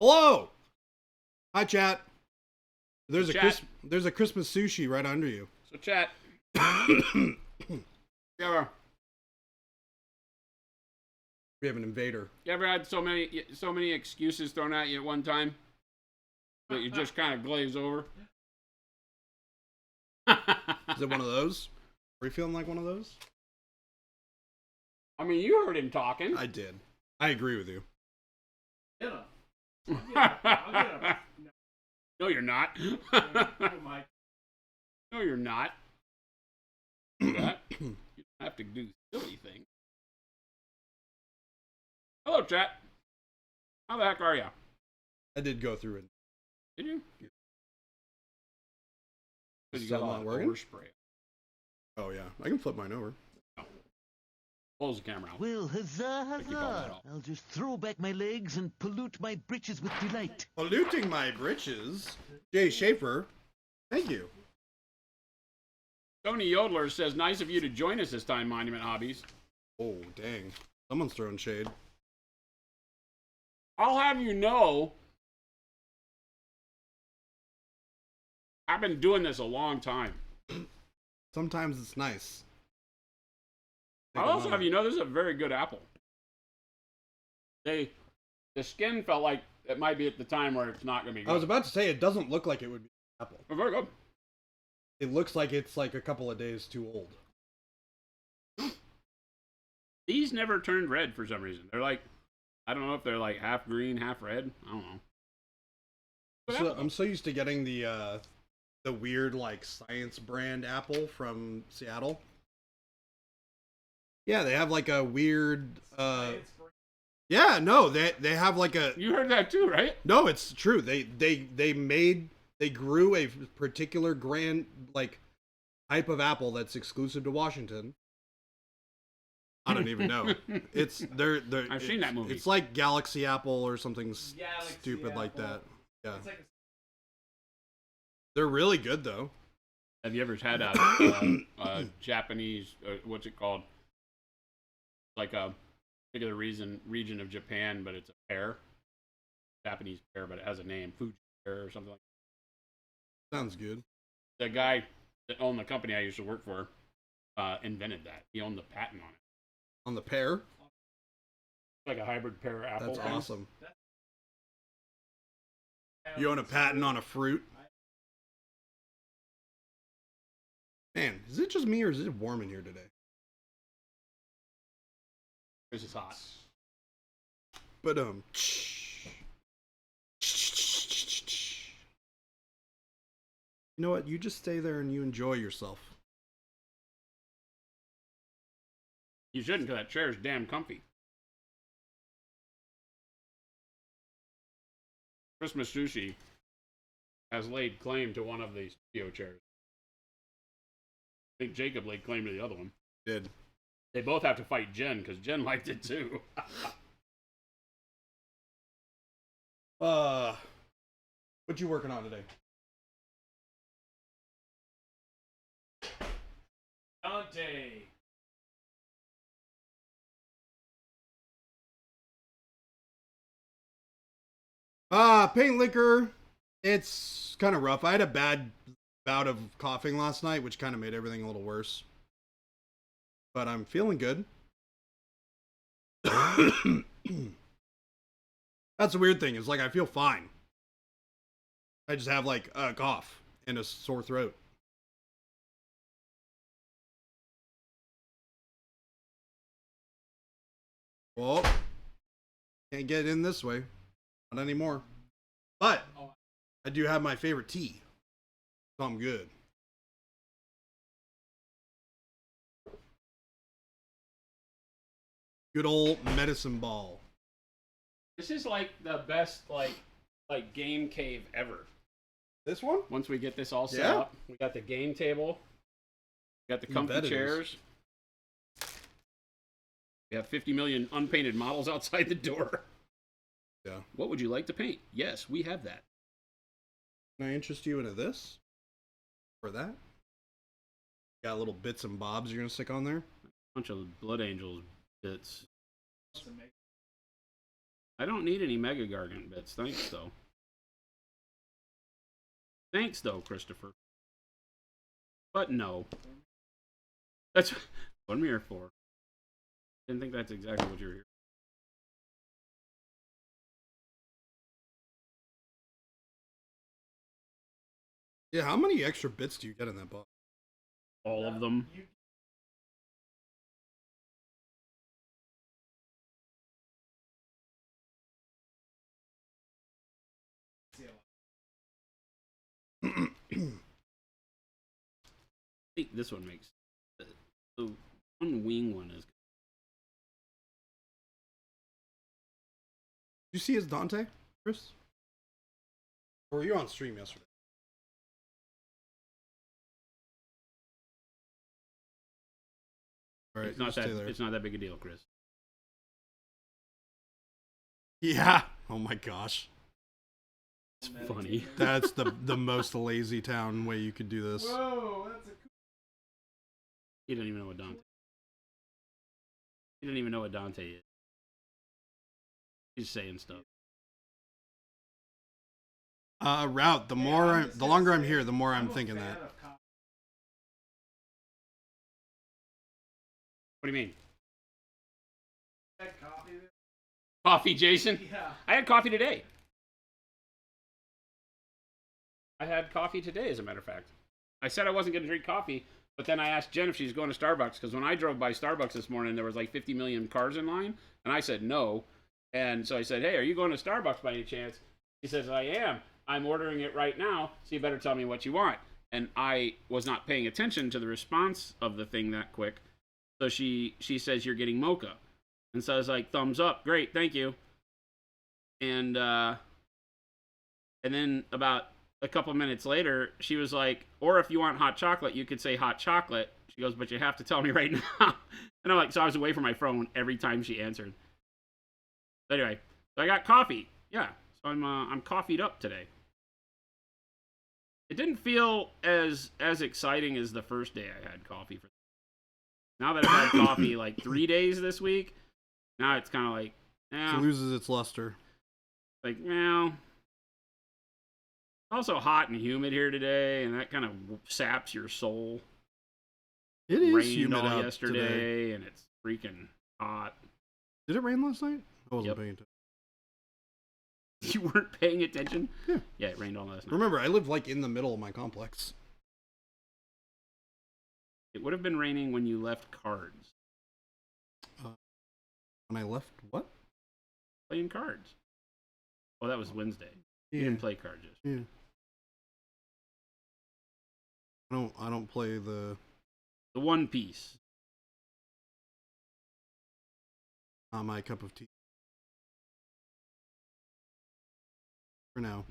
Hello. Hi, chat. There's a Chat. there's a Christmas sushi right under you. So chat. We You have an invader. ever had so many excuses thrown at you at one time that you just kind of glaze over? Is it one of those? Are you feeling like one of those? I mean, you heard him talking. I did. I agree with you. No, you're not. No, you're not. That. You have to do silly things. Hello, chat. How the heck are you? I did go through it. Did you? Is You it got still a not lot of working? overspray. Oh yeah, I can flip mine over. Close the camera out. Well, huzzah, Keep all that huzzah! off. I'll just throw back my legs and pollute my breeches with delight. Polluting my britches. Jay Schaefer. Thank you. Tony Yodler says, nice of you to join us this time, Monument Hobbies. Oh dang, someone's throwing shade. I'll have you know, I've been doing this a long time. Sometimes it's nice. I'll also have you know, this is a very good apple. The skin felt like it might be at the time where it's not going to be good. I was about to say it doesn't look like it would be apple. But very good. It looks like it's like a couple of days too old. These never turned red for some reason. They're like, I don't know if they're like half green, half red. I don't know. But I'm so used to getting the weird like science brand apple from Seattle. Yeah, they have like a weird yeah, no, they have like a you heard that too, right? No, it's true. They grew a particular grand like type of apple that's exclusive to Washington. I don't even know. It's I've seen that movie. It's like Galaxy Apple or something stupid like that. Yeah. They're really good though. Have you ever had a Japanese, what's it called? Like a particular region of Japan, but it's a pear. Japanese pear, but it has a name. Fuji pear or something like that. Sounds good. The guy that owned the company I used to work for invented that. He owned the patent on it. On the pear? Like a hybrid pear apple. That's thing. awesome. You own a patent on a fruit? Man, is it just me or is it warm in here today? This is hot. But you know what? You just stay there and you enjoy yourself. You shouldn't, because that chair is damn comfy. Christmas Sushi has laid claim to one of these studio chairs. I think Jacob laid claim to the other one. Did. They both have to fight Jen, because Jen liked it too. What you working on today? Dante. Paint liquor. It's kind of rough. I had a bad bout of coughing last night, which kind of made everything a little worse. But I'm feeling good. That's the weird thing. Is like I feel fine. I just have like a cough and a sore throat. Well, can't get in this way. Not anymore. But I do have my favorite tea. So I'm good. Good old medicine ball. This is like the best like game cave ever. This one? Once we get this all set Yeah. up, we got the game table, we got the You comfy bet it is. chairs. We have 50 million unpainted models outside the door. Yeah. What would you like to paint? Yes, we have that. Can I interest you into this? Or that? Got little bits and bobs you're gonna stick on there? Bunch of Blood Angels bits. I don't need any Mega Gargant bits. Thanks, though. Thanks, though, Christopher. But no. That's what I'm here for. Didn't think that's exactly what you're here. Yeah, how many extra bits do you get in that box? All of them. I think this one makes the one wing one is. Did you see his Dante, Chris? Or were you on stream yesterday? All right, It's not stay that. there. It's not that big a deal, Chris. Yeah. Oh my gosh. It's funny. That's the most lazy town way you could do this. Whoa, that's a cool. He doesn't even know what Dante. He didn't even know what Dante is. He's saying stuff. Route. The longer I'm here, the more I'm thinking that. What do you mean? Had coffee there? Coffee, Jason? Yeah. I had coffee today. I had coffee today, as a matter of fact. I said I wasn't going to drink coffee, but then I asked Jen if she's going to Starbucks, because when I drove by Starbucks this morning, there was like 50 million cars in line, and I said no. And so I said, hey, are you going to Starbucks by any chance? She says, I am. I'm ordering it right now, so you better tell me what you want. And I was not paying attention to the response of the thing that quick. So she says, you're getting mocha. And so I was like, thumbs up. Great, thank you. And then about a couple minutes later, she was like, or if you want hot chocolate, you could say hot chocolate. She goes, but you have to tell me right now. And I'm like, so I was away from my phone every time she answered. But anyway, so I got coffee. Yeah, so I'm coffeeed up today. It didn't feel as exciting as the first day I had coffee. Now that I've had coffee like 3 days this week, now it's kind of like, It loses its luster. like, well, it's also hot and humid here today, and that kind of saps your soul. It is Rained humid all out yesterday, today. and it's freaking hot. Did it rain last night? I wasn't Yep. paying attention. You weren't paying attention? Yeah. Yeah, it rained all last night. Remember, I live like in the middle of my complex. It would have been raining when you left cards. When I left, what? Playing cards. Oh, that was Wednesday. Yeah. You didn't play cards yesterday. Yeah. I don't play the The One Piece. not my cup of tea. For now.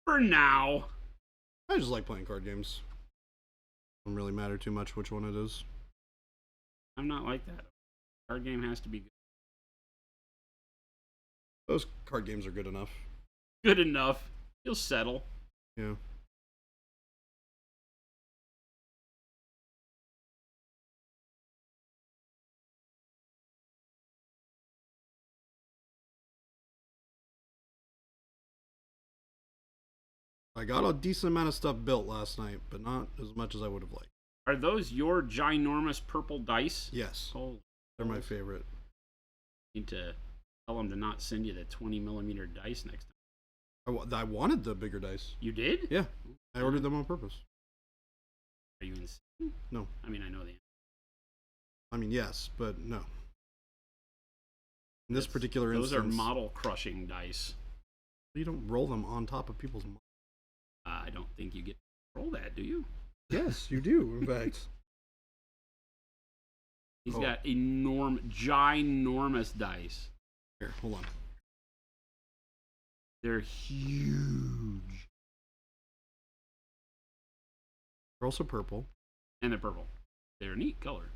For now. I just like playing card games. Doesn't really matter too much which one it is. I'm not like that. Card game has to be good. Those card games are good enough. Good enough. You'll settle. Yeah. I got a decent amount of stuff built last night, but not as much as I would have liked. Are those your ginormous purple dice? Yes, Oh, they're my favorite. need to tell them to not send you the 20mm dice next time. I wanted the bigger dice. You did? Yeah, I ordered them on purpose. Are you insane? No. I mean, I know the answer. I mean, yes, but no. In this particular Those instance, are model crushing dice. you don't roll them on top of people's models. I don't think you get to roll that, do you? Yes, you do, in fact. He's Oh. got ginormous dice. Here, hold on. They're huge. They're also purple. And they're purple. They're a neat color.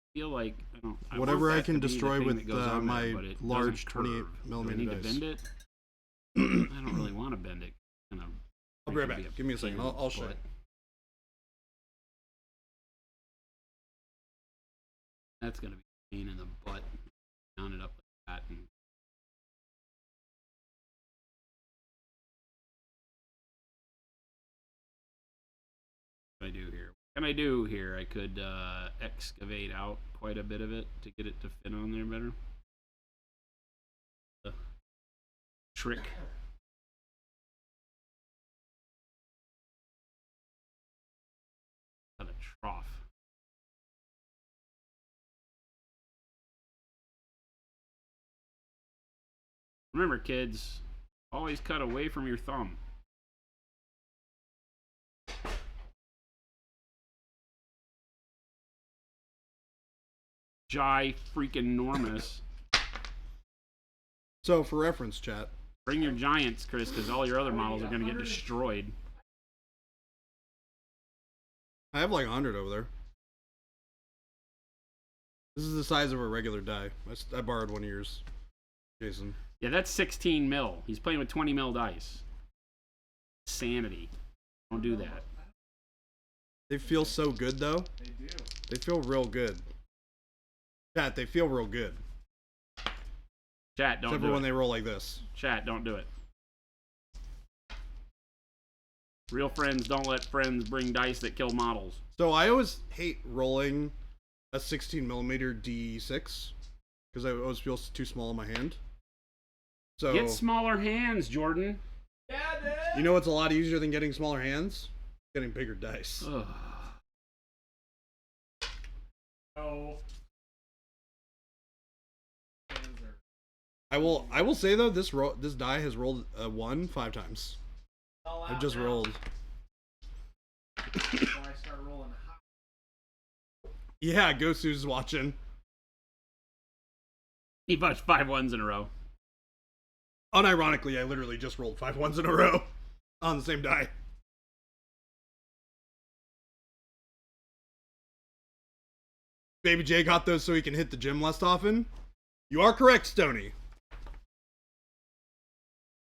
I feel like Whatever want I that can to be the destroy thing with that goes on my there, but it large doesn't 28 curve. millimeter Do I need dice. to bend it? I don't really want to bend it. Kind of. I'll be right back. Give me a second. I'll show you. That's gonna be a pain in the butt. Down it up like that. And what can I do here? I could excavate out quite a bit of it to get it to fit on there better. Trick. Got a trough. Remember, kids, always cut away from your thumb. Freaking enormous. So, for reference, chat. Bring your giants, Chris, because all your other models are going to get destroyed. I have like 100 over there. This is the size of a regular die. I borrowed one of yours, Jason. Yeah, that's 16 mil. He's playing with 20 mil dice. Sanity. Don't do that. They feel so good, though. They do. They feel real good. Chat, they feel real good. Chat, don't Except do for it. when they roll like this. Chat, don't do it. Real friends don't let friends bring dice that kill models. So I always hate rolling a 16mm D6 because I always feel too small in my hand. So Get smaller hands, Jordan. Yeah, dude. you know what's a lot easier than getting smaller hands? Getting bigger dice. Ugh. No. I will say though, this die has rolled a 1 5 times. All I've out just now. rolled. When I start rolling hot. Yeah, Gosu's watching. He punched 5 ones in a row. Unironically, I literally just rolled 5 ones in a row on the same die. Baby J got those so he can hit the gym less often. You are correct, Stony.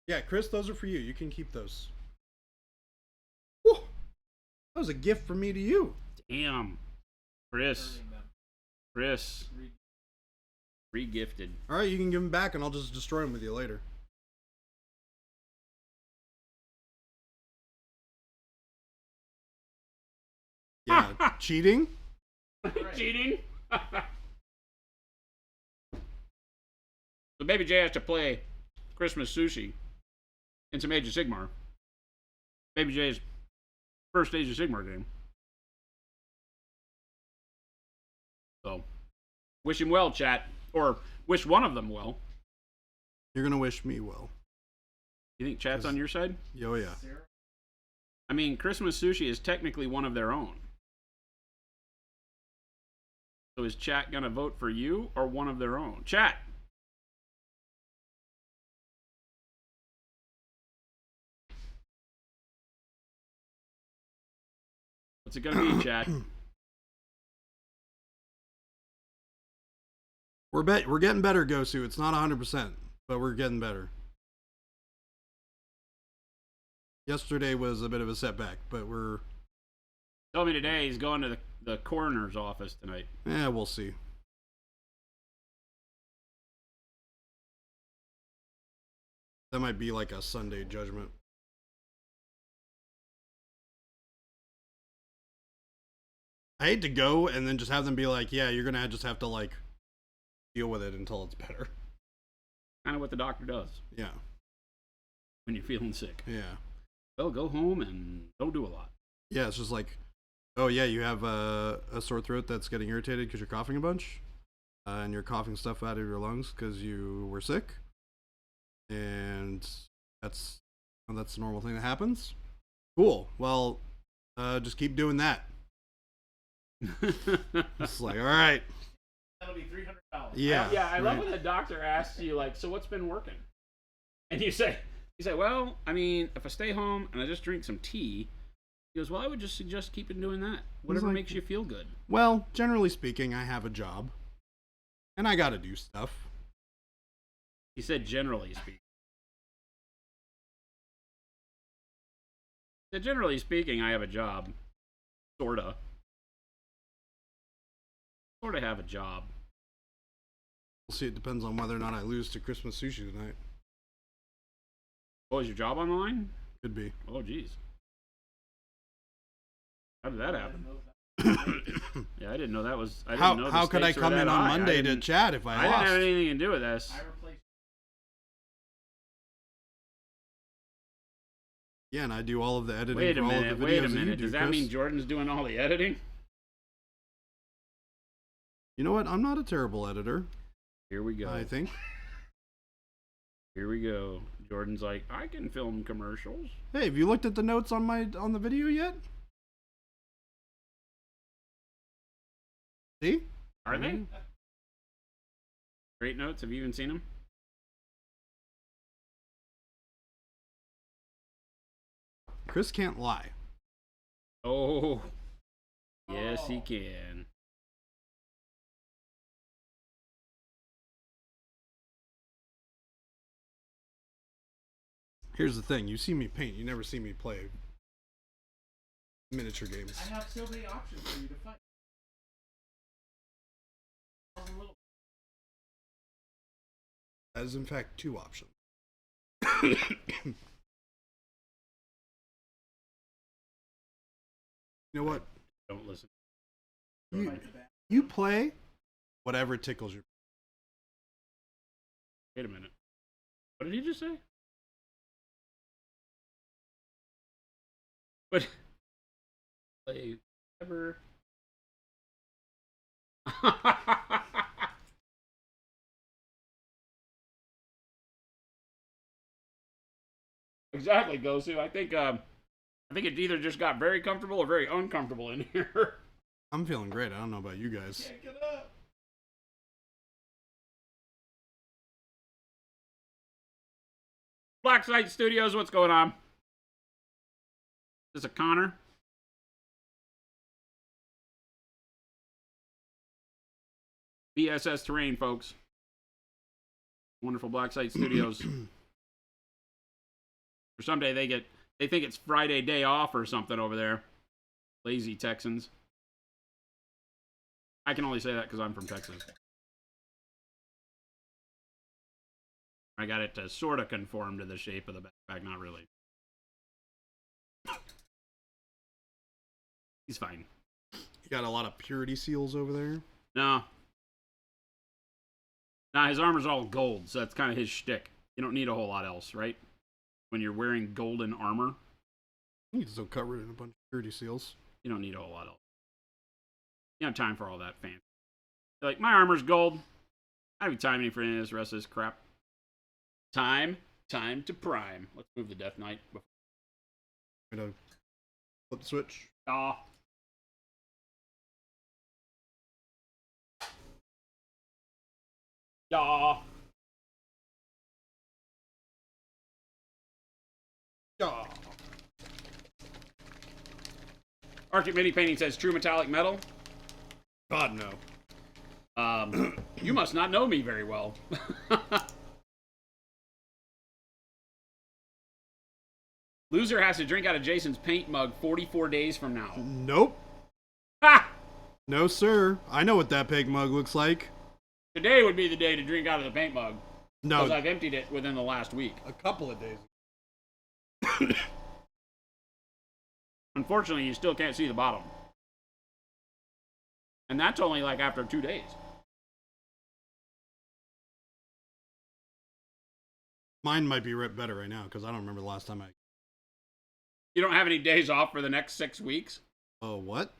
Yeah, Chris, those are for you. You can keep those. Whew. That was a gift from me to you. Damn. Chris. Earning them. Chris. Re-gifted. All right, you can give them back, and I'll just destroy them with you later. Yeah, cheating? Cheating? So Baby J has to play Christmas Sushi in some Age of Sigmar. Baby J's first Age of Sigmar game. So, wish him well, chat. Or wish one of them well. You're gonna wish me well. You think chat's on your side? Oh yeah. I mean, Christmas Sushi is technically one of their own. So is chat gonna vote for you or one of their own? Chat! What's it gonna be, chat? We're getting better, Gosu. It's not 100%, but we're getting better. Yesterday was a bit of a setback, but we're... Told me today he's going to the coroner's office tonight. Yeah, we'll see. That might be like a Sunday judgment. I hate to go and then just have them be like, yeah, you're gonna just have to like deal with it until it's better. Kind of what the doctor does Yeah. when you're feeling sick. Yeah. Well, go home and don't do a lot. Yeah, it's just like, oh yeah, you have a sore throat that's getting irritated because you're coughing a bunch, and you're coughing stuff out of your lungs because you were sick, and that's a normal thing that happens. Cool. Well, just keep doing that. It's like, all right. That'll be $300. Yeah. I love right. when the doctor asks you, like, so what's been working? And you say, well, I mean, if I stay home and I just drink some tea, he goes, well, I would just suggest keeping doing that. Whatever like- makes you feel good. Well, generally speaking, I have a job, and I gotta do stuff. He said, generally speaking. He said, generally speaking, I have a job. Sorta. Sorta have a job. We'll see. It depends on whether or not I lose to Christmas sushi tonight. Oh, is your job on the line? Could be. Oh, jeez. How did that happen? Yeah, I didn't know that was. I didn't know the How could I stakes were come in that on high. Monday to chat if I I lost? didn't have anything to do with this. I replaced. Yeah, and I do all of the editing Wait a for all minute. of the videos Wait a that you minute. do, Does that Chris. mean Jordan's doing all the editing? You know what? I'm not a terrible editor, Here we go. I think. Here we go. Jordan's like, I can film commercials. Hey, have you looked at the notes on the video yet? See? Are they? Great notes. Have you even seen them? Chris can't lie. Oh, yes, he can. Here's the thing. You see me paint. You never see me play miniature games. I have so many options for you to fight. That is, in fact, 2 options. You know what? Don't listen. You play whatever tickles your... Wait a minute. What did he just say? What? Play ever. Exactly, Gosu. I think it either just got very comfortable or very uncomfortable in here. I'm feeling great. I don't know about you guys. Can't get up. Black Site Studios, what's going on? Is this a Connor? BSS Terrain, folks. Wonderful Black Site Studios. For someday they think it's Friday day off or something over there. Lazy Texans. I can only say that because I'm from Texas. I got it to sort of conform to the shape of the backpack, not really. He's fine. You got a lot of purity seals over there. No. Nah, his armor's all gold, so that's kind of his shtick. You don't need a whole lot else, right? When you're wearing golden armor, You can still cover it in a bunch of purity seals. you don't need a whole lot else. You don't have time for all that fancy. You're like, my armor's gold. I don't have time for any of this rest of this crap. Time to prime. Let's move the Death Knight. I'm gonna flip the switch. Ah. Yeah. Yeah. Arctic Mini Painting says true metallic metal. God no. You must not know me very well. Loser has to drink out of Jason's paint mug 44 days from now. Nope. Ha! No, sir. I know what that pig mug looks like. Today would be the day to drink out of the paint mug. No, Because I've emptied it within the last week. a couple of days. Unfortunately, you still can't see the bottom. And that's only like after 2 days. Mine might be better right now because I don't remember the last time I... You don't have any days off for the next 6 weeks? Oh, what?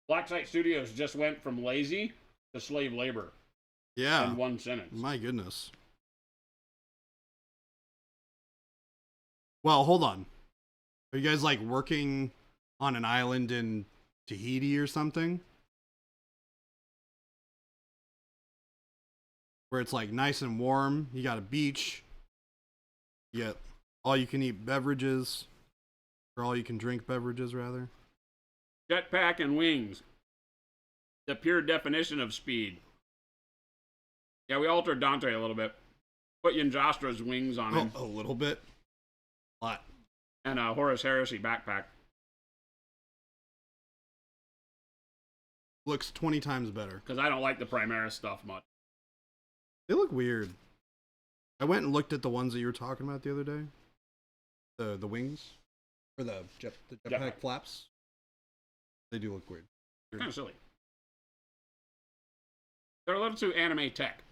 Black Site Studios just went from lazy to slave labor Yeah. in one sentence. My goodness. Well, hold on. Are you guys like working on an island in Tahiti or something? Where it's like nice and warm. You got a beach. You get all you can eat beverages. Or all you can drink beverages, rather. Jetpack and wings. The pure definition of speed. Yeah, we altered Dante a little bit. Put Yanjastra's wings on him. Oh, a little bit. A lot. And a Horus Heresy backpack. Looks 20 times better. Because I don't like the Primaris stuff much. They look weird. I went and looked at the ones that you were talking about the other day. The wings. Or the jetpack flaps. They do look weird. Kind of silly. They're a little too anime tech.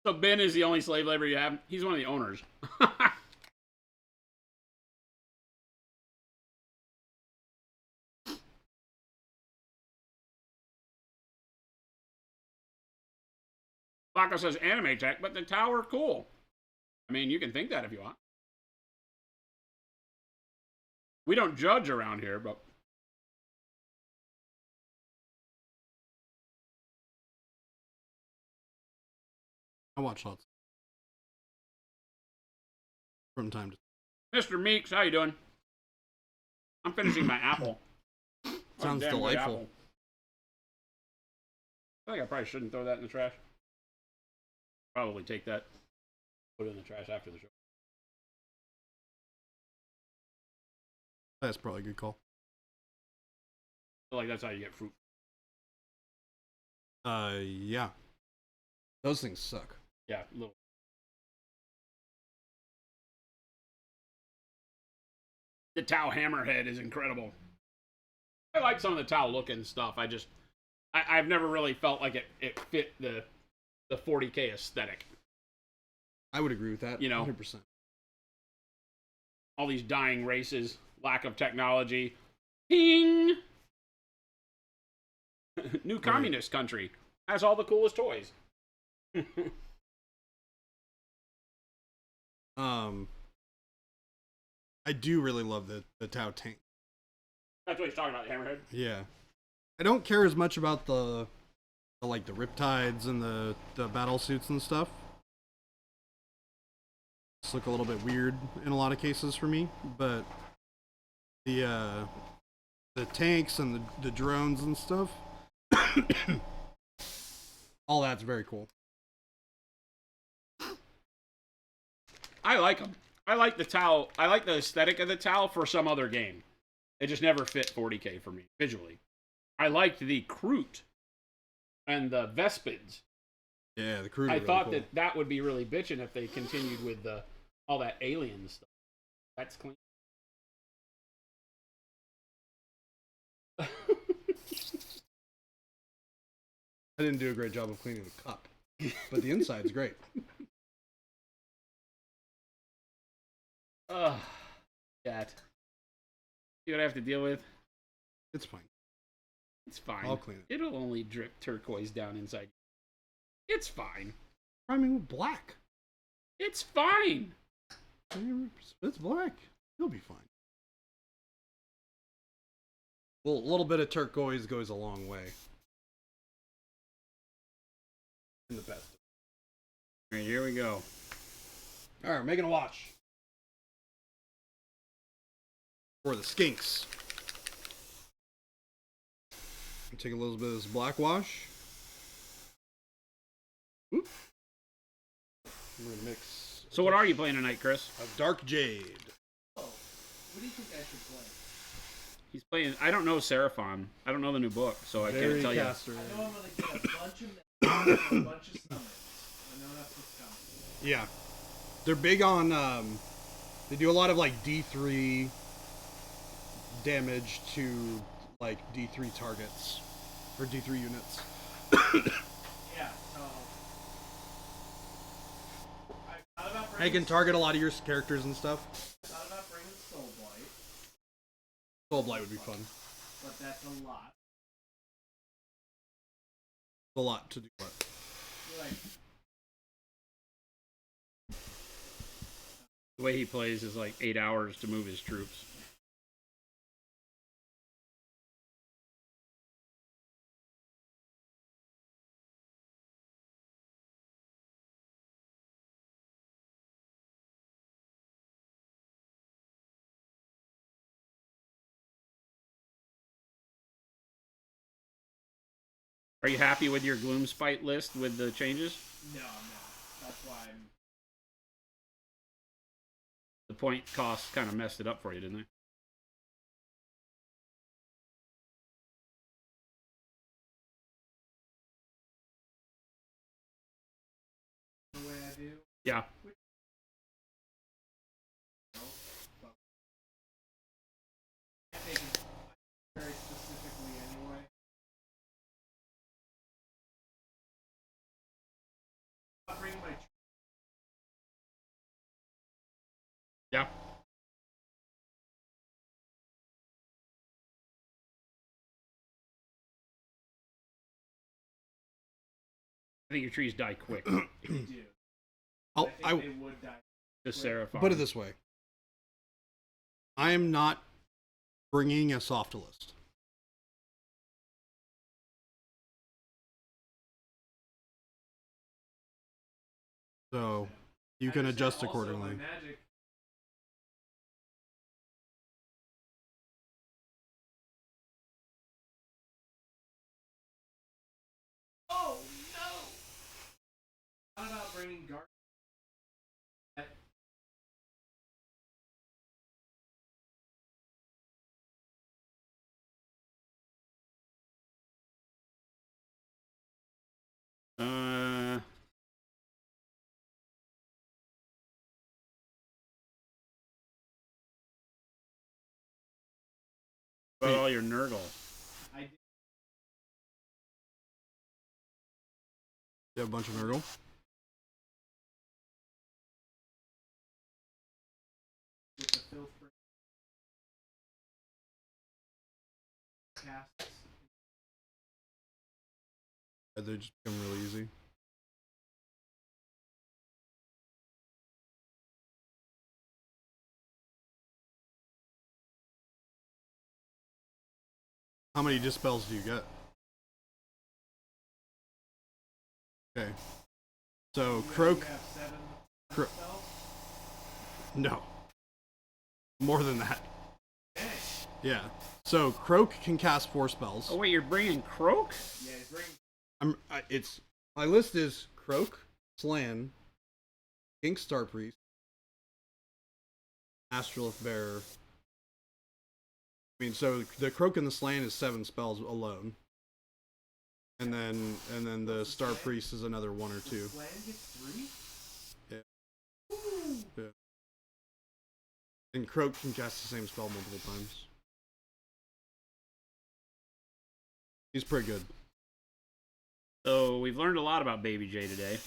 So Ben is the only slave labor you have? He's one of the owners. Flacco says anime tech, but the tower cool. I mean, you can think that if you want. We don't judge around here, but... I watch lots. From time to Mr. Meeks, how you doing? I'm finishing my apple. Sounds Damn good delightful. apple. I think I probably shouldn't throw that in the trash. Probably take that, put it in the trash after the show. That's probably a good call. I feel like that's how you get fruit. Yeah. Those things suck. Yeah, a little. The Tau Hammerhead is incredible. I like some of the Tau looking stuff. I've never really felt like it fit the 40K aesthetic. I would agree with that. You know, 100%. All these dying races, lack of technology. Ping! New communist country has all the coolest toys. I do really love the Tau tank. That's what he's talking about, Hammerhead. Yeah. I don't care as much about the like the riptides and the battle suits and stuff. Just look a little bit weird in a lot of cases for me, but the tanks and the drones and stuff, all that's very cool. I like them. I like the Tau. I like the aesthetic of the Tau for some other game. It just never fit 40K for me visually. I liked the Kroot and the Vespids. Yeah, the Kroot. I really thought cool. that would be really bitchin' if they continued with all that alien stuff. That's clean. I didn't do a great job of cleaning the cup, but the inside's great. Ugh. That. See what I have to deal with? It's fine. It's fine. I'll clean it. It'll only drip turquoise down inside. It's fine. Priming with black. It's fine. It's black. You'll be fine. Well, a little bit of turquoise goes a long way. In the best. All right, here we go. All right, we're making a wash. For the skinks. Take a little bit of this black wash. Oop. I'm gonna mix. So what are you playing tonight, Chris? A dark jade. Oh, what do you think I should play? He's playing. I don't know Seraphon. I don't know the new book, so I can't tell you. Caster. I know I'm gonna get a bunch of names and a bunch of summons. I know that's what's coming. Yeah, they're big on. They do a lot of like D3 damage to like D3 targets or D3 units. Yeah, so I thought about They bringing. can target a lot of your characters and stuff. I thought about bringing Soul Blight, Soul Blight would be fun. but that's a lot. A lot to do. What? You're like, The way he plays is like 8 hours to move his troops. Are you happy with your gloom spite list with the changes? No, I'm not. That's why I'm. The point cost kind of messed it up for you, didn't they? The way I do. Yeah. I think it's very specifically anyway. I'll bring my. Yeah. I think your trees die quick. They do. I think they would die. The Seraphon. Put it this way. I am not bringing a soft list. So you can adjust Also, accordingly. my magic. Oh no! How about bringing Garth? Uh, what about all your Nurgle? I did You have a bunch of Nurgle. with the filth casts. They just become really easy. How many dispels do you get? Okay. So Croak. You have 7 Cro- spells. No. More than that. Okay. Yeah. So Croak can cast 4 spells. Oh wait, you're bringing Croak? Yeah, he's bringing. It's my list is Croak, Slan, King Star Priest, Astrolith Bearer. I mean, so the Croak and the Slan is 7 spells alone, and then the Star Priest is another 1 or 2. Slan gets 3? Yeah. Woo! Yeah. And Croak can cast the same spell multiple times. He's pretty good. So we've learned a lot about Baby J today.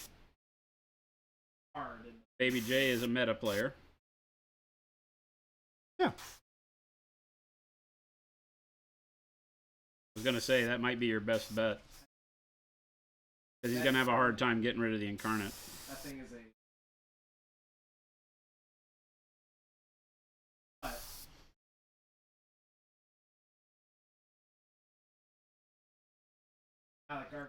Hard. Baby J is a meta player. Yeah. I was gonna say that might be your best bet. Because he's gonna have a hard time getting rid of the incarnate. That thing is a. But I like Gargant.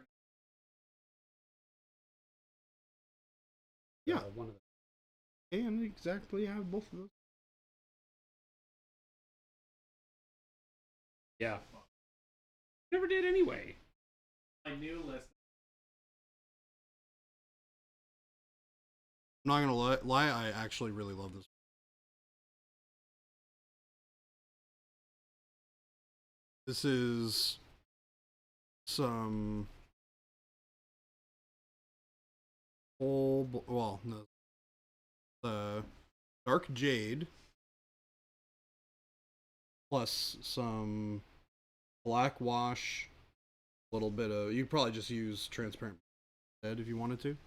Yeah. One of them. And exactly have both of those. Yeah. Never did anyway. My new list. I'm not gonna lie, I actually really love this. This is some well, no, the Dark Jade plus some black wash, a little bit of. You probably just use transparent instead if you wanted to.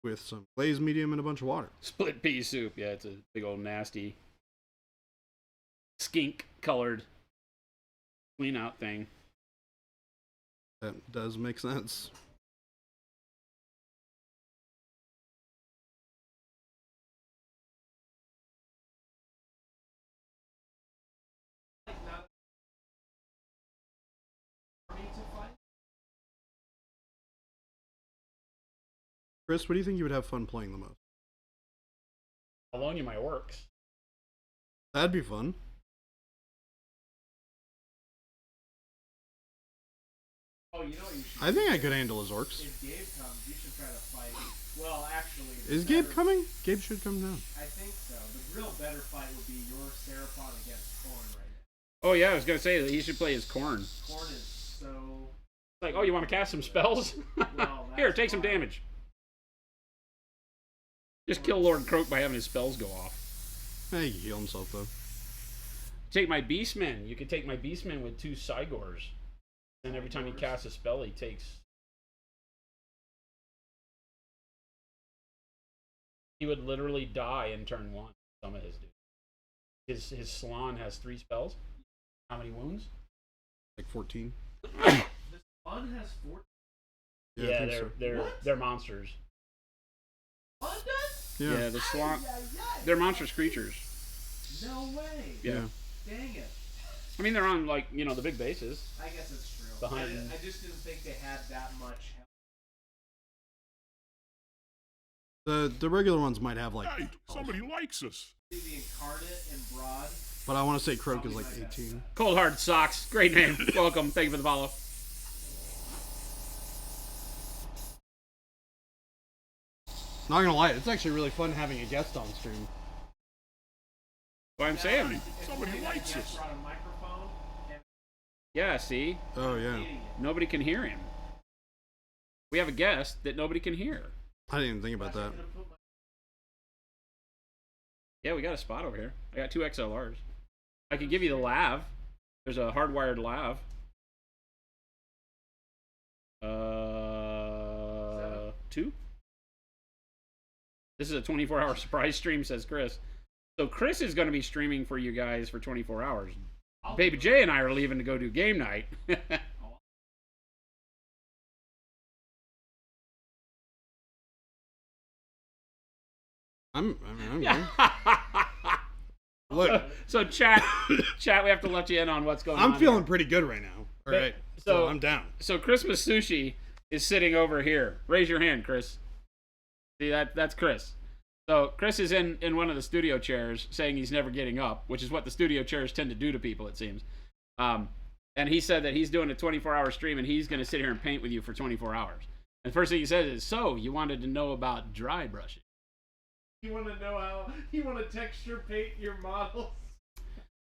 With some glazed medium and a bunch of water. Split pea soup. Yeah, it's a big old nasty skink colored clean out thing. That does make sense. Like not for me to find. Chris, what do you think you would have fun playing the most? I'll loan you my works. That'd be fun. Oh, you know what you should I think I could handle his orcs. If Gabe comes, you should try to fight. Well, actually, Is Gabe coming? Gabe should come down. I think so. The real better fight would be your Seraphon against Corn right now. Oh yeah, I was gonna say that he should play his corn. Corn is so. Like, oh, you want to cast some spells? Well, Here, that's take some fine. damage. Just kill Lord Croak by having his spells go off. Hey, he can heal himself though. Take my Beastman. You could take my Beastman with 2 Cygors. And every time he casts a spell, he takes. He would literally die in turn 1. Some of his dudes. His Salon has 3 spells. How many wounds? Like 14. This one has 4. Yeah, I think so. they're monsters. One does? Yeah. The Salon. They're monstrous creatures. No way. Yeah. Dang it. I mean, they're on like the big bases. I guess it's true. Behind- I just didn't think they had that much help. The regular ones might have like. Hey, somebody likes us. The Incarnate and Broad. But I want to say Croak is like 18. Cold Hard Socks. Great name. Welcome. Thank you for the follow. Not gonna lie, it's actually really fun having a guest on stream. What I'm saying. Hey, somebody likes us. Brought a microphone and Yeah, see? Oh yeah. idiot. Nobody can hear him. We have a guest that nobody can hear. I didn't even think about that. Yeah, we got a spot over here. I got 2 XLRs. I could give you the lav. There's a hardwired lav. 2? This is a 24-hour surprise stream, says Chris. So Chris is going to be streaming for you guys for 24 hours. Baby J and I are leaving to go do game night. I'm good. Look, So chat, we have to let you in on what's going on. I'm feeling here. pretty good right now. All right. so- So I'm down. So Christmas Sushi is sitting over here. Raise your hand, Chris. See, that's Chris. So Chris is in one of the studio chairs saying he's never getting up, which is what the studio chairs tend to do to people, it seems. And he said that he's doing a 24-hour stream and he's going to sit here and paint with you for 24 hours. And the first thing he says is, so you wanted to know about dry brushing. You want to know how you want to texture paint your models?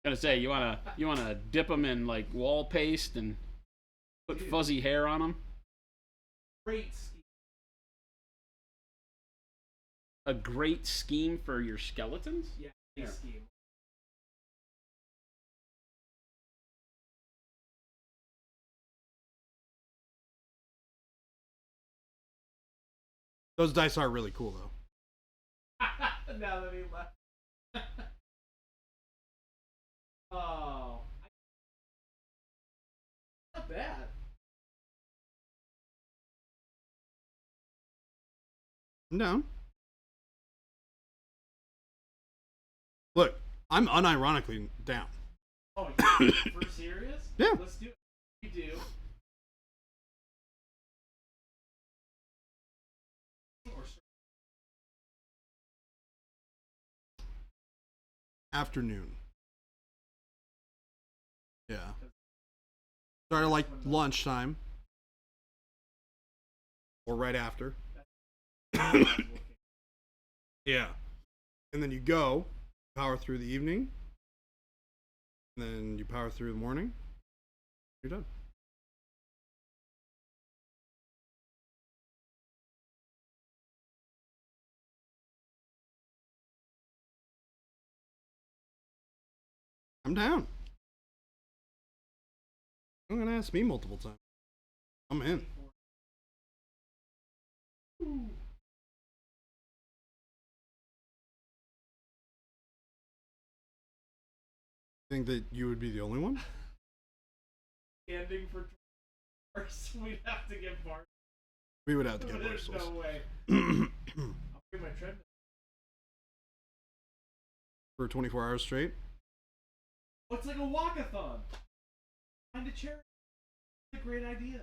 Gonna say you wanna dip them in like wall paste and put fuzzy hair on them. Great scheme. A great scheme for your skeletons. Yeah, Here. great scheme. Those dice are really cool though. Now that he left. Oh. Not bad. I'm down. Look, I'm unironically down. Oh, for serious? Yeah. Let's do it. We do. Or Afternoon. Yeah. Started like lunchtime. Or right after. Yeah. And then you go, power through the evening. And then you power through the morning. You're done. I'm down. I'm gonna ask me multiple times. I'm in. Think that you would be the only one? Standing for first, we'd have to get bars. We would have to get There's Barstools. no way. I'll bring my treadmill. For 24 hours straight. Oh, it's like a walkathon. Find a chair. It's a great idea.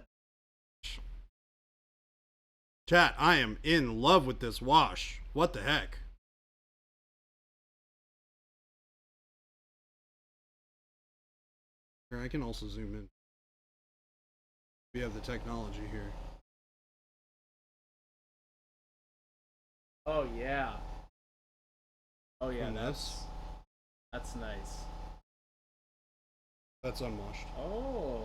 Chat, I am in love with this wash. What the heck? Here, I can also zoom in. We have the technology here. Oh yeah. Oh yeah, And that's nice. That's unwashed. Oh.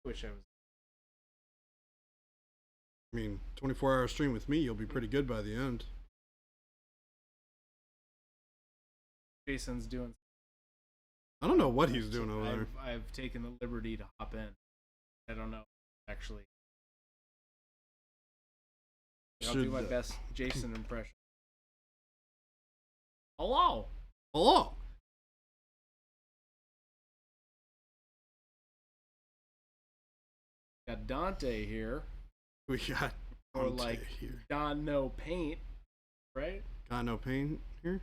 Wish I was. I mean, 24-hour stream with me, you'll be pretty good by the end. Jason's doing. I don't know what he's doing over there. I've taken the liberty to hop in. I don't know, actually. I'll do my best Jason impression. Hello. Hello. Got Dante here. We got Or Dante like here. Don No Paint, right? Got no pain here.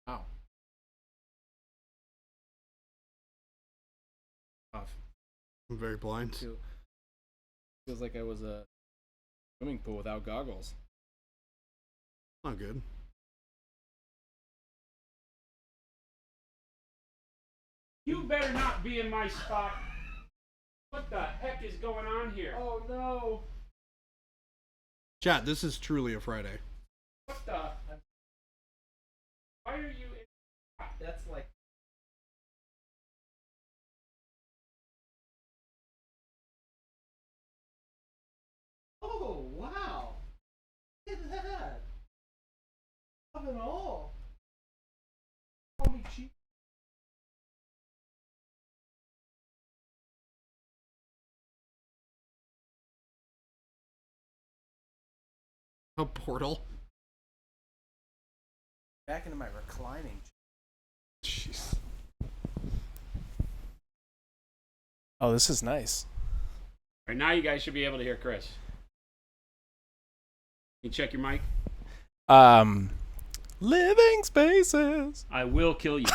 Wow. Off. I'm very blind. Feels like I was a swimming pool without goggles. Not good. You better not be in my spot. What the heck is going on here? Oh no! Chat, this is truly a Friday. What the? Why are you in? That's like. Oh wow! Look at that! Love it all. Call me cheap. A portal. Back into my reclining. Jeez. Oh, this is nice. All right, now you guys should be able to hear Chris. Can you check your mic? Living spaces. I will kill you.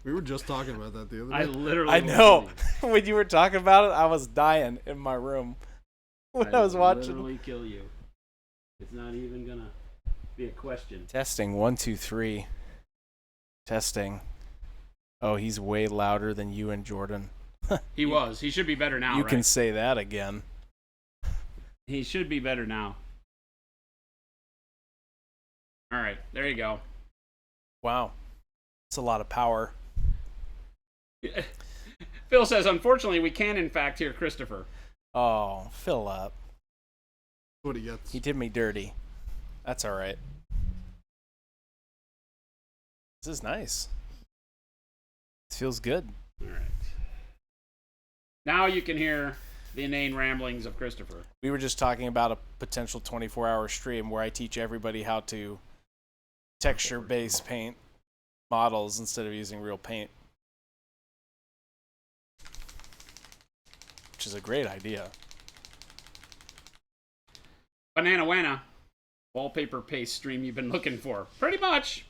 We were just talking about that the other day. I literally. I will know. kill When you were talking about it, I was dying in my room when I was watching. Literally kill you. It's not even gonna be a question. Testing 1 2 3. Testing. Oh, he's way louder than you and Jordan. He was. He should be better now. You right? can say that again. He should be better now. All right, there you go. Wow, it's a lot of power. Phil says, unfortunately, we can in fact hear Christopher. Oh, fill up. What he gets. He did me dirty. That's all right. This is nice. This feels good. All right. Now you can hear the inane ramblings of Christopher. We were just talking about a potential 24-hour stream where I teach everybody how to texture-based paint models instead of using real paint. Which is a great idea. Banana Wana, wallpaper paste stream you've been looking for. Pretty much.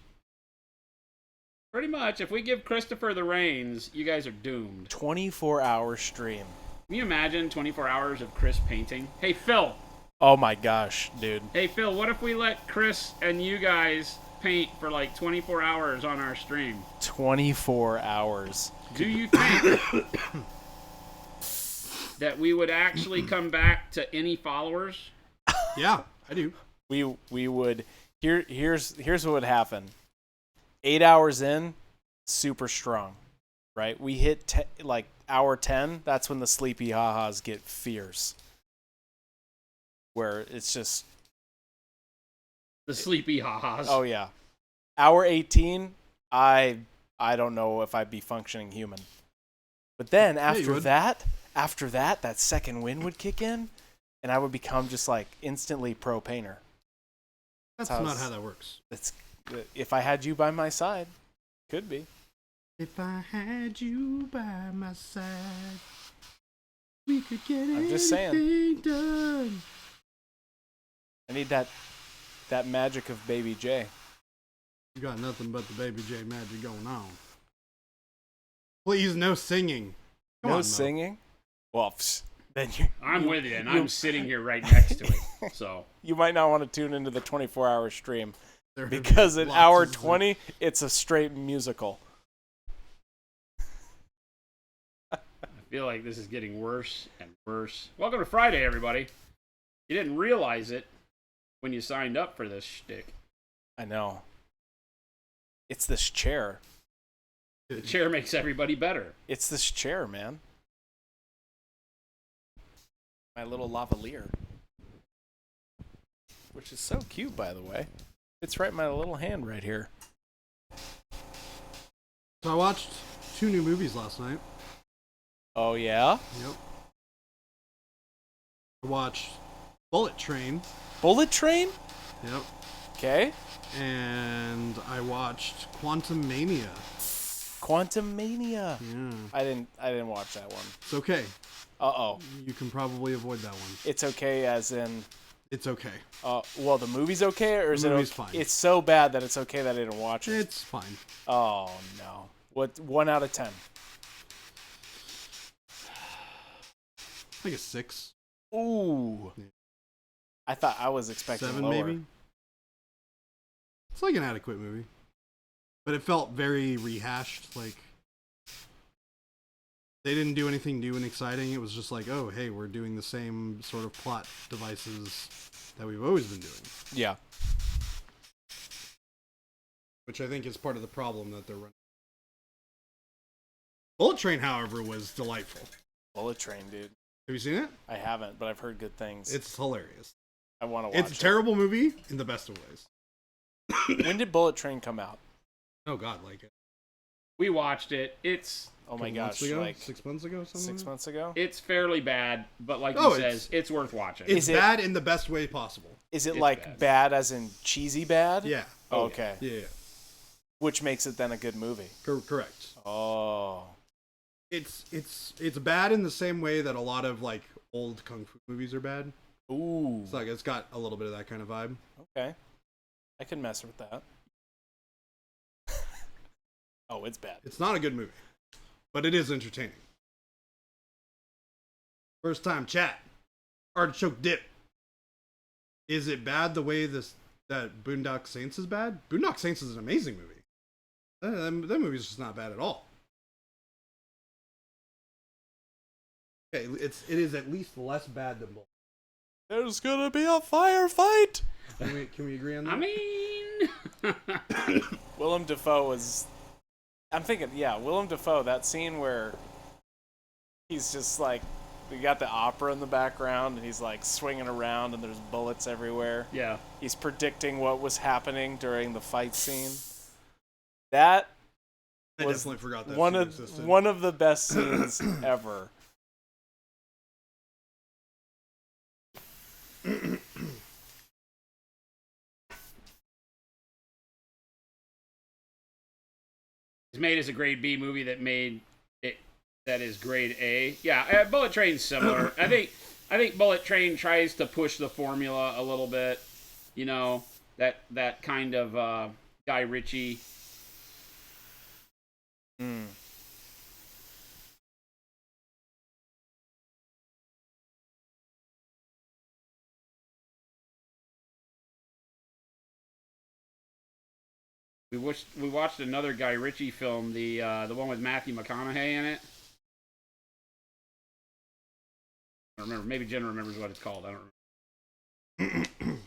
Pretty much. If we give Christopher the reins, you guys are doomed. 24-hour stream. Can you imagine 24 hours of Chris painting? Hey, Phil. Oh my gosh, dude. Hey, Phil, what if we let Chris and you guys paint for like 24 hours on our stream? 24 hours. Do you think that we would actually come back to any followers? Yeah, I do. We would. Here's what would happen. 8 hours in, super strong, right? We hit like hour 10. That's when the sleepy ha-has get fierce, where it's just The sleepy ha-has. oh yeah. Hour 18, I don't know if I'd be functioning human. But then Yeah, you after would. that second wind would kick in, and I would become just like instantly pro painter. That's How's- not how that works. It's if I had you by my side, could be. If I had you by my side, we could get I'm just saying. anything done. I need that magic of Baby J. You got nothing but the Baby J magic going on. Please, no singing. Come No on, Mo. singing. Well, then I'm with you, and I'm sitting here right next to it. So you might not want to tune into the 24-hour stream. Because at Lots hour of- 20, it's a straight musical. I feel like this is getting worse and worse. Welcome to Friday, everybody. You didn't realize it when you signed up for this shtick. I know. It's this chair. The chair makes everybody better. It's this chair, man. My little lavalier. Which is so cute, by the way. It's right in my little hand right here. So I watched 2 new movies last night. Oh, yeah? Yep. I watched Bullet Train. Bullet Train? Yep. Okay. And I watched Quantum Mania. Quantum Mania. Yeah. I didn't watch that one. It's okay. Uh-oh. You can probably avoid that one. It's okay as in... It's okay. Well, the movie's okay, or is The it movie's okay? fine. It's so bad that it's okay that I didn't watch it. It's fine. Oh, no. What? 1 out of 10? I think it's 6. Ooh. Yeah. I thought I was expecting 7 lower. maybe. It's like an adequate movie. But it felt very rehashed. Like, they didn't do anything new and exciting. It was just like, oh, hey, we're doing the same sort of plot devices that we've always been doing. Yeah. Which I think is part of the problem that they're running. Bullet Train, however, was delightful. Bullet Train, dude. Have you seen it? I haven't, but I've heard good things. It's hilarious. I want to watch It's a terrible movie in the best of ways. it. When did Bullet Train come out? Oh, God, like it. We watched it. It's Oh my Couple months gosh, ago? like 6 months ago? Something 6 like that? months ago? it's fairly bad, but like Oh, he says, it's worth watching. It's Is it- bad in the best way possible. Is it It's like bad. bad as in cheesy bad? Yeah. Oh, Oh, okay. Yeah. Which makes it then a good movie. Correct. Oh. It's bad in the same way that a lot of like old kung fu movies are bad. Ooh. It's like it's got a little bit of that kind of vibe. Okay. I can mess with that. Oh, it's bad. It's not a good movie, but it is entertaining. First time chat. Artichoke dip. Is it bad the way that Boondock Saints is bad? Boondock Saints is an amazing movie. That movie's just not bad at all. Okay, it is at least less bad than Bull. There's gonna be a firefight! Can we agree on that? I mean, Willem Dafoe was... I'm thinking, yeah, Willem Dafoe, that scene where he's just like... We got the opera in the background, and he's like swinging around, and there's bullets everywhere. yeah. He's predicting what was happening during the fight scene. That I was definitely forgot that one scene of existed. one of the best scenes ever. It's made as a grade B movie that made it that is grade A. Yeah, Bullet Train's similar. I think Bullet Train tries to push the formula a little bit. You know, that kind of Guy Ritchie. Mm. We watched another Guy Ritchie film, the one with Matthew McConaughey in it. I don't remember. Maybe Jen remembers what it's called. I don't remember.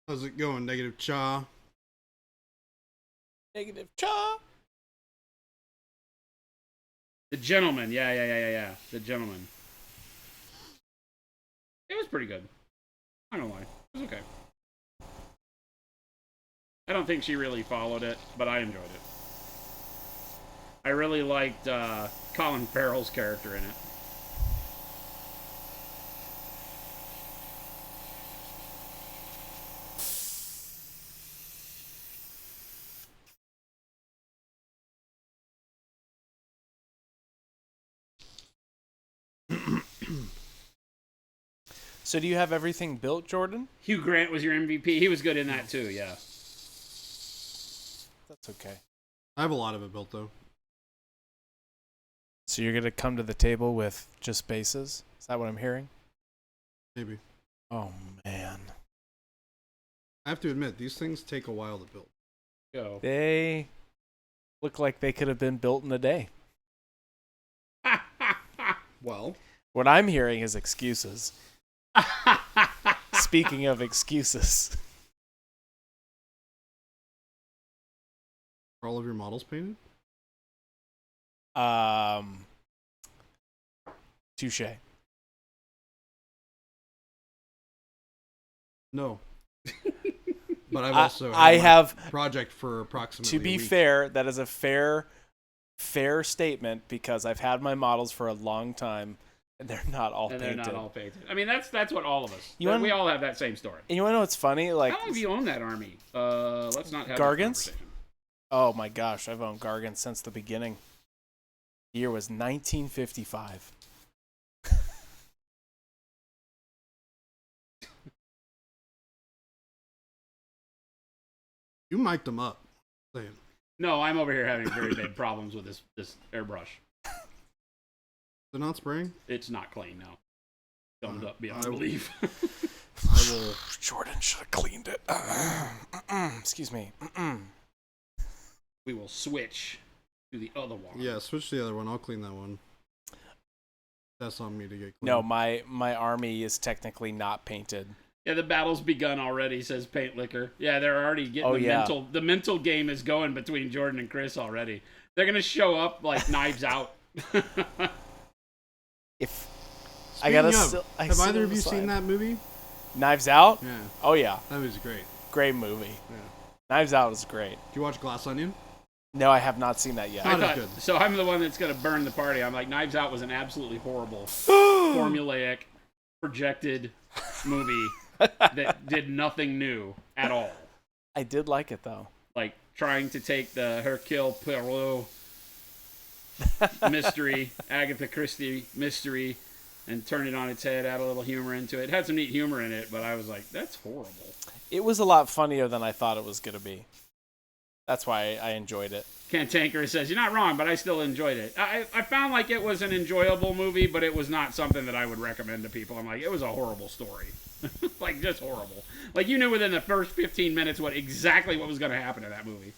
How's it going? Negative Cha. Negative cha. The Gentleman. Yeah. The Gentleman. It was pretty good. I don't know why. It was okay. I don't think she really followed it, but I enjoyed it. I really liked Colin Farrell's character in it. So do you have everything built, Jordan? Hugh Grant was your MVP. He was good in that too, yeah. That's okay. I have a lot of it built though. So you're gonna come to the table with just bases? Is that what I'm hearing? Maybe. Oh man. I have to admit, these things take a while to build. Go. They look like they could have been built in a day. Well, What I'm hearing is excuses. Speaking of excuses. are all of your models painted? Touche. No. But I've also I had my have, project for approximately to be a week. fair, that is a fair statement because I've had my models for a long time and they're not all And painted. they're not all painted. I mean, that's what all of us. You wanna- We all have that same story. And you want to know what's funny? Like, How long have you owned that army? Let's not have Gargants? that conversation. oh my gosh, I've owned Gargant since the beginning. The year was 1955. You mic'd them up. Saying. No, I'm over here having very big problems with this airbrush. They're not spraying? It's not clean now. Gummed up beyond I will- belief. I will. Jordan should have cleaned it. Excuse me. We will switch to the other one. Yeah, switch to the other one. I'll clean that one. That's on me to get clean. No, my army is technically not painted. Yeah, the battle's begun already, says Paint Liquor. Yeah, they're already getting the mental game is going between Jordan and Chris already. They're gonna show up like Knives Out. If Speaking I gotta, of, I have sit either on of the you side. seen that movie? Knives Out? Yeah, Oh yeah, that was great. great movie. Yeah. Knives Out is great. Did you watch Glass Onion? No, I have not seen that yet. Not I as thought, good. so I'm the one that's gonna burn the party. I'm like, Knives Out was an absolutely horrible, formulaic, projected movie that did nothing new at all. I did like it though. Like trying to take the Hercule Poirot mystery, Agatha Christie mystery, and turn it on its head, add a little humor into it. It had some neat humor in it, but I was like, that's horrible. It was a lot funnier than I thought it was gonna be. That's why I enjoyed it. Cantankerous says, you're not wrong, but I still enjoyed it. I found like it was an enjoyable movie, but it was not something that I would recommend to people. I'm like, it was a horrible story. Like, just horrible. Like, you knew within the first 15 minutes exactly what was going to happen in that movie.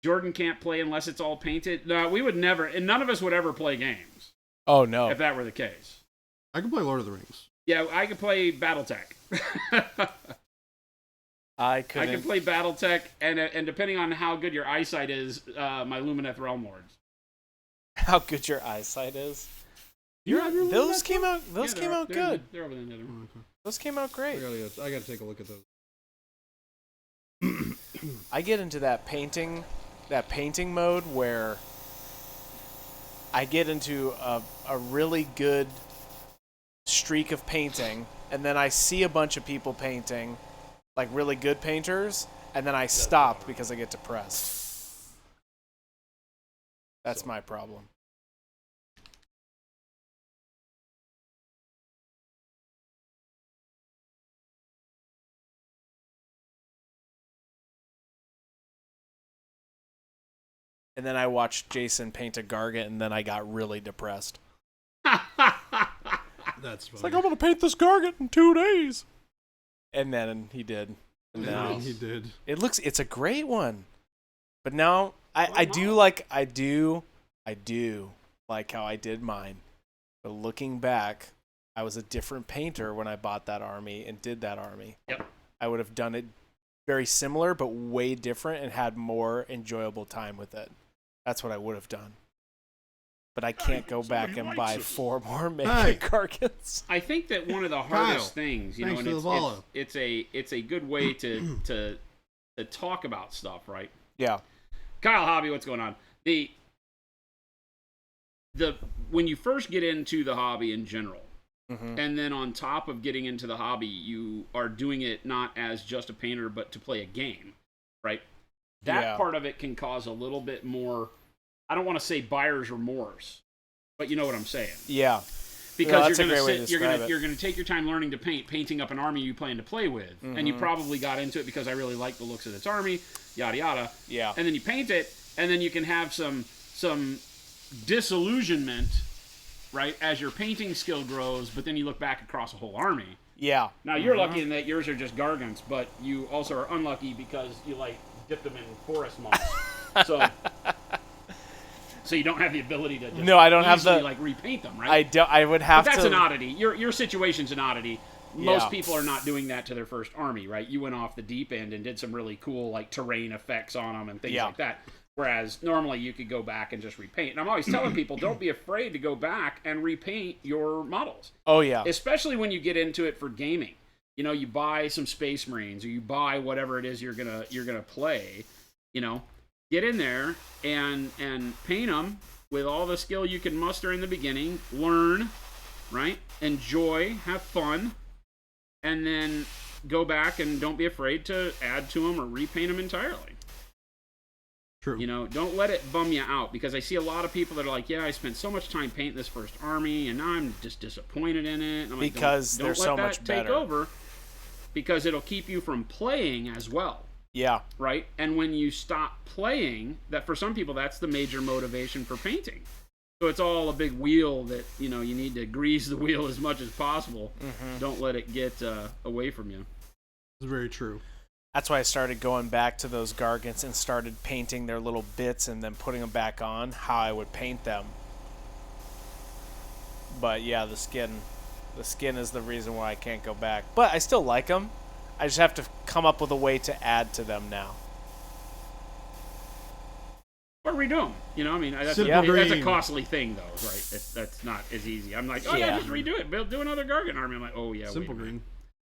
Jordan can't play unless it's all painted. No, we would never, and none of us would ever play games Oh no. if that were the case. I can play Lord of the Rings. Yeah, I could play BattleTech. I I couldn't. can play BattleTech, and depending on how good your eyesight is, my Lumineth Realm Lords. How good your eyesight is. You have your Those Lumineth came Realm? out. Those Yeah, came out good. They're over there in the other room. Oh, okay. Those came out great. I gotta take a look at those. I get into that painting mode where I get into a really good streak of painting, and then I see a bunch of people painting, like really good painters, and then I stop because I get depressed. That's my problem. And then I watched Jason paint a Gargant, and then I got really depressed. That's funny. It's like, I'm going to paint this Gargant in 2 days. And then he did. And Yeah, now he did. it's a great one. But now I do like how I did mine. But looking back, I was a different painter when I bought that army and did that army. Yep. I would have done it very similar but way different and had more enjoyable time with it. That's what I would have done. But I can't go back somebody and likes buy us. 4 more Hey. Make Gargants. I think that one of the hardest Kyle, things, thanks and for the follow. it's a good way to talk about stuff, right? Yeah. Kyle Hobby, what's going on? The when you first get into the hobby in general, Mm-hmm. and then on top of getting into the hobby, you are doing it not as just a painter, but to play a game, right? That Yeah. part of it can cause a little bit more, I don't want to say buyer's remorse, but you know what I'm saying. Yeah. Because that's a you're great way going to to describe it. you're going to take your time learning to painting up an army you plan to play with, and you Mhm. probably got into it because I really like the looks of this army, yada yada. Yeah. And then you paint it, and then you can have some disillusionment, right, as your painting skill grows. But then you look back across a whole army, Yeah. Now you're lucky in that yours are just gargants, but you also are unlucky because you dipped them in forest moss. So you don't have the ability to just No, I don't have easily, the repaint them, right? I would have But that's to. an oddity. Your situation's an oddity. Most Yeah. people are not doing that to their first army, right? You went off the deep end and did some really cool terrain effects on them and things Yeah. like that. Whereas normally you could go back and just repaint. And I'm always telling people, don't be afraid to go back and repaint your models, Oh yeah. especially when you get into it for gaming. You buy some Space Marines or you buy whatever it is you're gonna play. Get in there and paint them with all the skill you can muster in the beginning. Learn, right? Enjoy, have fun, and then go back and don't be afraid to add to them or repaint them entirely. True. Don't let it bum you out, because I see a lot of people that are like, yeah, I spent so much time painting this first army and now I'm just disappointed in it. And I'm like, Because don't they're let so that much take better. over, because it'll keep you from playing as well. Yeah. Right? And when you stop playing, that for some people that's the major motivation for painting. So it's all a big wheel that you need to grease the wheel as much as possible. Mm-hmm. Don't let it get away from you. It's very true. That's why I started going back to those gargants and started painting their little bits and then putting them back on how I would paint them. But yeah, the skin is the reason why I can't go back. But I still like them. I just have to come up with a way to add to them now. Or redo them. That's Simple that's a green. costly thing, though, right? That's not as easy. I'm like, oh yeah, just redo it. Do another Gargant army. I'm like, oh yeah, Simple wait a minute. green.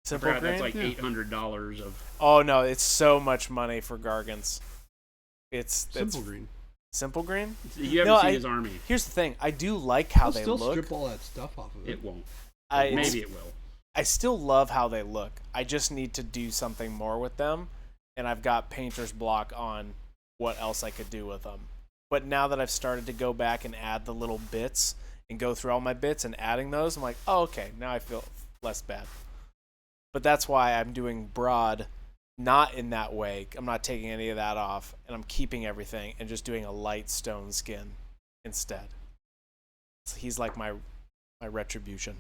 Simple green? That's like $800 of. Oh no, it's so much money for gargants. It's Simple green. Simple green? You haven't seen his army. Here's the thing. I do like how I'll they still look. strip all that stuff off of it. It won't. Maybe Maybe it will. I still love how they look. I just need to do something more with them, and I've got painter's block on what else I could do with them. But now that I've started to go back and add the little bits and go through all my bits and adding those, I'm like, oh, okay, now I feel less bad. But that's why I'm doing broad, not in that way. I'm not taking any of that off, and I'm keeping everything and just doing a light stone skin instead. So he's like my retribution.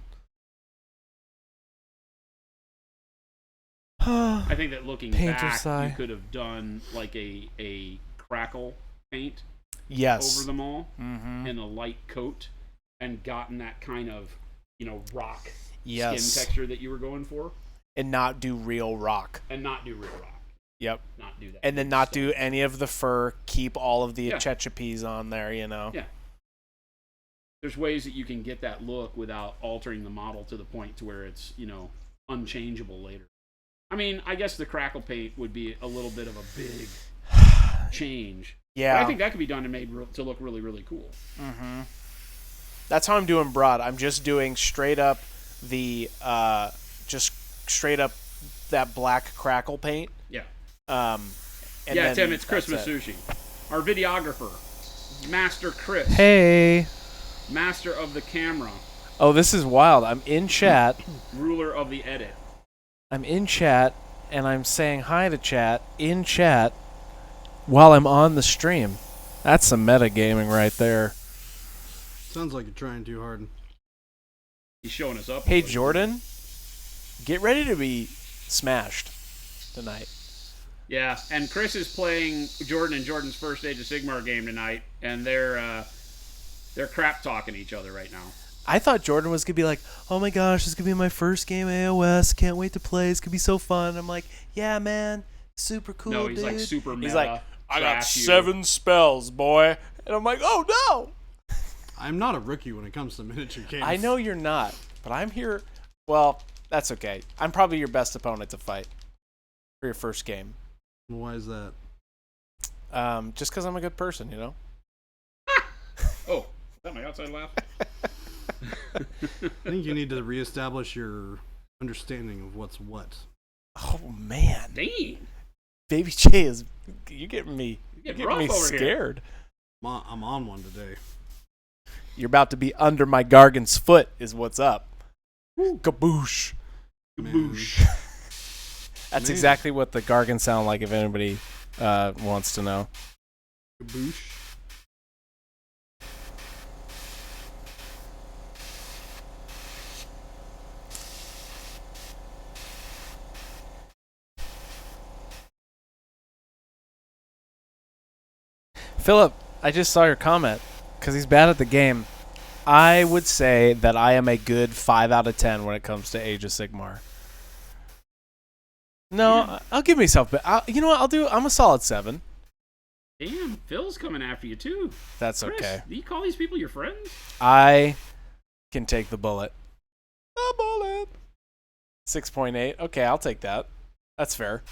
I think that looking Painter back, sigh. you could have done like a crackle paint Yes. over them all Mm-hmm. in a light coat and gotten that kind of, rock Yes. skin texture that you were going for, And not do real rock. and not do real rock. Yep. Not do that. And then not do any of the fur. Keep all of the Yeah. Chechapis on there, Yeah. There's ways that you can get that look without altering the model to the point to where it's, unchangeable later. I mean, I guess the crackle paint would be a little bit of a big change. Yeah. But I think that could be done and made to look really, really cool. Mm-hmm. That's how I'm doing broad. I'm just doing straight up that black crackle paint. Yeah. And Yeah, then Tim, it's that's Christmas it. Sushi. Our videographer, Master Chris. Hey. Master of the camera. Oh, this is wild. I'm in chat. Ruler of the edit. I'm in chat, and I'm saying hi to chat in chat while I'm on the stream. That's some metagaming right there. Sounds like you're trying too hard. He's showing us up. Hey, Jordan, get ready to be smashed tonight. Yeah, and Chris is playing Jordan and Jordan's first Age of Sigmar game tonight, and they're crap talking each other right now. I thought Jordan was going to be like, oh my gosh, this is going to be my first game AOS. Can't wait to play. It's going to be so fun. I'm like, yeah, man. Super cool, No, he's dude. like super meta. He's like, I got trash you. 7 spells, boy. And I'm like, oh no. I'm not a rookie when it comes to miniature games. I know you're not, but I'm here. Well, that's okay. I'm probably your best opponent to fight for your first game. Why is that? Just because I'm a good person, Oh, is that my outside laugh? I think you need to reestablish your understanding of what's what. Oh man, Dang. Baby J is you're getting me Getting rough over here. scared. I'm on one today. You're about to be under my Gargan's foot, is what's up. Kaboosh. Kaboosh. That's Man. exactly what the Gargans sound like. If anybody wants to know. Kaboosh. Philip, I just saw your comment because he's bad at the game. I would say that I am a good 5 out of 10 when it comes to Age of Sigmar. No, I'll give myself. You know what? I'm a solid 7. Damn, Phil's coming after you too. That's Chris, okay. do you call these people your friends? I can take the bullet. The bullet. 6.8. Okay, I'll take that. That's fair.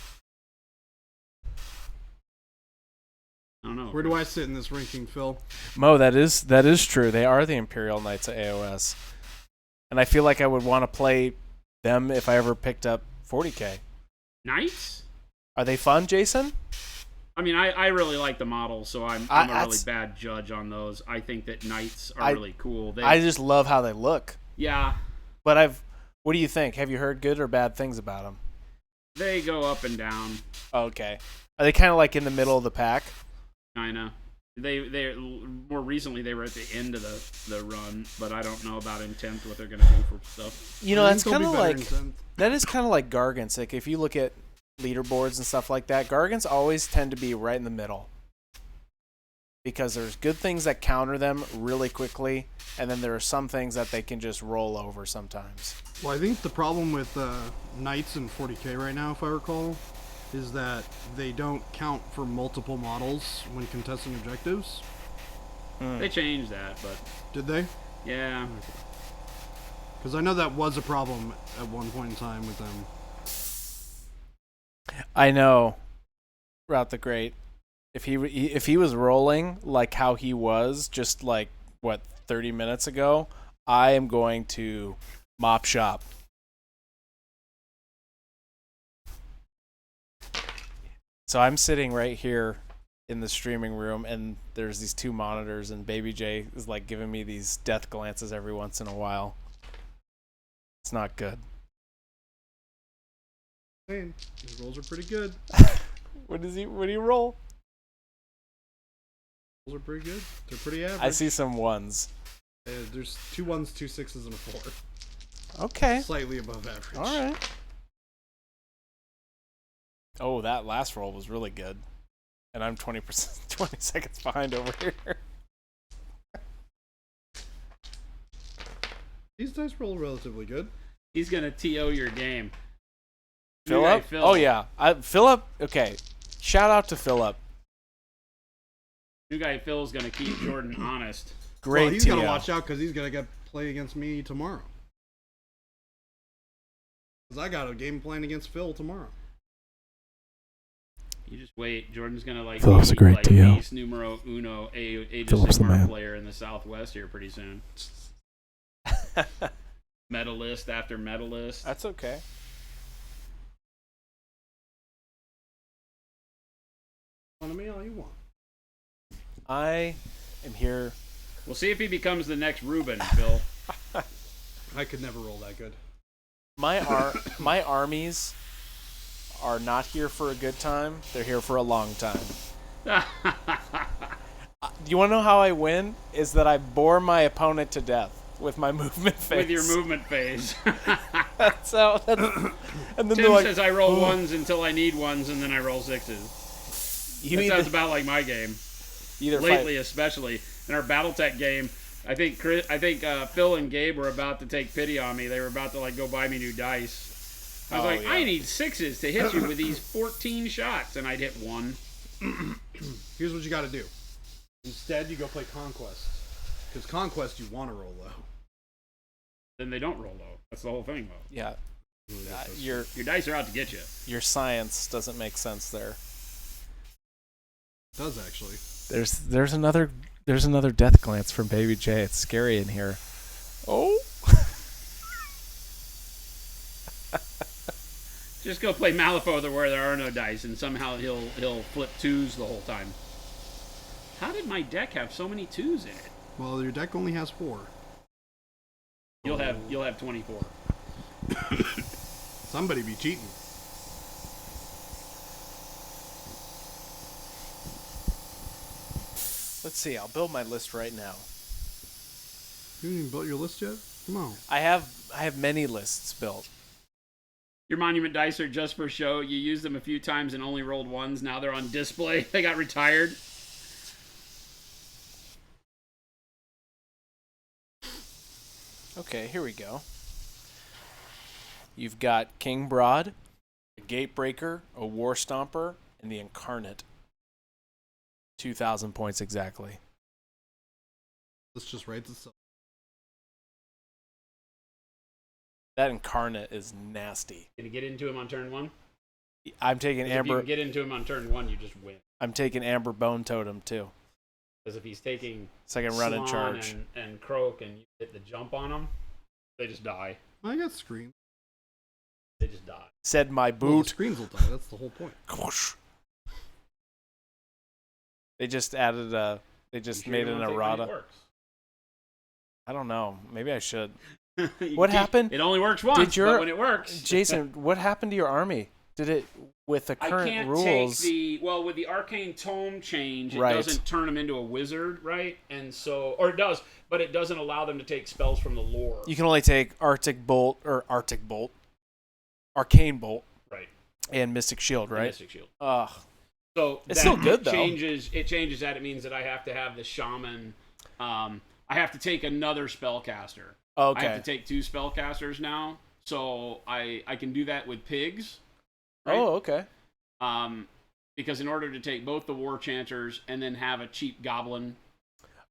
I don't know. Where do I sit in this ranking, Phil? Mo, that is true. They are the Imperial Knights of AOS. And I feel like I would want to play them if I ever picked up 40K. Knights? Are they fun, Jason? I mean, I really like the models, so I'm a really bad judge on those. I think that Knights are really cool. I just love how they look. Yeah. But what do you think? Have you heard good or bad things about them? They go up and down. Okay. Are they kind of like in the middle of the pack? Kinda. They more recently they were at the end of the run, but I don't know about in 10th what they're gonna do for stuff. You know, that's kind of like That is kind of like Gargants. Like if you look at leaderboards and stuff like that, Gargants always tend to be right in the middle because there's good things that counter them really quickly, and then there are some things that they can just roll over sometimes. Well, I think the problem with Knights and 40K right now, if I recall, is that they don't count for multiple models when contesting objectives. They changed that, but Did they? yeah. Because I know that was a problem at one point in time with them. I know, Route the Great. If he was rolling like how he was just like 30 minutes ago, I am going to mop shop. So I'm sitting right here in the streaming room, and there's these 2 monitors, and Baby J is like giving me these death glances every once in a while. It's not good. Man, his rolls are pretty good. What do you roll? Rolls are pretty good. They're pretty average. I see some 1s. There's 2 1s, 2 6s, and a 4. Okay. Slightly above average. All right. Oh, that last roll was really good. And I'm 20 seconds behind over here. These dice roll relatively good. He's gonna TO your game. Philip? Phil. Oh, yeah. Philip, okay. Shout out to Philip. New guy Phil's gonna keep Jordan honest. Great Well, he's TO. got to watch out because he's going to play against me tomorrow. Because I got a game plan against Phil tomorrow. You just wait. Jordan's gonna Philip's a great TO. ace numero uno Age of Philip's the Sigmar man. player in the Southwest here pretty soon. Medalist after medalist. That's okay. On me all you want. I am here. We'll see if he becomes the next Ruben, Phil. I could never roll that good. My armies are not here for a good time. They're here for a long time. Do you want to know how I win? Is that I bore my opponent to death with my movement phase. With your movement phase. That's how. And then Tim says I roll 1s until I need 1s, and then I roll 6s. That sounds about like my game. Lately, especially in our BattleTech game, I think Phil and Gabe were about to take pity on me. They were about to go buy me new dice. I was I need 6s to hit you with these 14 shots, and I'd hit 1. Here's what you got to do. Instead, you go play Conquest. Because Conquest, you want to roll low. Then they don't roll low. That's the whole thing, though. Yeah. Your dice are out to get you. Your science doesn't make sense there. It does, actually. There's another death glance from Baby J. It's scary in here. Oh. Just go play Malifaux where there are no dice, and somehow he'll flip 2s the whole time. How did my deck have so many 2s in it? Well, your deck only has 4. You'll have 24. Somebody be cheating. Let's see. I'll build my list right now. You haven't even built your list yet? Come on. I have many lists built. Your monument dice are just for show. You used them a few times and only rolled 1s. Now they're on display. They got retired. Okay, here we go. You've got King Broad, a Gatebreaker, a War Stomper, and the Incarnate. 2,000 points exactly. Let's just write this up. That Incarnate is nasty. Can you get into him on turn 1? I'm taking 'Cause if you Amber. can get into him on turn 1, you just win. I'm taking Amber Bone Totem too. Because if he's taking Second run in Slan charge. and Croak and you hit the jump on them, they just die. I got screens. They just die. Said my Well, the boot. screens will die. That's the whole point. They just added a. They just made an errata. Works. I don't know. Maybe I should. You What can't- happened? It only works once, Did your- but when it works... Jason, what happened to your army? Did it with the I current can't rules? take the... Well, with the Arcane Tome change, it Right. doesn't turn them into a wizard, right? And so... Or it does, but it doesn't allow them to take spells from the lore. You can only take Arcane Bolt, Right. and Mystic Shield, The right? Mystic Shield. Ugh. So It's that still good, though. It changes that. It means that I have to have the Shaman... I have to take another spellcaster. Okay. I have to take 2 spellcasters now, so I can do that with pigs. Right? Oh, okay. Because in order to take both the War Chanters and then have a cheap goblin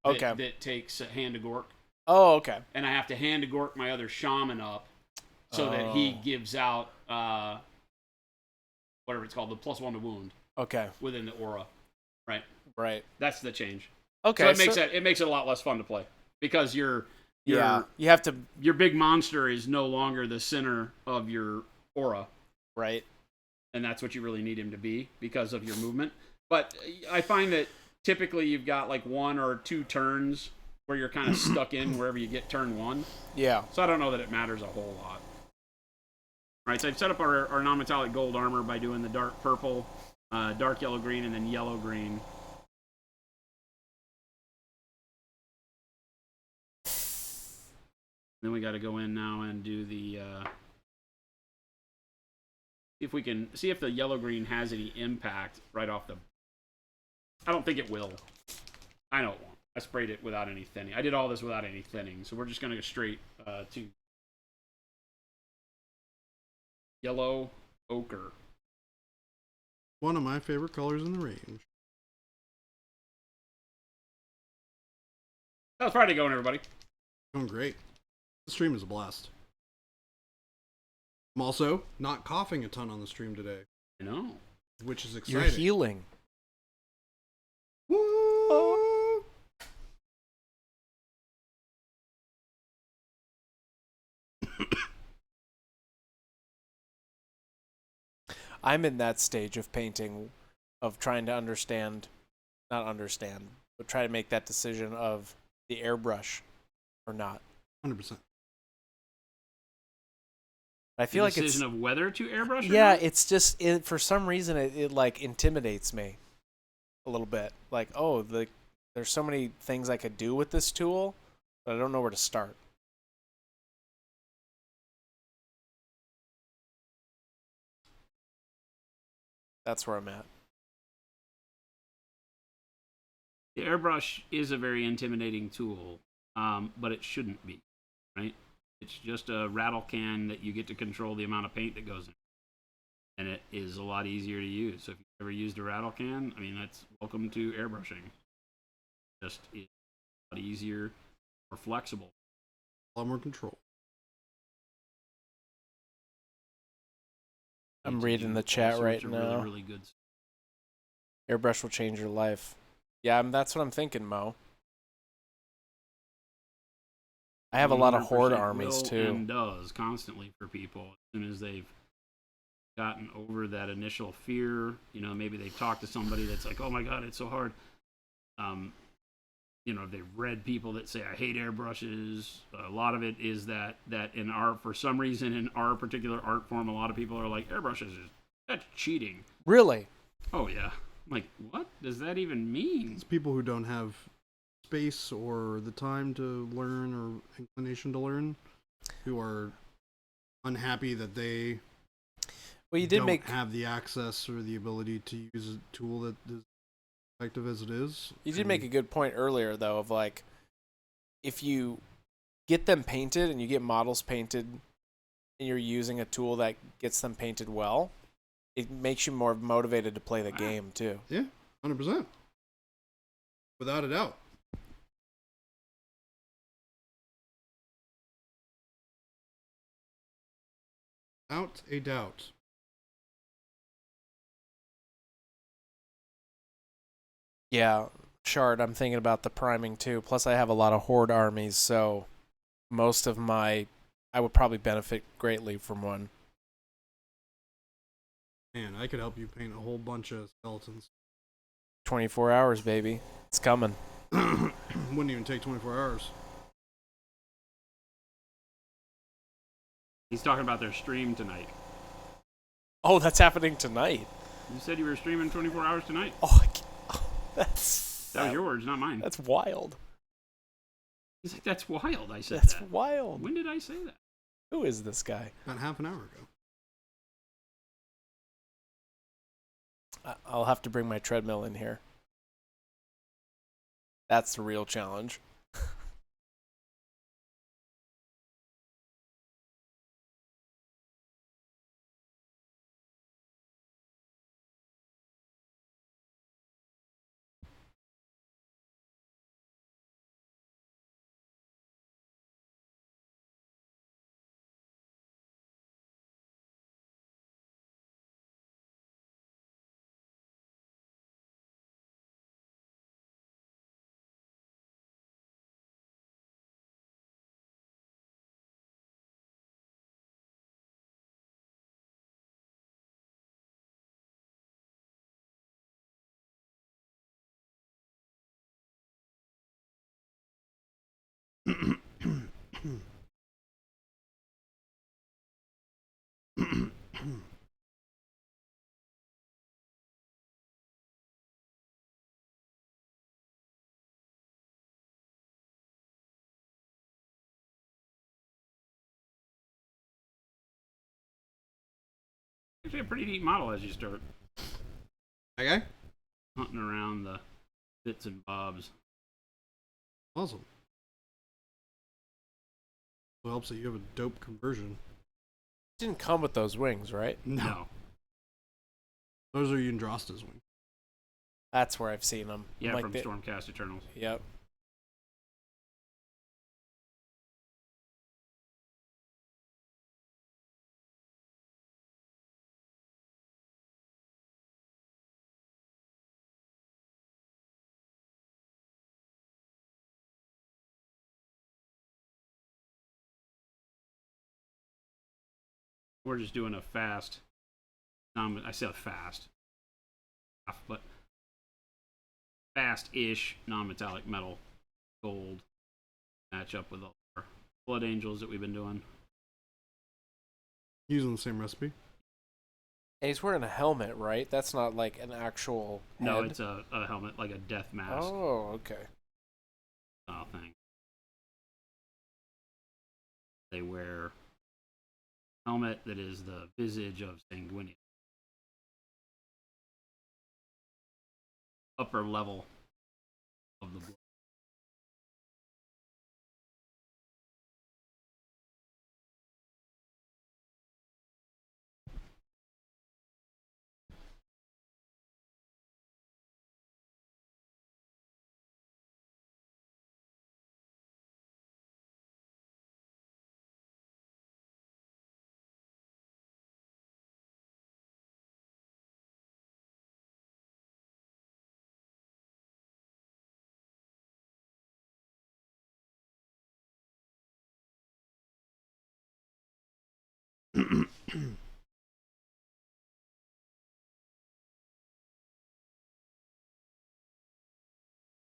that takes a Hand of Gork, Oh, okay. and I have to Hand of Gork my other shaman up so that he gives out whatever it's called, the +1 to wound Okay. within the aura. Right. Right. That's the change. Okay. So it makes it a lot less fun to play because your you have to. your big monster is no longer the center of your aura. Right. And that's what you really need him to be because of your movement. But I find that typically you've got like 1 or 2 turns where you're kind of stuck in wherever you get turn 1. Yeah. So I don't know that it matters a whole lot. All right, so I've set up our non-metallic gold armor by doing the dark purple, dark yellow green, and then yellow green. Then we got to go in now and do the... if we can see if the yellow green has any impact right off the... I don't think it will. I know it won't. I sprayed it without any thinning. I did all this without any thinning, so we're just going to go straight to yellow ochre. One of my favorite colors in the range. How's Friday going, everybody? Going great. The stream is a blast. I'm also not coughing a ton on the stream today, I know. which is You're exciting. healing. Woo! I'm in that stage of painting, of trying to not understand, but try to make that decision of the airbrush or not. 100%. I feel like decision it's of whether to airbrush. Or yeah, not? it's just for some reason it like intimidates me a little bit. Like, oh, there's so many things I could do with this tool, but I don't know where to start. That's where I'm at. The airbrush is a very intimidating tool, but it shouldn't be, right? It's just a rattle can that you get to control the amount of paint that goes in. And it is a lot easier to use. So if you've ever used a rattle can, I mean, that's welcome to airbrushing. Just it's a lot easier, more flexible. A lot more control. I'm reading the All chat sorts right of now. Really, really good. Airbrush will change your life. Yeah, that's what I'm thinking, Mo. I have a lot of horde 100% armies will too. And does constantly for people as soon as they've gotten over that initial fear. You know, maybe they've talked to somebody that's like, "Oh my God, it's so hard." You know, they've read people that say, "I hate airbrushes." A lot of it is that in art, for some reason, in our particular art form, a lot of people are like, "Airbrushes, that's cheating." Really? Oh yeah. I'm like, what does that even mean? It's people who don't have space or the time to learn or inclination to learn, who are unhappy that they Well, you did don't make have the access or the ability to use a tool that is effective as it is. you did make a good point earlier though of like if you get them painted and you get models painted and you're using a tool that gets them painted well, it makes you more motivated to play the game too. Yeah, 100%. Without a doubt. Without a doubt. Yeah, Shard, I'm thinking about the priming too. Plus, I have a lot of horde armies, so most of I would probably benefit greatly from one. Man, I could help you paint a whole bunch of skeletons. 24 hours, baby. It's coming. Wouldn't even take 24 hours. He's talking about their stream tonight. Oh, that's happening tonight. You said you were streaming 24 hours tonight? Oh, that's... That was your words, not mine. That's wild. He's like, that's wild. I said That's that. wild. When did I say that? Who is this guy? About half an hour ago. I'll have to bring my treadmill in here. That's the real challenge. Actually, a pretty neat model as you start Okay. hunting around the bits and bobs. Awesome. It helps that you have a dope conversion. Didn't come with those wings, right? No. Those are Yndrasta's wings. That's where I've seen them. Yeah, from Stormcast Eternals. Yep. We're just doing a fast. I said fast, but fast-ish non-metallic metal gold match up with all our Blood Angels that we've been doing. Using the same recipe. And he's wearing a helmet, right? That's not like an actual head. No, it's a helmet, like a death mask Oh, okay. style thing. They wear helmet that is the visage of Sanguinius. Upper level of the blood.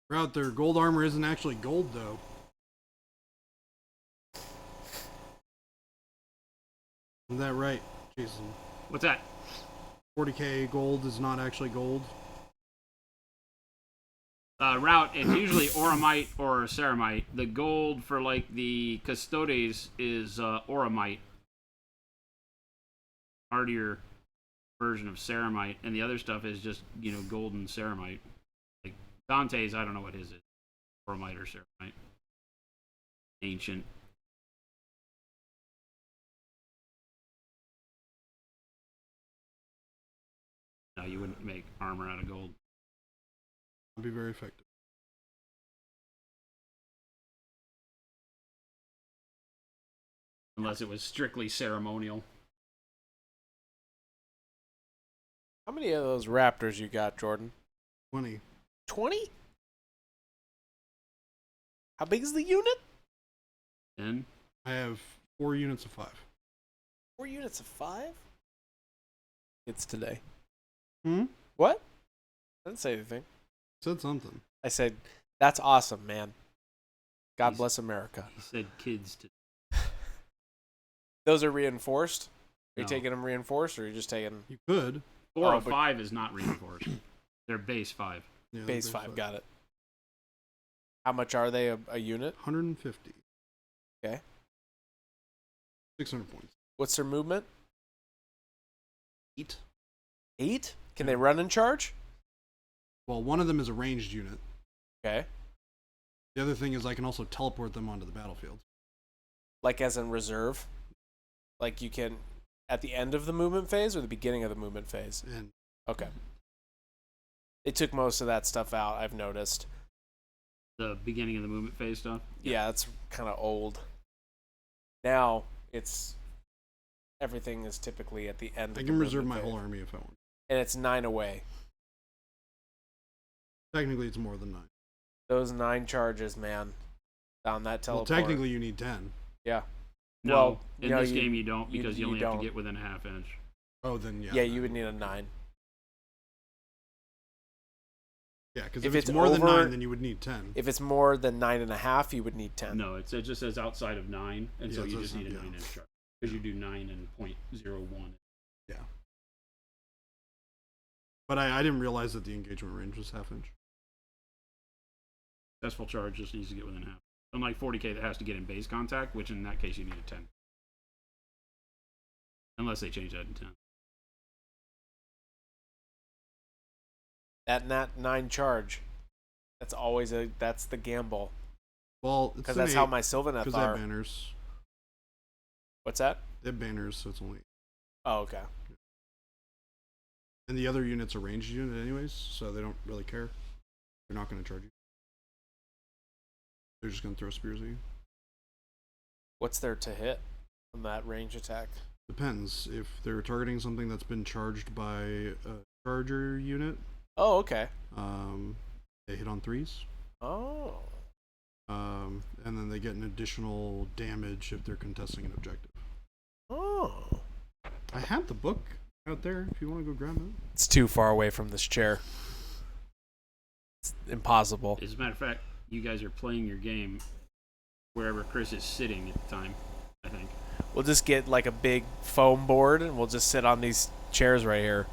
Route their gold armor isn't actually gold though. Is that right, Jason? What's that? 40k gold is not actually gold. Route, it's usually Auramite or Ceramite. The gold for like the Custodes is Auramite. Hardier version of Ceramite, and the other stuff is just, golden Ceramite. Like Dante's, I don't know what his is. Auramite or Ceramite. Ancient No, you wouldn't make armor out of gold. It'd be very effective. Unless it was strictly ceremonial. How many of those raptors you got, Jordan? 20. 20? How big is the unit? 10. I have 4 units of 5. 4 units of 5? It's today. Hmm? What? I didn't say anything. Said something. I said, that's awesome, man. God He's- bless America. He said kids to. Those are reinforced? Are you No. taking them reinforced, or are you just taking You could. 4 Oh, of but- 5 is not reinforced. They're base 5. Yeah, base there's 5? Got it. How much are they a unit? 150. Okay. 600 points. What's their movement? 8. 8? Can they run and charge? Well, one of them is a ranged unit. Okay. The other thing is I can also teleport them onto the battlefield. Like as in reserve? Like you can at the end of the movement phase or the beginning of the movement phase? And Okay. They took most of that stuff out, I've noticed. The beginning of the movement phase stuff. Yeah, it's kind of old. Now, it's everything is typically at the end of I the can reserve movement my whole phase. army if I want. And it's 9 away. Technically, it's more than 9. Those 9 charges, man. Down that Well, teleport. technically, you need 10. Yeah. No, Well, in no, this you- game you don't because you, you only have don't. to get within a half inch. Oh, then yeah. Yeah, you would need a 9. Yeah, because if if it's it's more than over- 9, then you would need 10. If it's more than 9.5, you would need 10. No, it just says outside of 9, and so Yeah, it you says just need a yeah. 9-inch chart because you do 9 and 0.01. Yeah. But I didn't realize that the engagement range was half inch. Successful charge just needs to get within half. Unlike 40k that has to get in base contact, which in that case you need a 10. Unless they change that in 10. That nat 9 charge. That's always that's the gamble. Well, Because that's how my Sylvaneth Because they have are. banners. What's that? They have banners, so it's only. Oh, okay. And the other unit's a ranged unit, anyways, so they don't really care. They're not going to charge you. They're just going to throw spears at you. What's there to hit on that range attack? Depends. If they're targeting something that's been charged by a charger unit, Oh, okay. they hit on 3s. Oh. And then they get an additional damage if they're contesting an objective. Oh. I have the book out there if you want to go grab it. It's too far away from this chair. It's impossible. As a matter of fact, you guys are playing your game wherever Chris is sitting at the time, I think. We'll just get like a big foam board and we'll just sit on these chairs right here.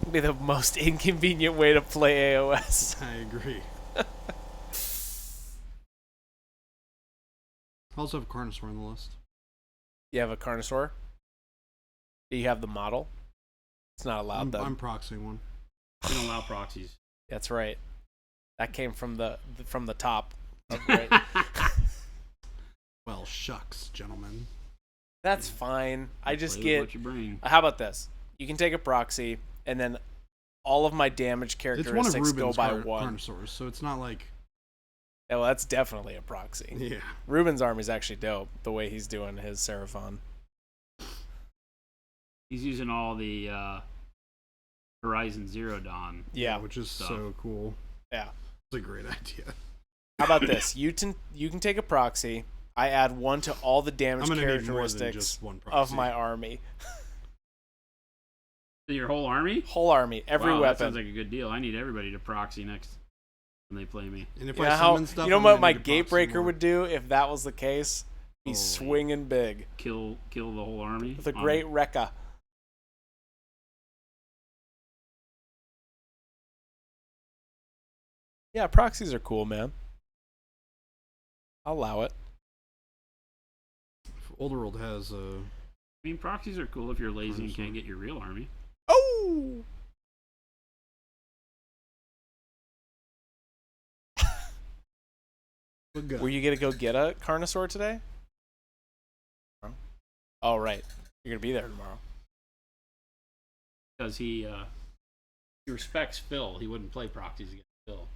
It'll be the most inconvenient way to play AOS. I agree. I also have Carnosaur on the list. You have a Carnosaur? Do you have the model? It's not allowed though. I'm proxying one. They don't allow proxies. That's right. That came from the top. Right. Well, shucks, gentlemen. That's fine. I just Play with get. what you bring. How about this? You can take a proxy, and then all of my damage It's one of characteristics go Ruben's by one. Carnosaurs, so it's not like. Yeah, well, that's definitely a proxy. Yeah. Ruben's army's actually dope. The way he's doing his Seraphon. He's using all the Horizon Zero Dawn. Yeah. Which is Stuff. so cool. Yeah. It's a great idea. How about this? You can take a proxy. I add 1 to all the I'm damage going to need more than characteristics just one proxy. of my army. Your whole army? Whole army, every Wow, weapon. That sounds like a good deal. I need everybody to proxy next when they play me. And if You I know how? summon stuff, You know I'm what gonna my need to proxy Gatebreaker more. would do if that was the case? Be Holy. swinging big Kill the whole army. with a on- great Rekka. Yeah, proxies are cool, man. I'll allow it. Older World has I mean, proxies are cool if you're lazy and Carnosaur. can't get your real army. Oh! a gun. Were you gonna go get a Carnosaur today? Oh, right. You're gonna be there tomorrow. because he respects Phil. He wouldn't play proxies against Phil.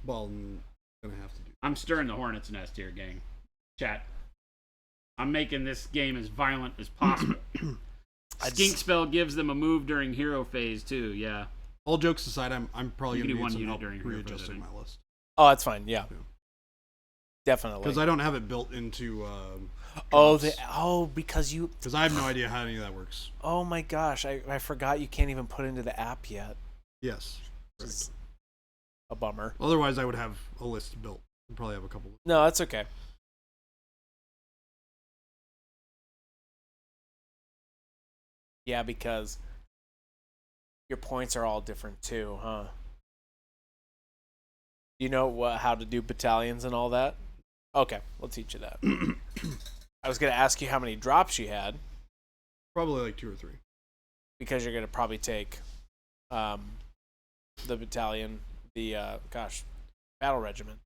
Well, I'm gonna have to do. I'm stirring the hornet's nest here, gang. Chat. I'm making this game as violent as possible. Skink spell gives them a move during hero phase too. Yeah. All jokes aside, I'm probably You gonna can do need one some unit help during hero phase, I readjusting think. my list Oh, that's fine. Yeah, Yeah. definitely. because I don't have it built into. Because you. Because I have no idea how any of that works. Oh my gosh, I forgot you can't even put into the app yet. Yes. Which is a bummer. Otherwise, I would have a list built. I'd probably have a couple. No, that's okay. Yeah, because your points are all different too, huh? You know how to do battalions and all that? Okay, we'll teach you that. I was going to ask you how many drops you had, Probably like 2 or 3. because you're going to probably take the battalion, the, battle regiment.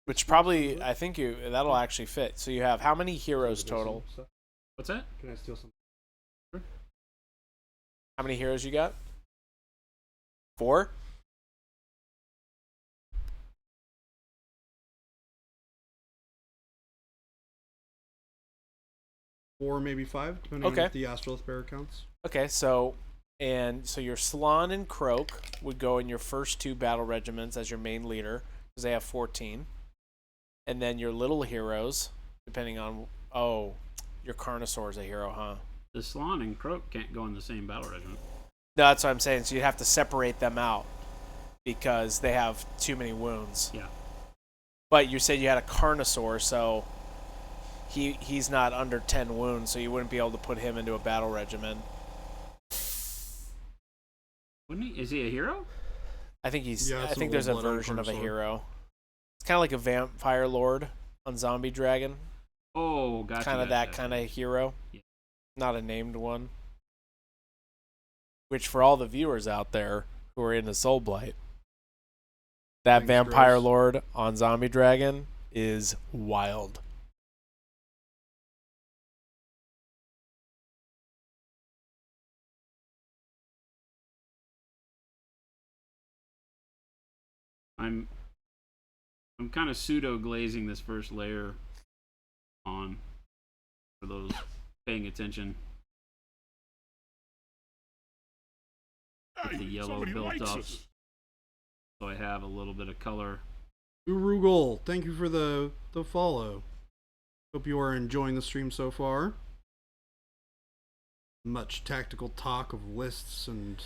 Which probably, I think that'll actually fit. So you have how many heroes total? What's that? Can I steal some? How many heroes you got? 4? Or maybe 5, depending Okay. on if the Astrolith Bear counts. Okay, so your Slan and Croak would go in your first 2 battle regiments as your main leader, because they have 14. And then your little heroes, depending on your Carnosaur's a hero, huh? The Slan and Croak can't go in the same battle regiment. No, that's what I'm saying. So you'd have to separate them out because they have too many wounds. Yeah. But you said you had a Carnosaur, so he's not under 10 wounds, so you wouldn't be able to put him into a battle regiment. Wouldn't he? Is he a hero? I think he's. Yeah, I it's think a there's a little blood on version of a Carnosaur. hero. It's kind of like a vampire lord on Zombie Dragon. Oh, gotcha. Kind of that kind of hero. Yeah. Not a named one. Which, for all the viewers out there who are into Soul Blight, that Thing's vampire gross. lord on Zombie Dragon is wild. I'm kind of pseudo glazing this first layer on for those paying attention. Hey, the yellow somebody built likes up. us. So I have a little bit of color. Urugol, thank you for the follow. Hope you are enjoying the stream so far. Much tactical talk of lists and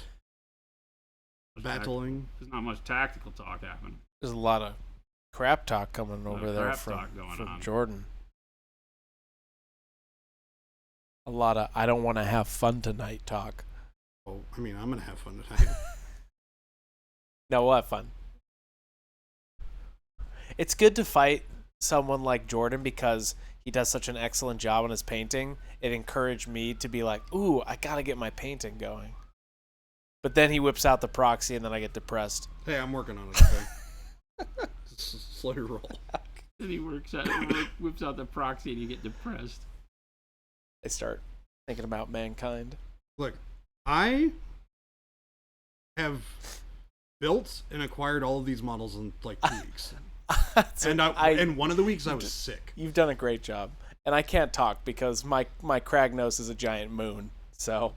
battling. There's not much tactical talk happening. There's a lot of crap talk coming lot over of there crap from talk going on. Jordan. A lot of I don't want to have fun tonight talk. Oh, I mean, I'm gonna have fun tonight. No, we'll have fun. It's good to fight someone like Jordan because he does such an excellent job on his painting. It encouraged me to be like, ooh, I gotta get my painting going. But then he whips out the proxy and then I get depressed. Hey, I'm working on it. Okay. Slow your roll. Then he whips out the proxy and you get depressed. I start thinking about mankind. Look, I have built and acquired all of these models in like 2 weeks. And one of the weeks I was sick. You've done a great job. And I can't talk because my Kragnos is a giant moon. So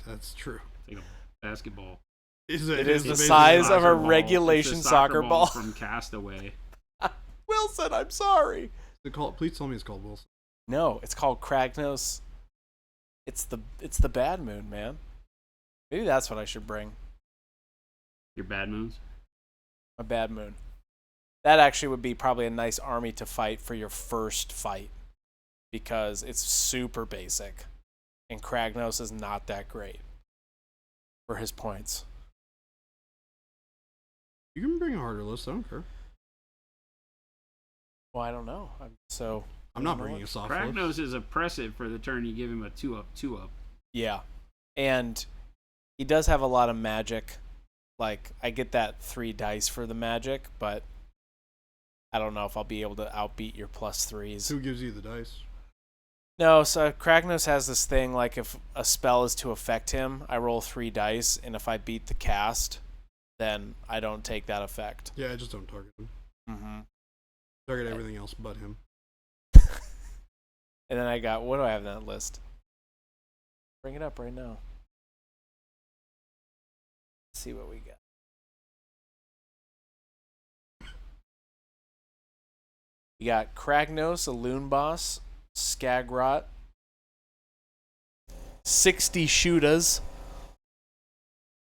That's true. It's like a basketball. it is the basically size of a Soccer ball. regulation It's a soccer ball. from Castaway. Wilson, I'm sorry. Please tell me it's called Wilson. No, it's called Kragnos. It's the bad moon, man. Maybe that's what I should bring. Your bad moons. A bad moon. That actually would be probably a nice army to fight for your first fight. Because it's super basic. And Kragnos is not that great. For his points. You can bring a harder list. I don't care. Well, I don't know. I'm not bringing a soft list. Kragnos is oppressive for the turn you give him a 2/2. Yeah. And he does have a lot of magic. Like, I get that 3 dice for the magic, but I don't know if I'll be able to outbeat your +3s. Who gives you the dice? No, so Kragnos has this thing, like if a spell is to affect him, I roll 3 dice, and if I beat the cast, then I don't take that effect. Yeah, I just don't target him. Mm-hmm. Target everything else but him. And then I got, what do I have on that list? Bring it up right now. Let's see what we got. We got Kragnos, a Loon Boss, Skagrot, 60 Shootas,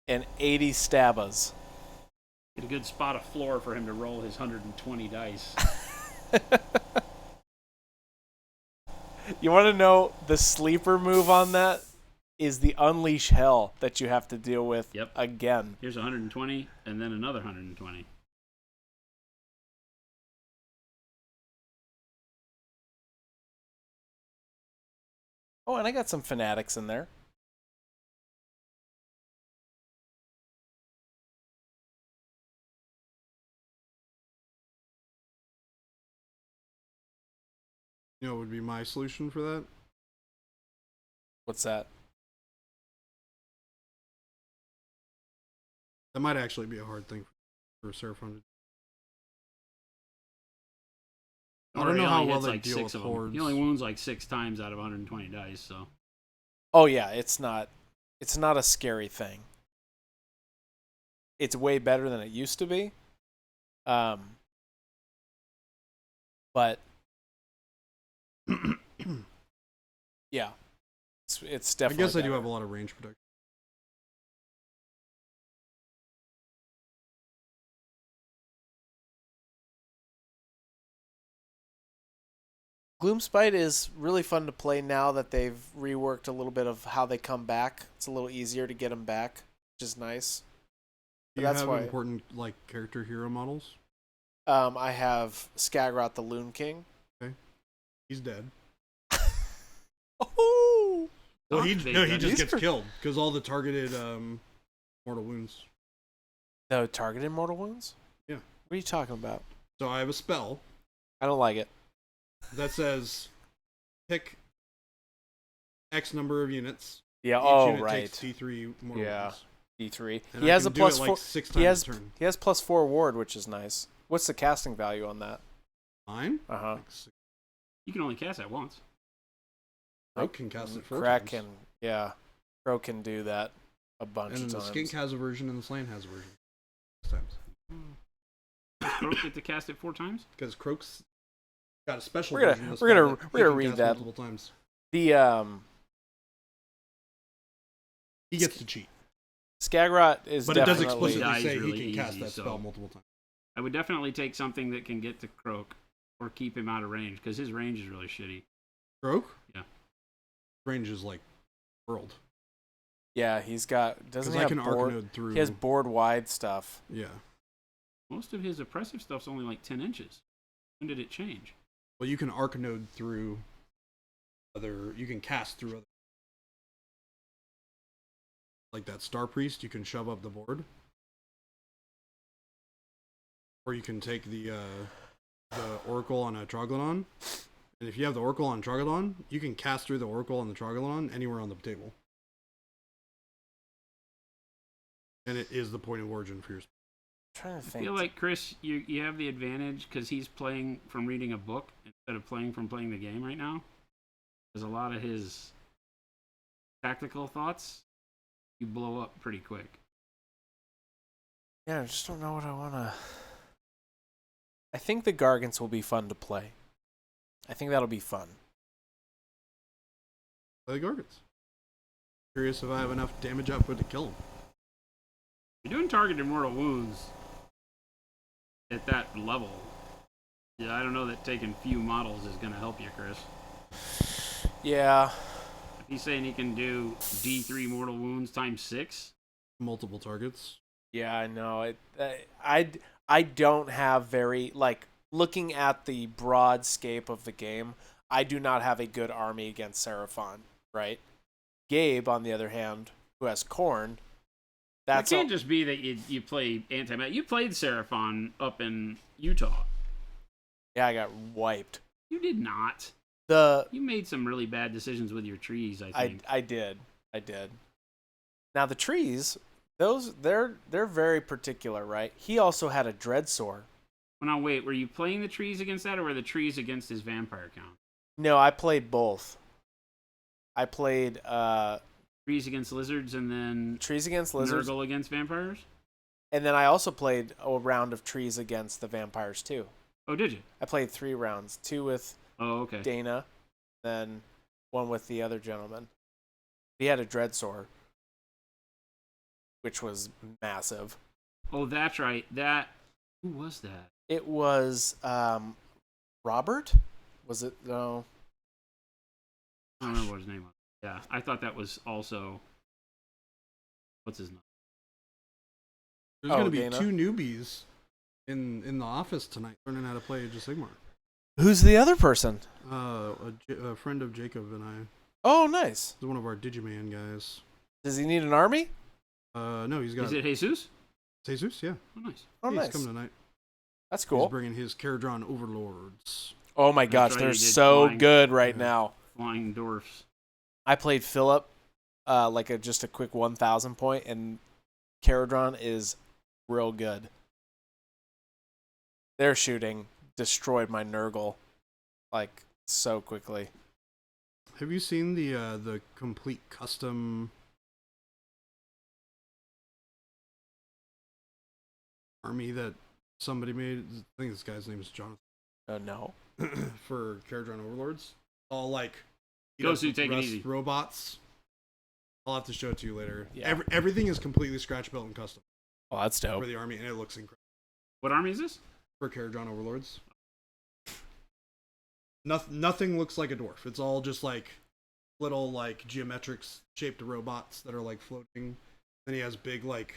and 80 Stabas. Get a good spot of floor for him to roll his 120 dice. You want to know the sleeper move on that? Is the Unleash Hell that you have to deal with again. Here's 120, and then another 120. Oh, and I got some Fanatics in there. You know what would be my solution for that? What's that? That might actually be a hard thing for Seraphon to do. I don't know how well they deal with hordes. He only wounds like 6 times out of 120 dice, so. Oh yeah, it's not a scary thing. It's way better than it used to be. But yeah, it's definitely. I guess I do better. have a lot of range protection. Gloomspite is really fun to play now that they've reworked a little bit of how they come back. It's a little easier to get them back, which is nice. Do you have important like character hero models? I have Skagrot the Loon King. Okay, he's dead. Oh, well, he just gets killed because all the targeted mortal wounds. No, targeted mortal wounds? Yeah. What are you talking about? So I have a spell I don't like it. that says pick X number of units. Yeah. Each unit right. takes D3 mortal wounds. D3. And He I has can a do plus it, like, 4. 6 He has times a turn. he has +4 ward, which is nice. What's the casting value on that? Mine? Uh-huh. You can only cast that once. Croak can cast it 4 Crack times. Crow can do that a bunch And of then the times. skink has a version and the slain has a version. 6 times. Does Croak get to cast it 4 times? Because Croak's got a special We're gonna- version of the we're gonna- spell that we're he gonna can read cast that. multiple times. The He gets to cheat. Skagrot is But it does definitely explicitly Dies say really he can cast easy, that so- spell multiple times. I would definitely take something that can get to Croak or keep him out of range because his range is really shitty. Croak? Yeah. Range is like world. Yeah, he's got doesn't Because he I have can board? Arcanode through. He has board wide stuff. Yeah. Most of his oppressive stuff's only like 10 inches. When did it change? Well, you can Arcanode through other. You can cast through other. Like that Star Priest, you can shove up the board. Or you can take the Oracle on a Troglodon. And if you have the Oracle on Troglodon, you can cast through the Oracle on the Troglodon anywhere on the table. And it is the point of origin for your spell. I'm trying to I think. feel like, Chris, you have the advantage because he's playing from reading a book instead of playing from playing the game right now. There's a lot of his tactical thoughts. You blow up pretty quick. Yeah, I just don't know what I want to. I think the Gargants will be fun to play. I think that'll be fun. Play the Gargants. Curious if I have enough damage output to kill them. You're doing targeted mortal wounds at that level. Yeah, I don't know that taking few models is going to help you, Chris. Yeah. If he's saying he can do D3 mortal wounds times 6, Multiple targets. Yeah, I know. I don't have very like looking at the broad scape of the game. I do not have a good army against Seraphon, right? Gabe, on the other hand, who has Khorne, it can't just be that you play anti-magic. You played Seraphon up in Utah. Yeah, I got wiped. You did not. You made some really bad decisions with your trees, I think. I did. Now the trees, they're very particular, right? He also had a dreadsword. Well, now wait, were you playing the trees against that, or were the trees against his vampire count? No, I played both. I played Trees against lizards, and then trees against lizards, Nurgle against vampires? and then I also played a round of trees against the vampires too. Oh, did you? I played 3 rounds, 2 with Oh, okay. Dana, then 1 with the other gentleman. He had a dreadsword, which was massive. Oh, that's right. Who was that? It was Robert? Was it? No. I don't remember what his name was. Yeah, I thought that was also... What's his name? There's going to be Dana? 2 newbies in the office tonight learning how to play Age of Sigmar. Who's the other person? A friend of Jacob and I. Oh, nice. He's one of our Digiman guys. Does he need an army? No, he's got... Is it Jesus? Jesus, yeah. Oh, nice. Oh, He's nice. coming tonight. That's He's cool. bringing his Caradron Overlords. Oh my gosh, right, they're he did so flying. good right Yeah. now. Flying dwarfs. I played Philip, just a quick 1,000 point, and Caradron is real good. Their shooting destroyed my Nurgle, like, so quickly. Have you seen the complete custom army that somebody made? I think this guy's name is Jonathan. No. For Caradron Overlords. All like Gosu, take it Rust easy. robots. I'll have to show it to you later. Yeah. Everything is completely scratch built and custom Oh, that's dope. for the army, and it looks incredible. What army is this? For Caradron Overlords. Nothing looks like a dwarf. It's all just like little like geometric shaped robots that are like floating. Then he has big like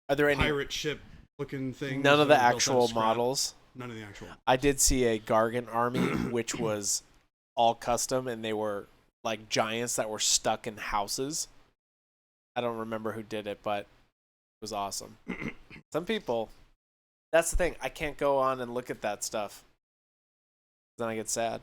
Are there any? pirate ship looking things. None of that the are built out of actual scrap. models. None of the actual. I did see a Gargant army, which was all custom, and they were like giants that were stuck in houses. I don't remember who did it, but it was awesome. Some people, that's the thing. I can't go on and look at that stuff. Then I get sad.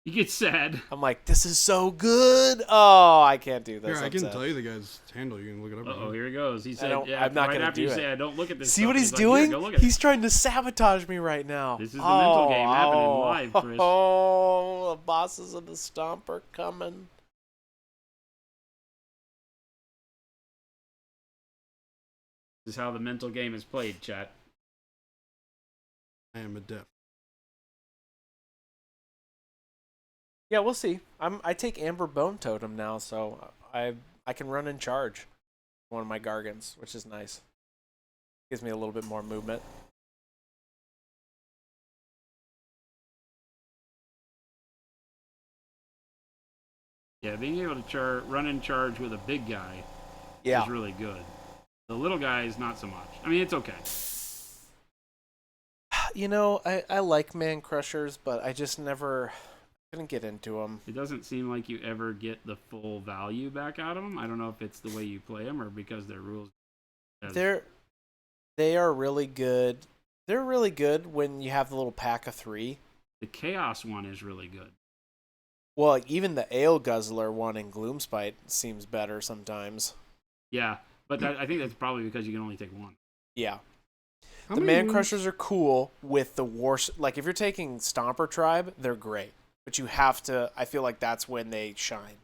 You get sad. I'm like, this is so good. Oh, I can't do this. Here, I I'm can sad. tell you the guy's handle. You can look it up. Uh-oh, here he goes. He said, I'm yeah, not right gonna after you do it. say, don't look at this See stuff, what he's like, "Here, doing? go look at He's it." trying to sabotage me right now. This is the mental game happening live, Chris. Oh, the bosses of the Stomp are coming. This is how the mental game is played, chat. I am adept. Yeah, we'll see. I take Amber Bone Totem now, so I can run in charge. One of my Gargants, which is nice. Gives me a little bit more movement. Yeah, being able to run in charge with a big guy Yeah. is really good. The little guy is not so much. I mean, it's okay. You know, I like Man Crushers, but I just never couldn't get into them. It doesn't seem like you ever get the full value back out of them. I don't know if it's the way you play them or because their rules. They are really good. They're really good when you have the little pack of 3. The Chaos one is really good. Well, even the Ale Guzzler one in Gloomspite seems better sometimes. Yeah, but I think that's probably because you can only take one. Yeah. How The many Man wounds- Crushers are cool with the war. Like, if you're taking Stomper Tribe, they're great. But you have to. I feel like that's when they shine.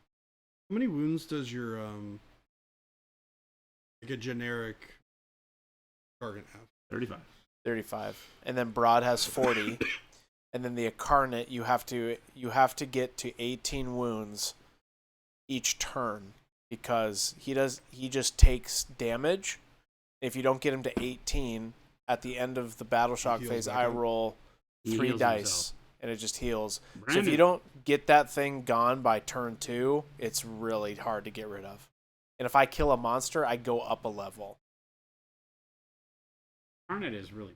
How many wounds does your like a generic target have? 35. 35. And then Broad has 40. And then the Incarnate, you have to get to 18 wounds each turn because he just takes damage. If you don't get him to 18 at the end of the Battle Shock heals phase, back I up. roll He 3 heals dice himself. and it just heals. So if Brandon- you don't get that thing gone by turn 2, it's really hard to get rid of. And if I kill a monster, I go up a level. Incarnate is really.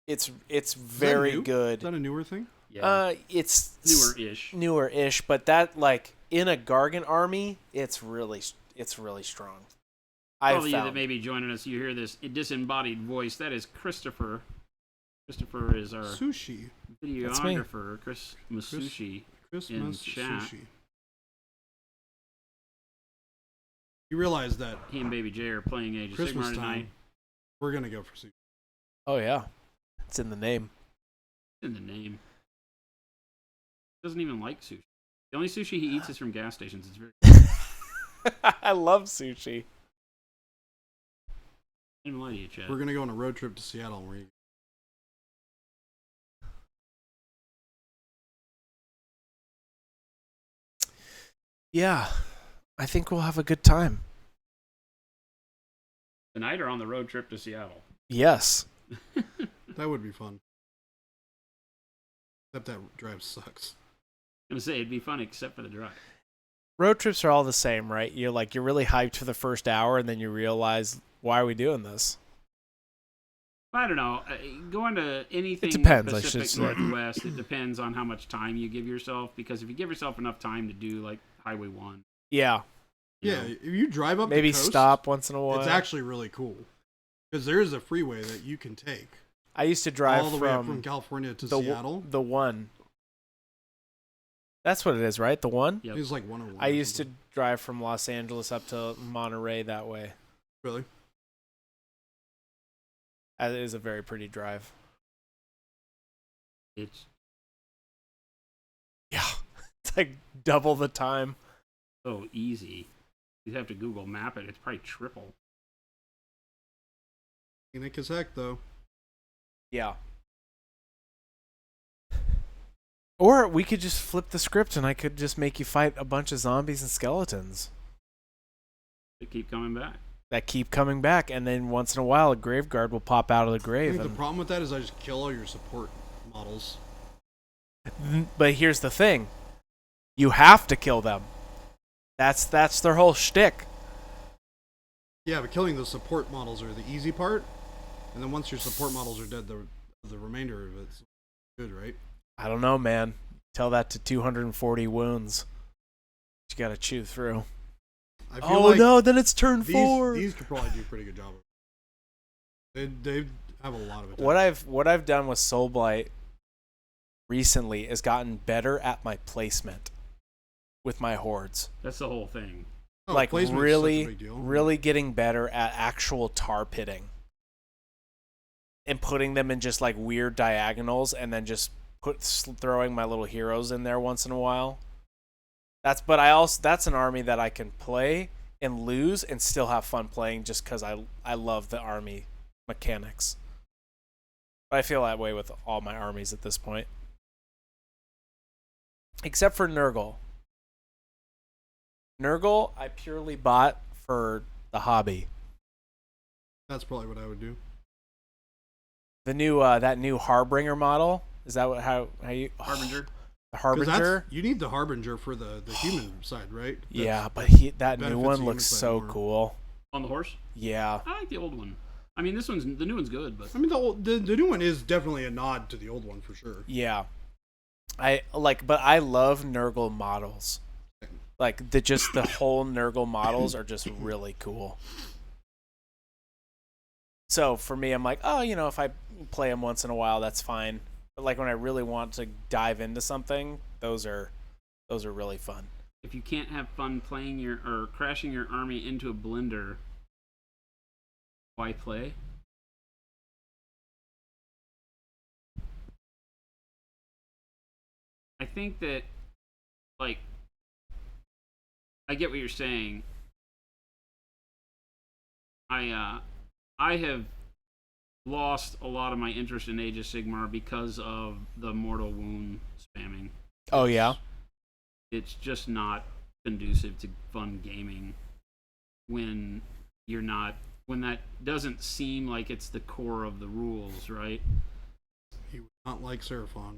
It's Is that very new? good. Is that a newer thing? Yeah. It's newer-ish. newer-ish, but that, like, in a Gargant army, it's really strong. All I've of you that found. may be joining us, you hear this disembodied voice. That is Christopher. Christopher is our Sushi. videographer. Chris Masushi. Christmas chat. sushi. You realize that He and Baby J are playing Age of Christmas Sigmar tonight. time, we're gonna go for sushi. Oh yeah, it's in the name. In the name. Doesn't even like sushi. The only sushi he eats is from gas stations. It's very. I love sushi. I didn't lie to you, Chad. We're gonna go on a road trip to Seattle. And we're Yeah, I think we'll have a good time. Tonight or on the road trip to Seattle? Yes. that would be fun. Except that drive sucks. I'm gonna say it'd be fun except for the drive. Road trips are all the same, right? You're really hyped for the first hour, and then you realize, why are we doing this? I don't know. Going to anything It depends, I Pacific should say. Northwest, it depends on how much time you give yourself. Because if you give yourself enough time to do like Highway 1, Yeah. you Yeah, know, if you drive up Maybe the coast, stop once in a while. it's actually really cool because there is a freeway that you can take I used to drive all the way up from California to Seattle. The one. That's what it is, right? The one? Yep. It's like 101. I used to drive from Los Angeles up to Monterey that way. Really? It is a very pretty drive. it's Yeah. It's like double the time. so easy. You have to Google Map it. It's probably triple. Scenic as heck, though. Yeah. Or we could just flip the script and I could just make you fight a bunch of zombies and skeletons They keep coming back. that keep coming back, and then once in a while a grave guard will pop out of the I grave. think the And... problem with that is I just kill all your support models. But here's the thing. You have to kill them. That's their whole shtick. Yeah, but killing the support models are the easy part, and then once your support models are dead, the remainder of it's good, right? I don't know, man. Tell that to 240 wounds. You gotta chew through. I feel Oh like no, then it's turn 4. these could probably do a pretty good job of it. They have a lot of it. What I've done with Soul Blight recently is gotten better at my placement with my hordes. That's the whole thing. Like placement's such a really big deal. really getting better at actual tar pitting. And putting them in just like weird diagonals and then just throwing my little heroes in there once in a while. That's an army that I can play and lose and still have fun playing just because I love the army mechanics. But I feel that way with all my armies at this point. Except for Nurgle. Nurgle I purely bought for the hobby. That's probably what I would do. The new that new Harbinger model, is that how you Harbinger. the 'Cause Harbinger? you need the Harbinger for the human side, right? Yeah, but that new benefits one the looks human side so more. cool. On the horse? Yeah. I like the old one. I mean, the new one's good, but I mean, the new one is definitely a nod to the old one for sure. Yeah. But I love Nurgle models. Like the whole Nurgle models are just really cool. So for me, I'm like, oh, if I play them once in a while, that's fine. But like when I really want to dive into something, those are really fun. if you can't have fun playing or crashing your army into a blender, why play? I think that, like, I get what you're saying. I have lost a lot of my interest in Age of Sigmar because of the Mortal Wound spamming. Oh yeah. It's just not conducive to fun gaming when that doesn't seem like it's the core of the rules, right? He would not like Seraphon.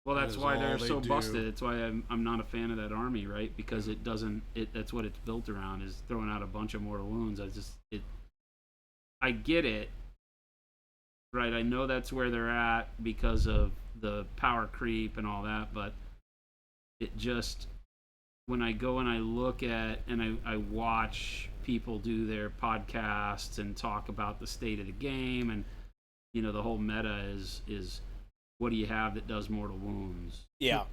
Well, That that's is why all they're they so do. busted. That's why I'm not a fan of that army, right? Because that's what it's built around, is throwing out a bunch of mortal wounds. I get it, right? I know that's where they're at because of the power creep and all that, but it just, when I go and I look at and I watch people do their podcasts and talk about the state of the game, and the whole meta is what do you have that does mortal wounds? Yeah.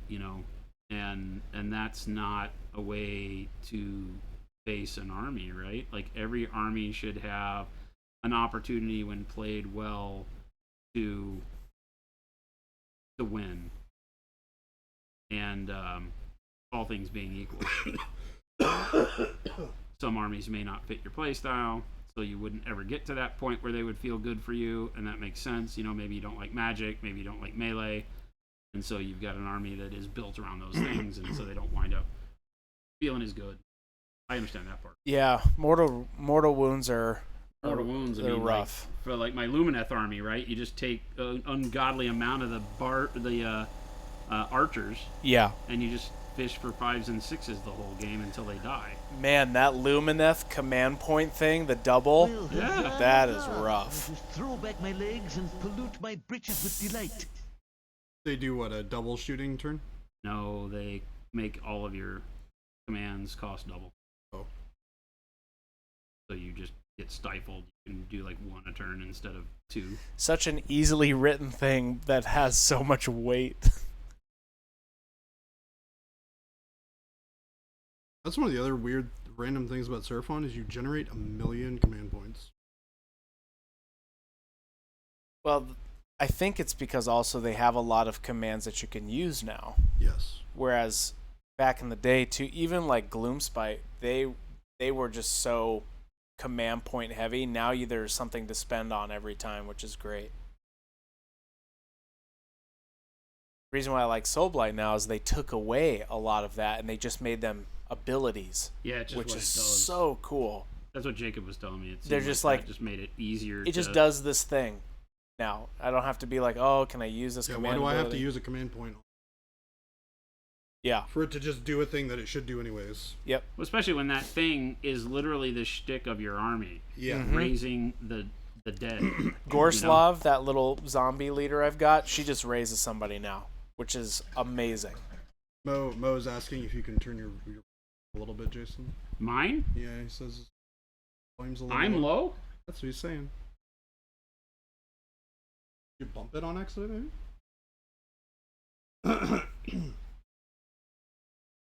And that's not a way to face an army, right? Like every army should have an opportunity when played well to win. And all things being equal, some armies may not fit your play style, so you wouldn't ever get to that point where they would feel good for you, and that makes sense. Maybe you don't like magic, maybe you don't like melee, and so you've got an army that is built around those things, and so they don't wind up feeling as good. I understand that part. Yeah, mortal wounds are Mortal wounds. They're rough. For like my Lumineth army, right? You just take an ungodly amount of the archers, Yeah. and you just fish for 5s and 6s the whole game until they die. Man, that Lumineth command point thing, the double, Well, Yeah. that is rough. Just throw back my legs and pollute my britches with delight. They do what, a double shooting turn? No, they make all of your commands cost double. Oh. So you just get stifled. You can do like 1 a turn instead of 2. Such an easily written thing that has so much weight. That's one of the other weird random things about Seraphon is you generate 1 million command points. Well, I think it's because also they have a lot of commands that you can use now. Yes. Whereas back in the day, too, even like Gloomspite, they were just so command point heavy. Now there's something to spend on every time, which is great. The reason why I like Soulblight now is they took away a lot of that and they just made them abilities, Yeah, it's just which what is it does. so cool. That's what Jacob was telling me. It They're seemed just that like- just made it easier. It just does this thing now. I don't have to be like, oh, can I use this Yeah, command why do I have to ability? use a command point Yeah. for it to just do a thing that it should do anyways? Yep. Well, especially when that thing is literally the shtick of your army, Yeah. Mhm. raising the dead. Gorslav, that little zombie leader I've got, she just raises somebody now, which is amazing. Mo's asking if you can turn your a little bit, Jason. Mine? Yeah, he says volume's a little I'm low? That's what he's saying. You bump it on accident, maybe?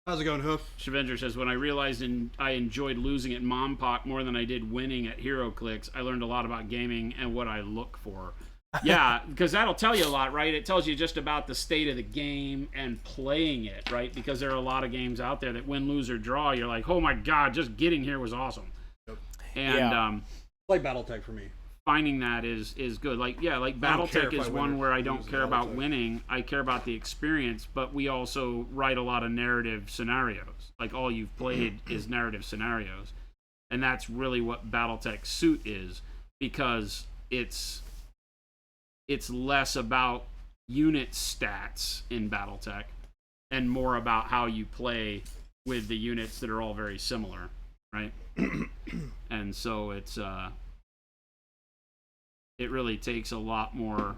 How's it going, Hoof? Shavenger says, when I realized I enjoyed losing at Mompoc more than I did winning at HeroClix, I learned a lot about gaming and what I look for. Yeah, because that'll tell you a lot, right? It tells you just about the state of the game and playing it, right? Because there are a lot of games out there that win, lose, or draw, you're like, oh my god, just getting here was awesome. Yep. And Yeah. Like BattleTech for me. finding that is good. Like, yeah, like I don't care BattleTech if I is win one or where I lose don't in care about BattleTech. winning. I care about the experience, but we also write a lot of narrative scenarios. Like, all you've played is narrative scenarios. And that's really what BattleTech's suit is, because it's less about unit stats in BattleTech and more about how you play with the units that are all very similar, right? And so it really takes a lot more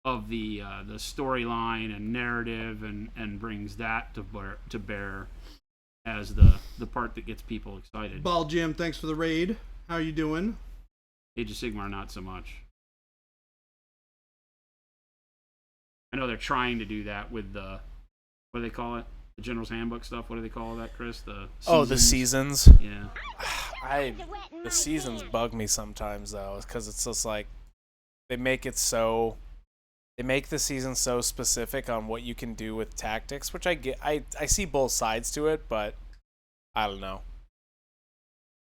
of the storyline and narrative and brings that to bear as the part that gets people excited. Ball Jim, thanks for the raid. How you doing? Age of Sigmar, not so much. I know they're trying to do that with the, what do they call it? The General's Handbook stuff. What do they call that, Chris? The Seasons. Yeah. The seasons bug me sometimes though, because it's just like they make the season so specific on what you can do with tactics, which I get. I see both sides to it, but I don't know.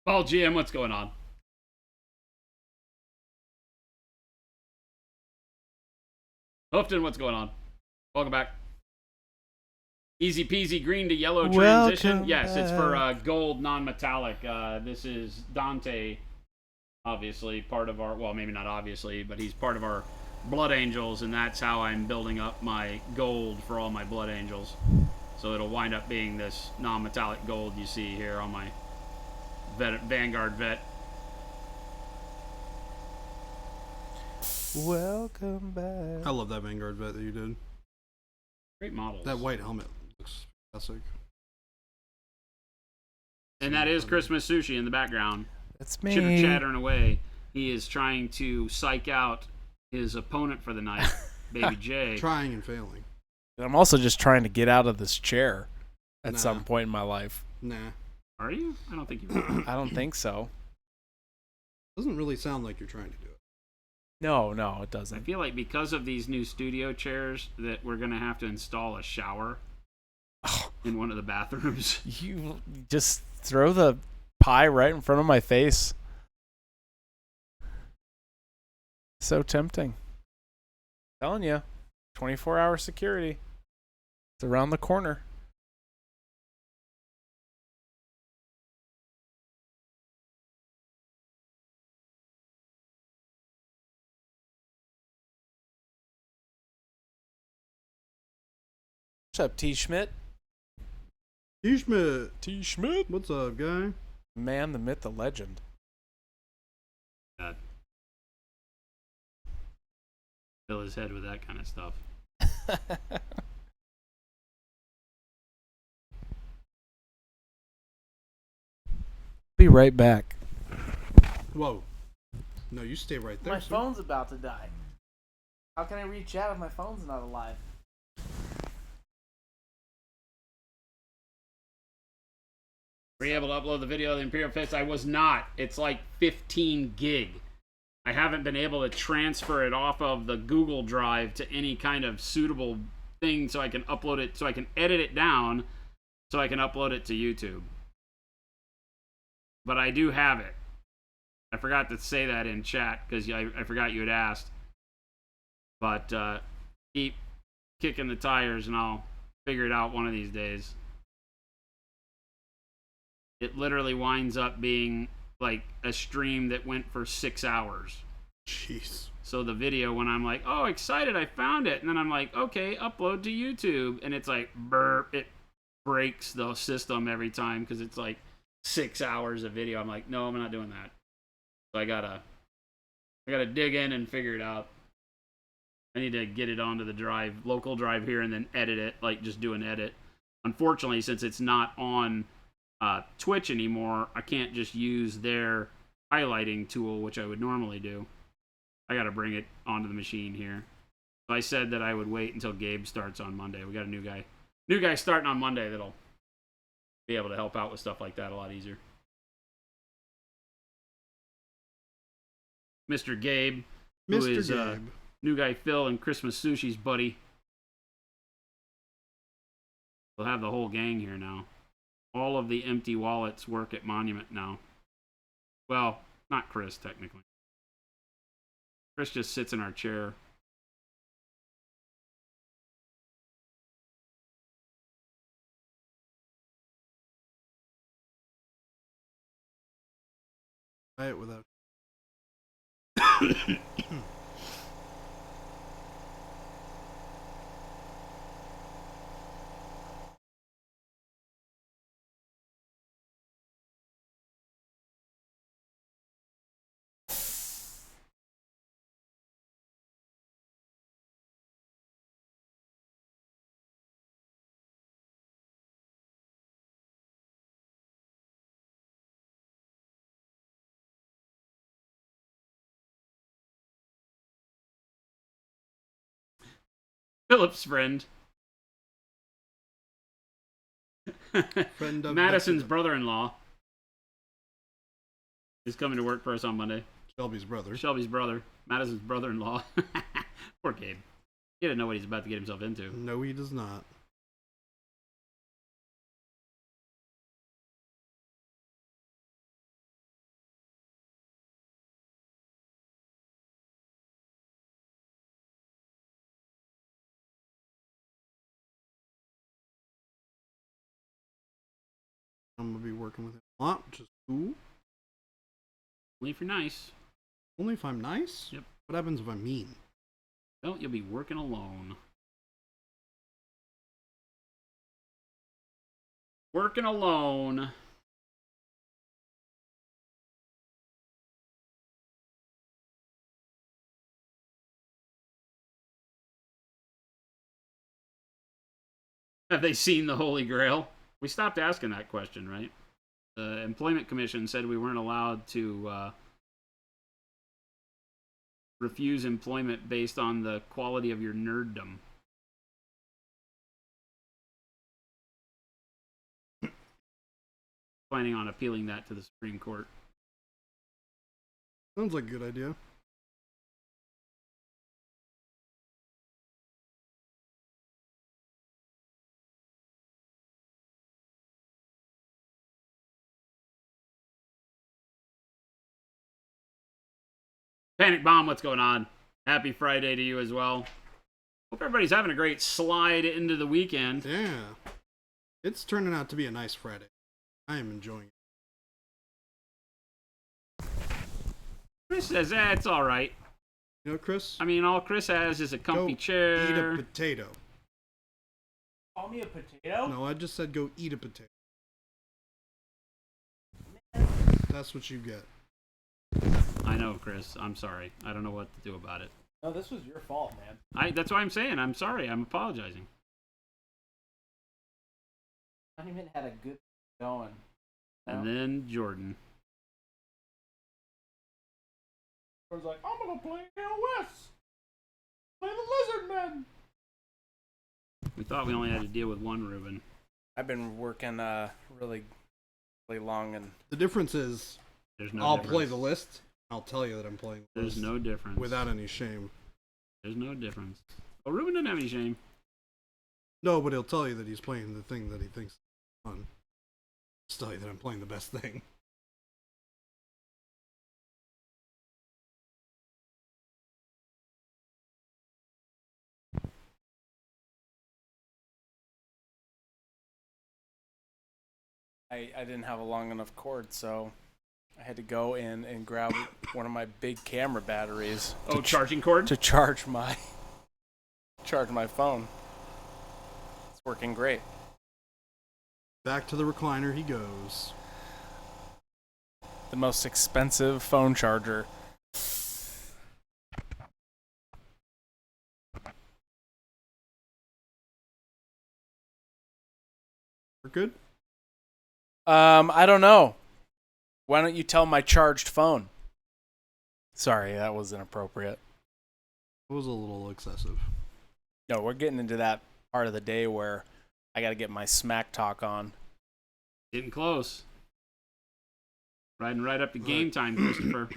Well, GM, what's going on? Hoofton, what's going on? Welcome back. Easy peasy green to yellow transition. Welcome Yes, it's for back. gold non-metallic. This is Dante, obviously part of our, well, maybe not obviously, but he's part of our Blood Angels, and that's how I'm building up my gold for all my Blood Angels. So it'll wind up being this non-metallic gold you see here on my Vanguard vet. Welcome back. I love that Vanguard vet that you did. Great models. That white helmet looks fantastic. And that is Christmas Sushi in the background. It's Chitter me. chattering away. he is trying to psych out his opponent for the night, Baby J. Trying and failing. I'm also just trying to get out of this chair at Nah. some point in my life. Nah. Are you? I don't think you are. I don't think so. Doesn't really sound like you're trying to do it. No, it I doesn't. feel like because of these new studio chairs that we're going to have to install a shower in one of the bathrooms. You just throw the pie right in front of my face. So tempting. Telling you, 24-hour security. It's around the corner. What's up, T. Schmidt? T. Schmidt. T. Schmidt? What's up, guy? Man, the myth, the legend. God. Fill his head with that kind of stuff. Be right back. Whoa. No, you stay right there. My sir. phone's about to die. How can I reach out if my phone's not alive? Were you able to upload the video of the Imperial Fist? I was not. It's like 15 gig. I haven't been able to transfer it off of the Google Drive to any kind of suitable thing so I can upload it, so I can edit it down, so I can upload it to YouTube. But I do have it. I forgot to say that in chat because I forgot you had asked. But keep kicking the tires and I'll figure it out one of these days. It literally winds up being like a stream that went for 6 hours. Jeez. So the video, when I'm like, oh, excited, I found it. And then I'm like, okay, upload to YouTube. And it's like, burp, it breaks the system every time because it's like 6 hours of video. I'm like, no, I'm not doing that. So I gotta dig in and figure it out. I need to get it onto the drive, local drive here, and then edit it, like just do an edit. Unfortunately, since it's not on Twitch anymore, I can't just use their highlighting tool, which I would normally do. I got to bring it onto the machine here. So I said that I would wait until Gabe starts on Monday. We got a new guy starting on Monday that'll be able to help out with stuff like that a lot easier. Mr. Gabe, who Mr. is Gabe. new guy Phil and Christmas Sushi's buddy. We'll have the whole gang here now. All of the empty wallets work at Monument now. Well, not Chris, technically. Chris just sits in our chair. Try it without. Philip's friend. Friend of Madison's Betsy. brother-in-law is coming to work for us on Monday. Shelby's brother. Shelby's brother. Madison's brother-in-law. Poor Gabe. He didn't know what he's about to get himself into. No, he does not. I'm gonna be working with him a lot, which is cool. Only if you're nice. Only if I'm nice? Yep. What happens if I'm mean? Well, you'll be working alone. Working alone. Have they seen the Holy Grail? We stopped asking that question, right? The Employment Commission said we weren't allowed to refuse employment based on the quality of your nerddom. Planning on appealing that to the Supreme Court. Sounds like a good idea. Panic Bomb, what's going on? Happy Friday to you as well. Hope everybody's having a great slide into the weekend. Yeah. It's turning out to be a nice Friday. I am enjoying it. Chris says, it's all right. You know, Chris? I mean, all Chris has is a comfy chair. Eat a potato. Call me a potato? No, I just said go eat a potato. That's what you get. I know, Chris. I'm sorry. I don't know what to do about it. No, this was your fault, man. That's why I'm saying I'm sorry. I'm apologizing. I haven't even had a good going. And then Jordan. I was like, I'm gonna play AOS. Play the Lizard Men. We thought we only had to deal with one Ruben. I've been working really long, and The difference is There's no I'll difference. play the list. I'll tell you that I'm playing the There's list no difference. without any shame. There's no difference. Oh, Ruben doesn't have any shame. No, but he'll tell you that he's playing the thing that he thinks is fun. Just tell you that I'm playing the best thing. I didn't have a long enough cord, so I had to go in and grab one of my big camera batteries. Oh, charging cord? To charge my phone. It's working great. Back to the recliner he goes. The most expensive phone charger. We're good? I don't know. Why don't you tell my charged phone? Sorry, that was inappropriate. It was a little excessive. No, we're getting into that part of the day where I got to get my smack talk on. Getting close. Riding right up to game time, Christopher.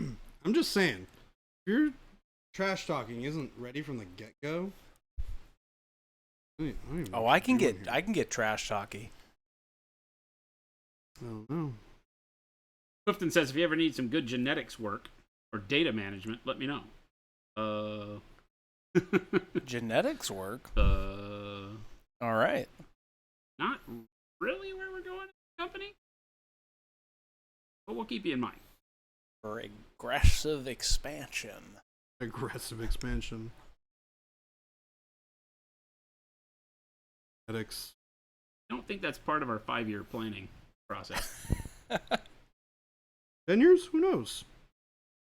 I'm just saying, if your trash talking isn't ready from the get-go... Oh, I can get trash talky. I don't know. Clifton says, if you ever need some good genetics work or data management, let me know. Genetics work? All right. Not really where we're going in the company, but we'll keep you in mind. For aggressive expansion. Aggressive expansion. Genetics. I don't think that's part of our 5-year planning process. 10 years? Who knows?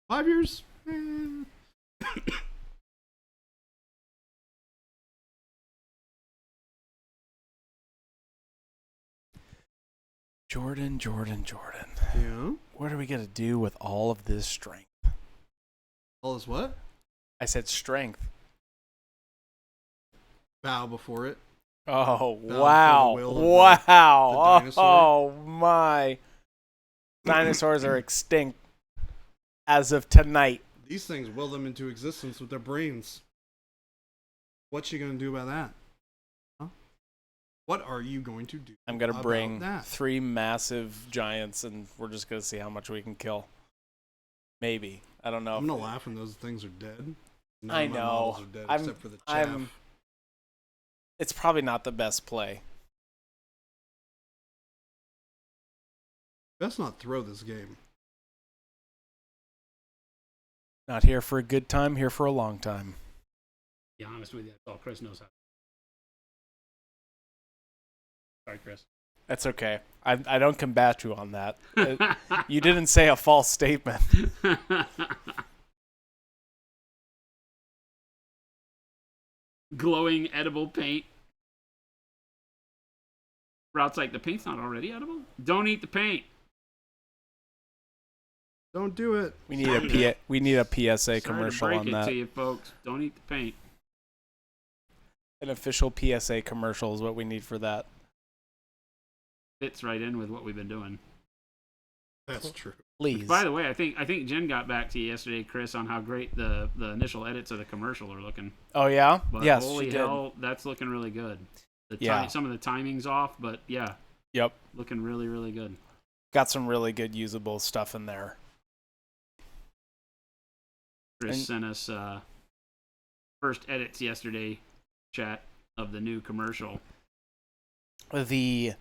5 years? Jordan. Yeah? What are we going to do with all of this strength? All this what? I said strength. Bow before it. Oh, Bow wow. before the will of the Wow. dinosaur. Oh, my. Dinosaurs are extinct as of tonight. These things will them into existence with their brains. What you gonna do about that? Huh? What are you going to do? I'm going to about bring that? 3 massive giants, and we're just going to see how much we can kill. Maybe. I don't know. I'm gonna laugh when those things are dead. None I of my know. models are dead except for the chaff. It's probably not the best play. Best not throw this game. Not here for a good time, here for a long time. To be honest with you, that's all Chris knows how. Sorry, Chris. That's okay. I don't combat you on that. You didn't say a false statement. Glowing edible paint. Rout's like, the paint's not already edible? Don't eat the paint. Don't do it. We need we need a PSA commercial Sorry to on break it that. to you folks. Don't eat the paint. An official PSA commercial is what we need for that. Fits right in with what we've been doing. That's true. Please. By the way, I think Jen got back to you yesterday, Chris, on how great the initial edits of the commercial are looking. Oh yeah. But Yes, holy she did. hell, that's looking really good. Yeah. Some of the timing's off, but yeah, Yep. looking really, really good. Got some really good usable stuff in there. Chris sent us first edits yesterday, chat, of the new commercial. The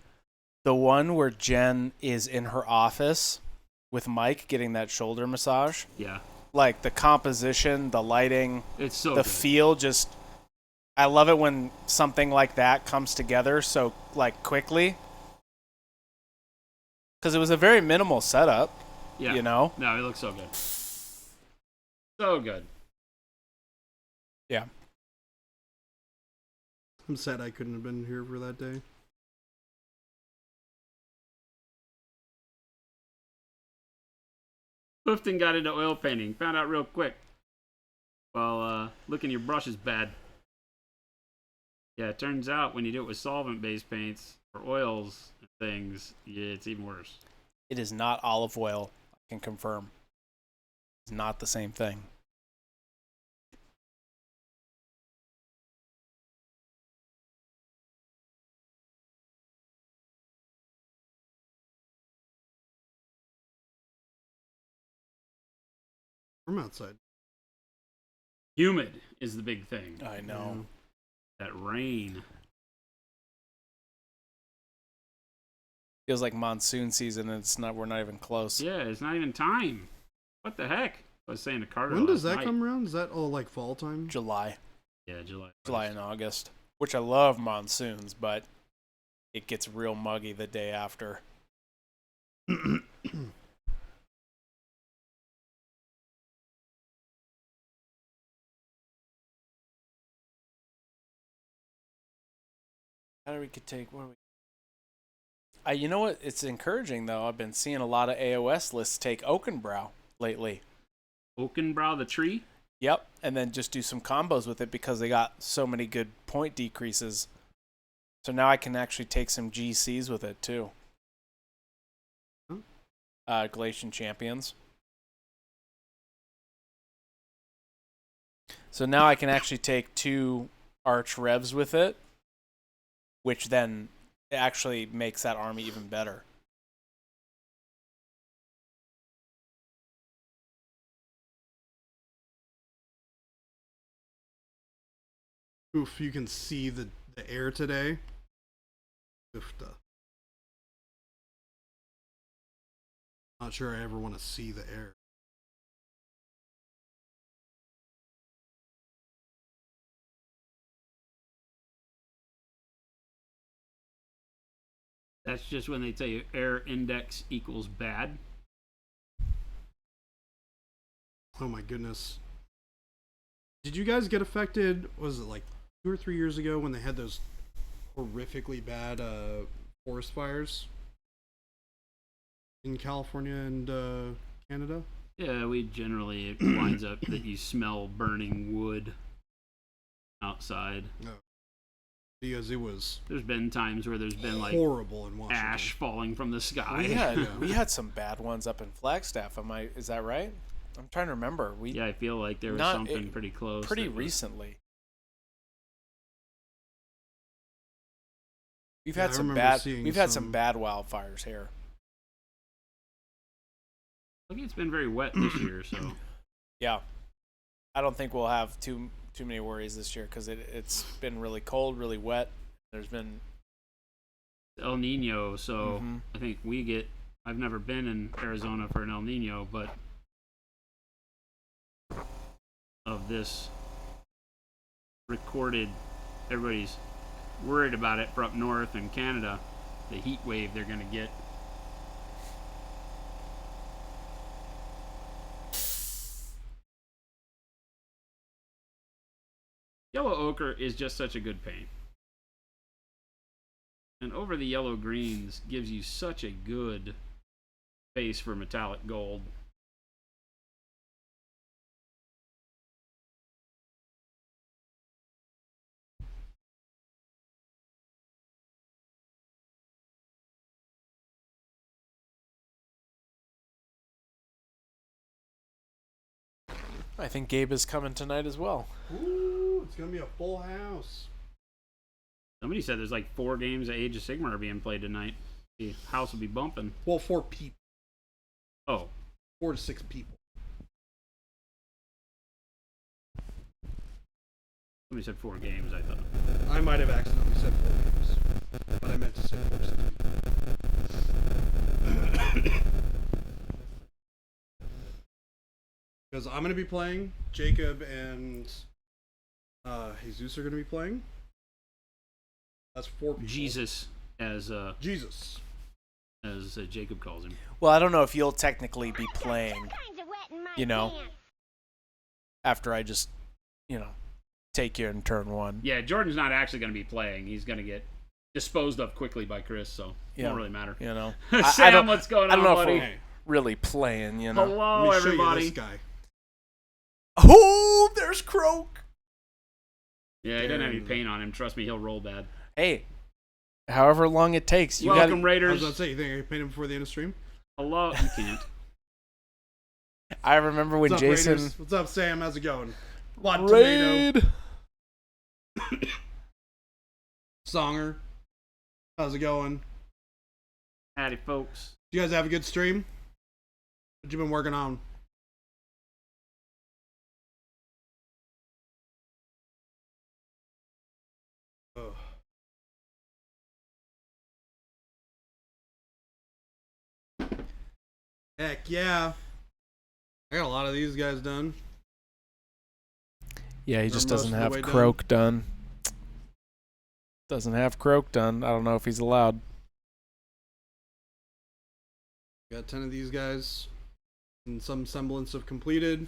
one where Jen is in her office with Mike getting that shoulder massage. Yeah, Like the composition, the lighting, it's so the good. feel, just I love it when something like that comes together so like quickly. Cuz it was a very minimal setup, Yeah, you know. no, it looks so good. So good. Yeah. I'm sad I couldn't have been here for that day. Clifton got into oil painting. Found out real quick. Well, looking your brush is bad. Yeah, it turns out when you do it with solvent-based paints or oils and things, it's even worse. It is not olive oil, I can confirm. It's not the same thing. I'm outside. Humid is the big thing. I know. That rain. Feels like monsoon season and we're not even close. Yeah, it's not even time. What the heck? I was saying to Carter When does last that night. come around? Is that all like fall time? July Yeah, July. and August, which I love monsoons, but it gets real muggy the day after. How do we could take what? You know what? It's encouraging though. I've been seeing a lot of AOS lists take Oakenbrow lately. Oakenbrow the tree? Yep, and then just do some combos with it because they got so many good point decreases. So now I can actually take some GCs with it too. Galatian Champions. So now I can actually take 2 Arch Revs with it, which then actually makes that army even better. Oof, you can see the air today. Oof, not sure I ever want to see the air. That's just when they tell you air index equals bad. Oh my goodness. Did you guys get affected? Was it like 2 or 3 years ago when they had those horrifically bad forest fires in California and Canada? Yeah, we generally, it winds up that you smell burning wood outside. No. Because it was There's been times where there's been like horrible in Washington. ash falling from the sky. We had some bad ones up in Flagstaff. Is that right? I'm trying to remember. Yeah, I feel like there was Not- something pretty close. Pretty that was- recently. We've Yeah, had I some remember bad seeing we've had some some- bad wildfires here. I think it's been very wet this year, so Yeah. I don't think we'll have too many worries this year because it's been really cold, really wet. There's been El Nino. So Mhm. I think we get. I've never been in Arizona for an El Nino, but of this recorded, everybody's worried about it for up north in Canada. The heat wave they're gonna get. Yellow ochre is just such a good paint. And over the yellow greens gives you such a good base for metallic gold. I think Gabe is coming tonight as well. Ooh, it's gonna be a full house. Somebody said there's like 4 games of Age of Sigmar are being played tonight. The house will be bumping. Well, 4 people. Oh. 4 to 6 people. Somebody said 4 games, I thought. I might have accidentally said 4 games, but I meant to say 4 to 6 people. Because I'm gonna be playing. Jacob and Jesus are gonna be playing. That's 4 people. Jesus, as Jesus. as Jacob calls him. Well, I don't know if you'll technically be playing, you know, after I just, you know, take you in turn 1. Yeah, Jordan's not actually going to be playing. He's going to get disposed of quickly by Chris, so it won't really matter. You know, Sam, what's going on, I don't know buddy? if we're really playing, you know. Hello, Let me show everybody. you this guy. Oh, there's Croak. Yeah, he doesn't have any paint on him. Trust me, he'll roll bad. Hey, however long it takes, you Welcome, got. I Raiders. was about to say, you think I could paint him before the end of stream? Hello. You can't. I remember when What's up, Jason. Raiders? What's up, Sam? How's it going? What tomato? Raid. Songer. How's it going? Howdy, folks. You guys have a good stream? What you been working on? Ugh. Heck yeah. I got a lot of these guys done. Yeah, he They're just most doesn't of the have way done. Croak done. Doesn't have Croak done. I don't know if he's allowed. Got 10 of these guys in some semblance of completed.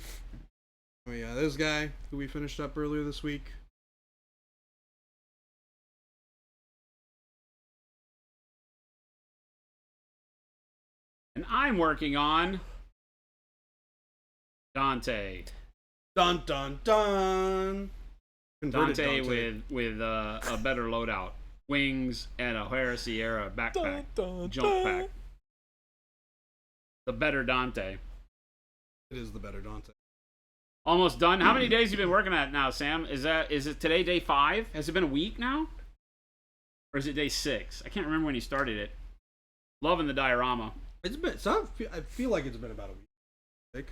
Oh yeah, this guy who we finished up earlier this week. And I'm working on Dante. Dun dun dun. Converted Dante with a better loadout, wings, and a Heresy era backpack, jump pack. The better Dante. It is the better Dante. Almost done. How many days have you been working at now, Sam? Is it today day 5? Has it been a week now? Or is it day 6? I can't remember when you started it. Loving the diorama. It's been. So I feel like it's been about a week. I think.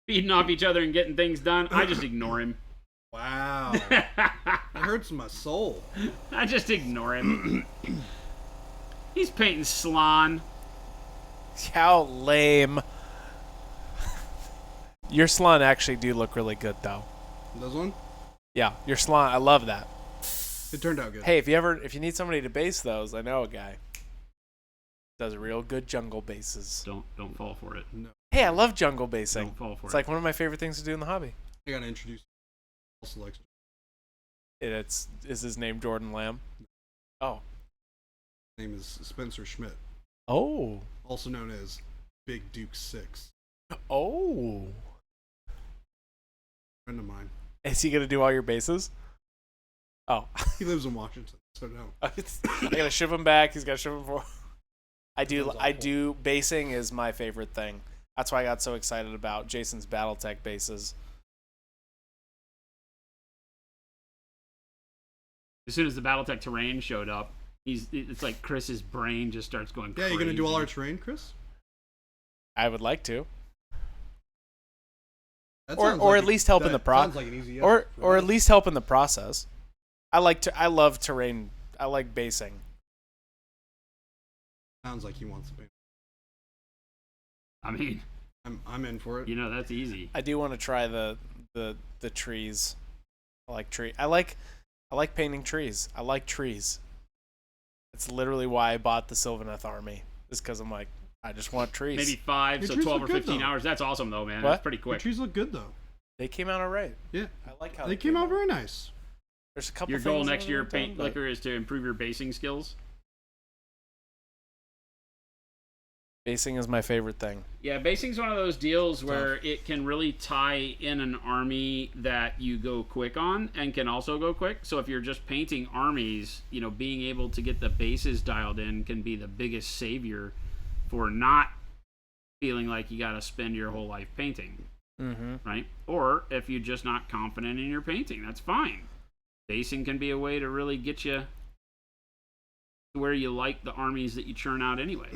Feeding off each other and getting things done. I just ignore him. Wow. That hurts my soul. I just ignore him. He's painting Slan. How lame. Your Slan actually do look really good, though. This one? Yeah, your Slan. I love that. It turned out good. Hey, if you need somebody to base those, I know a guy. Does real good jungle bases. Don't fall for it. No. Hey, I love jungle basing. Don't fall for It's it. like one of my favorite things to do in the hobby. I gotta introduce. Also likes. Is his name Jordan Lamb? Oh. His name is Spencer Schmidt, Oh. also known as Big Duke 6. Oh. Friend of mine. Is he gonna do all your bases? Oh. He lives in Washington, so no. I gotta ship him back. He's gotta ship him for. I Sounds do. Basing is my favorite thing. That's why I got so excited about Jason's BattleTech bases. As soon as the BattleTech terrain showed up, it's like Chris's brain just starts going Yeah, crazy. you gonna do all our terrain, Chris? I would like to, That or sounds or like at least help in the sounds process, like an easy yes or for at us. least help in the process. I love terrain. I like basing. Sounds like he wants to paint. I mean, I'm in for it. you know, that's easy. I do want to try the trees. I like tree. I like painting trees. I like trees. It's literally why I bought the Sylvaneth army. Is because I'm like, I just want trees. Maybe 5, Your so trees 12 or look good, 15 though. hours. That's awesome, though, man. What? That's pretty The quick. trees look good though. They came out alright. Yeah, I like how they came out out. very nice. There's a couple. Your goal things next I year, haven't done, Paint but- Liquor, is to improve your basing skills. Basing is my favorite thing. Yeah, basing's one of those deals where it can really tie in an army that you go quick on and can also go quick. So if you're just painting armies, you know, being able to get the bases dialed in can be the biggest savior for not feeling like you got to spend your whole life painting. Mm-hmm. Right? Or if you're just not confident in your painting, that's fine. Basing can be a way to really get you to where you like the armies that you churn out anyway.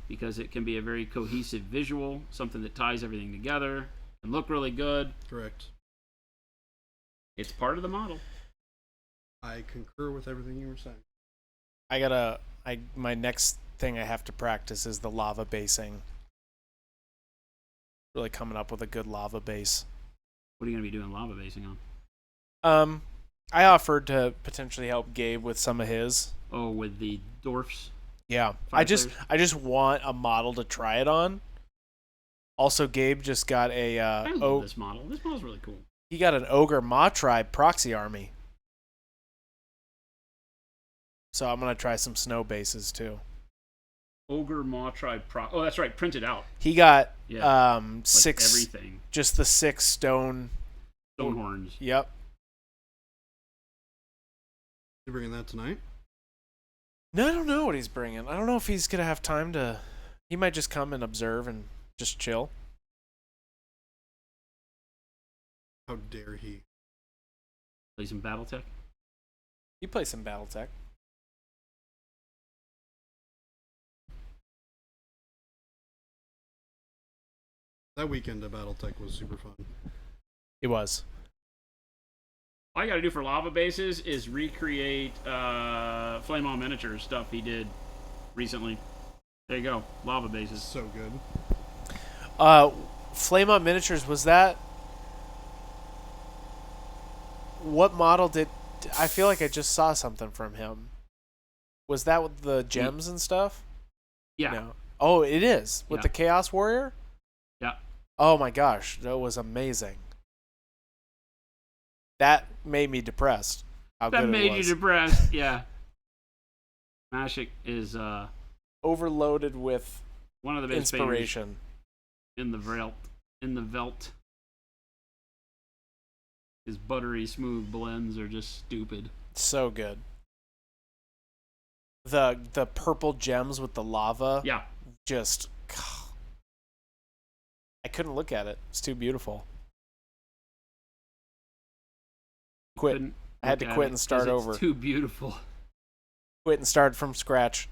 Because it can be a very cohesive visual, something that ties everything together, and look really good. Correct. It's part of the model. I concur with everything you were saying. My next thing I have to practice is the lava basing. Really coming up with a good lava base. What are you going to be doing lava basing on? I offered to potentially help Gabe with some of his. Oh, with the dwarfs? Yeah. Fire I just want a model to try it on. Also, Gabe just got a I love this model. This model's really cool. He got an Ogre Maw Tribe proxy army. So I'm gonna try some snow bases too. Ogre Maw Tribe Oh, that's right, printed out. He got Like 6 everything. just the 6 stone Stonehorns. Yep. You bringing that tonight? No, I don't know what he's bringing. I don't know if he's gonna have time to. He might just come and observe and just chill. How dare he? Play some BattleTech. He plays some BattleTech. That weekend at BattleTech was super fun. It was. All you got to do for lava bases is recreate Flame on Miniatures stuff he did recently. There you go, lava bases. So good. Flame on Miniatures, was that... What model did... I feel like I just saw something from him. Was that with the gems and stuff? Yeah. No. Oh, it is. With Yeah. the Chaos Warrior? Yeah. Oh my gosh, that was amazing. That made me depressed. How That good it made was. you depressed. Yeah. Mashik is Overloaded with one of the best painters inspiration. in the Velt. His buttery smooth blends are just stupid. So good. The purple gems with the lava. Yeah. Just... I couldn't look at it. It's too beautiful. Quit. Couldn't I had look to at quit it and start 'cause over. It's too beautiful. Quit and start from scratch.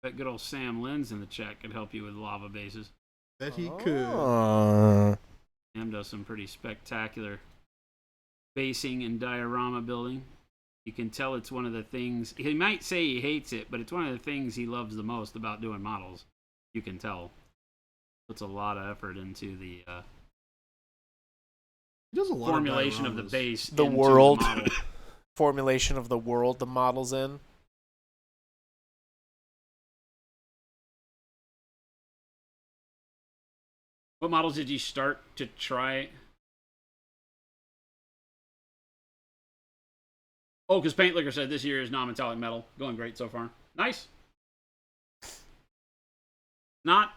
That good old Sam Lynn's in the chat could help you with lava bases. Bet he could. Sam does some pretty spectacular basing and diorama building. You can tell it's one of the things, he might say he hates it, but it's one of the things he loves the most about doing models. You can tell. Puts a lot of effort into the He does a lot formulation of the dioramas. base. The into world. The model. Formulation of the world the model's in. What models did you start to try? Oh, because Paint Liquor said this year is non-metallic metal. Going great so far. Nice. Not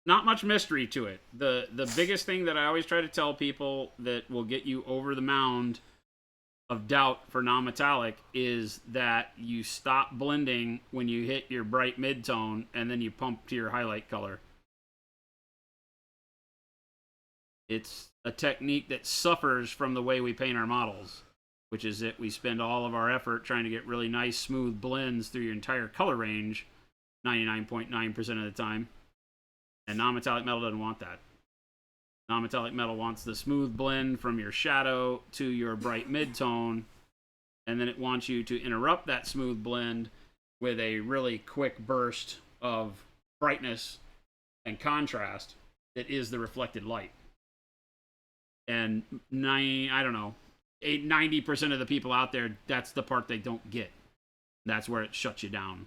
much mystery to it. The biggest thing that I always try to tell people that will get you over the mound of doubt for non-metallic is that you stop blending when you hit your bright mid-tone and then you pump to your highlight color. It's a technique that suffers from the way we paint our models, which is that we spend all of our effort trying to get really nice, smooth blends through your entire color range 99.9% of the time. And non-metallic metal doesn't want that. Non-metallic metal wants the smooth blend from your shadow to your bright mid-tone, and then it wants you to interrupt that smooth blend with a really quick burst of brightness and contrast that is the reflected light. And 90% of the people out there, that's the part they don't get. that's where it shuts you down.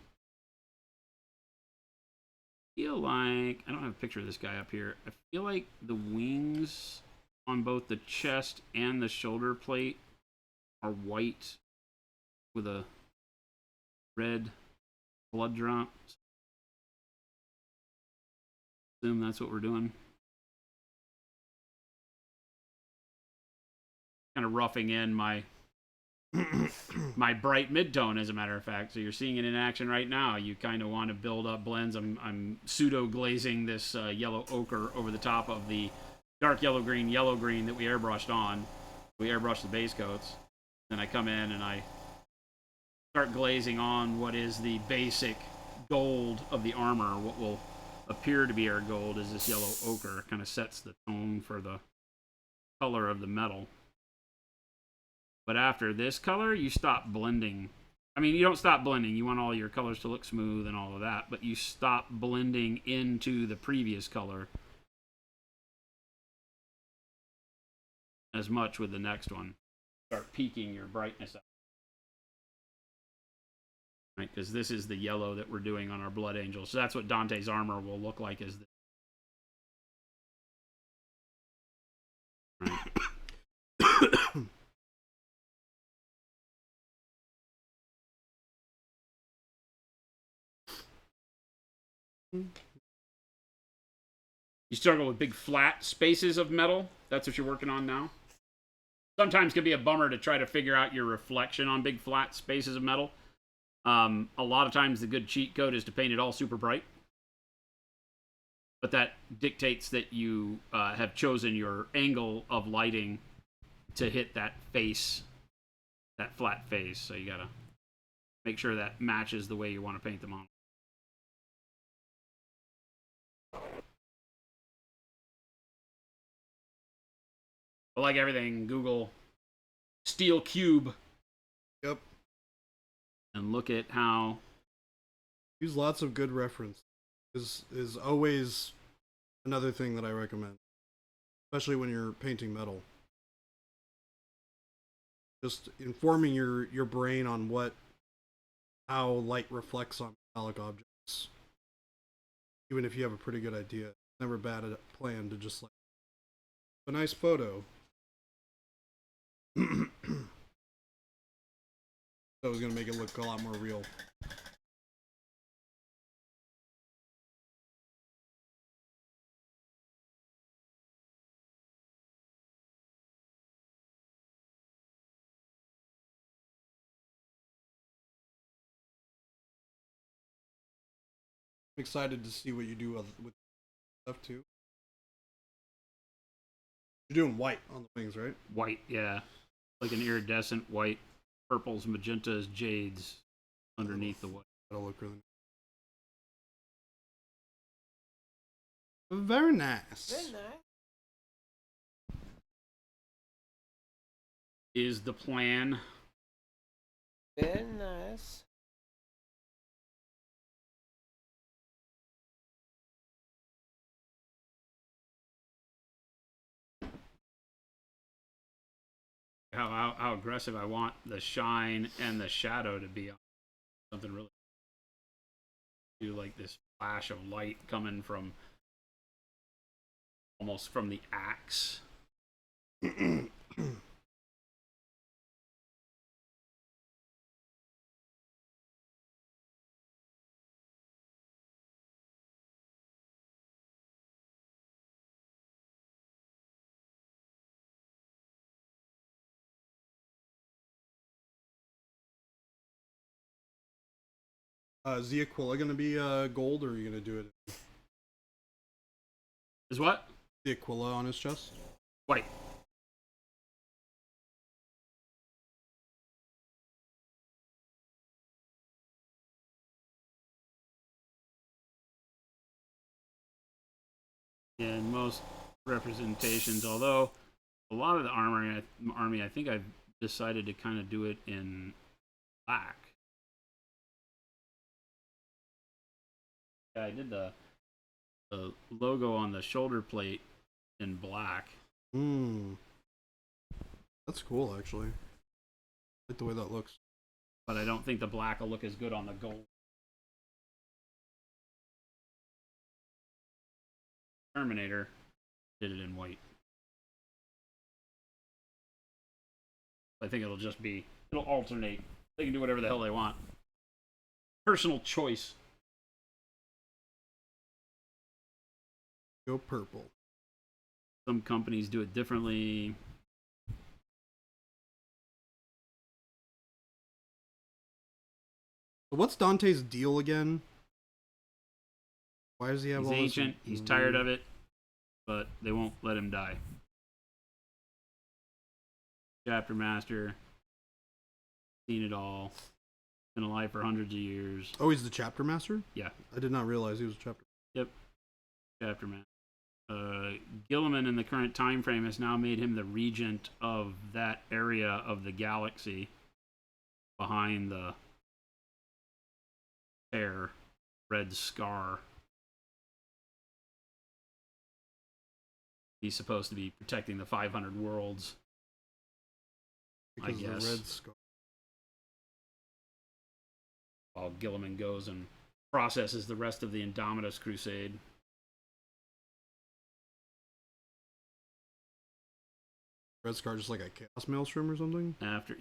I feel like, I don't have a picture of this guy up here. I feel like the wings on both the chest and the shoulder plate are white with a red blood drop. Assume that's what we're doing. Kind of roughing in my my bright mid-tone, as a matter of fact. So you're seeing it in action right now. You kind of want to build up blends. I'm pseudo glazing this yellow ochre over the top of the dark yellow green that we airbrushed on. We airbrushed the base coats. Then I come in and I start glazing on what is the basic gold of the armor. What will appear to be our gold is this yellow ochre. Kind of sets the tone for the color of the metal. But after this color, you stop blending. I mean, you don't stop blending. You want all your colors to look smooth and all of that, but you stop blending into the previous color as much with the next one. Start peaking your brightness up. Right, because this is the yellow that we're doing on our Blood Angel. So that's what Dante's armor will look like. Is this. Right. You struggle with big flat spaces of metal. That's what you're working on now. Sometimes it can be a bummer to try to figure out your reflection on big flat spaces of metal. A lot of times the good cheat code is to paint it all super bright. But that dictates that you have chosen your angle of lighting to hit that face, that flat face. So you gotta make sure that matches the way you want to paint them on. But like everything, Google steel cube. Yep. And look at how. Use lots of good reference. Is always another thing that I recommend, especially when you're painting metal. Just informing your brain on how light reflects on metallic objects. Even if you have a pretty good idea, it's never bad at a plan to just like a nice photo. So it's gonna make it look a lot more real. I'm excited to see what you do with stuff too. You're doing white on the wings, right? White, yeah. Like an iridescent white, purples, magentas, jades underneath the white. That'll look really nice. Very nice. Very nice. Is the plan. Very nice. How aggressive I want the shine and the shadow to be on. Something really. Do like this flash of light coming from. Almost from the axe. Is the Aquila gonna be gold, or are you gonna do it? Is what? The Aquila on his chest? White. In most representations, although a lot of the army, I think I've decided to kind of do it in black. Yeah, I did the logo on the shoulder plate in black. That's cool, actually. I like the way that looks. but I don't think the black will look as good on the gold. Terminator did it in white. I think it'll just be, it'll alternate. They can do whatever the hell they want. Personal choice. Go purple. Some companies do it differently. What's Dante's deal again? Why does he have He's all ancient. this? He's tired of it, but they won't let him die. Chapter master. Seen it all. Been alive for hundreds of years. Oh, he's the chapter master? Yeah. I did not realize he was a chapter. Yep. Chapter master. Gilliman in the current time frame has now made him the regent of that area of the galaxy behind the fair red scar. He's supposed to be protecting the 500 worlds. Because I of guess. the red skull. While Gilliman goes and processes the rest of the Indomitus Crusade. Red Scar just like a Chaos Maelstrom or something? After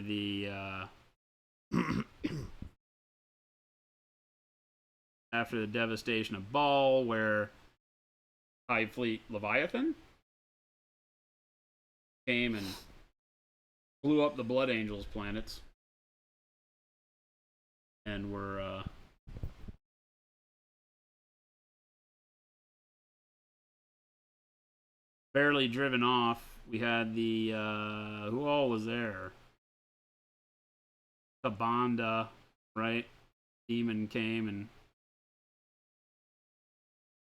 the after the devastation of Baal, where Hive Fleet Leviathan came and blew up the Blood Angels planets, and were barely driven off. We had the who all was there? Kabanda, right? Demon came, and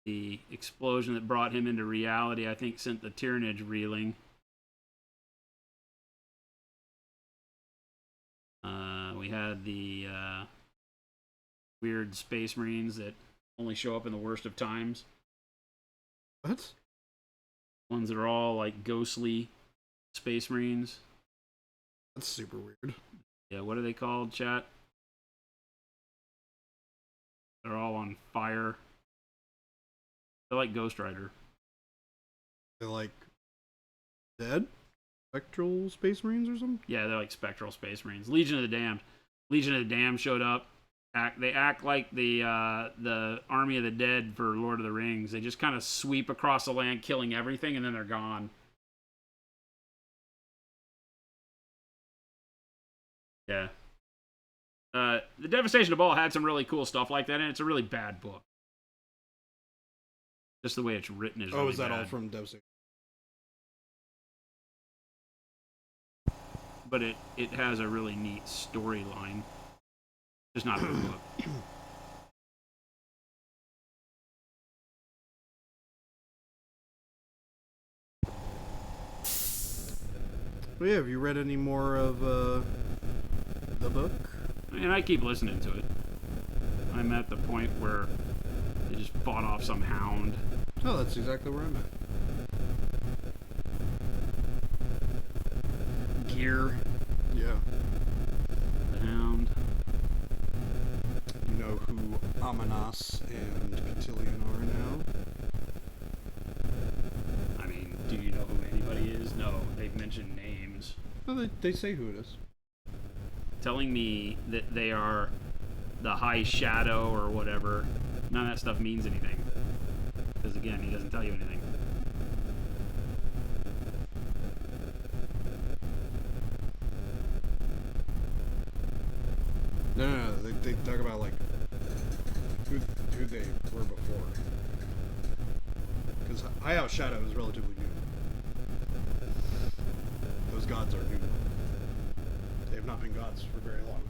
the explosion that brought him into reality, I think, sent the Tyrannage reeling. We had the weird Space Marines that only show up in the worst of times. What? Ones that are all like ghostly Space Marines. That's super weird. Yeah, what are they called, chat? They're all on fire. They're like Ghost Rider. They're like dead? Spectral Space Marines or something? Yeah, they're like spectral Space Marines. Legion of the Damned. Legion of the Damned showed up. They act like the Army of the Dead for Lord of the Rings. They just kind of sweep across the land, killing everything, and then they're gone. Yeah. The Devastation of Baal had some really cool stuff like that, and it's a really bad book. Just the way it's written is really is that bad. all from Devastation? But it has a really neat storyline. Just not a good book. Well, yeah, have you read any more of the book? And I keep listening to it. I'm at the point where they just fought off some hound. Oh, that's exactly where I'm at. Gear. Yeah. The hound. You know who Amanas and Cotillion are now? I mean, do you know who anybody is? No, they've mentioned names. No, they say who it is. Telling me that they are the High Shadow or whatever, none of that stuff means anything. Because again, he doesn't tell you anything. No, they talk about like who they were before. Because High House Shadow is relatively new. Those gods are new. They have not been gods for very long.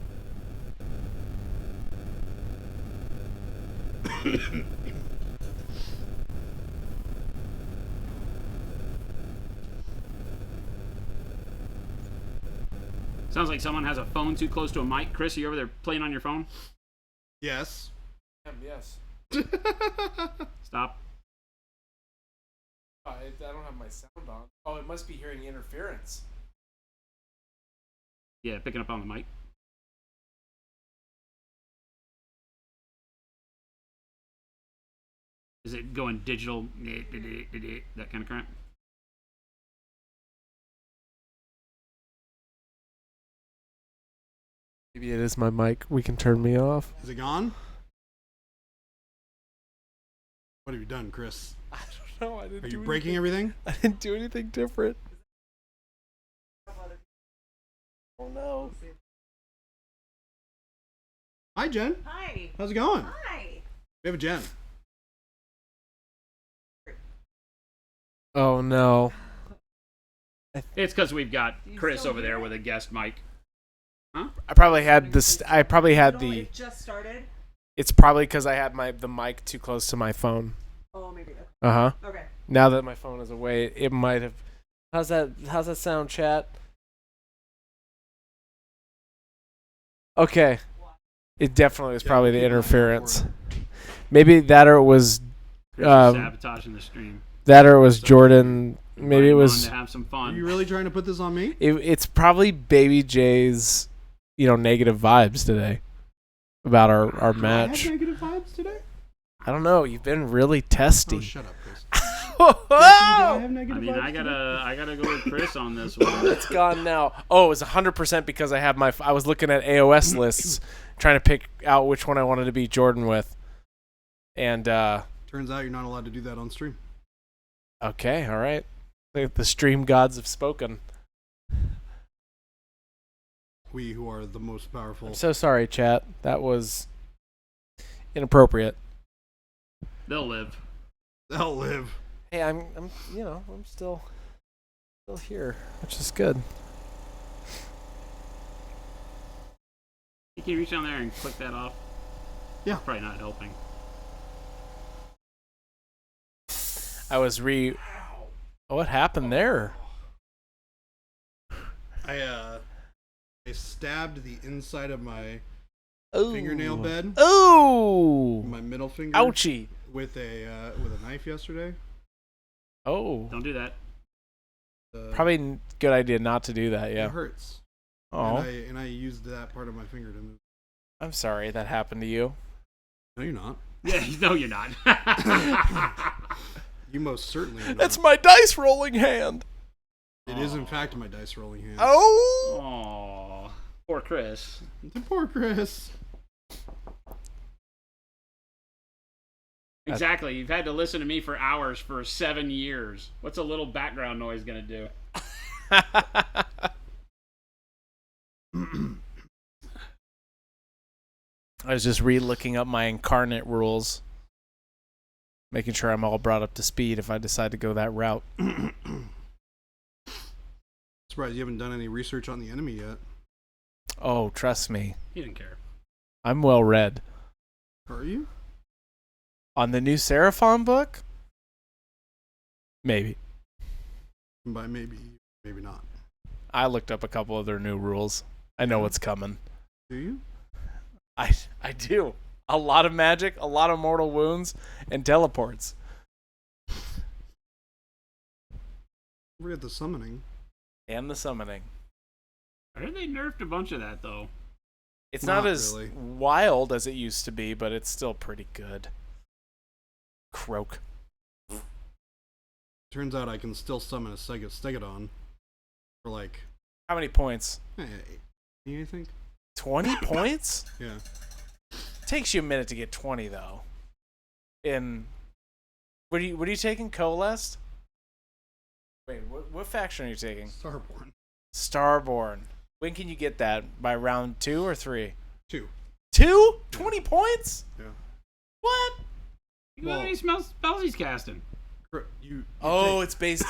Sounds like someone has a phone too close to a mic. Chris, are you over there playing on your phone? Yes. Yes. Stop. I don't have my sound on. Oh, it must be hearing interference. Yeah, picking up on the mic. Is it going digital? That kind of crap. Maybe it is my mic. We can turn me off. Is it gone? What have you done, Chris? I don't know. I didn't Are do you breaking everything? I didn't do anything different. Oh no. Hi, Jen. Hi. How's it going? Hi. We have a Jen. Oh no. It's because we've got You Chris still over there hear with a guest mic. I probably had this. I probably had No, the. it just started. It's probably because I had the mic too close to my phone. Oh, maybe that. Okay. Okay. Now that my phone is away, it might have. How's that sound, chat? Okay. It definitely was probably the interference. Maybe that or it was Chris is sabotaging the stream. Jordan. Maybe it Invite him was. on to have some Are fun. you really trying to put this on me? It's probably Baby J's, negative vibes today about our Do I have match. negative vibes today? I don't know. You've been really Oh, testy. shut up, Chris. Do I have negative I mean, vibes I today? gotta go with Chris on this one. It's gone now. Oh, it was 100% because I was looking at AOS lists, trying to pick out which one I wanted to be Jordan with. And Turns out you're not allowed to do that on stream. okay, all right. The stream gods have spoken. We who are the most powerful. I'm so sorry, chat. That was inappropriate. They'll live. They'll live. Hey, I'm still here, which is good. You can reach down there and click that off. Yeah. Probably not helping. I was What happened there? I stabbed the inside of my Ooh. fingernail bed, Ooh. my middle finger, Ouchie. with a knife yesterday. Oh. Don't do that. Probably good idea not to do that, yeah. It hurts. Oh. And I used that part of my finger to move. I'm sorry that happened to you. No, you're not. Yeah, no, you're not. You most certainly are not. That's my dice rolling hand. It is in fact my dice rolling hand. Oh. Aww. Poor Chris. Poor Chris. Exactly. You've had to listen to me for hours for 7 years. What's a little background noise gonna do? I was just re-looking up my incarnate rules, making sure I'm all brought up to speed if I decide to go that route. Surprised you haven't done any research on the enemy yet. Oh, trust me. He didn't care. I'm well read. Are you? On the new Seraphon book? Maybe. By maybe not. I looked up a couple of their new rules. I know what's coming. Do you? I do. A lot of magic, a lot of mortal wounds, and teleports. Forget the summoning. And the summoning. I heard they nerfed a bunch of that though. It's not Not as really. wild as it used to be, but it's still pretty good. Croak. Turns out I can still summon a Stegodon for like How many points? 80, I think. 20 points? Yeah. Takes you a minute to get 20 though. What are you taking? Coalesced? Wait, what faction are you taking? Starborn. Starborn. When can you get that? By round 2 or 3? 2. 2? 20 points? Yeah. What? You know how many spells he's casting? Oh, it's based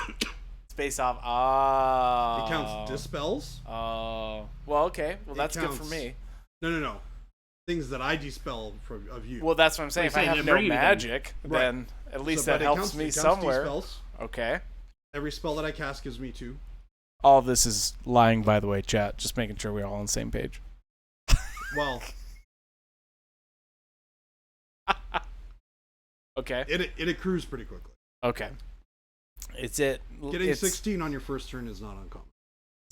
off. Ah. It counts dispels. Oh. Well, okay. Well, It that's good for counts- me. No. Things that I dispel of you. Well, that's what I'm saying. Well, If I you have said no bring anything. magic, Right. then at least So, that but helps me it counts somewhere. D-spells. Okay. Every spell that I cast gives me 2. All of this is lying, by the way, chat. Just making sure we're all on the same page. Well, Okay. it accrues pretty quickly. Okay. Getting it's 16 on your first turn is not uncommon.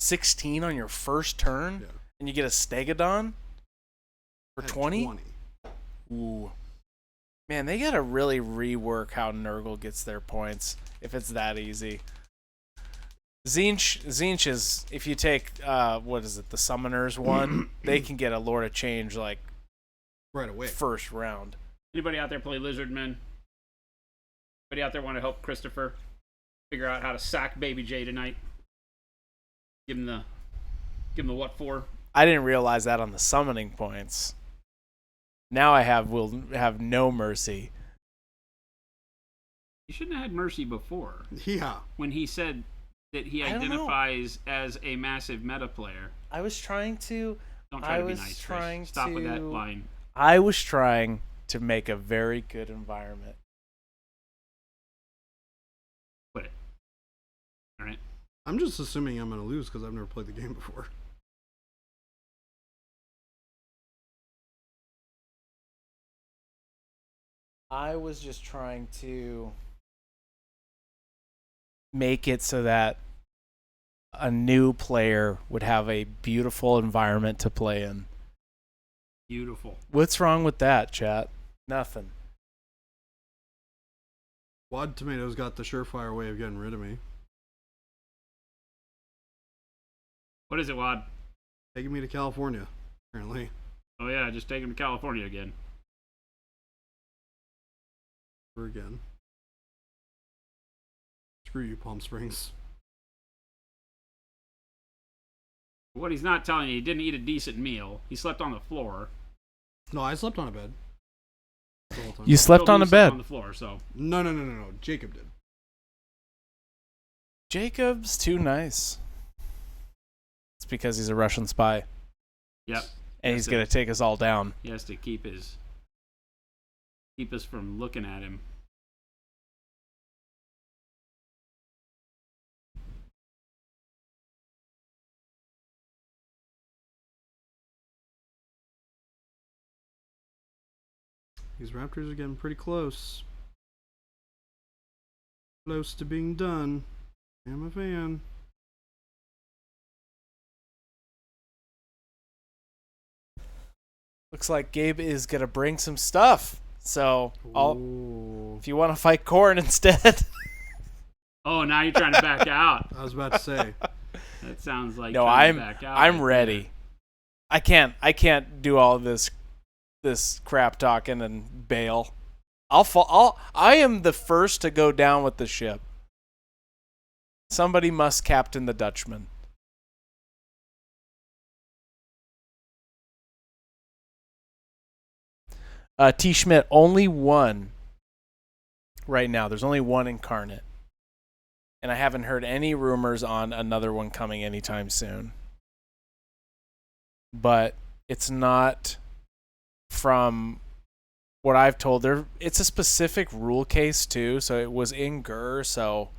16 on your first turn, Yeah. and you get a Stegodon for At 20. 20. Ooh. Man, they gotta really rework how Nurgle gets their points if it's that easy. Zinch is, if you take what is it, the Summoners one, they can get a Lord of Change like right away. first round. Anybody out there play Lizardmen? Anybody out there want to help Christopher figure out how to sack Baby J tonight? Give him the what for? I didn't realize that on the summoning points. Now will have no mercy. You shouldn't have had mercy before. Yeah. When he said that he I don't know. identifies as a massive meta player. I was trying to. Don't try I to be was nice. trying Chris. Stop with that to- line. I was trying to make a very good environment. Quit it. All right. I'm just assuming I'm going to lose because I've never played the game before. I was just trying to make it so that a new player would have a beautiful environment to play in. Beautiful. What's wrong with that, chat? Nothing. Wad Tomatoes got the surefire way of getting rid of me. What is it, Wad? Taking me to California, apparently. Oh yeah, just take him to California again. Or again. Screw you, Palm Springs. What he's not telling you, he didn't eat a decent meal. He slept on the floor. No, I slept on a bed. The whole time. You slept on a Slept bed. on the floor, so No. Jacob did. Jacob's too nice. It's because he's a Russian spy. yep. And he's going to take us all down. He has to keep us from looking at him. These Raptors are getting pretty close. Close to being done. I'm a fan. Looks like Gabe is going to bring some stuff. So, Ooh. if you want to fight Corn instead. Oh, now you're trying to back out. I was about to say. That sounds like No, trying to back out I'm right ready. I can't do all this crap talking and bail. I am the first to go down with the ship. Somebody must captain the Dutchman. T. Schmidt, only one right now. There's only one incarnate. And I haven't heard any rumors on another one coming anytime soon. But it's not from what I've told. It's a specific rule case too, so it was in GUR, so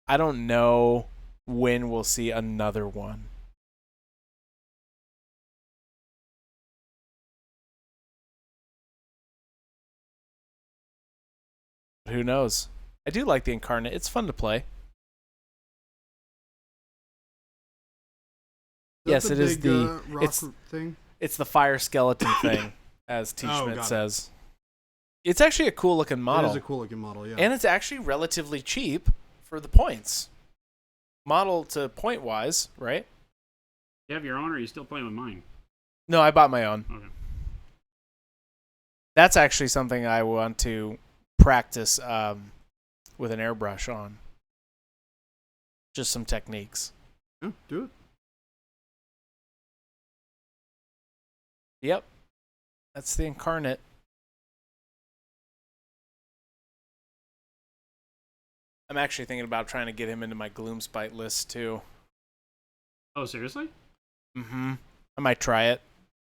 I don't know when we'll see another one. Who knows? I do like the incarnate. It's fun to play. Yes, it is the rock thing. it's the fire skeleton thing, as T. Oh, Schmidt got it. says. It's actually a cool looking model. It is a cool looking model, yeah. And it's actually relatively cheap for the points. Model to point wise, right? You have your own, or are you still playing with mine? No, I bought my own. Okay. That's actually something I want to practice with an airbrush on. Just some techniques. Yeah, do it. Yep. That's the incarnate. I'm actually thinking about trying to get him into my Gloomspite list too. Oh, seriously? Mm-hmm. I might try it.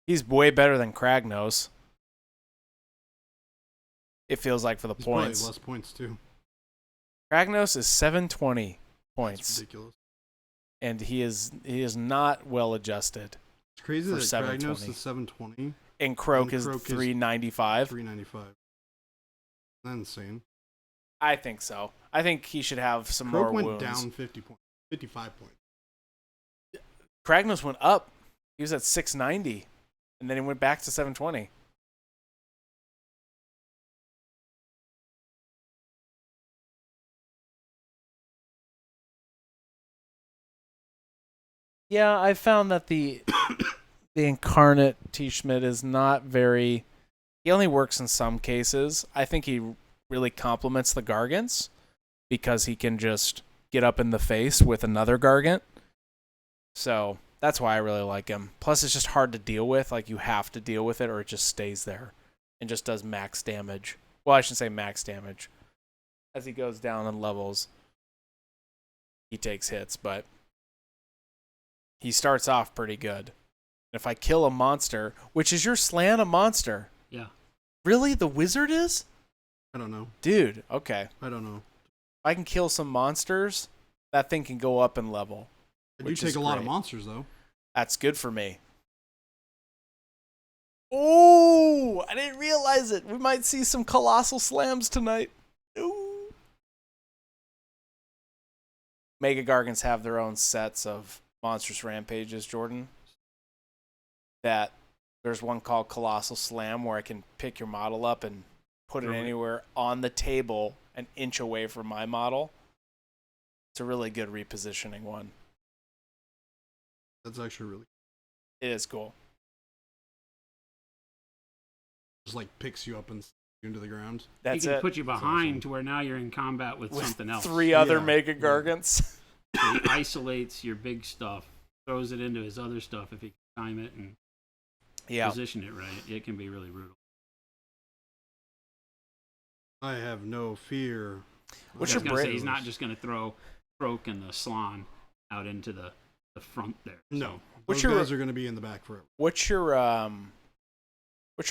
He's way better than Kragnos. It feels like for the He's points. probably less points too. Kragnos is 720 points. It's ridiculous. And he is not well adjusted. It's crazy For that 720. Kragnos is 720, And Croak And is Croak is 395. 395. That's insane. I think so. I think he should have some Croak more went wounds. down 50 points, 55 points. Kragnos went up. He was at 690. And then he went back to 720. Yeah, I found that the incarnate T. Schmidt is not very. He only works in some cases. I think he really complements the Gargants because he can just get up in the face with another Gargant. So that's why I really like him. Plus, it's just hard to deal with. Like, you have to deal with it or it just stays there and just does max damage. Well, I shouldn't say max damage. As he goes down in levels, he takes hits, but he starts off pretty good. If I kill a monster, which is your Slan a monster? Yeah. Really? The wizard is? I don't know. Dude, okay. I don't know. If I can kill some monsters, that thing can go up in level. I do which take is a lot of great. monsters, though. That's good for me. Oh, I didn't realize it. We might see some colossal slams tonight. Ooh. Mega Gargants have their own sets of monstrous rampages, Jordan. That there's one called Colossal Slam where I can pick your model up and put it anywhere on the table an inch away from my model. It's a really good repositioning one. That's actually really. It is cool. Just like picks you up and slams you into the ground. That's he can it. put you behind to where now you're in combat with something else. Three other Yeah. Mega Gargants. So he isolates your big stuff, throws it into his other stuff if he can time it and Yeah. position it right. It can be really brutal. I have no fear. What's I your was gonna say, brave? he's not just going to throw Croak and the Slan out into the front there. No. What's Those your- guys are going to be in the back forever. What's your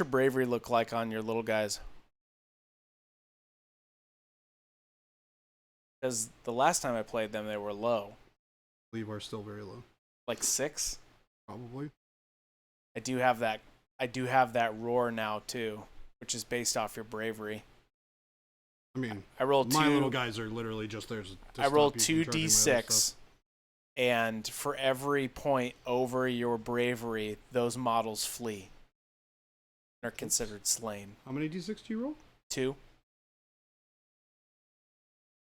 bravery look like on your little guys? Because the last time I played them, they were low, I believe are still very low. like 6. Probably. I do have that roar now too, which is based off your bravery. I mean, I rolled my two. little guys are literally just there. I rolled 2d6, and for every point over your bravery, those models flee. They're considered slain. How many d6 do you roll? 2.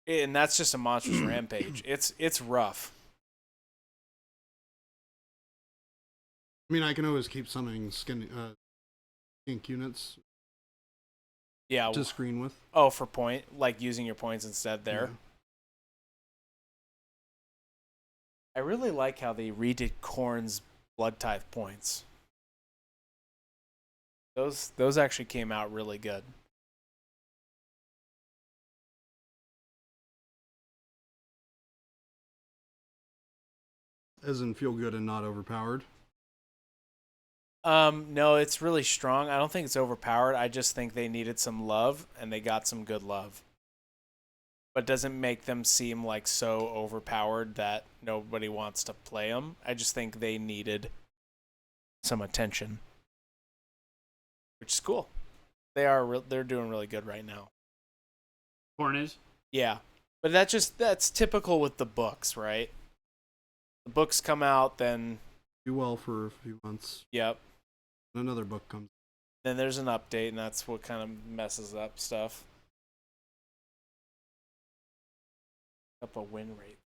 And that's just a monstrous rampage. It's rough. I mean, I can always keep summoning skink units Yeah. to screen with. Oh, for point, like using your points instead there. Yeah. I really like how they redid Korn's Blood Tithe points. Those actually came out really good. As in feel good and not overpowered. No, it's really strong. I don't think it's overpowered. I just think they needed some love, and they got some good love. But doesn't make them seem like so overpowered that nobody wants to play them. I just think they needed some attention, which is cool. They're doing really good right now. Corn is? Yeah, but that's typical with the books, right? The books come out, then Do well for a few months. yep. Another book comes. Then there's an update, and that's what kind of messes up stuff. Up a win rate.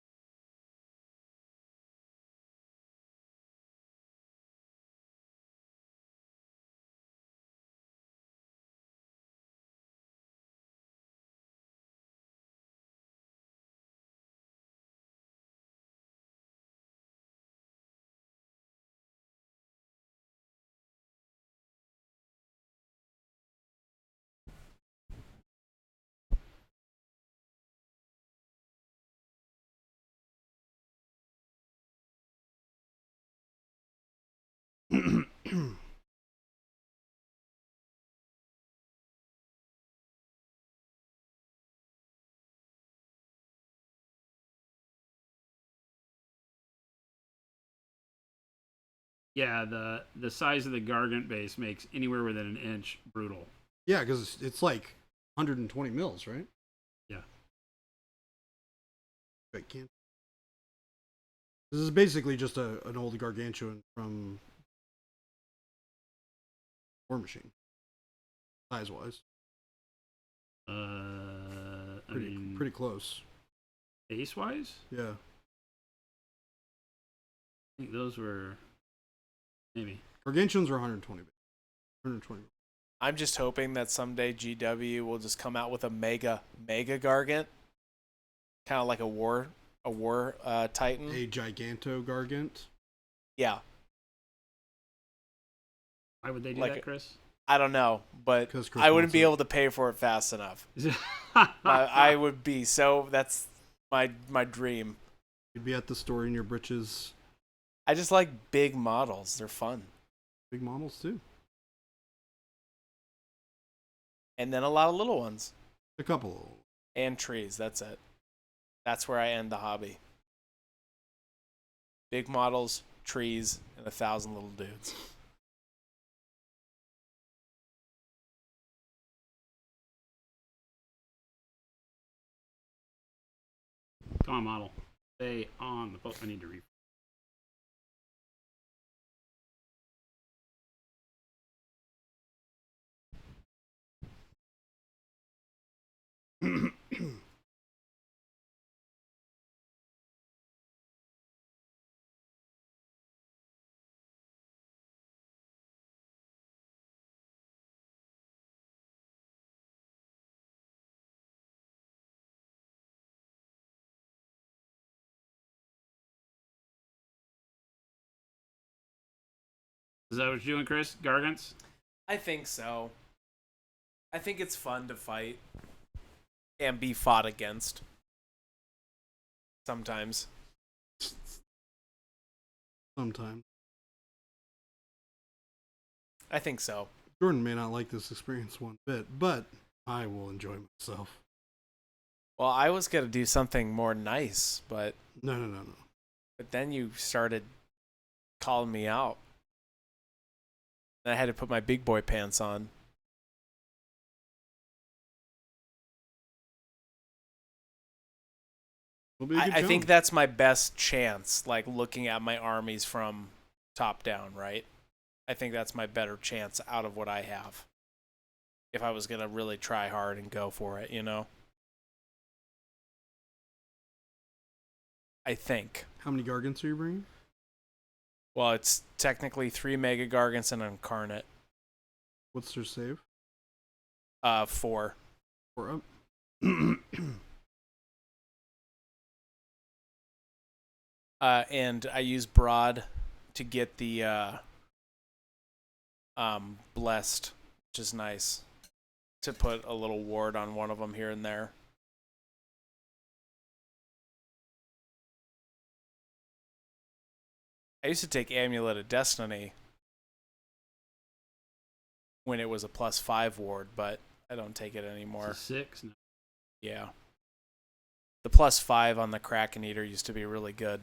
Yeah, the size of the Gargant base makes anywhere within an inch brutal. Yeah, because it's like 120 mils, right? Yeah. I can't. This is basically just an old gargantuan from War Machine, size wise. I Pretty mean, pretty close. base wise, Yeah. think those were maybe. Gargantuans are 120. 120. I'm just hoping that someday GW will just come out with a mega gargant, kind of like a war titan. A Giganto Gargant. Yeah, Why would they do Like that, Chris? I don't know, but 'Cause Chris I wouldn't wants be it. able to pay for it fast enough. I would be so. That's my dream. You'd be at the store in your britches. I just like big models. They're fun. Big models too. And then a lot of little ones. A couple. And trees. That's it. That's where I end the hobby. Big models, trees, and 1,000 little dudes. Come on, model. Stay on the boat. I need to read. Is that what you're doing, Chris? Gargants? I think so. I think it's fun to fight and be fought against. Sometimes. Sometimes. I think so. Jordan may not like this experience one bit, but I will enjoy myself. Well, I was going to do something more nice, but No. then you started calling me out. And I had to put my big boy pants on. It'll be a good I think challenge. that's my best chance, like looking at my armies from top down, right? I think that's my better chance out of what I have. If I was going to really try hard and go for it, you know? I think. How many Gargants are you bringing? Well, it's technically 3 Mega Gargants and an Incarnate. What's their save? 4. 4 up. And I use Broad to get the Blessed, which is nice. To put a little ward on one of them here and there. I used to take Amulet of Destiny when it was a +5 ward, but I don't take it anymore. It's a 6? No. Yeah. The +5 on the Kraken Eater used to be really good.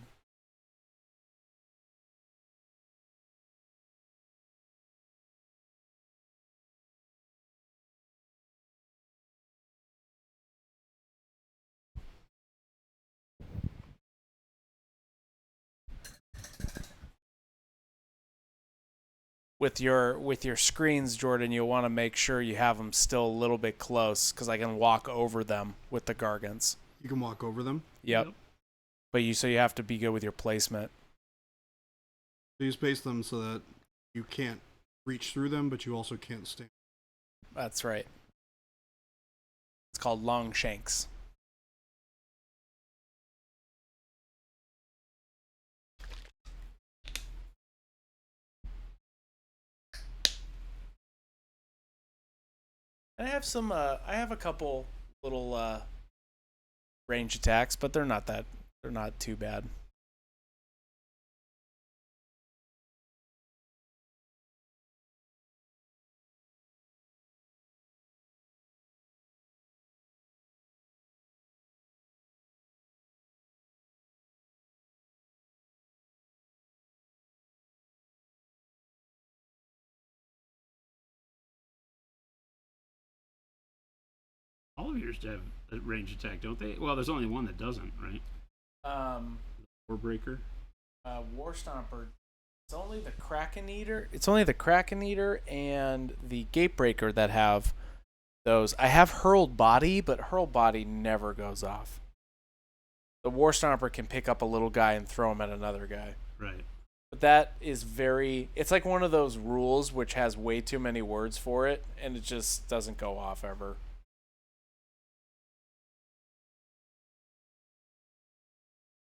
With your screens, Jordan, you'll want to make sure you have them still a little bit close, because I can walk over them with the Gargants. You can walk over them. Yep. But you have to be good with your placement. So you space them so that you can't reach through them, but you also can't stand. That's right. It's called long shanks. And I have some. I have a couple little range attacks, but they're not too bad. All of yours have a range attack, don't they? Well, there's only one that doesn't, right? Warbreaker. War Stomper. It's only the Kraken Eater. It's only the Kraken Eater and the Gatebreaker that have those. I have Hurled Body, but Hurled Body never goes off. The War Stomper can pick up a little guy and throw him at another guy. Right. But that is it's like one of those rules which has way too many words for it, and it just doesn't go off ever.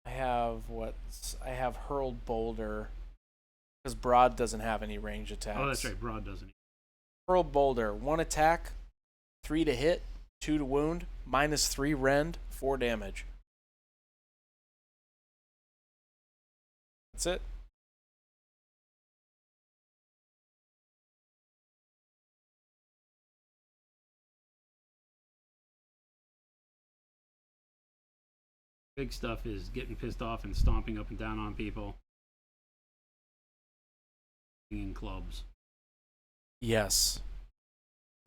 I have hurled boulder, because broad doesn't have any range attacks. Oh, that's right. Broad doesn't. Hurled boulder, 1 attack, 3 to hit, 2 to wound, -3 rend, 4 damage. That's it. Big stuff is getting pissed off and stomping up and down on people. In clubs. Yes.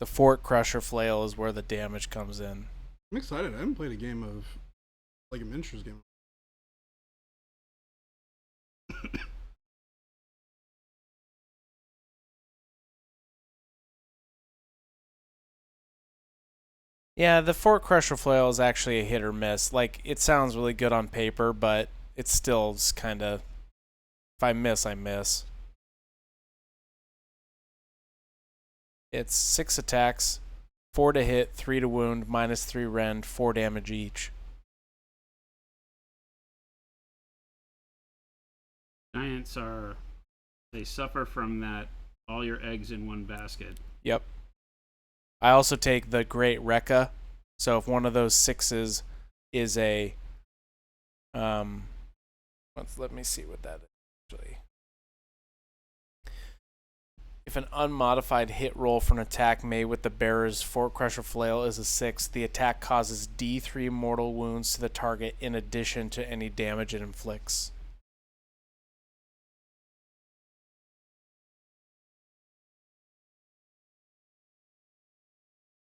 The Fort Crusher Flail is where the damage comes in. I'm excited. I haven't played a game of like a miniatures game. Yeah, the Fort Crusher Flail is actually a hit or miss. Like, it sounds really good on paper, but it's still kind of, if I miss, I miss. It's 6 attacks, 4 to hit, 3 to wound, -3 rend, 4 damage each. Giants they suffer from that all your eggs in one basket. Yep. I also take the Great Rekka. So if one of those 6s is a let me see what that is actually. If an unmodified hit roll for an attack made with the bearer's Fort Crusher Flail is a 6, the attack causes D3 mortal wounds to the target in addition to any damage it inflicts.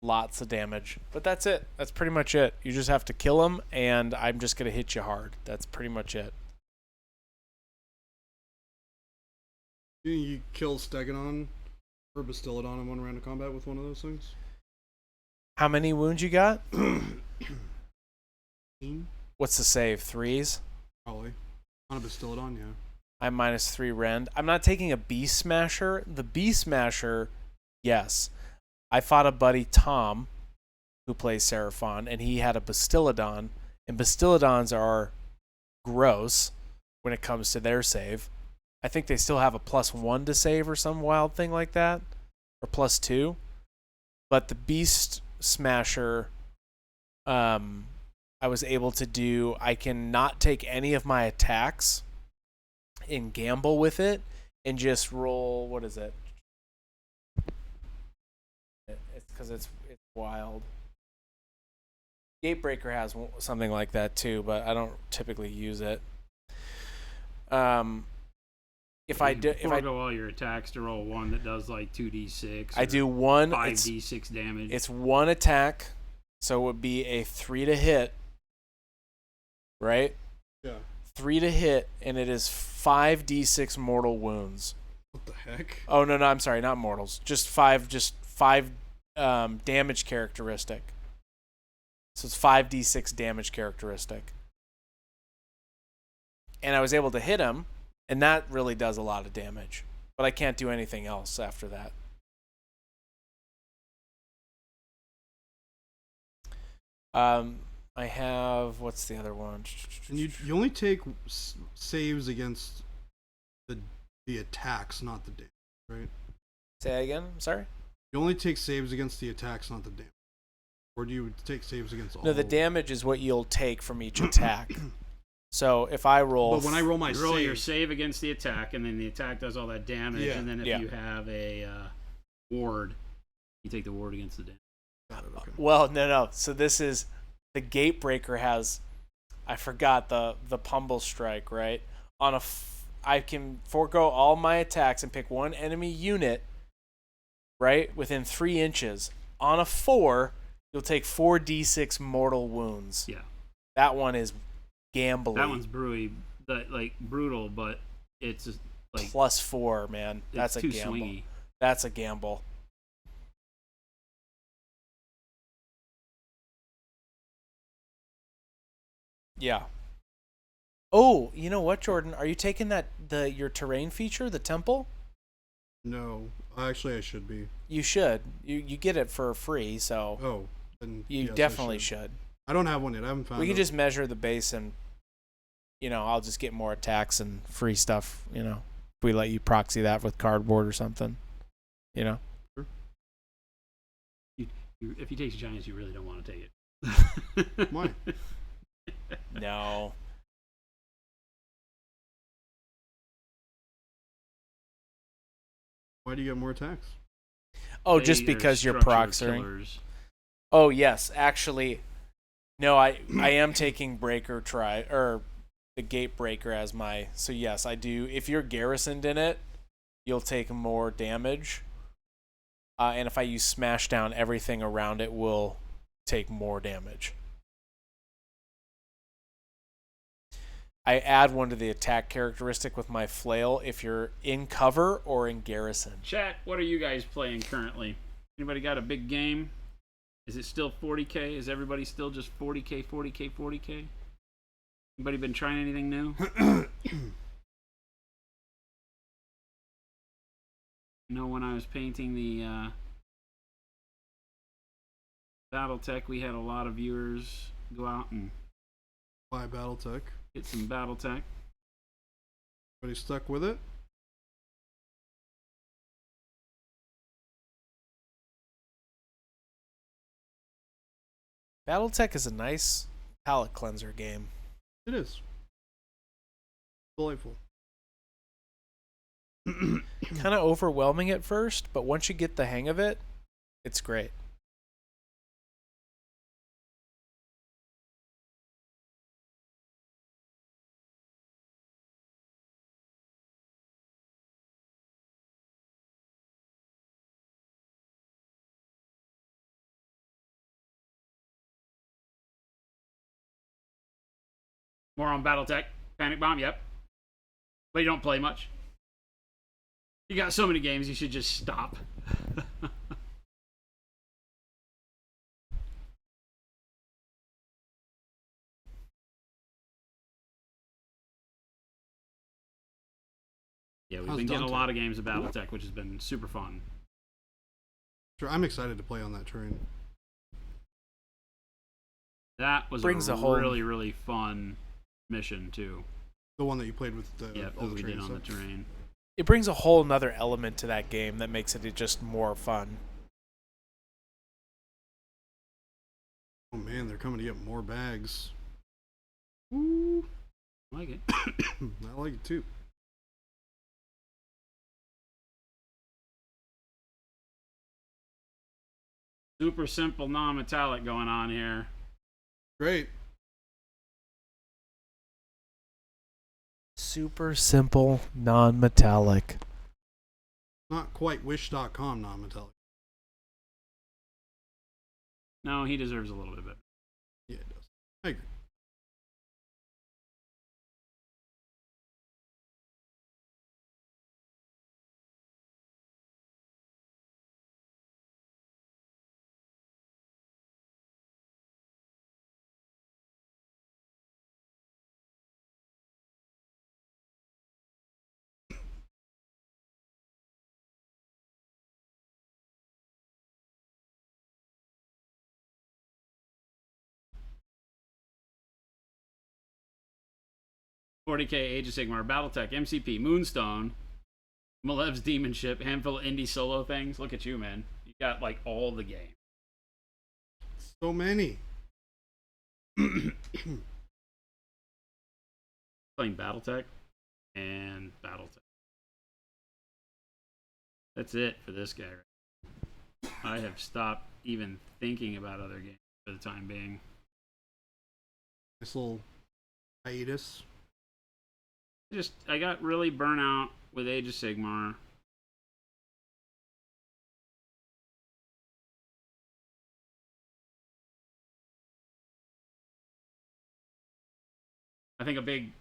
Lots of damage. But that's it. That's pretty much it. You just have to kill him, and I'm just going to hit you hard. That's pretty much it. You kill Stegodon or Bastiladon in one round of combat with one of those things? How many wounds you got? 15? What's the save? 3s? Probably. On a Bastiladon, yeah. I'm -3 rend. I'm not taking a Beast Smasher. The Beast Smasher, yes. I fought a buddy, Tom, who plays Seraphon, and he had a Bastiladon, and Bastiladons are gross when it comes to their save. I think they still have a +1 to save or some wild thing like that, or +2. But the Beast Smasher, I was able to do, I can not take any of my attacks and gamble with it and just roll, what is it? It's because it's wild. Gatebreaker has something like that too, but I don't typically use it. If I forego all your attacks to roll one that does like 2d6. I do one 5d6 damage. It's 1 attack, so it would be a 3 to hit, right? Yeah. 3 to hit, and it is 5d6 mortal wounds. What the heck? Oh no, I'm sorry, not mortals. Just five damage characteristic. So it's 5d6 damage characteristic. And I was able to hit him, and that really does a lot of damage. But I can't do anything else after that. I have, what's the other one? And you only take saves against the attacks, not the damage, right? Say that again? I'm sorry? You only take saves against the attacks, not the damage. Or do you take saves against all? No, the damage is what you'll take from each attack. So if I roll, but when I roll my you roll your save against the attack, and then the attack does all that damage, Yeah. and then if you have a ward, you take the ward against the damage. Got it, okay. well, no. So this is the Gatebreaker has, I forgot the Pummel Strike, right? I can forego all my attacks and pick one enemy unit, right, within 3 inches. On a 4, you'll take 4d6 mortal wounds. Yeah, that one is gambling. That one's brutal, but it's just, like +4, man. That's a too gamble. swingy. That's a gamble. Yeah. Oh, you know what, Jordan? Are you taking your terrain feature, the temple? No, actually, I should be. You should. You get it for free, so Oh, then you yes, I definitely should. I don't have one yet. I haven't found. We can just measure the base, and I'll just get more attacks and free stuff. If we let you proxy that with cardboard or something. If he takes giants, you really don't want to take it. Why? No. Why do you get more attacks? Oh, just They are because you're structure proxying. killers. Oh yes, actually, no. I am taking breaker or the gate breaker as my. So yes, I do. If you're garrisoned in it, you'll take more damage. And if I use smash down, everything around it will take more damage. I add one to the attack characteristic with my flail if you're in cover or in garrison. Chat, what are you guys playing currently? Anybody got a big game? Is it still 40K? Is everybody still just 40K, 40K, 40K? Anybody been trying anything new? When I was painting the Battletech, we had a lot of viewers go out and Buy BattleTech. get some Battletech. Everybody stuck with it? Battletech is a nice palate cleanser game. It is. Delightful. Kind of overwhelming at first, but once you get the hang of it, it's great. More on Battletech. Panic Bomb, yep. But you don't play much. You got so many games, you should just stop. Yeah, we've How's been getting a Dante? lot of games of Battletech, which has been super fun. Sure, I'm excited to play on that train. That was Brings a a whole- really, really fun mission, too. The one that you played with the Yep, all that the we did train on the stuff. terrain. It brings a whole nother element to that game that makes it just more fun. Oh man, they're coming to get more bags. Woo! I like it. I like it too. Super simple non-metallic going on here. Great. Super simple, non-metallic. Not quite wish.com non-metallic. No, he deserves a little bit better. Yeah, it does. I agree. $40K Age of Sigmar, Battletech, MCP, Moonstone, Malev's Demon Ship, handful of indie solo things. Look at you, man. You got like all the games. So many. Playing Battletech and Battletech. That's it for this guy. I have stopped even thinking about other games for the time being. Nice little hiatus. I got really burnt out with Age of Sigmar. I think a big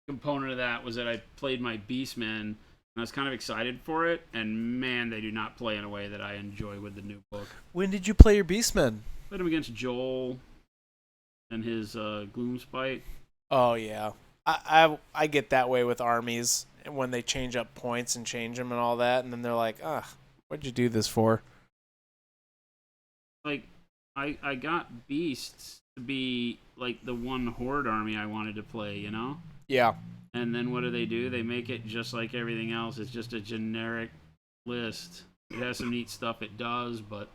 component of that was that I played my Beastmen, and I was kind of excited for it, and man, they do not play in a way that I enjoy with the new book. When did you play your Beastmen? Played him against Joel and his Gloomspite. Oh, yeah. I get that way with armies when they change up points and change them and all that, and then they're like, ugh, what'd you do this for? Like, I got beasts to be like the one horde army I wanted to play, you know? Yeah. And then what do? They make it just like everything else. It's just a generic list. It has some neat stuff it does, but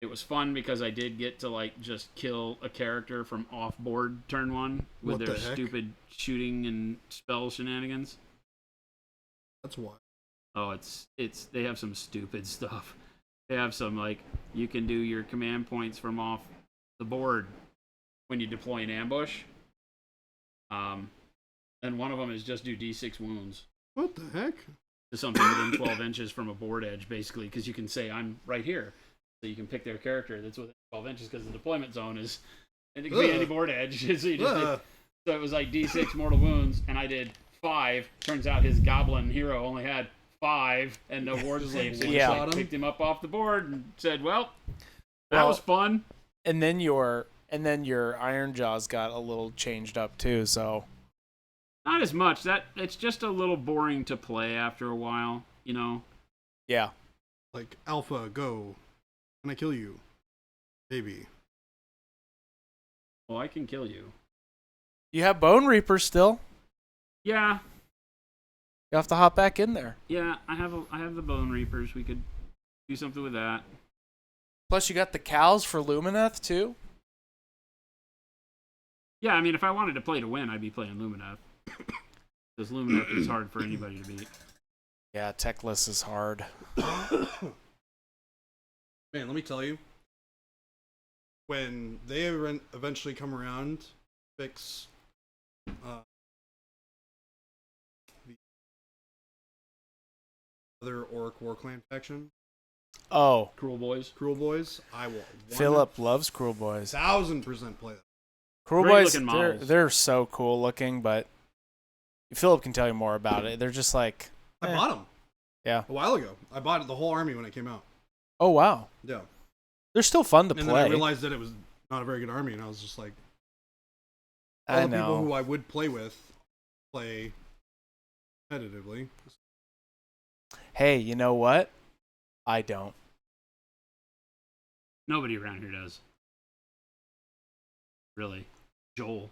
it was fun because I did get to like just kill a character from off board turn 1 with What their the heck? stupid shooting and spell shenanigans. That's why. Oh, it's they have some stupid stuff. They have some like you can do your command points from off the board when you deploy an ambush. And one of them is just do D6 wounds What the heck? to something within 12 inches from a board edge, basically, because you can say I'm right here, so you can pick their character that's within 12 inches because the deployment zone is, and it can be any board edge. So you just did, so it was like D6 mortal wounds, and I did 5. Turns out his goblin hero only had 5 and no ward saves. So Yeah. just like picked him up off the board and said, "Well, that was fun." And then your Iron Jaws got a little changed up too, so Not as much. That it's just a little boring to play after a while, you know. yeah. Like, Alpha, go. Can I kill you? Baby. Well, I can kill you. You have Bone Reaper still. Yeah, You have to hop back in there. yeah. I have the Bone Reapers. We could do something with that. Plus, you got the cows for Lumineth too. Yeah, I mean, if I wanted to play to win, I'd be playing Lumineth. Because Lumineth is hard for anybody to beat. Yeah, Techless is hard. Man, let me tell you. When they eventually come around, fix the other Orc War Clan faction, Oh, Cruel Boys. Cruel Boys, I will Philip loves Cruel Boys. 1000% play that. Cruel Great Boys, looking models. they're so cool looking, but Philip can tell you more about it. They're just like, I eh. bought them. Yeah. A while ago. I bought the whole army when it came out. Oh wow, Yeah. they're still fun to And play. then I realized that it was not a very good army, and I was just like, all I the people who know. I would play with play competitively. Hey, you know what? I don't. Nobody around here does. Really. Joel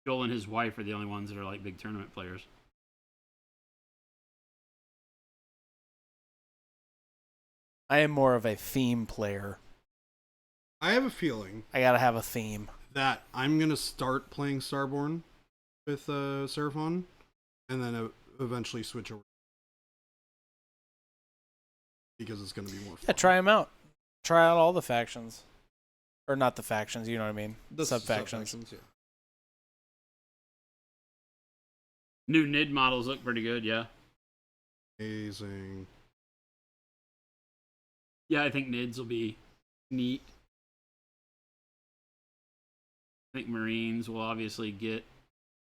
and his wife are the only ones that are like big tournament players. I am more of a theme player. I have a feeling I gotta have a theme. that I'm going to start playing Starborn with Seraphon, and then eventually switch over. Because it's going to be more fun. Yeah, try them out. Try out all the factions, or not the factions. You know what I mean? The Sub factions. sub-factions, yeah. New NID models look pretty good, yeah. Amazing. Yeah, I think NIDs will be neat. I think Marines will obviously get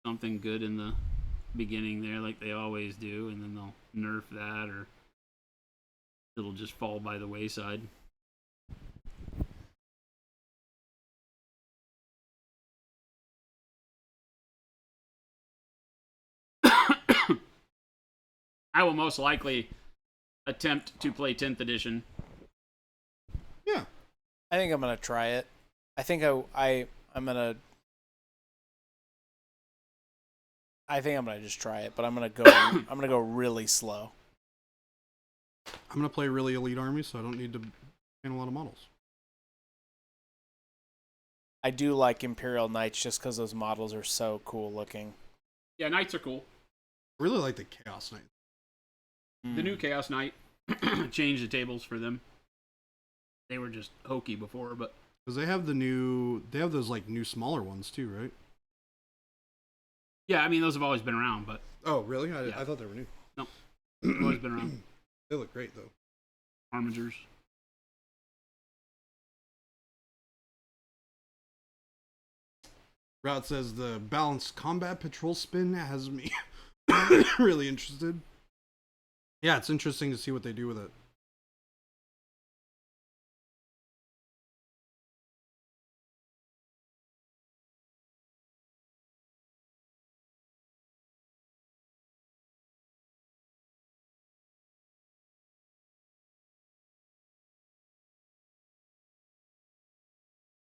something good in the beginning there, like they always do, and then they'll nerf that, or it'll just fall by the wayside. I will most likely attempt to play 10th edition. Yeah. I think I'm gonna try it. I think I'm gonna. I think I'm gonna just try it, but I'm gonna go. I'm gonna go really slow. I'm going to play really elite army, so I don't need to paint a lot of models. I do like Imperial Knights just because those models are so cool looking. Yeah, Knights are cool. I really like the Chaos Knight. The new Chaos Knight changed the tables for them. They were just hokey before, but Because they have those like new smaller ones too, right? yeah, I mean those have always been around, but Oh, really? Yeah. I thought they were new. they've always been around. They look great though. Armigers. Route says the balanced combat patrol spin has me really interested. Yeah, it's interesting to see what they do with it.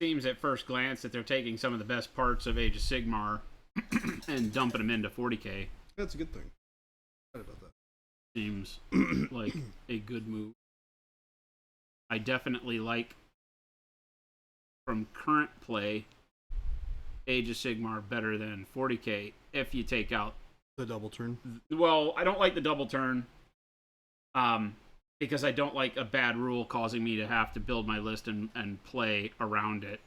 seems at first glance that they're taking some of the best parts of Age of Sigmar and dumping them into 40K. That's a good thing. Excited about that. Seems like a good move. I definitely like, from current play, Age of Sigmar better than 40K if you take out The double turn. Well, I don't like the double turn, because I don't like a bad rule causing me to have to build my list and play around it.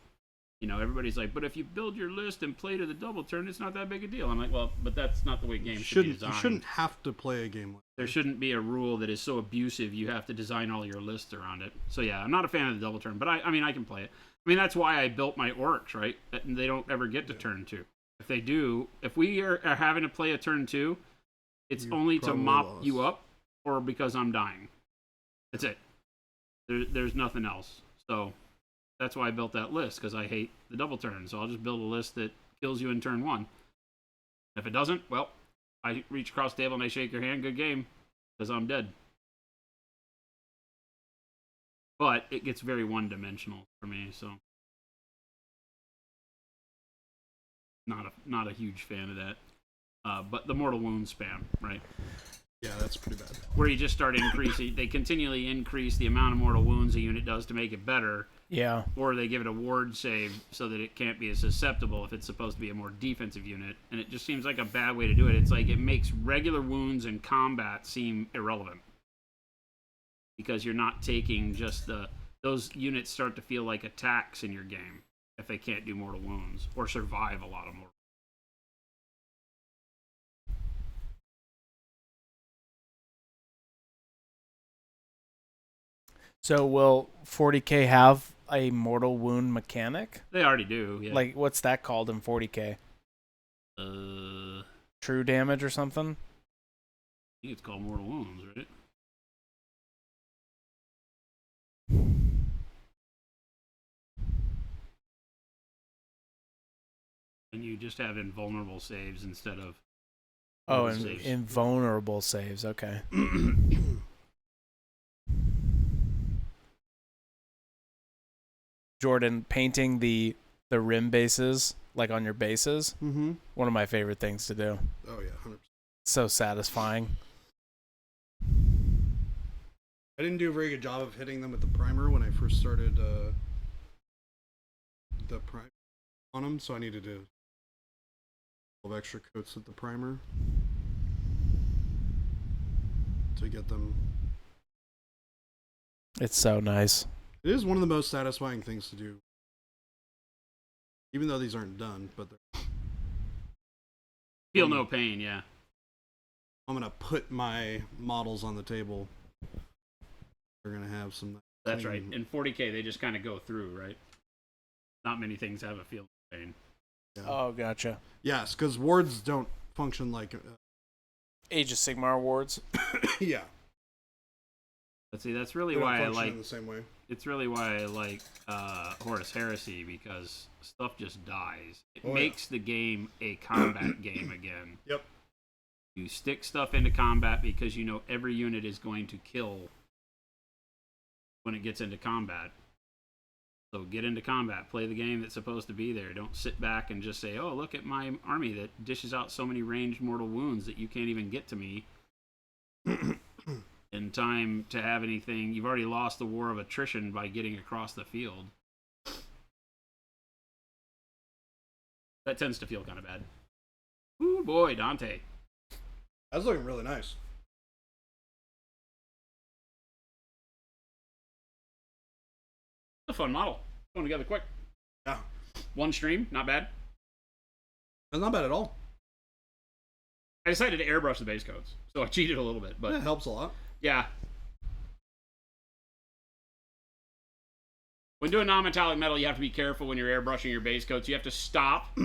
You know, everybody's like, but if you build your list and play to the double turn, it's not that big a deal. I'm like, well, but that's not the way games should be designed. You shouldn't have to play a game like that. There shouldn't be a rule that is so abusive you have to design all your lists around it. So yeah, I'm not a fan of the double turn, but I mean, I can play it. I mean, that's why I built my orcs, right? And they don't ever get to turn 2. If they do, if we are having to play a turn 2, it's You're only to probably mop lost. you up or because I'm dying. That's it. There's nothing else. So that's why I built that list, because I hate the double turn. So I'll just build a list that kills you in turn 1. If it doesn't, well, I reach across the table and I shake your hand. Good game, because I'm dead. But it gets very one-dimensional for me, so not a huge fan of that. But the mortal wound spam, right? Yeah, that's pretty bad. Where you just start increasing, they continually increase the amount of mortal wounds a unit does to make it better, Yeah. or they give it a ward save so that it can't be as susceptible if it's supposed to be a more defensive unit. And it just seems like a bad way to do it. It's like it makes regular wounds in combat seem irrelevant, because you're not taking just those units start to feel like attacks in your game if they can't do mortal wounds or survive a lot of mortal. So will 40K have a mortal wound mechanic? They already do. Yeah. Like, what's that called in 40K? True damage or something? I think it's called mortal wounds, right? And you just have invulnerable saves instead of Oh, mortal and saves. invulnerable saves. Okay. Jordan, painting the rim bases, like on your bases, Mm-hmm. one of my favorite things to do. Oh yeah, 100%. So satisfying. I didn't do a very good job of hitting them with the primer when I first started the primer on them, so I needed to 12 extra coats with the primer to get them. It's so nice. It is one of the most satisfying things to do, even though these aren't done. But Feel no pain, yeah. I'm gonna put my models on the table. They're gonna have some. That's right. clean- In 40K, they just kind of go through, right? Not many things have a feel no pain. Yeah. Oh, gotcha. Yes, because wards don't function like. Age of Sigmar wards. Yeah. But see, that's really They don't why I function like. in the same way. It's really why I like Horus Heresy, because stuff just dies. It Oh, yeah. makes the game a combat game again. Yep. You stick stuff into combat because you know every unit is going to kill when it gets into combat. So get into combat, play the game that's supposed to be there. Don't sit back and just say, oh, look at my army that dishes out so many ranged mortal wounds that you can't even get to me in time to have anything. You've already lost the war of attrition by getting across the field. That tends to feel kind of bad. Ooh, boy, Dante. That's looking really nice. It's a fun model. Going together quick. Yeah. One stream, not bad. That's not bad at all. I decided to airbrush the base coats, so I cheated a little bit, but That helps a lot. yeah. When doing non-metallic metal, you have to be careful when you're airbrushing your base coats. You have to stop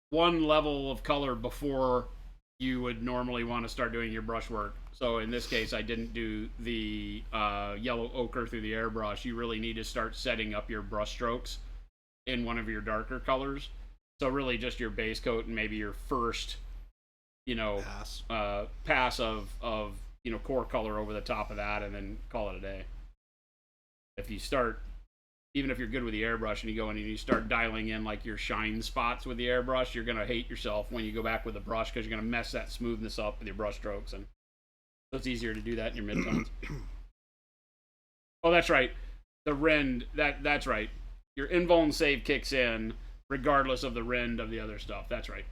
one level of color before you would normally want to start doing your brush work. So in this case, I didn't do the yellow ochre through the airbrush. You really need to start setting up your brush strokes in one of your darker colors. So really just your base coat and maybe your first, Pass. pass of core color over the top of that, and then call it a day. If you start even if you're good with the airbrush and you go in and you start dialing in like your shine spots with the airbrush, you're gonna hate yourself when you go back with the brush because you're gonna mess that smoothness up with your brush strokes, and so it's easier to do that in your midtones. Oh, that's right. The rend, that's right. Your invuln save kicks in regardless of the rend of the other stuff. That's right.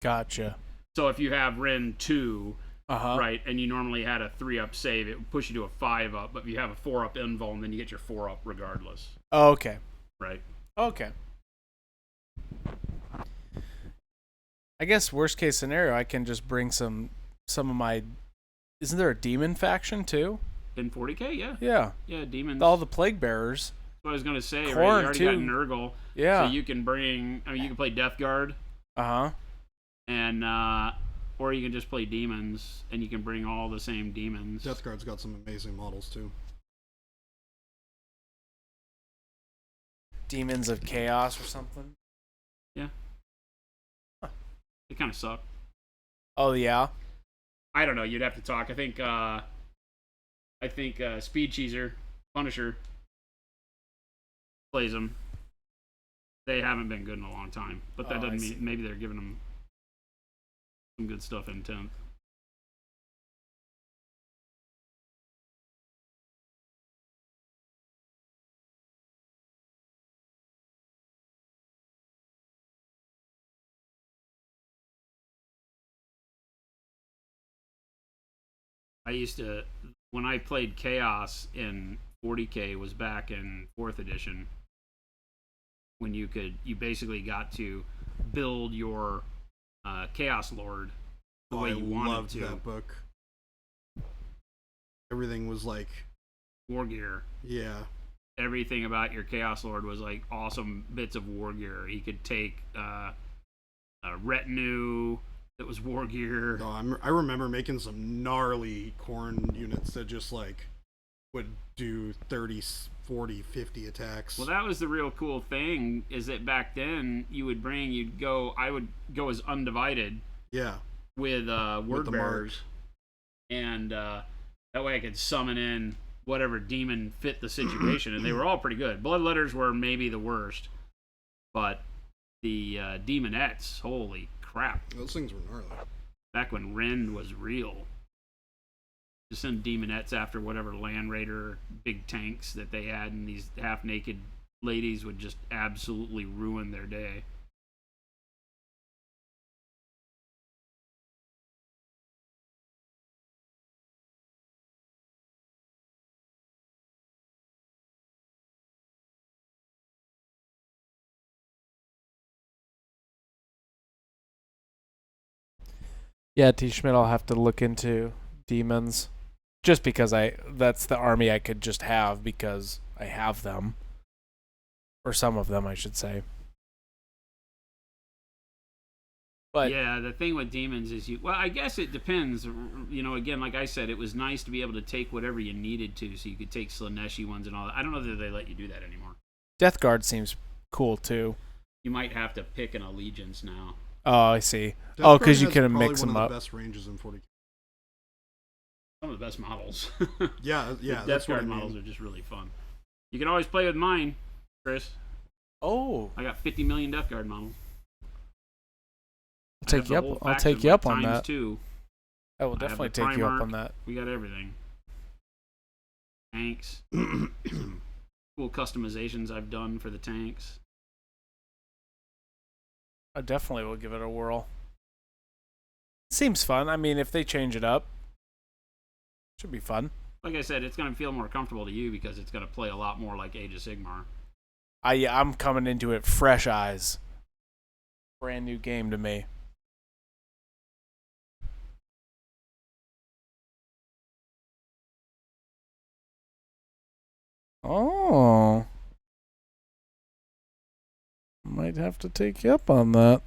Gotcha. So if you have rend 2, Uh-huh. right, and you normally had a 3-up save, it would push you to a 5-up. But if you have a 4-up invuln, then you get your 4-up regardless. Okay. Right. Okay. I guess worst case scenario, I can just bring some of my. Isn't there a demon faction too? In 40k, yeah. Yeah. Yeah, demons. All the plague bearers. That's what I was going to say, right? You Khorne, already too. got Nurgle. Yeah. So you can bring, you can play Death Guard, Uh-huh. and, or you can just play demons, and you can bring all the same demons. Death Guard's got some amazing models too. Demons of Chaos or something. Yeah. They kind of suck. Oh yeah. I don't know. You'd have to talk. I think Speed Cheeser, Punisher, plays them. They haven't been good in a long time, but that Oh, I doesn't see. mean maybe they're giving them some good stuff in 10th. I used to, when I played Chaos in 40k, was back in 4th edition, when you basically got to build your Chaos Lord the way I you wanted loved to. that book. Everything was like, War gear. yeah. Everything about your Chaos Lord was like awesome bits of war gear. He could take a retinue that was war gear. No, I remember making some gnarly Khorne units that just like would do 30, 40, 50 attacks. Well, that was the real cool thing, is that back then I would go as Undivided yeah. with Word the Bearers, and that way I could summon in whatever demon fit the situation, and they were all pretty good. Bloodletters were maybe the worst, but the Demonettes, holy crap. Those things were gnarly. Back when Rend was real. To send Demonettes after whatever Land Raider big tanks that they had, and these half-naked ladies would just absolutely ruin their day. Yeah, T. Schmidt, I'll have to look into demons. Just because that's the army I could just have because I have them. Or some of them, I should say. But yeah, the thing with demons is I guess it depends. Again, like I said, it was nice to be able to take whatever you needed to, so you could take Slaneshi ones and all that. I don't know that they let you do that anymore. Death Guard seems cool too. You might have to pick an allegiance now. Oh, I see. Death Oh, Guard because you has can probably mix them one up. of the best ranges in 40k. Some of the best models. Yeah, The that's Death what I Guard mean. models are just really fun. You can always play with mine, Chris. Oh, I got 50 million Death Guard models. I'll take you up. I'll take you up on that. Two. I will I have definitely the take you up Primarch. on that. We got everything. Tanks. Some cool customizations I've done for the tanks. I definitely will give it a whirl. Seems fun. I mean, if they change it up, should be fun. Like I said, it's going to feel more comfortable to you because it's going to play a lot more like Age of Sigmar. I'm coming into it fresh eyes. Brand new game to me. Oh. Might have to take you up on that.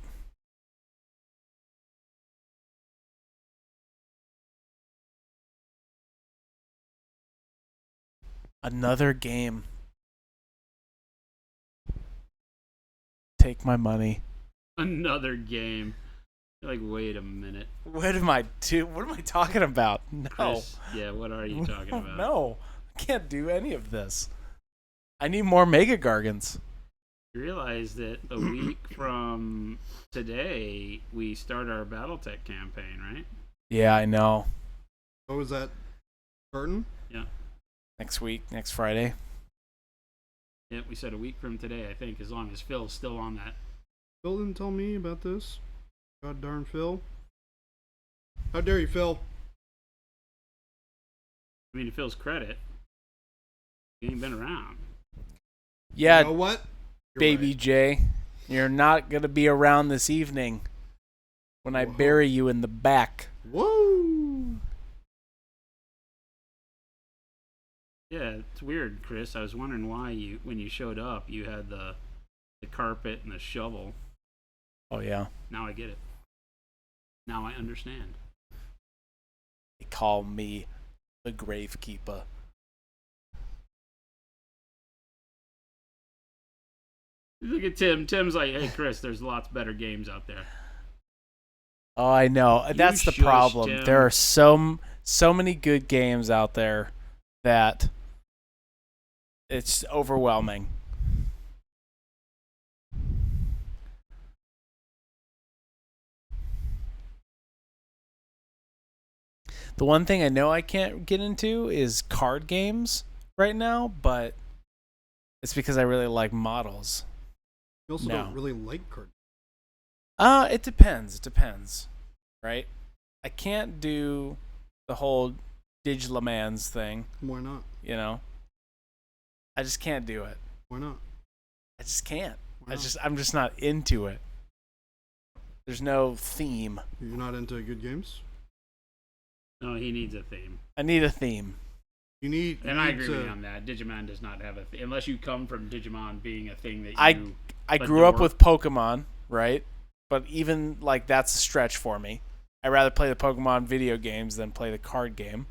Another game. Take my money. Another game. You're like, wait a minute. What am I talking about? No. Chris, yeah, what are you talking about? No. I can't do any of this. I need more Mega Gargans. You realize that a week from today, we start our BattleTech campaign, right? Yeah, I know. What was that? Burton? Yeah. Next week, next Friday. Yeah, we said a week from today, I think, as long as Phil's still on that. Phil didn't tell me about this. God darn Phil. How dare you, Phil? I mean, to Phil's credit, he ain't been around. Yeah, You know what? You're Baby right. J, you're not going to be around this evening when I Whoa. bury you in the back. Whoa! Yeah, it's weird, Chris. I was wondering why you, when you showed up, you had the carpet and the shovel. Oh, yeah. Now I get it. Now I understand. They call me the Gravekeeper. Look at Tim. Tim's like, hey, Chris, there's lots better games out there. Oh, I know. You That's the shush, problem. Tim. There are so many good games out there that it's overwhelming. The one thing I know I can't get into is card games right now, but it's because I really like models. You also No. don't really like cards. It depends. It depends, right? I can't do the whole Digilamans thing, Why not? you know. I just can't do it. Why not? I just can't. Why not? I'm just not into it. There's no theme. You're not into good games? No, he needs a theme. I need a theme. You need. And you I need agree to, with you on that. Digimon does not have a theme. Unless you come from Digimon being a thing that I you grew up adore. with Pokemon, right? But even like that's a stretch for me. I'd rather play the Pokemon video games than play the card game.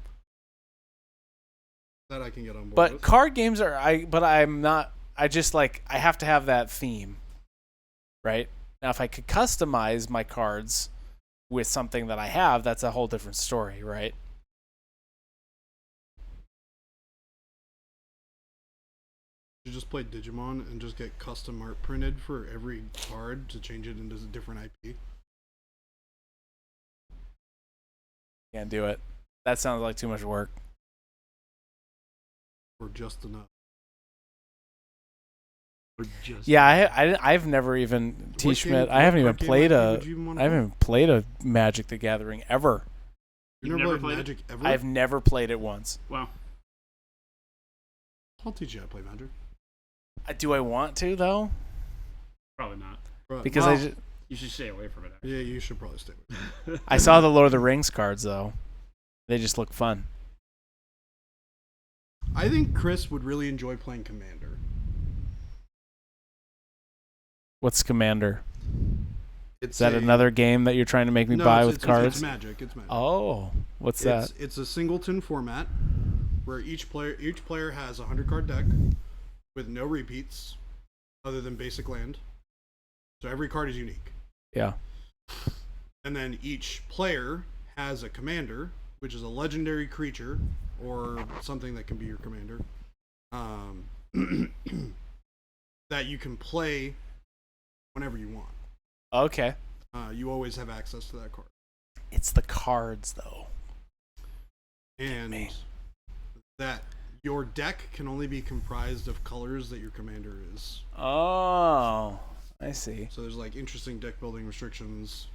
that I can get on board But with. card games are I'm not. I just like I have to have that theme, right? Now, if I could customize my cards with something that I have, that's a whole different story, right? You just play Digimon and just get custom art printed for every card to change it into a different IP. Can't do it. That sounds like too much work. Or just enough. Or just Yeah, I've never even T What Schmidt. game- I haven't what even card game played IP a. would you wanna I haven't even played a Magic the Gathering ever. You You've never never played played it? Magic ever? I've never played it once. Well, I'll teach you how to play Magic. Do I want to though? probably not. But, Because well, You should stay away from it. yeah, you should probably stay with it. I saw the Lord of the Rings cards though. They just look fun. I think Chris would really enjoy playing Commander. What's Commander? It's Is that another game that you're trying to make me buy with cards? It's Magic. It's Magic. Oh, what's that? It's a singleton format where each player has a 100-card deck with no repeats other than basic land. So every card is unique. Yeah. And then each player has a commander, which is a legendary creature or something that can be your commander, that you can play whenever you want. Okay. You always have access to that card. It's the cards though. And me. that your deck can only be comprised of colors that your commander is. Oh, I see. So there's like interesting deck building restrictions.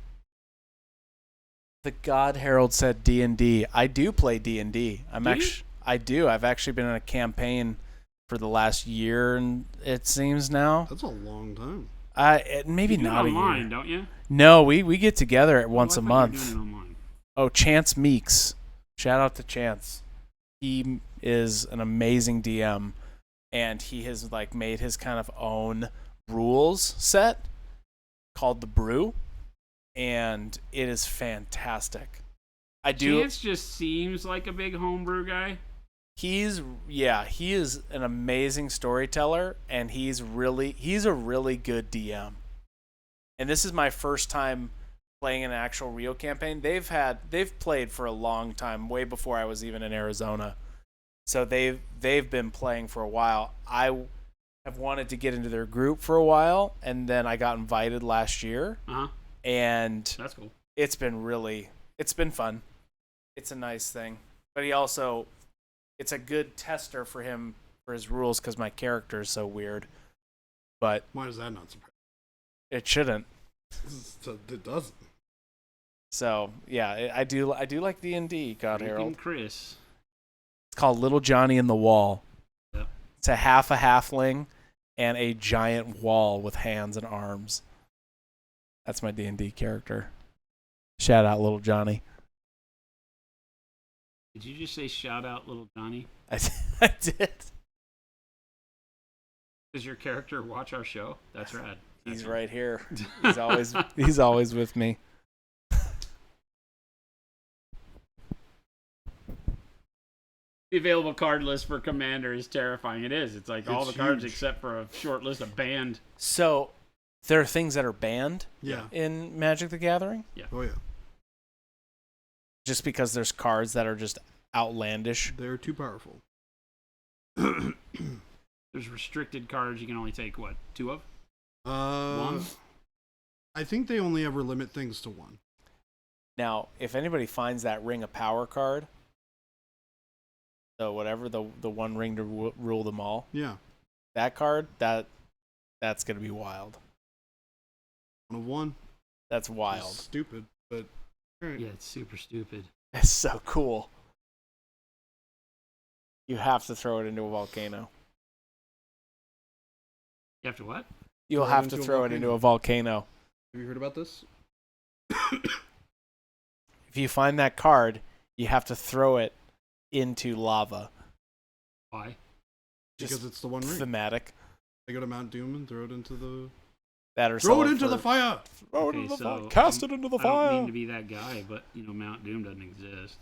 The God Herald said D&D. I do play D&D. Do you? I do. I've actually been in a campaign for the last year, and it seems now. That's a long time. Maybe You do it not a online, year. don't you? No, we get together once Oh, a I thought you were month. doing it online. Oh, Chance Meeks. Shout out to Chance. He is an amazing DM, and he has like made his kind of own rules set called the Brew, and it is fantastic. I do. Chance just seems like a big homebrew guy. He is an amazing storyteller, and he's a really good DM. And this is my first time playing an actual real campaign. They've played for a long time, way before I was even in Arizona. So they've been playing for a while. have wanted to get into their group for a while, and then I got invited last year, and That's cool. it's been fun. It's a nice thing, but it's a good tester for him for his rules because my character is so weird. But Why does that not surprise? it shouldn't. It doesn't. So yeah, I do like D&D. God, Harold. Chris. It's called Little Johnny in the Wall. Yep. It's a halfling and a giant wall with hands and arms. That's my D&D character. Shout out Little Johnny. Did you just say shout out Little Johnny? I did. Does your character watch our show? That's rad. He's right here. He's always with me. The available card list for Commander is terrifying. It is. It's like all the cards huge. except for a short list of banned. So there are things that are banned Yeah. in Magic the Gathering Oh yeah. just because there's cards that are just outlandish. They're too powerful. There's restricted cards you can only take, what, 2 of? One? I think they only ever limit things to 1. Now, if anybody finds that Ring of Power card, so whatever the one ring to rule them all, Yeah. that card that's gonna be wild. 1 of 1. That's wild. It's stupid, but all right. Yeah, it's super stupid. It's so cool. You have to throw it into a volcano. You have to what? You'll Throw it have to into a throw it into a volcano. Have you heard about this? If you find that card, you have to throw it into lava. Why? Just Because it's the one ring. thematic. They go to Mount Doom and throw it into the. That or Throw sell it into for- the fire. Throw it Okay, into the so fire. Cast it into the I don't fire. mean to be that guy, but, Mount Doom doesn't exist.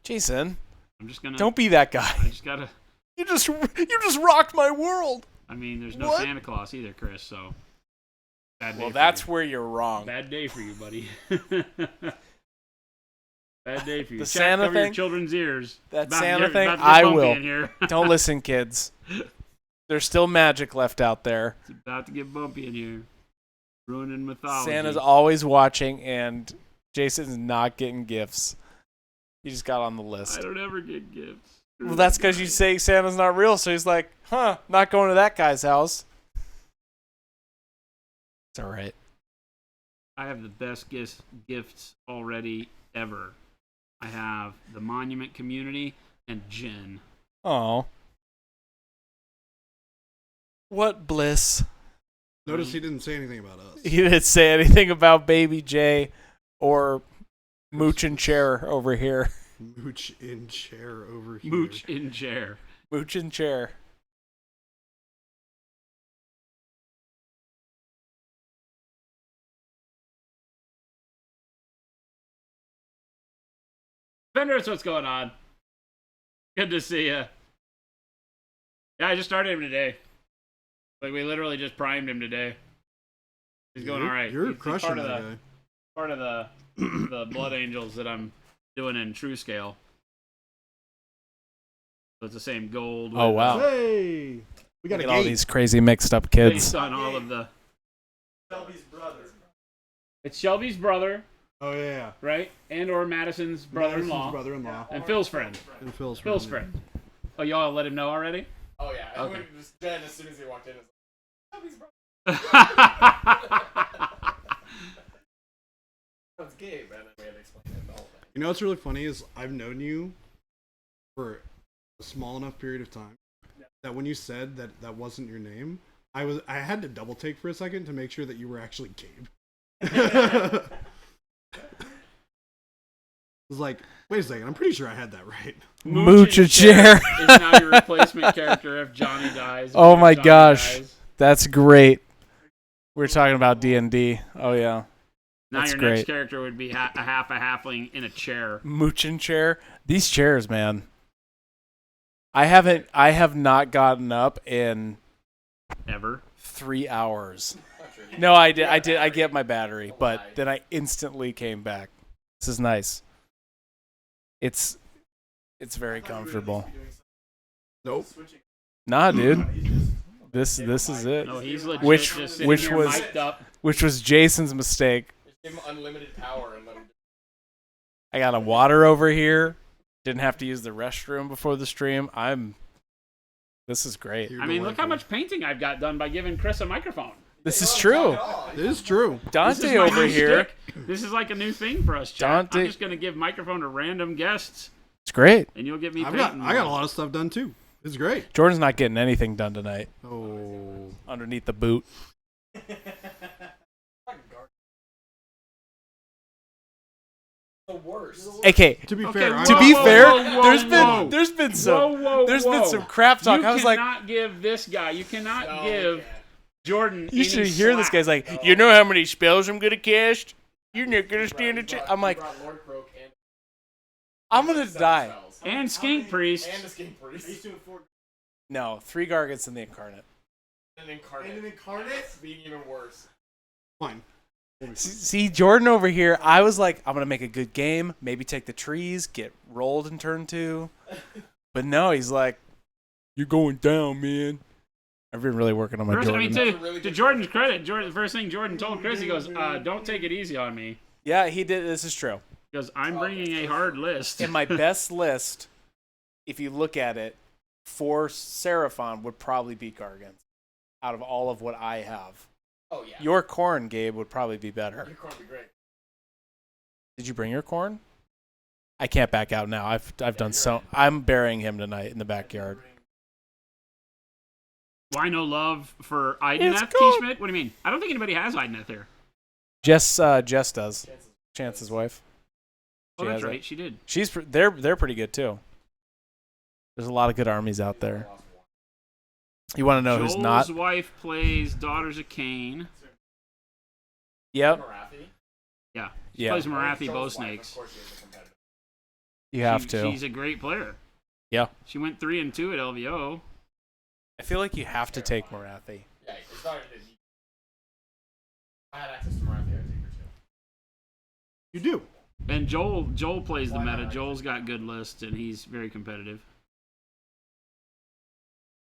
Jason, I'm just gonna... don't be that I guy. just gotta... You just rocked my world. I mean, there's no What? Santa Claus either, Chris, so... Bad day Well, for that's you. where you're wrong. Bad day for you, buddy. Bad day for you. The Chat, Santa cover your thing? children's ears. That It's about to Santa get- thing? about to get I bumpy will. in here. Don't listen, kids. There's still magic left out there. It's about to get bumpy in here. Ruining mythology. Santa's always watching, and Jason's not getting gifts. He just got on the list. I don't ever get gifts. Well, that's because you say Santa's not real, so he's like, not going to that guy's house. It's all right. I have the best gifts already ever. I have the Monument Community and Jen. Oh. What bliss. Notice he didn't say anything about us. He didn't say anything about Baby J or Mooch and Chair over here. Mooch in chair over here. Mooch in chair. Mooch and Chair. Vendors, what's going on? Good to see you. Yeah, I just started him today. Like, we literally just primed him today. He's going all right. You're He's crushing part that of the, guy. Part of the Blood Angels that I'm doing in True Scale. So it's the same gold. Oh, with, wow. Hey, we got Look a at all gate. these crazy mixed up kids. Based on all of the... Shelby's brother. It's Shelby's brother, Oh yeah. right? And or Madison's brother-in-law. Madison's brother-in-law. And Phil's friend. And Phil's Phil's friend. Oh, y'all let him know already? Oh yeah. Okay. Jen, as soon as he walked in, was Gabe, and then we had to explain it the whole thing. You know what's really funny is I've known you for a small enough period of time that when you said that that wasn't your name, I had to double take for a second to make sure that you were actually Gabe. I was like, wait a second, I'm pretty sure I had that right. Mooch and Chair. Is now your replacement character if Johnny dies. Oh If my Johnny gosh. dies. That's great. We're talking about D&D. Oh, yeah. Now That's your great. next character would be a half a halfling in a chair. Mooch and Chair. These chairs, man. I have not gotten up in Ever. 3 hours. No, I did. I get my battery, but then I instantly came back. This is nice. It's very comfortable. Nope. Nah, dude. I've This is it. No, he's legit Which- just sitting which here was- mic'd up. Which was Jason's mistake. Give him unlimited power and let him. I got a water over here. Didn't have to use the restroom before the stream. This is great. You're I mean, look how delightful. much painting I've got done by giving Chris a microphone. This is true. It is true. This is Dante my over new here. shtick. This is like a new thing for us, chat. Dante- I'm just gonna give microphone to random guests, It's great. and you'll get me I painting. got a lot of stuff done too. It's great. Jordan's not getting anything done tonight. Oh. Underneath the boot. The worst. Okay. To be Okay, fair, whoa, To be whoa, fair, whoa, whoa. there's been some Whoa, there's whoa. been some crap talk. You I was like, cannot give this guy. You cannot No, give you can't. Jordan. you any should hear this slack. guy's like, you know how many spells I'm gonna cast? You're not gonna stand a chance. I'm like, I'm gonna die. And Skink Priest. And the Skink Priest. No, 3 Gargants and the Incarnate. And an incarnate being even worse. fine. See, Jordan over here, I was like, I'm going to make a good game, maybe take the trees, get rolled in turn 2. But no, he's like, you're going down, man. I've been really working on my First, I Jordan. mean, to Jordan's credit, the first thing Jordan told Chris, he goes, "Don't take it easy on me, Yeah, he did. This is true. because I'm bringing a hard list." In my best list, if you look at it, for Seraphon would probably be Gargants out of all of what I have. Oh yeah. Your corn, Gabe, would probably be better. Your corn would be great. Did you bring your corn? I can't back out now. I've done so. I'm burying him tonight in the backyard. Why no love for Ideneth, It's T. cool. Schmidt? What do you mean? I don't think anybody has Ideneth here. Jess does. Chance's wife. Oh, She that's has it. right. She did. They're pretty good too. There's a lot of good armies out there. You want to know who's not? Joel's wife plays Daughters of Cain. Yep. Marathi. Yeah. She Yeah. plays Marathi Joel's Bow wife, Snakes. Of course she is a competitor. You have to. She's a great player. Yeah. She went 3-2 at LVO. I feel like you have to take Marathi. Yeah, it's not even. If I had access to Marathi, I'd take her too. You do. And Joel plays the Why meta. not? Joel's got good lists, and he's very competitive.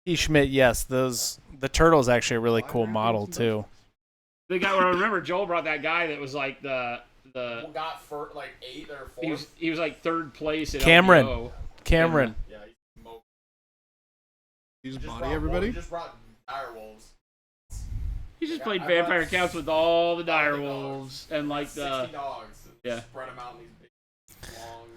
E. Schmidt, yes. The turtle's actually a really cool model too. The guy, well, I remember Joel brought that guy that was like the Who got for like 8th or 4th? he was like 3rd place at Cameron. LVO. Cameron. Yeah, he's smoked. Use Just body brought everybody. He just brought dire wolves. He just Yeah, played I vampire brought counts with all the dire all the dogs. wolves and like 60 the dogs. yeah. Spread them out in these big, long.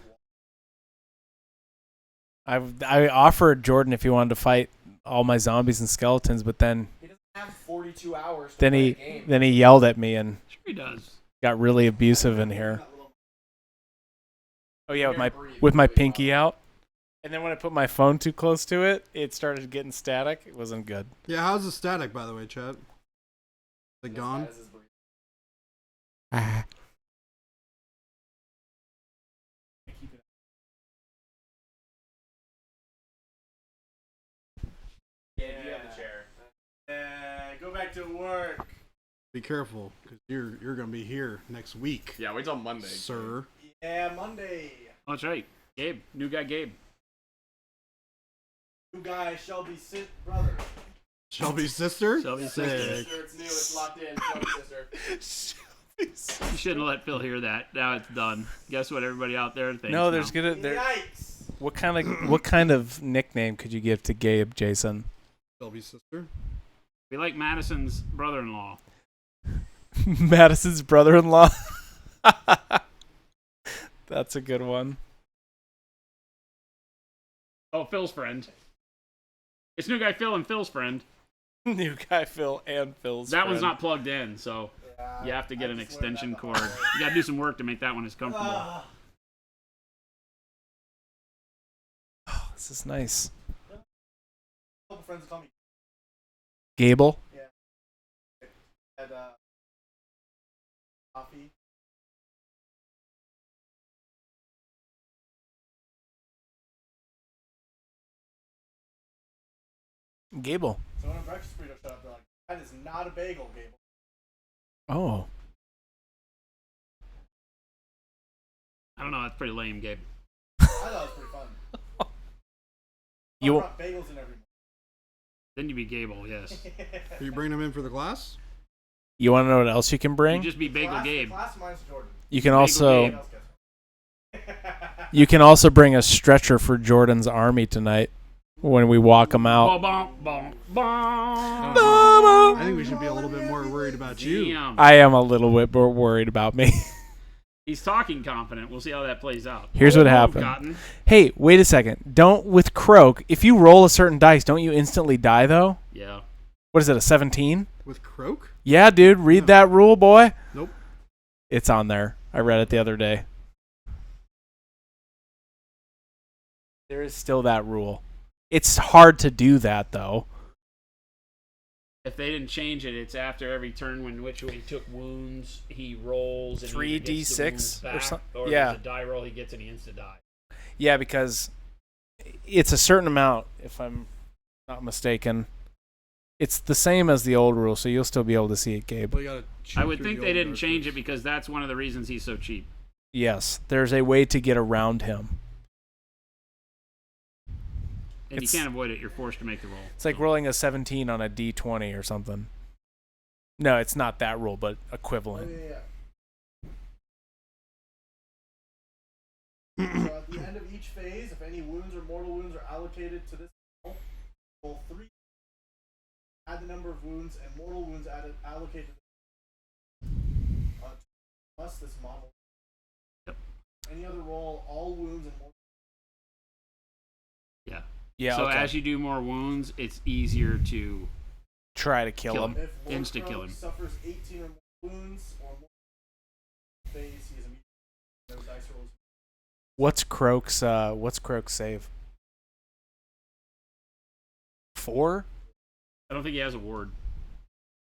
I offered Jordan if he wanted to fight all my zombies and skeletons, but then He doesn't have 42 hours to then play he a game. then he yelled at me and sure he does. got really abusive in here. Oh yeah, Can't breathe. with my Really pinky loud. out. And then when I put my phone too close to it, it started getting static. It wasn't good. Yeah, how's the static, by the way, chat? Is it gone? As his breathing. Yeah, you have the chair. Go back to work. Be careful, because you're gonna be here next week, Yeah, wait till Monday. sir. Yeah, Monday. Oh, that's right. Gabe, new guy Gabe. New guy, Shelby's brother. Shelby's sister. Shelby's Sick. sister. It's new. It's locked in. Shelby's sister. You shouldn't have let Phil hear that. Now it's done. Guess what everybody out there thinks. No, there's now. gonna there. Yikes. What kind of nickname could you give to Gabe, Jason? Shelby's sister. Be like Madison's brother-in-law. Madison's brother-in-law. That's a good one. Oh, Phil's friend. It's new guy Phil and Phil's friend. New guy Phil and Phil's That one's friend. not plugged in, so you have to get an extension cord. You got to do some work to make that one as comfortable. Oh, this is nice. A couple friends call me Gable. at coffee. Gable. So when a breakfast burrito showed up, they're like, "That is not a bagel, Gable." Oh. I don't know. That's pretty lame, Gabe. I thought it was pretty fun. You I brought bagels in every morning. Then you'd be Gable, yes. Are you bringing him in for the class? You want to know what else you can bring? You'd just be Bagel Gabe. Class minus Jordan. You can Bagel also Gabe. you can also bring a stretcher for Jordan's army tonight when we walk him out. I think we should be a little bit more worried about you. Damn. I am a little bit more worried about me. He's talking confident. We'll see how that plays out. Here's what Oh, happened. Cotton. Hey, wait a second. Don't with Croak. If you roll a certain dice, don't you instantly die though? Yeah. What is it? A 17? With Croak? Yeah, dude. Read that rule, boy. Nope. It's on there. I read it the other day. There is still that rule. It's hard to do that though. If they didn't change it, it's after every turn when which way he took wounds, he rolls and he either gets the 3d6 wounds or back, something. or Yeah. there's a die roll he gets and he insta die. Yeah, because it's a certain amount, if I'm not mistaken. It's the same as the old rule, so you'll still be able to see it, Gabe. Well, you gotta chew I would through think the they old didn't change it darkness. because that's one of the reasons he's so cheap. Yes, there's a way to get around him. And It's- you can't avoid it. You're forced to make the roll. It's like rolling a 17 on a d20 or something. No, it's not that rule, but equivalent. So at the end of each phase, if any wounds or mortal wounds are allocated to this roll 3. Add the number of wounds and mortal wounds allocated plus this model. Yep. Any other roll, all wounds and mortal. Yeah. Yeah, So okay. as you do more wounds, it's easier to. Try to kill Kill him. him. If Lord Insta-kill Croak him. suffers 18 or more wounds or more phase, he is immediately no dice rolls. What's Croak's save? 4? I don't think he has a ward.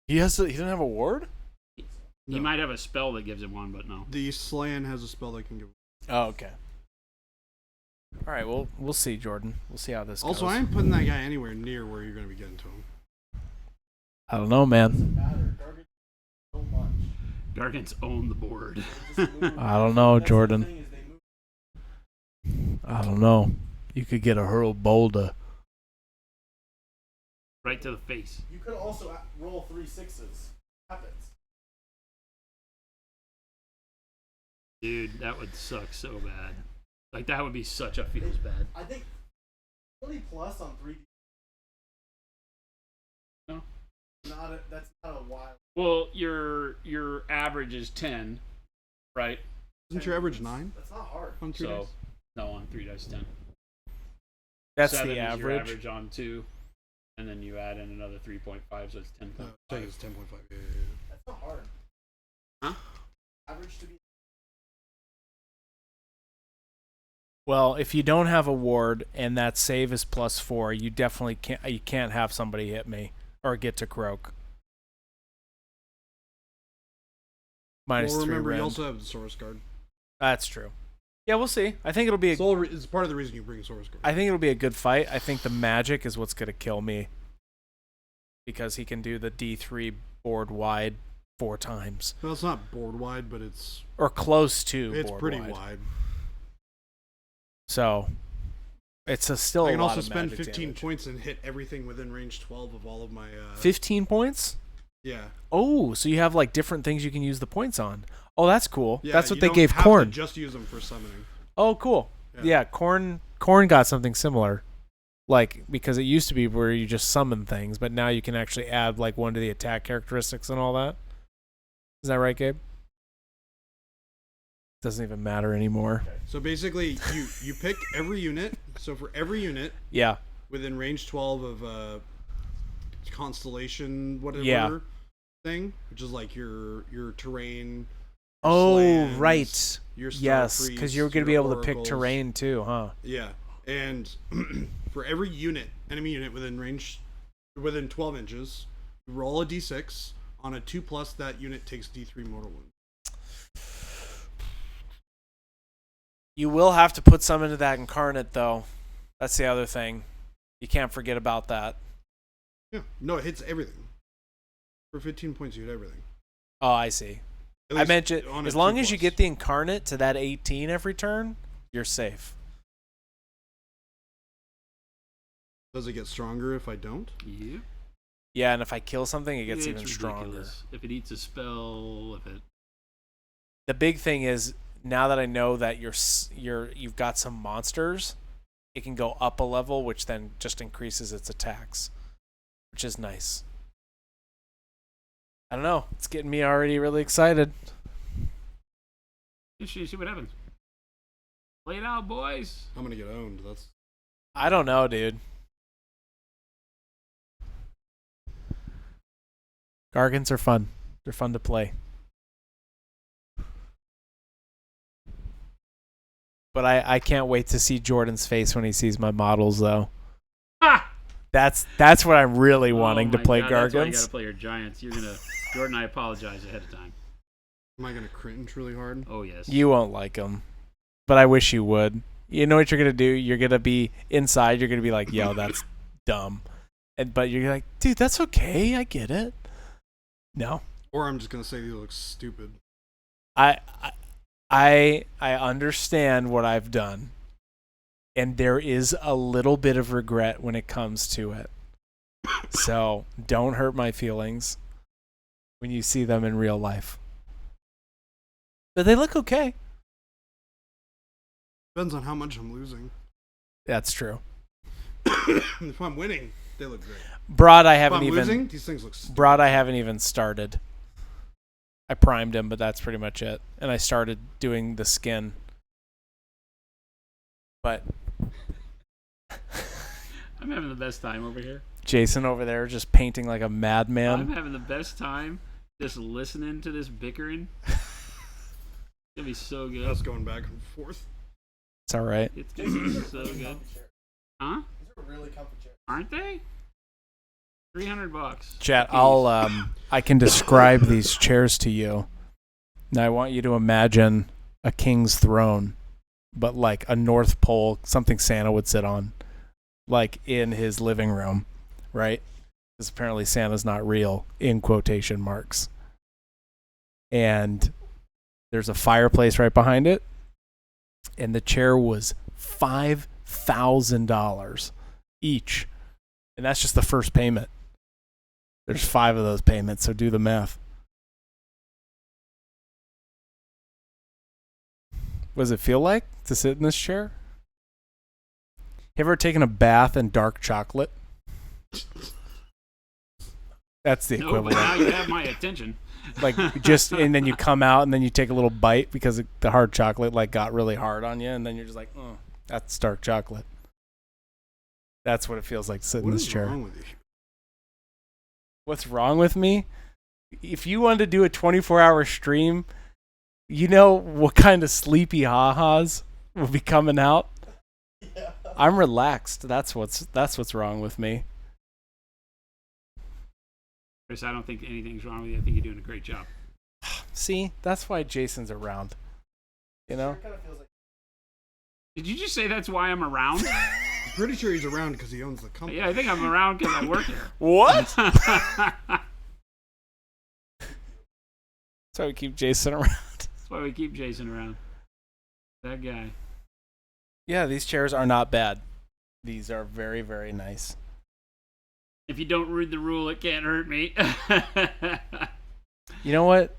He doesn't have a ward? He No. might have a spell that gives him one, but no. The Slan has a spell that can give. Oh, okay. All right, well, we'll see, Jordan. We'll see how this Also, goes. I ain't putting that guy anywhere near where you're going to be getting to him. I don't know, man. Doesn't matter. Target so much. Gargants own the board. They just move. I don't know, That's the Jordan. thing is they move. I don't know. You could get a hurl boulder. Right to the face. You could also roll 3 6s. Happens. Dude, that would suck so bad. Like, that would be such a feels bad. I think 20 plus on 3D. No. That's not a wild. Well, your average is 10, right? Isn't your average 9 That's not hard. on 3 So, days? no, on 3 dice 10. That's 7 the is your average. average on 2, and then you add in another 3.5, so it's 10. I think it's 10.5. Yeah. That's not hard. Huh? Average to be. Well, if you don't have a ward and that save is +4, you definitely can't have somebody hit me or get to Croak. -3 Well, remember, you rend. also have the Source Guard. That's true. Yeah, we'll see. I think it'll be. It's part of the reason you bring Source Guard. I think it'll be a good fight. I think the magic is what's gonna kill me because he can do the D3 board wide 4 times Well, it's not board wide, but it's or close to. Board pretty wide. wide. So it's still I a can lot also of spend magic 15 damage. points and hit everything within range 12 of all of my. 15 points. Yeah. Oh, so you have like different things you can use the points on. Oh, that's cool. Yeah, That's what you they don't gave have to Corn. just use them for summoning. Oh, cool. Yeah, Corn got something similar. Like, because it used to be where you just summon things, but now you can actually add like one to the attack characteristics and all that. Is that right, Gabe? Doesn't even matter anymore. So basically, you pick every unit. So for every unit Yeah. within range 12 of constellation whatever Yeah. thing, which is like your terrain. Oh, Slans, right. Your Star Yes, because you're Priests, going to be your able to pick Oracles. terrain too, huh? Yeah, and for every enemy unit within 12 inches, you roll a d6. On a 2+, that unit takes d3 mortal wounds. You will have to put some into that incarnate, though. That's the other thing. You can't forget about that. Yeah, no, it hits everything. For 15 points, you hit everything. Oh, I see. At I least mentioned on a as long as you 2+. get the incarnate to that 18 every turn, you're safe. Does it get stronger if I don't? Yeah. Yeah, and if I kill something, it gets It's even stronger. ridiculous. If it eats a spell, if it. The big thing is now that I know that you've got some monsters, it can go up a level, which then just increases its attacks, which is nice. I don't know. It's getting me already really excited. See what happens. Play it out, boys. I'm gonna get owned. That's I don't know, dude. Gargants are fun. They're fun to play. But I can't wait to see Jordan's face when he sees my models, though. Ha! That's what I'm really wanting to play God, that's why you Gargants. gotta play your giants. You're gonna, Jordan. I apologize ahead of time. am I gonna cringe really hard? Oh yes. You won't like them, but I wish you would. You know what you're gonna do? You're gonna be inside. You're gonna be like, "Yo, that's dumb," but you're like, "Dude, that's okay. I get it." No, Or I'm just gonna say these look stupid. I understand what I've done, and there is a little bit of regret when it comes to it. So don't hurt my feelings when you see them in real life. But they look okay. Depends on how much I'm losing. That's true. If I'm winning, they look great. Broad, I If haven't I'm even. losing, these things look stupid. Broad, I haven't even started. I primed him, but that's pretty much it. And I started doing the skin. But I'm having the best time over here. Jason over there just painting like a I'm madman. having the best time just listening to this bickering. It's gonna be so good. Us going back and forth. It's all right. It's gonna be so good. Chairs. Huh? These are really comfy chairs. Aren't they? $300. Chat, Jeez. I can describe these chairs to you. Now I want you to imagine a king's throne, but like a North Pole, something Santa would sit on, like in his living room, right? Because apparently Santa's not real, in quotation marks. And there's a fireplace right behind it, and the chair was $5,000 each, and that's just the first payment. There's 5 of those payments, so do the math. What does it feel like to sit in this chair? You ever taken a bath in dark chocolate? That's the No, but equivalent. now you have my attention. Like and then you come out and then you take a little bite because the hard chocolate like got really hard on you, and then you're just like, oh, that's dark chocolate. That's what it feels like to sit in What this is chair. wrong with you? What's wrong with me? If you wanted to do a 24-hour stream, you know what kind of sleepy ha-has will be coming out? Yeah. I'm relaxed. That's what's wrong with me. Chris, I don't think anything's wrong with you. I think you're doing a great job. See, that's why Jason's around. You know? Chair kind of feels like Did you just say that's why I'm around? I'm pretty sure he's around because he owns the company. Yeah, I think I'm around because I work here. What? That's That's why we keep Jason around. why we keep Jason around. That guy. Yeah, these chairs are not bad. These are very, very nice. If you don't read the rule, it can't hurt me. You know what?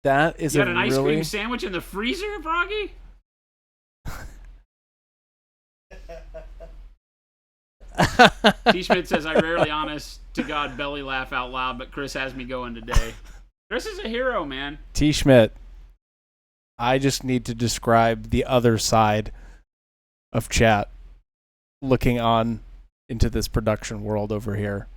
That is You a got an ice really cream sandwich in the freezer, Froggy? T-Schmidt says, I rarely, honest to God, belly laugh out loud, but Chris has me going today. Chris is a hero, man. T. Schmidt. I just need to describe the other side of chat looking on into this production world over here.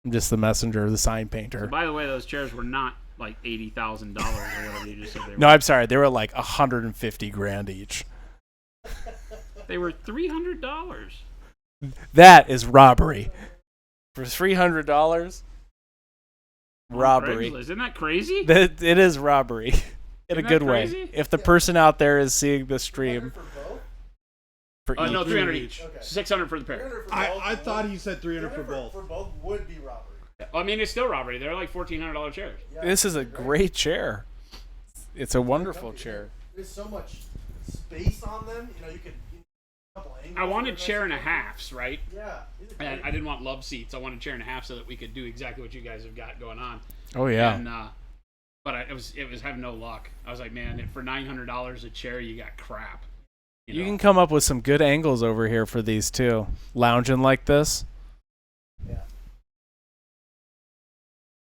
I'm just the messenger, the sign painter. By the way, those chairs were not like $80,000 or whatever you just said they were. No, I'm sorry. They were like $150,000 each. They were $300. That is robbery. For $300, robbery. Craigslist. Isn't that crazy? It is robbery in a Isn't that good way. crazy? If the person out there is seeing the stream for both. for Oh, no, each, 300 each. each. Okay. 600 for the pair. 300 for I both thought would- he said 300 for both. For both would be robbery. I mean, it's still robbery. They're like $1,400 chairs. Yeah, this is a great. great chair. It's a wonderful Comfy. chair. There's so much space on them. You know, you could Couple angles I wanted are nice chair and a and halves, right? Yeah. These are And great. I didn't want love seats. I wanted chair and a half so that we could do exactly what you guys have got going on. Oh yeah. And but it was having no luck. I was like, man, for $900 a chair, you got crap. You know? can come up with some good angles over here for these too. Lounging like this. Yeah.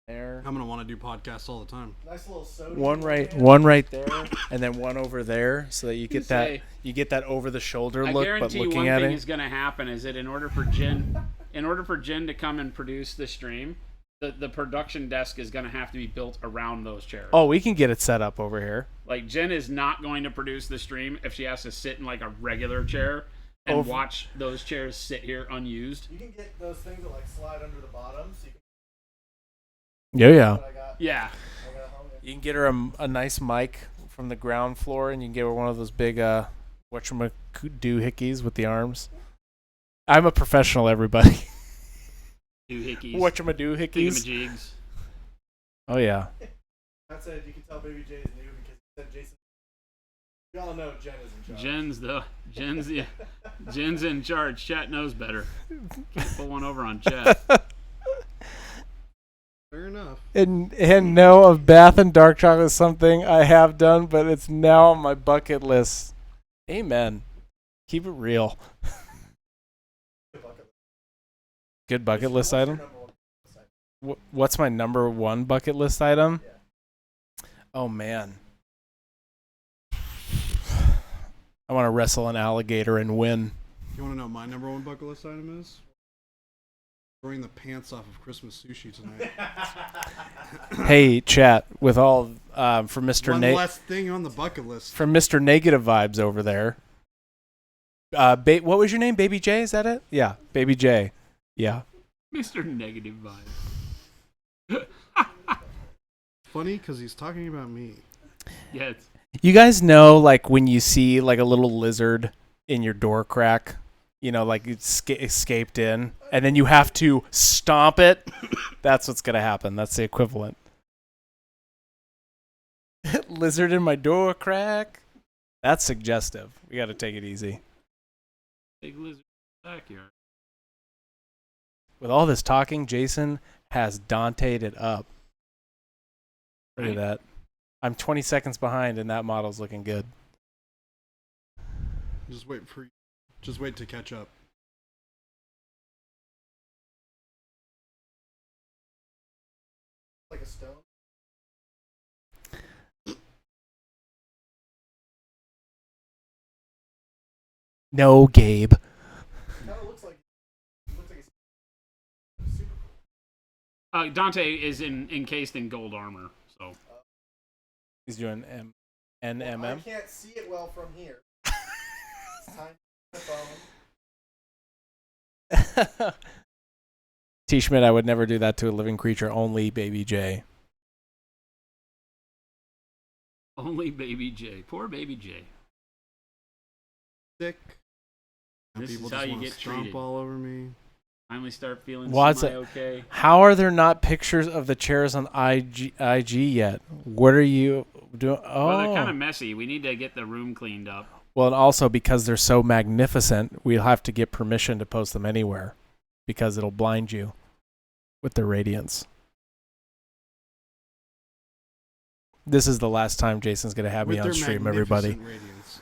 There. I'm gonna want to do podcasts all the time. Nice little soda. One right there, and then one over there, so that you get that Say, over the shoulder I look, but guarantee looking one at thing it. is going to happen is that in order for Jen to come and produce the stream, the production desk is going to have to be built around those chairs. Oh, we can get it set up over here. Like Jen is not going to produce the stream if she has to sit in like a regular chair and watch those chairs sit here unused. You can get those things that like slide under the bottom, so you can. Yeah. What I got. Yeah. I got home. You can get her a nice mic from the ground floor, and you can get her one of those big whatchamacallit with the arms. I'm a professional, everybody. Doohickeys. Whatchamadoohickeys. Thingamajigs. Oh yeah. That said, you can tell Baby J is new because he said Jason. We all know Jen is in charge. Jen's in charge. Chat knows better. Can't pull one over on chat. Fair enough. And no, of bath and dark chocolate is something I have done, but it's now on my bucket list. Amen. Keep it real. Good bucket list item. What's my number one bucket list item? Yeah. Oh man. I want to wrestle an alligator and win. You want to know what my number one bucket list item is? Throwing the pants off of Christmas sushi tonight. Hey, chat, with all for Mr. One Nate. less thing on the bucket list. From Mr. Negative Vibes over there. What was your name? Baby J? Is that it? Yeah, Baby J. Yeah. Mr. Negative Vibe. Funny because he's talking about me. Yeah, it's You guys know, like, when you see, like, a little lizard in your door crack, like it's escaped in, and then you have to stomp it? That's what's going to happen. That's the equivalent. Lizard in my door crack? That's suggestive. We got to take it easy. big lizard backyard. With all this talking, Jason has Dante'd it up. Look at that. I'm 20 seconds behind, and that model's looking good. Just wait to catch up. Like a stone. No, Gabe. Kind of looks like it's super cool. Dante is encased in gold armor, so He's doing Well, I NMM. can't see it well from here. It's time to phone. T. Schmidt, I would never do that to a living creature, only Baby J. only Baby J. Poor Baby J. Sick. And This people is how just you wanna get stomp treated. all over me. Finally start feeling What's it? semi-okay. How are there not pictures of the chairs on IG yet? What are you doing? Oh. Well, they're kind of messy. We need to get the room cleaned up. Well, and also because they're so magnificent, we'll have to get permission to post them anywhere because it'll blind you with their radiance. This is the last time Jason's going to have me With on their stream, everybody. magnificent radiance.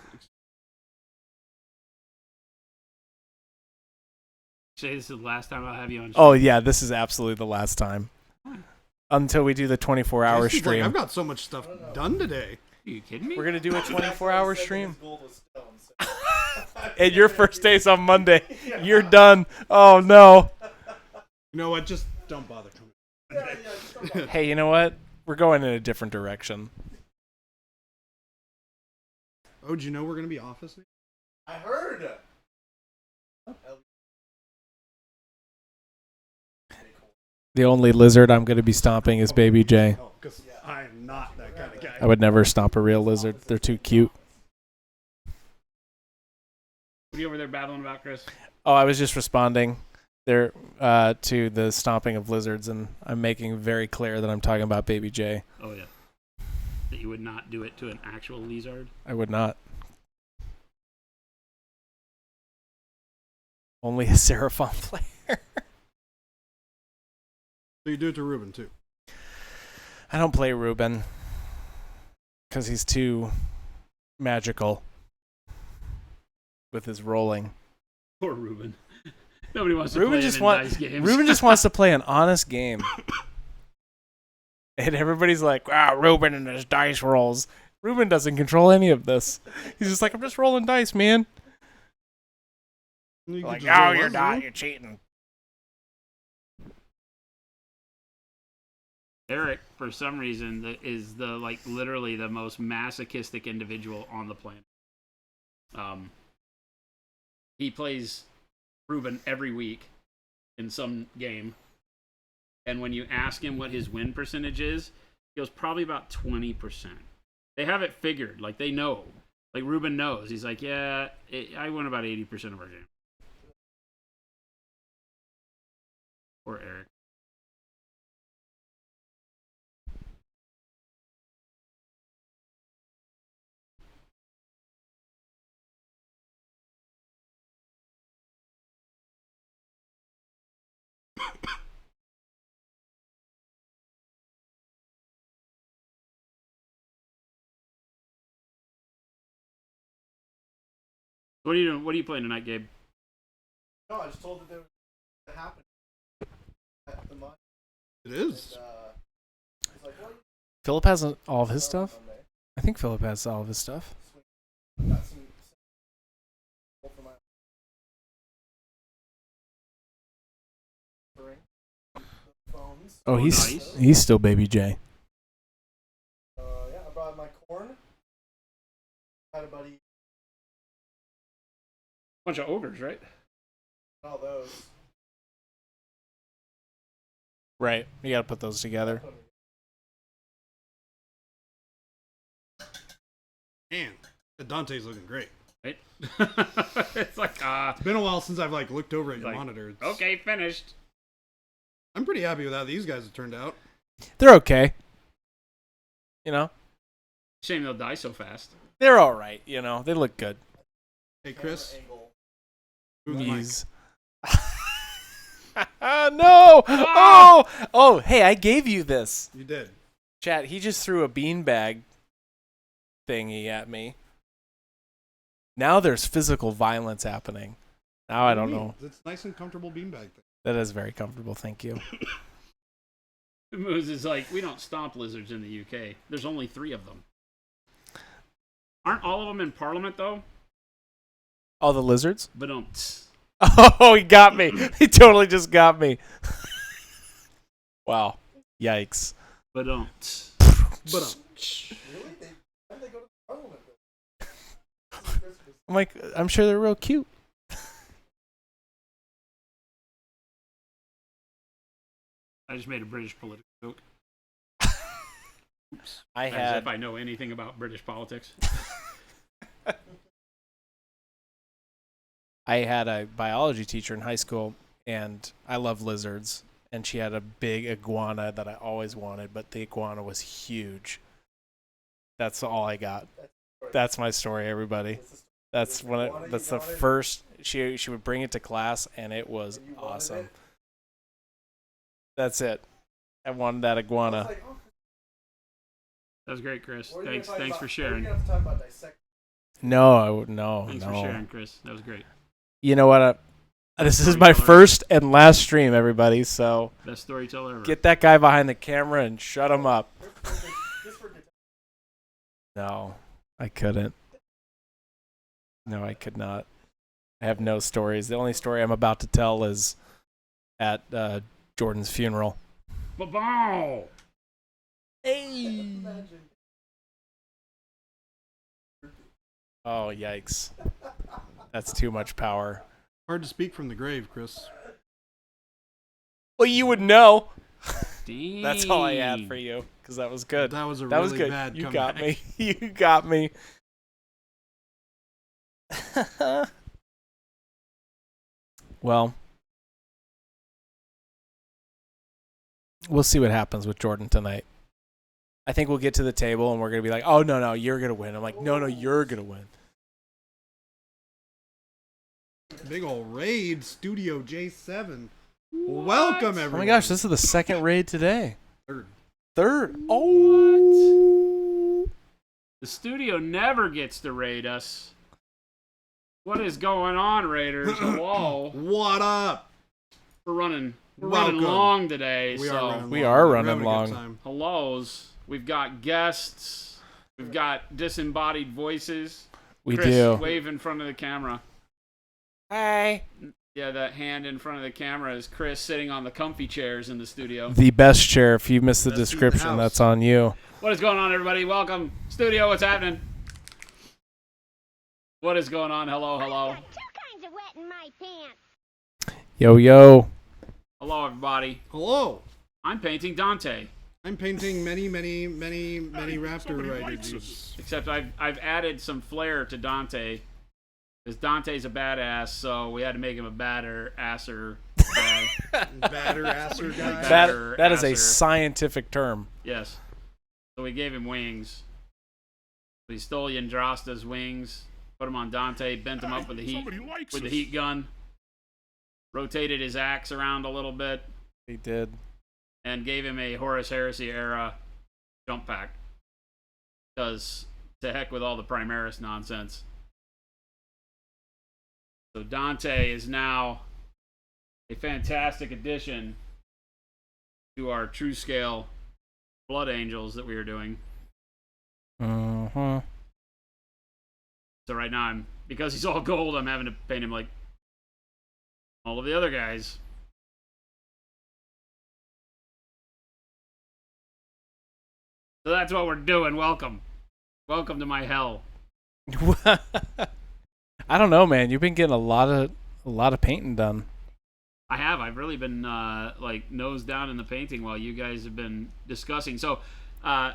Say this is the last time I'll have you on. Oh, yeah, this is absolutely the last time. Until we do the 24-hour Jason's stream. Like, I've got so much stuff done today. Are you kidding me? We're going to do a 24-hour stream. Gold was stone, so. And your first day's on Monday. You're done. Oh, no. You know what? Just don't bother coming. Yeah, just don't bother. Hey, you know what? We're going in a different direction. Oh, did you know we're going to be office? I heard. The only lizard I'm going to be stomping is Baby J. Oh, because I am not that kind of guy. I would never stomp a real lizard. They're too cute. What are you over there babbling about, Chris? Oh, I was just responding there to the stomping of lizards, and I'm making very clear that I'm talking about Baby J. Oh, yeah. That you would not do it to an actual lizard? I would not. Only a Seraphon player. So you do it to Ruben too. I don't play Ruben because he's too magical with his rolling. Poor Ruben. Nobody wants to Ruben play just him in want- dice games. Ruben just wants to play an honest game. And everybody's like, wow, Ruben and his dice rolls. Ruben doesn't control any of this. He's just like, I'm just rolling dice, man. You could Like, just roll oh, you're less, not. huh? You're cheating. Eric, for some reason, is the like literally the most masochistic individual on the planet. He plays Ruben every week in some game, and when you ask him what his win percentage is, he goes probably about 20%. They have it figured, like they know, like Ruben knows. He's like, yeah, I win about 80% of our game. Poor Eric. What are you doing? What are you playing tonight, Gabe? No, I just told that there was to happen at the mine. It is. It's like, what? Philip has all of his stuff? Monday. I think Philip has all of his stuff. Got some for my phones. Oh, nice. he's still Baby J. Yeah, I brought my corn. Had a buddy. Bunch of ogres, right? All those. Right. You got to put those together. Man, Dante's looking great. Right? It's like, It's been a while since I've like looked over at your Like, monitor. It's- okay, finished. I'm pretty happy with how these guys have turned out. They're okay. You know? Shame they'll die so fast. They're all right. You know? They look good. Hey, Chris. Angle. Who's Mike? Muse. No! Oh, hey, I gave you this. You did. Chat, he just threw a beanbag thingy at me. Now there's physical violence happening. Now I What do don't you mean? know. It's nice and comfortable beanbag thing. That is very comfortable. Thank you. Moose is like, we don't stomp lizards in the UK. There's only 3 of them. Aren't all of them in Parliament, though? All the lizards? But don't. Oh, he got me. He totally just got me. Wow. Yikes. But don't. But Really? When they go to the parliament? I'm like, I'm sure they're real cute. I just made a British political joke. I As if I know anything about British politics. had a biology teacher in high school, and I love lizards. And she had a big iguana that I always wanted, but the iguana was huge. That's all I got. That's my story, everybody. That's when that's the first. She would bring it to class, and it was awesome. That's it. I wanted that iguana. That was great, Chris. Thanks for sharing. We're going to talk about dissect. No, Thanks for sharing, Chris. That was great. You know what? This is my first and last stream, everybody. So Best storyteller ever. get that guy behind the camera and shut him up. No, I couldn't. No, I could not. I have no stories. The only story I'm about to tell is at Jordan's funeral. Ba-bow! Hey. Oh, yikes. That's too much power. hard to speak from the grave, Chris. Well, you would know. Dang. That's all I had for you, because that was good. That was a That really was good. bad You comeback. got me. You got me. Well, we'll see what happens with Jordan tonight. I think we'll get to the table and we're going to be like, oh, no, you're going to win. I'm like, no, you're going to win. Big ol' raid, Studio J7. Welcome, everyone. Oh my gosh, this is the second raid today. Third. Oh. The studio never gets to raid us. What is going on, Raiders? Hello. What up? We're running Welcome. long today. We so are running We long. are We're running having a good long. time. hellos. We've got guests. We've got disembodied voices. We Chris, do. wave in front of the camera. Hey. Yeah, that hand in front of the camera is Chris sitting on the comfy chairs in the studio. The best chair. If you missed the Best seat in the description, house. that's on you. What is going on, everybody? Welcome. Studio, what's happening? What is going on? Hello. Two kinds of wet in my pants. Yo, yo. Hello, everybody. Hello. I'm painting Dante. I'm painting many raptor somebody rider likes dudes. us. Except I've added some flair to Dante. Because Dante's a badass, so we had to make him a badder asser guy. Batter asser guy. Batter That is a asser. scientific term. Yes. So we gave him wings. We stole Yandrasta's wings, put them on Dante, bent him up with the Somebody likes us. heat gun, rotated his axe around a little bit, He did. and gave him a Horus Heresy era jump pack. Because to heck with all the Primaris nonsense. So Dante is now a fantastic addition to our true scale Blood Angels that we are doing. Uh-huh. So right now because he's all gold, I'm having to paint him like all of the other guys. So that's what we're doing. Welcome to my hell. I don't know, man. You've been getting a lot of painting done. I have. I've really been like nose down in the painting while you guys have been discussing. So, to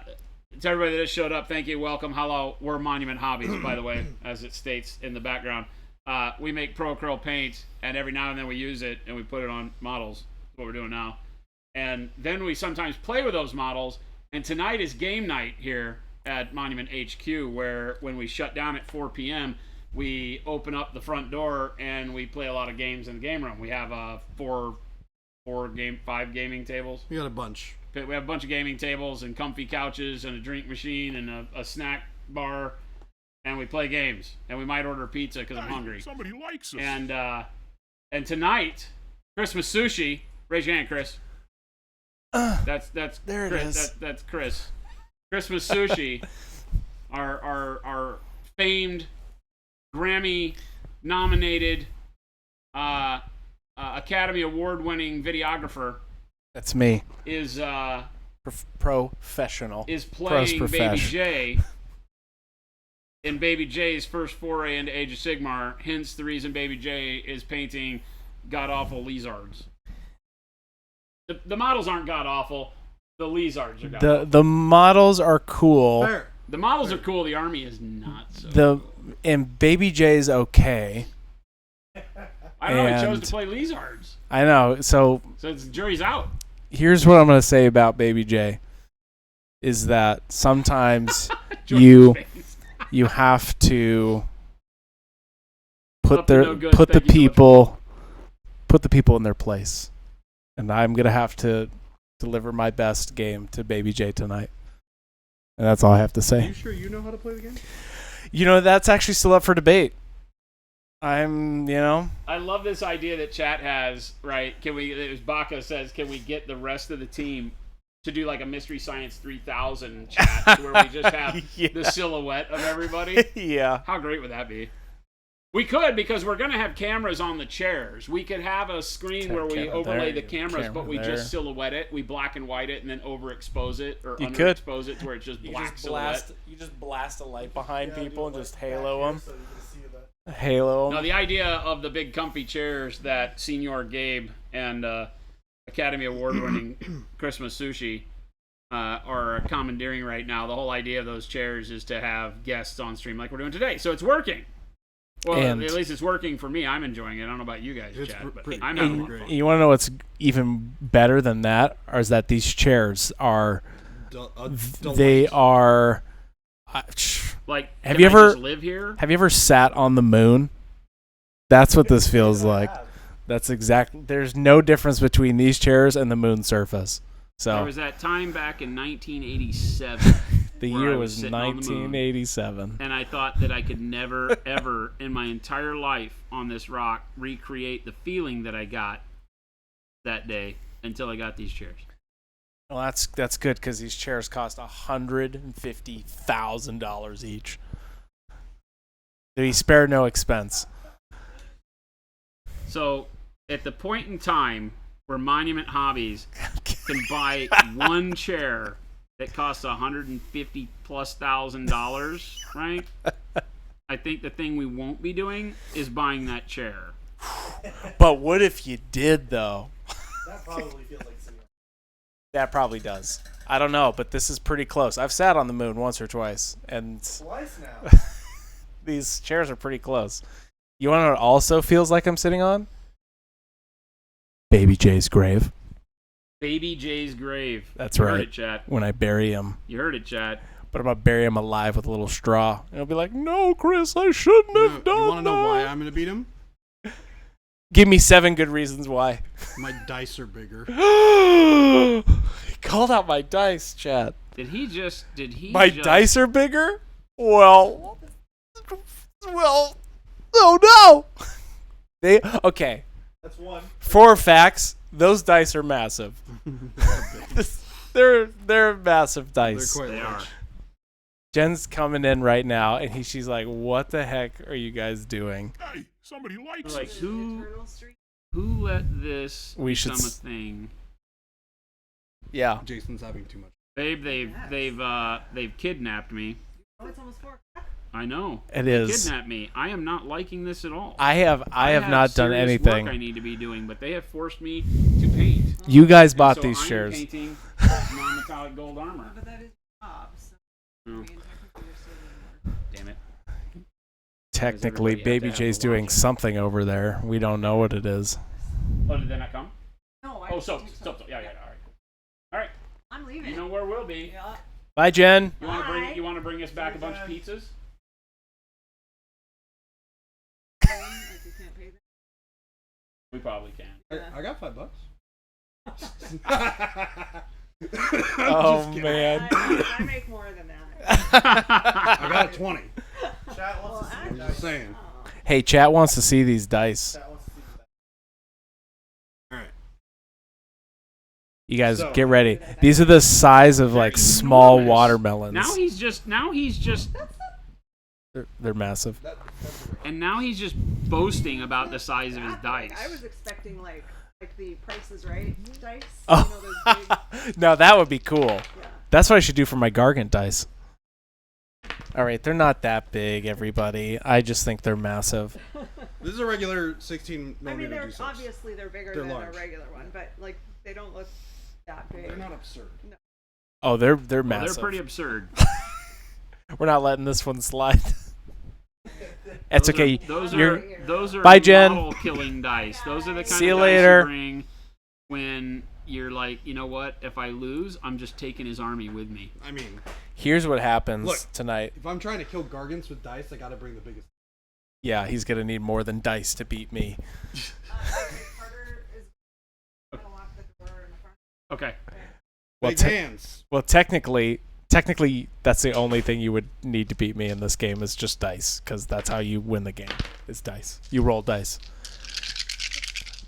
everybody that just showed up, thank you, welcome, hello. We're Monument Hobbies, by the way, as it states in the background. We make Pro Acryl paint, and every now and then we use it and we put it on models. That's what we're doing now. And then we sometimes play with those models. And tonight is game night here at Monument HQ, where when we shut down at 4 p.m. we open up the front door and we play a lot of games in the game room. We have five gaming tables. We got a bunch. We have a bunch of gaming tables and comfy couches and a drink machine and a snack bar, and we play games. And we might order pizza because I'm hungry. Somebody likes us. And tonight, Christmas sushi. Raise your hand, Chris. That's There it Chris. is. That's Chris. Christmas sushi. our famed Grammy-nominated, Academy Award-winning videographer That's me. is Professional. playing Baby profesh. J in Baby J's first foray into Age of Sigmar. Hence the reason Baby J is painting god-awful lizards. The models aren't god-awful. The lizards are god-awful. The models are cool. Fair. The models are cool. The army is not so. And Baby J's okay. I don't know. He chose and- to play lizards. I know. So So it's jury's out. here's what I'm gonna say about Baby J. Is that sometimes Jordan's face. you have to Up to no good. put the Thank you people in their place, and I'm gonna have to deliver my best game to Baby J tonight, and that's all I have to Are say. you sure you know how to play the game? That's actually still up for debate. I love this idea that chat has, right? As Baka says, can we get the rest of the team to do like a Mystery Science 3000 chat where we just have Yeah. the silhouette of everybody? yeah. How great would that be? We could, because we're going to have cameras on the chairs. We could have a screen where we Camera overlay there, the cameras, but we camera just silhouette it. We black and white it and then overexpose it or You could. underexpose it to where it's just black silhouette. You just blast a light behind Yeah, people do and it just like back halo here them. so you can see that. Halo No, them. the idea of the big comfy chairs that Senior Gabe and Academy Award-winning Christmas Sushi are commandeering right now. The whole idea of those chairs is to have guests on stream like we're doing today. So it's working. Well, And- at least it's working for me. I'm enjoying it. I don't know about you guys, It's Chad, but pretty- I'm pretty having great. fun. You want to know what's even better than that? Or is that these chairs are they are. Like, Have can you I ever- just live here? Have you ever sat on the moon? That's what this feels like. That's exactly. There's no difference between these chairs and the moon surface. There So was that time back in 1987. the where year I was sitting on the moon, 1987. and I thought that I could never, ever in my entire life on this rock recreate the feeling that I got that day until I got these chairs. Well, that's good because these chairs cost $150,000 each. They spare no expense. So, at the point in time where Monument Hobbies can buy one chair that costs $150,000+, right? I think the thing we won't be doing is buying that chair. But what if you did, though? That probably feels like sitting. That probably does. I don't know, but this is pretty close. I've sat on the moon once or twice, and Twice now. these chairs are pretty close. You want to know what also feels like I'm sitting on? Baby Jay's grave. Baby Jay's grave. That's You right. heard it, chat. When I bury him. You heard it, chat. But I'm going to bury him alive with a little straw. And he'll be like, no, Chris, I shouldn't have done You want to know that." why I'm going to beat him? Give me 7 good reasons why. My dice are bigger. He called out my dice, chat. Did he just? My dice are bigger? Well, oh no. Okay. That's one. For facts, those dice are massive. they're massive They're dice. quite They are. large. Jen's coming in right now, and she's like, "What the heck are you guys doing?" Hey, somebody likes Like us. who let this We become should a thing? Yeah. Jason's having too much. Babe, they've kidnapped me. Oh, it's almost 4 o'clock. I know. It is. Kidnapped me. I am not liking this at all. I have not done serious anything. Work I need to be doing, but they have forced me to paint. You guys And bought so these I am chairs. painting non-metallic gold armor. But that is job, so Oh, I mean, technically you're still doing work. damn it. Technically, everybody have to Baby have J's the doing watch? something over there. We don't know what it is. Oh, did they not come? No, I Oh, just so do yeah, all right. All right. I'm leaving. You know where we'll be. Yeah. Bye, Jen. You want to Bye. bring? You want to bring us back a bunch of pizzas? Like you can't pay them. We probably can. I got $5. Oh Just kidding. man. I make more than that. I got 20. Chat wants Well, to see I'm the just dice. saying. Oh. Hey, chat wants to see these dice. Chat wants to see the dice. All right. You guys So- get ready. These are the size of like They're small enormous. watermelons. Now he's just. They're massive. And now he's just boasting about the size of his dice. I was expecting like the Price is Right dice. Oh. You know, those big, No, that would be cool. yeah. That's what I should do for my Gargant dice. All right, they're not that big, everybody. I just think they're massive. This is a regular 16 I millimeter mean, they're D6. obviously they're bigger They're than large. a regular one, but like they don't look that big. They're not absurd. Oh, they're Well, massive. they're pretty absurd. We're not letting this one slide. That's Those okay. Are, those You're are those are Bye, Jen. model killing dice. Those are the kind See you of later. dice you bring when you're like, you know what? If I lose, I'm just taking his army with me. I mean, Here's what happens Look. tonight. if I'm trying to kill Gargants with dice, I gotta bring the biggest. Yeah, he's gonna need more than dice to beat me. Carter is gonna lock the door in the front. Okay. Well, Big te- hands. Well, technically, that's the only thing you would need to beat me in this game is just dice, because that's how you win the game. Is dice. You roll dice,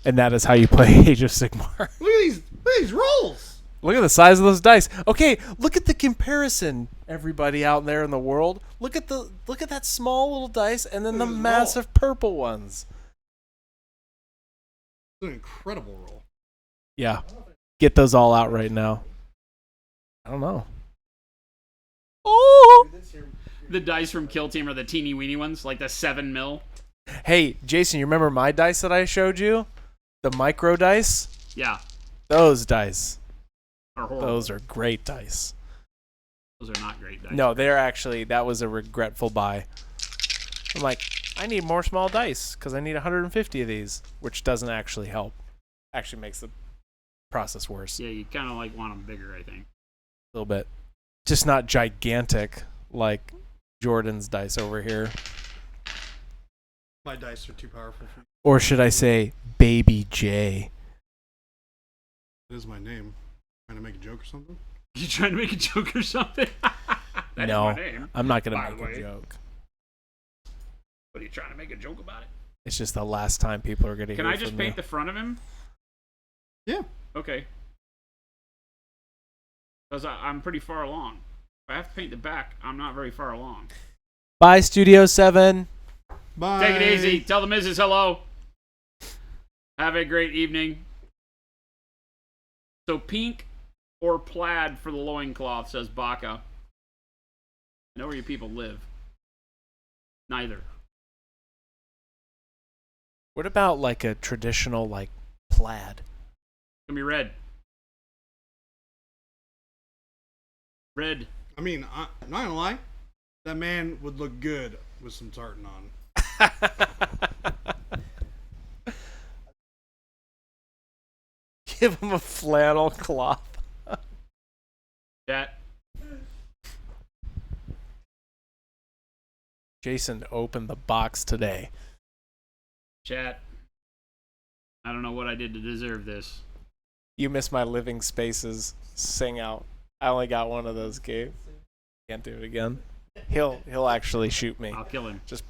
and that is how you play Age of Sigmar. Look at these rolls. Look at the size of those dice. Okay, look at the comparison, everybody out there in the world. Look at that small little dice, and then the Look at this massive purple ones. It's an incredible roll. Yeah, get those all out right now. I don't know. Oh. The dice from Kill Team are the teeny weeny ones, like the 7 mil. Hey, Jason, you remember my dice that I showed you? The micro dice? Yeah. Those dice. Are horrible. Those are great dice. Those are not great dice. No, they're actually, that was a regretful buy. I'm like, I need more small dice because I need 150 of these, which doesn't actually help. Actually makes the process worse Yeah, you kind of like want them bigger, I think. a little bit. Just not gigantic like Jordan's dice over here. My dice are too powerful for you. Or should I say Baby J? It is my name. Trying to make a joke or something? You trying to make a joke or something? That is No, my name. I'm not going By to the make a way. joke. What are you trying to make a joke about it? It's just the last time people are going to hear Can I just from paint you. the front of him? Yeah. Okay. Because I'm pretty far along. If I have to paint the back, I'm not very far along. Bye, Studio 7. Bye. Take it easy. Tell the missus hello. Have a great evening. So pink or plaid for the loincloth, says Baca. I know where you people live. Neither. What about like a traditional like plaid? It's gonna be red. Red. I mean, I'm not gonna lie. That man would look good with some tartan on. Give him a flannel cloth. Chat. Jason opened the box today. Chat. I don't know what I did to deserve this. You miss my living spaces sing out. I only got one of those, Gabe. Can't do it again. He'll actually shoot me. I'll kill him. Just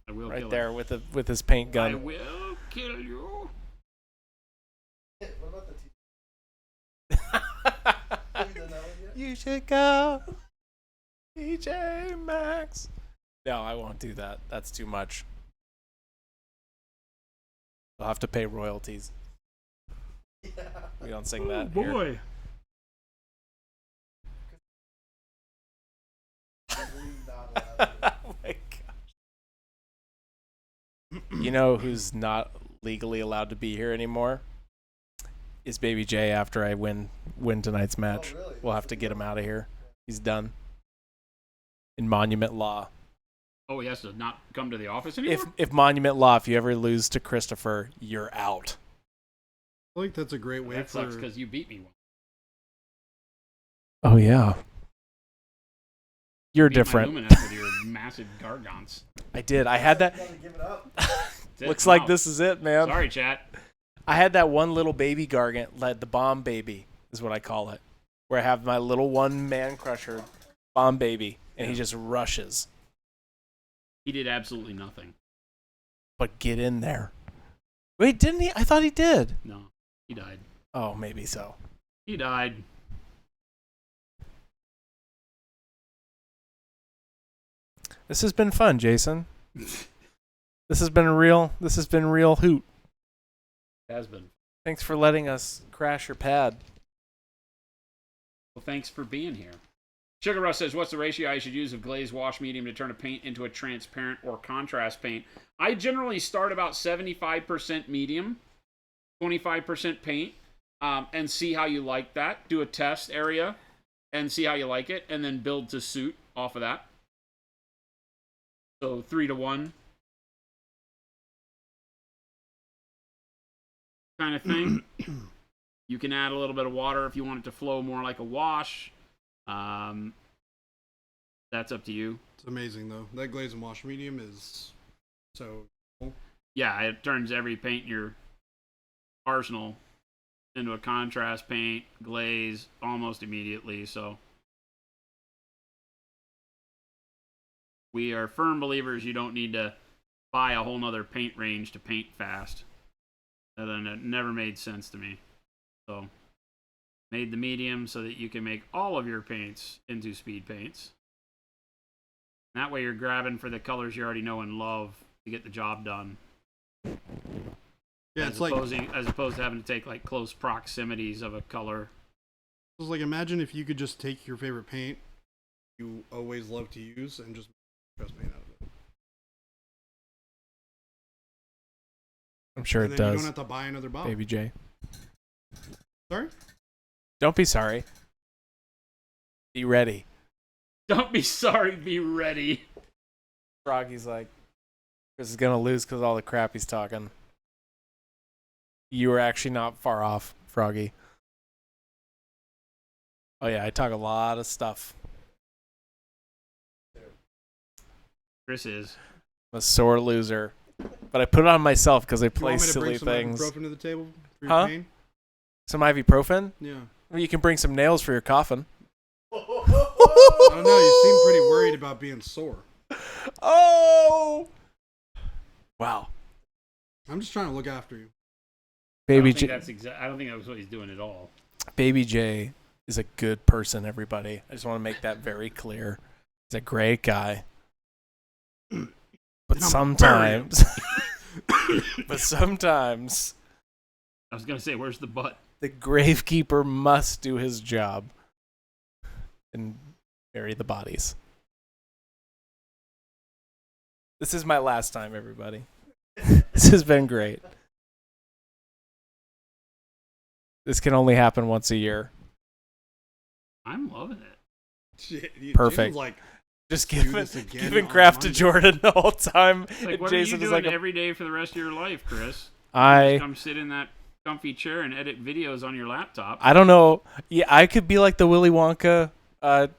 I will right kill there him. with his paint I gun. will kill you. What about the You should go, DJ Max. No, I won't do that. That's too much. I'll have to pay royalties. We don't sing that. Oh, here. boy. Oh my gosh. You know who's not legally allowed to be here anymore? Is Baby J after I win tonight's match. really? We'll have to get him out of here. He's done. In Monument Law. Oh, he has to not come to the office anymore? If Monument Law, if you ever lose to Christopher, you're out. I think that's a great way That for. sucks because you beat me. Oh yeah. You're Beat my different. Lumineth with your massive gargants. I did. I had that. Gotta give it up. That's it. Looks I'm like out. this is it, man. Sorry, chat. I had that one little baby gargant, led the bomb baby is what I call it, where I have my little one man crusher bomb baby, and he just rushes. He did absolutely nothing. But get in there. Wait, didn't he? I thought he did. No, he died. Oh, maybe so. He died. This has been fun, Jason. This has been real hoot. Has been. Thanks for letting us crash your pad. Well, thanks for being here. Sugar Rush says, what's the ratio I should use of glazed wash medium to turn a paint into a transparent or contrast paint? I generally start about 75% medium, 25% paint, and see how you like that. Do a test area and see how you like it, and then build to suit off of that. So 3-to-1 kind of thing. You can add a little bit of water if you want it to flow more like a wash. That's up to you. It's amazing though. That glaze and wash medium is so cool. Yeah, it turns every paint in your arsenal into a contrast paint, glaze, almost immediately. So we are firm believers you don't need to buy a whole nother paint range to paint fast. That never made sense to me. So made the medium so that you can make all of your paints into speed paints. That way you're grabbing for the colors you already know and love to get the job done. Yeah, as it's like opposed to having to take like close proximities of a color. it's like imagine if you could just take your favorite paint you always love to use and just make paint out of it. I'm sure And it then you does. don't have to buy another bottle. Baby J. Sorry? Don't be sorry. Be ready. Don't be sorry, be ready. Froggy's like, Chris is going to lose because of all the crap he's talking. You were actually not far off, Froggy. Oh, yeah, I talk a lot of stuff. Chris is. I'm a sore loser. but I put it on myself because I You play want me to silly bring some things. ibuprofen to the table for your Huh? pain? Some ibuprofen? Yeah. Well, you can bring some nails for your coffin. I don't know. You seem pretty worried about being sore. Oh! Wow. I'm just trying to look after you. Baby I don't think J. that's I don't think that's what he's doing at all. Baby J is a good person, everybody. I just want to make that very clear. He's a great guy. But sometimes but sometimes I was gonna say, where's the butt? the gravekeeper must do his job and bury the bodies. This is my last time, everybody. This has been great. This can only happen once a year. I'm loving it. Shit, Perfect. Jason's like, Just do giving this again giving on craft to Monday. Jordan the whole time. Like, And what Jason are you is doing like, every day for the rest of your life, Chris? I Come sit in that comfy chair and edit videos on your laptop. don't know. Yeah, I could be like the Willy Wonka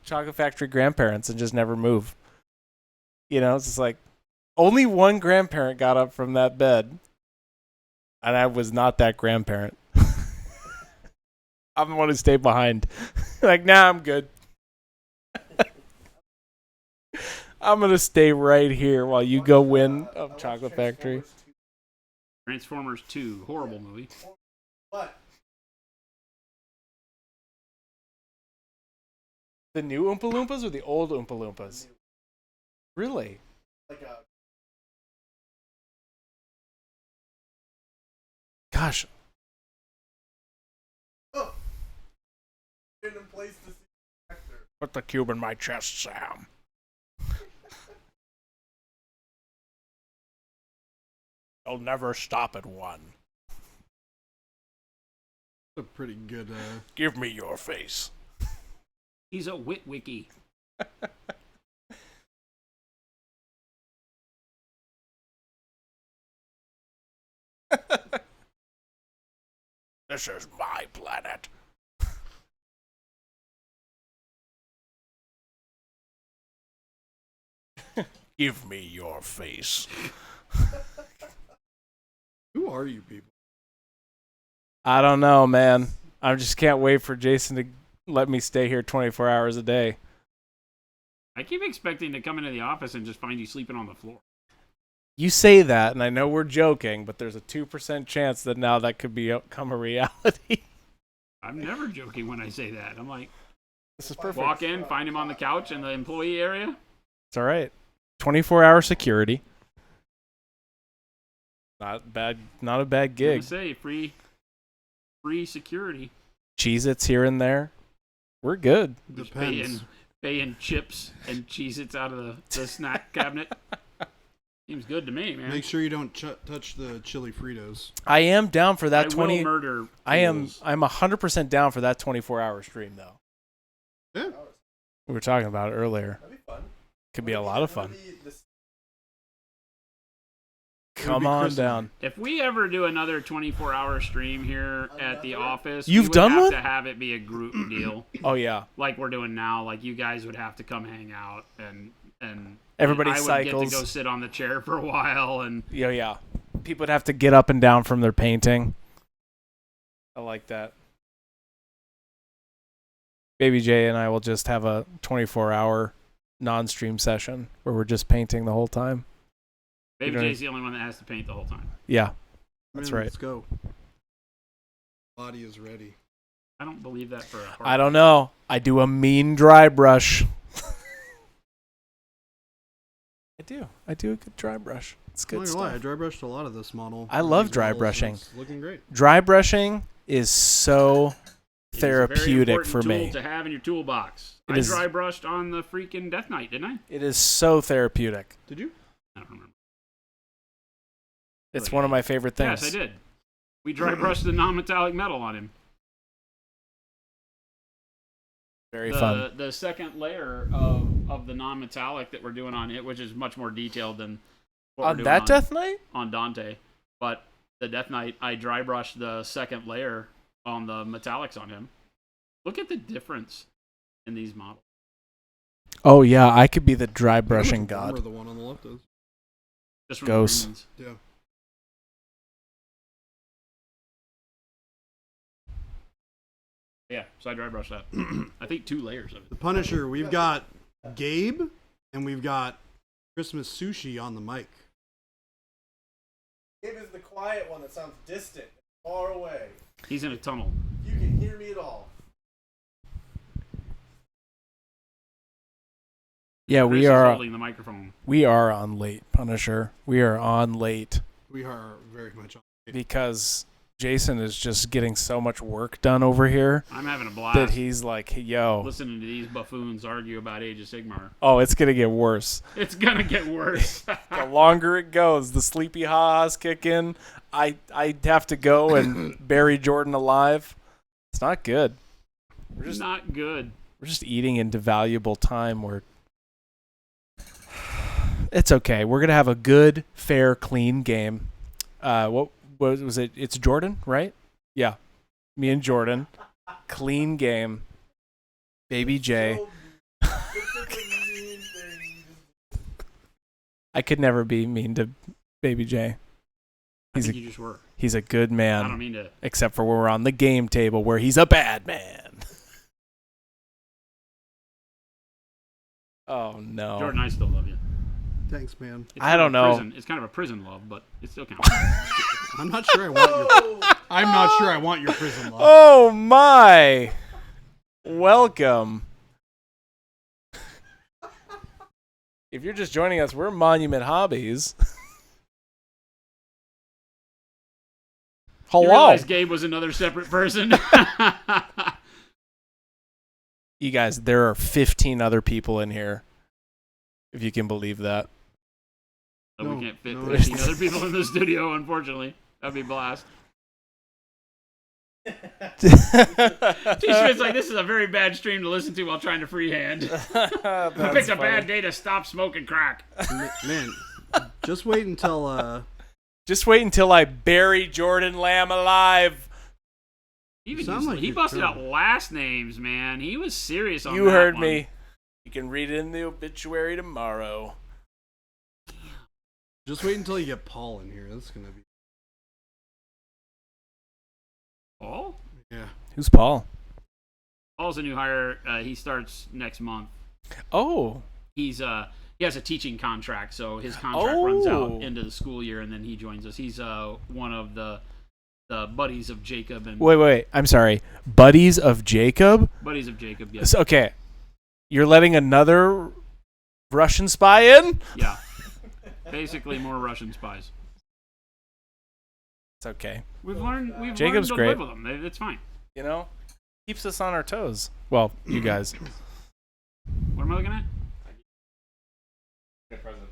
chocolate factory grandparents and just never move. You know, it's just like only one grandparent got up from that bed, and I was not that grandparent. I'm the one who stayed behind. Like, nah, I'm good. I'm gonna stay right here while you go win a chocolate factory. Transformers 2, horrible movie. What? The new Oompa Loompas or the old Oompa Loompas? Really? Like a Gosh, random place to see the actor. put the cube in my chest, Sam. I'll never stop at one. a pretty good. Give me your face. He's a witwicky. This is my planet. Give me your face. Who are you people? I don't know, man. I just can't wait for Jason to let me stay here 24 hours a day. I keep expecting to come into the office and just find you sleeping on the floor. You say that, and I know we're joking, but there's a 2% chance that now that could become a reality. I'm never joking when I say that. I'm like, This is perfect. walk in, find him on the couch in the employee area. It's all right. 24-hour security. Not bad. Not a bad I'm gig. gonna say free security. Cheez-Its here and there. We're good. Just Depends. paying chips and Cheez-Its out of the snack cabinet. Seems good to me, man. Make sure you don't touch the chili Fritos. I am down for that I 20. will murder. I'm fools. 100% down for that 24-hour stream though. Yeah. We were talking about it earlier. That'd be fun. Could be a lot of fun. This Come be on christening. down. If we ever do another 24-hour stream here at the office, You've we would done have one? to have it be a group deal, Oh yeah. like we're doing now. Like you guys would have to come hang out, and Everybody I would cycles. get to go sit on the chair for a while, and Yeah. People would have to get up and down from their painting. I like that. Baby J and I will just have a 24-hour non-stream session where we're just painting the whole time. Baby You know- J's the only one that has to paint the whole time. Yeah. That's Man, right. Let's go. Body is ready. I don't believe that for a heart. I don't know. I do a mean dry brush. I do a good dry brush. It's I'm good not gonna lie, I stuff. dry brushed a lot of this model. I love These dry models, brushing. It's looking great. Dry brushing is so It is a very therapeutic important for tool me. to have in your toolbox. It I is- dry brushed on the freaking Death Knight, didn't I? It is so therapeutic. Did you? I don't remember. It's Really? one of my favorite things. Yes, I did. We dry brushed the non-metallic metal on him. Very fun. The second layer of the non-metallic that we're doing on it, which is much more detailed than what we're On doing that Death Knight? on Dante. But the Death Knight, I dry brushed the second layer on the metallics on him. Look at the difference in these models. Oh yeah, I could be the dry Look how brushing much warmer god. The one on the left is. Just from Ghosts. the greens. Yeah. Yeah, so I dry brush that. I think 2 layers of The it. Punisher, we've got Gabe and we've got Christmas Sushi on the mic. Gabe is the quiet one that sounds distant, far away. He's in a tunnel. You can hear me at all. Yeah, Chris we is are. holding the microphone. We are on late, Punisher. We are on late We are very much on. because Jason is just getting so much work done over here I'm having a blast. that he's like, yo, listening to these buffoons argue about Age of Sigmar. oh, it's going to get worse. It's gonna get worse. The longer it goes, the sleepy ha-has kick in. I have to go and bury Jordan alive. It's not good. We're just Not good. We're just eating into valuable time. It's okay. We're gonna have a good, fair, clean game. What was it? It's Jordan, right? Yeah, me and Jordan. Clean game. Baby J. I could never be mean to Baby J. I think you just were. He's a good I don't man, mean to. except for when we're on the game table where he's a bad man. Oh no. Jordan, I still love you. Thanks, man. It's I kind of don't a know. Prison. It's kind of a prison love, but it still counts. I'm not sure I want your. I'm not sure I want your prison love. Oh my! Welcome. If you're just joining us, we're Monument Hobbies. You Hello. realize Gabe was another separate person. You guys, there are 15 other people in here. If you can believe that. So No, we can't fit no. 15 other people in the studio, unfortunately. That'd be a blast. T-Schmidt's like, this is a very bad stream to listen to while trying to freehand. I picked a bad day to stop smoking crack. Man, just wait until Just wait until I bury Jordan Lamb alive. He busted out last names, man. He was serious on You that heard one. me. You can read it in the obituary tomorrow. just wait until you get Paul in here. That's gonna be Paul? yeah. Who's Paul? Paul's a new hire. He starts next month. Oh. He has a teaching contract, so his contract runs out Oh. into the school year, and then he joins us. He's one of the buddies of Jacob and Wait. I'm sorry. Buddies of Jacob? buddies of Jacob. Yes. Okay. You're letting another Russian spy in? Yeah. Basically, more Russian spies. It's okay. We've learned Jacob's to great. live with them. It's fine. You know? Keeps us on our toes. Well, you guys. What am I looking at? A present.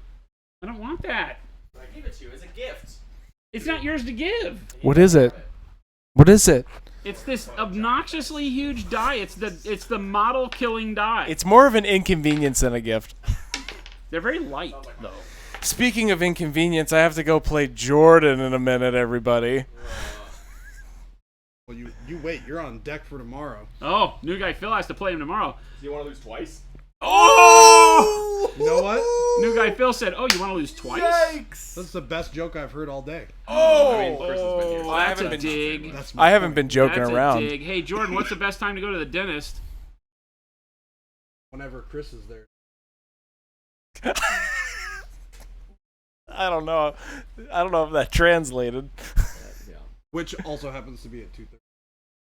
I don't want that. I gave it to you as a gift. It's not yours to give. What is it? What is it? It's this obnoxiously huge die. It's the model killing die. It's more of an inconvenience than a gift. They're very light though. Speaking of inconvenience, I have to go play Jordan in a minute, everybody. Well, you wait. You're on deck for tomorrow. Oh, new guy Phil has to play him tomorrow. Do you want to lose twice? Oh! You know what? New guy Phil said, "Oh, you want to lose twice?" Yikes! That's the best joke I've heard all day. Oh! I mean, Chris has been here. Oh, that's haven't a been- dig. That's my I haven't point. been joking That's around. a dig. Hey, Jordan, what's the best time to go to the dentist? Whenever Chris is there. I don't know. I don't know if that translated. Yeah. Which also happens to be at 2:30.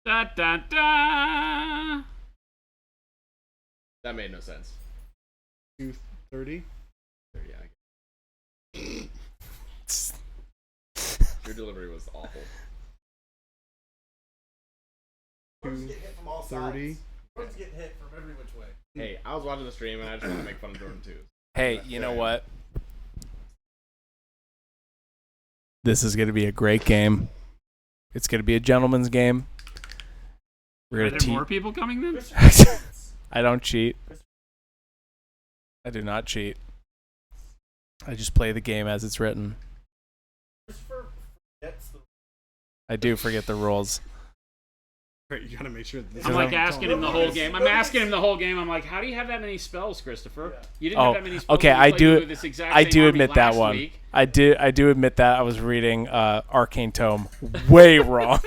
Da da da. That made no sense. 2:30. Yeah. Your delivery was awful. Jordan's getting hit from all 2:30. sides. Jordan's getting hit from every which way. Hey, I was watching the stream and I just want to make fun of Jordan too. Hey, you know what? This is going to be a great game. It's going to be a gentleman's game. We're Are going there to more people coming then? I don't cheat. I do not cheat. I just play the game as it's written. Christopher forgets the I do forget the rules. Right, you gotta make sure. That I'm like asking him the whole game. I'm asking him the whole game. I'm like, how do you have that many spells, Christopher? Yeah. You didn't have that many spells. Okay, when you I played do. with this exact I same do army admit that last one. week. I do admit that I was reading Arcane Tome way wrong.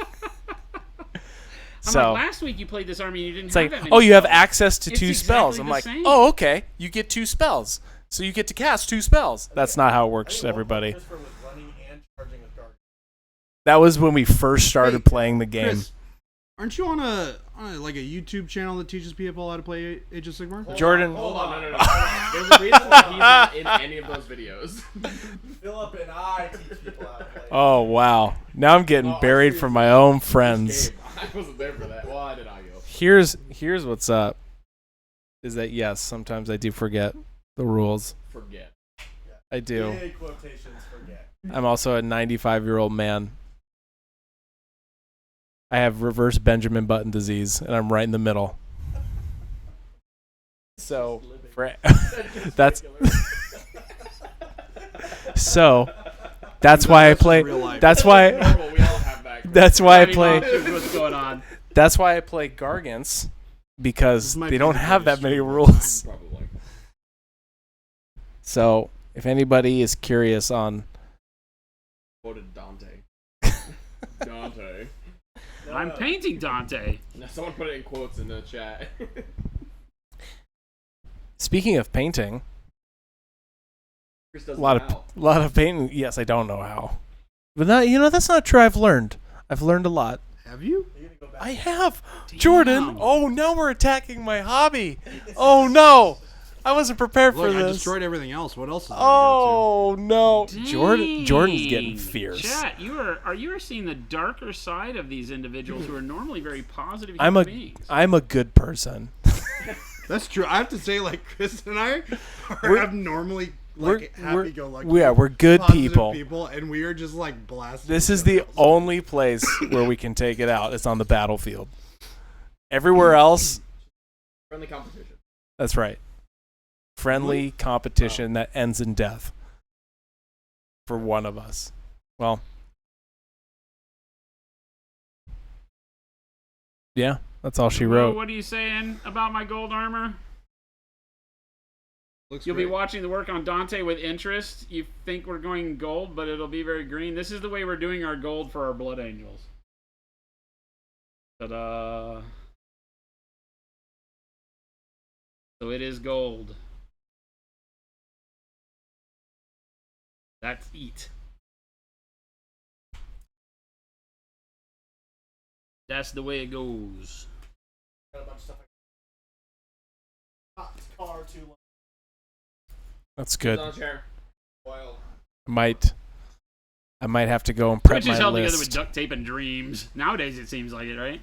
I'm like, last week you played this army and you didn't it's have like, that many oh, you have spells. access to It's 2 exactly spells. the I'm like, same. oh, okay, you get 2 spells, so you get to cast 2 spells. That's not how it I works, think everybody. Christopher was running and charging with Gargan. That was when we first started playing the game. Chris, aren't you on a like a YouTube channel that teaches people how to play Age of Sigmar? Jordan, Hold on, no. There's a reason why he's not in any of those videos. Philip and I teach people how to play. oh wow, now I'm getting buried from my own friends. I wasn't there for that. Well, I did audio. Here's what's up. Is that yes, sometimes I do forget the rules. Forget. I do. Big quotations, forget. I'm also a 95-year-old man. I have reverse Benjamin Button disease, and I'm right in the middle. So, that's so. That's why I play. That's why. Normal, we all have that. That's why I Everybody play. knows what's going on. That's why I play Gargants, because might they be don't the have that greatest many stream of all rules. Probably. So, if anybody is curious on, Quoted Dante. Dante. I'm painting Dante. Now, someone put it in quotes in the chat. speaking of painting, Chris does a lot of painting. Yes, I don't know how, but that's not true. I've learned a lot. Have you? I have. Jordan. Oh, now we're attacking my hobby. Oh no, I wasn't prepared for Look, I this. destroyed everything else. What else is there Oh no, Dang. Jordan's getting fierce. Chat, you are seeing the darker side of these individuals who are normally very positive I'm human a beings. I'm a good person. to go to? That's true. I have to say, like, Chris and I are abnormally happy-go-lucky. We're good positive people. and we are just like blasting. This is each the other else. only place where we can take it out. It's on the battlefield. Everywhere else, Friendly competition. that's right. Friendly competition that ends in death for one of us. Well, yeah, that's all she Oh, wrote. what are you saying about my gold armor? Looks You'll great. be watching the work on Dante with interest. You think we're going gold, but it'll be very green. This is the way we're doing our gold for our Blood Angels. Ta-da! So it is gold. That's eat. That's the way it goes. Got a bunch of stuff hot car too long. That's good. On a chair. Wild. I might have to go and prep Which is my held together with list. duct tape and dreams. Nowadays it seems like it, right?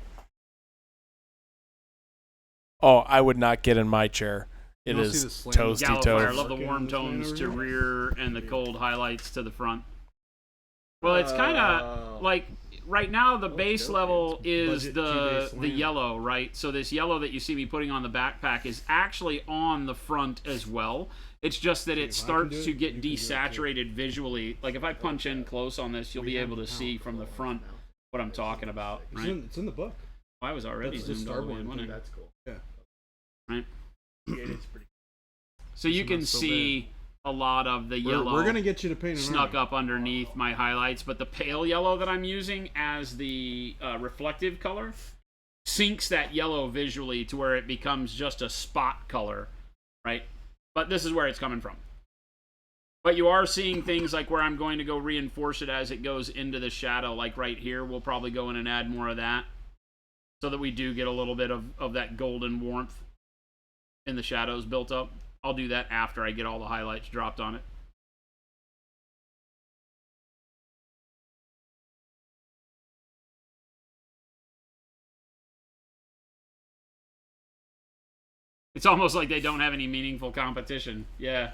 Oh, I would not get in my chair. It You don't see is the slam toasty Gallo fire. I toast. love the warm tones to rear and the cold highlights to the front. Well, it's kind of like right now the base level is Budget the T-base lamp. yellow, right? So this yellow that you see me putting on the backpack is actually on the front as well. It's just that it if I can starts do to it, get you can do it too. desaturated visually. Like if I punch in close on this, you'll be able to see from the front what I'm talking about, It's right? it's in the book. I was already That's the zoomed all the way in, Starborn wasn't thing. I? That's cool. Right? It's pretty So you It's can not so see a lot of the yellow. We're gonna get you to paint it. snuck up underneath my highlights, but the pale yellow that I'm using as the reflective color sinks that yellow visually to where it becomes just a spot color, right? But this is where it's coming from. But you are seeing things like where I'm going to go reinforce it as it goes into the shadow, like right here. We'll probably go in and add more of that so that we do get a little bit of that golden warmth in the shadows built up. I'll do that after I get all the highlights dropped on it. It's almost like they don't have any meaningful competition. Yeah,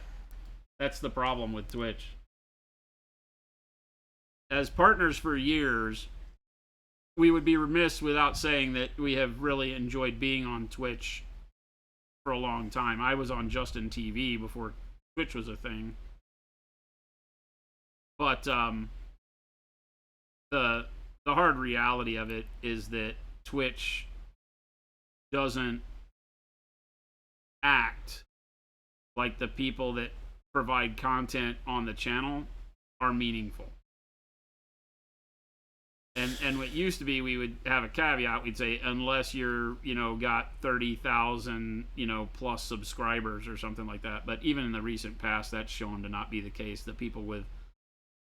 that's the problem with Twitch. As partners for years, we would be remiss without saying that we have really enjoyed being on Twitch for a long time. I was on Justin TV before Twitch was a thing. But the hard reality of it is that Twitch doesn't act like the people that provide content on the channel are meaningful. And what used to be, we would have a caveat. We'd say, unless you're, got 30,000, plus subscribers or something like that. But even in the recent past, that's shown to not be the case. The people with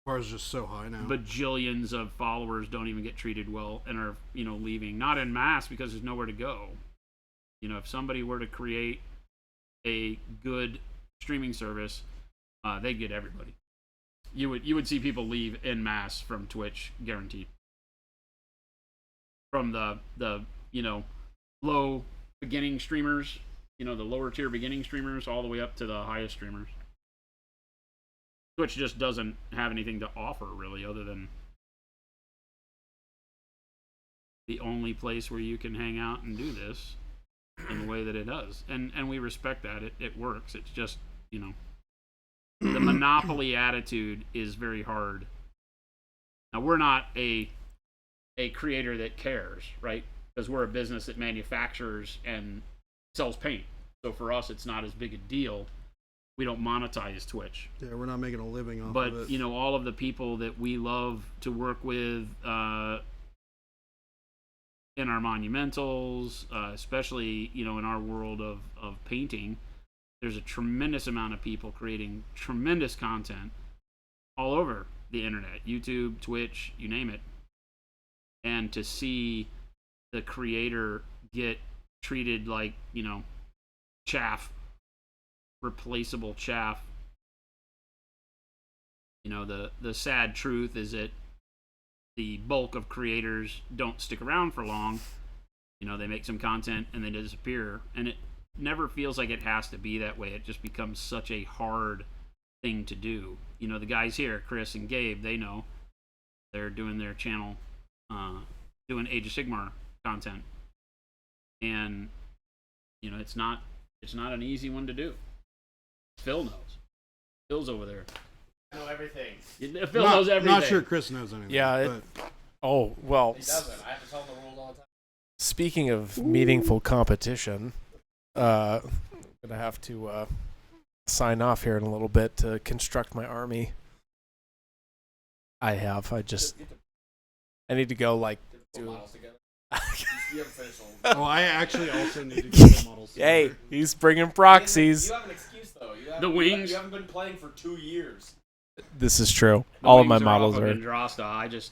Bar's just so high now. bajillions of followers don't even get treated well and are, leaving. Not en masse because there's nowhere to go. If somebody were to create a good streaming service, they'd get everybody. You would see people leave en masse from Twitch, guaranteed. From the low beginning streamers, the lower tier beginning streamers, all the way up to the highest streamers. Twitch just doesn't have anything to offer, really, other than the only place where you can hang out and do this in the way that it does. And we respect that. It works. It's just, the monopoly attitude is very hard. Now, we're not a creator that cares, right? Because we're a business that manufactures and sells paint. So for us, it's not as big a deal. We don't monetize Twitch. Yeah, we're not making a living off but, of it. All of the people that we love to work with in our monumentals, especially, in our world of painting, there's a tremendous amount of people creating tremendous content all over the internet, YouTube, Twitch, you name it. And to see the creator get treated like, chaff, replaceable chaff. The sad truth is that the bulk of creators don't stick around for long. They make some content and they disappear. And it never feels like it has to be that way. It just becomes such a hard thing to do. The guys here, Chris and Gabe, they know. They're doing their channel, doing Age of Sigmar content. And, it's not an easy one to do. Phil knows. Phil's over there. I know everything. Phil knows everything. Not sure Chris knows anything. Yeah. He doesn't. I have to tell him the rules all the time. Speaking of meaningful competition, I'm gonna have to sign off here in a little bit to construct my army. I need to go Put models together. You haven't finished Oh, I actually also need to get the models. Hey, he's bringing proxies. You have an excuse though. The wings. You haven't been playing for 2 years. This is true. The All of my wings models off are. of Andrasta.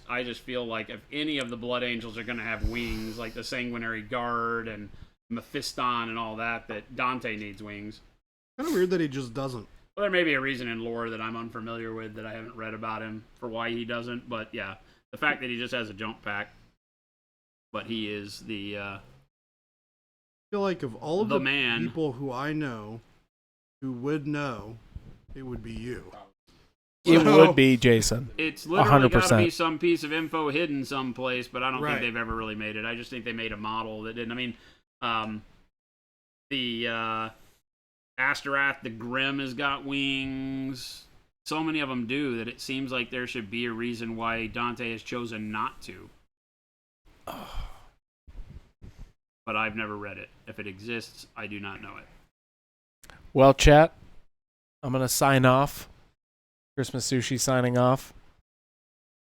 I just feel like if any of the Blood Angels are going to have wings, like the Sanguinary Guard and Mephiston and all that Dante needs wings. Kind of weird that he just doesn't. Well, there may be a reason in lore that I'm unfamiliar with that I haven't read about him for why he doesn't. But yeah, the fact that he just has a jump pack, but he is the I feel like of all of The the man. people who I know who would know, it would be you. It So- would be Jason. It's literally got to 100%. be some piece of info hidden someplace, but I don't Right. think they've ever really made it. I just think they made a model that didn't. I mean, the Asterath, the Grim has got wings. So many of them do that it seems like there should be a reason why Dante has chosen not to. But I've never read it. If it exists, I do not know it. Well, chat, I'm going to sign off. Christmas Sushi signing off.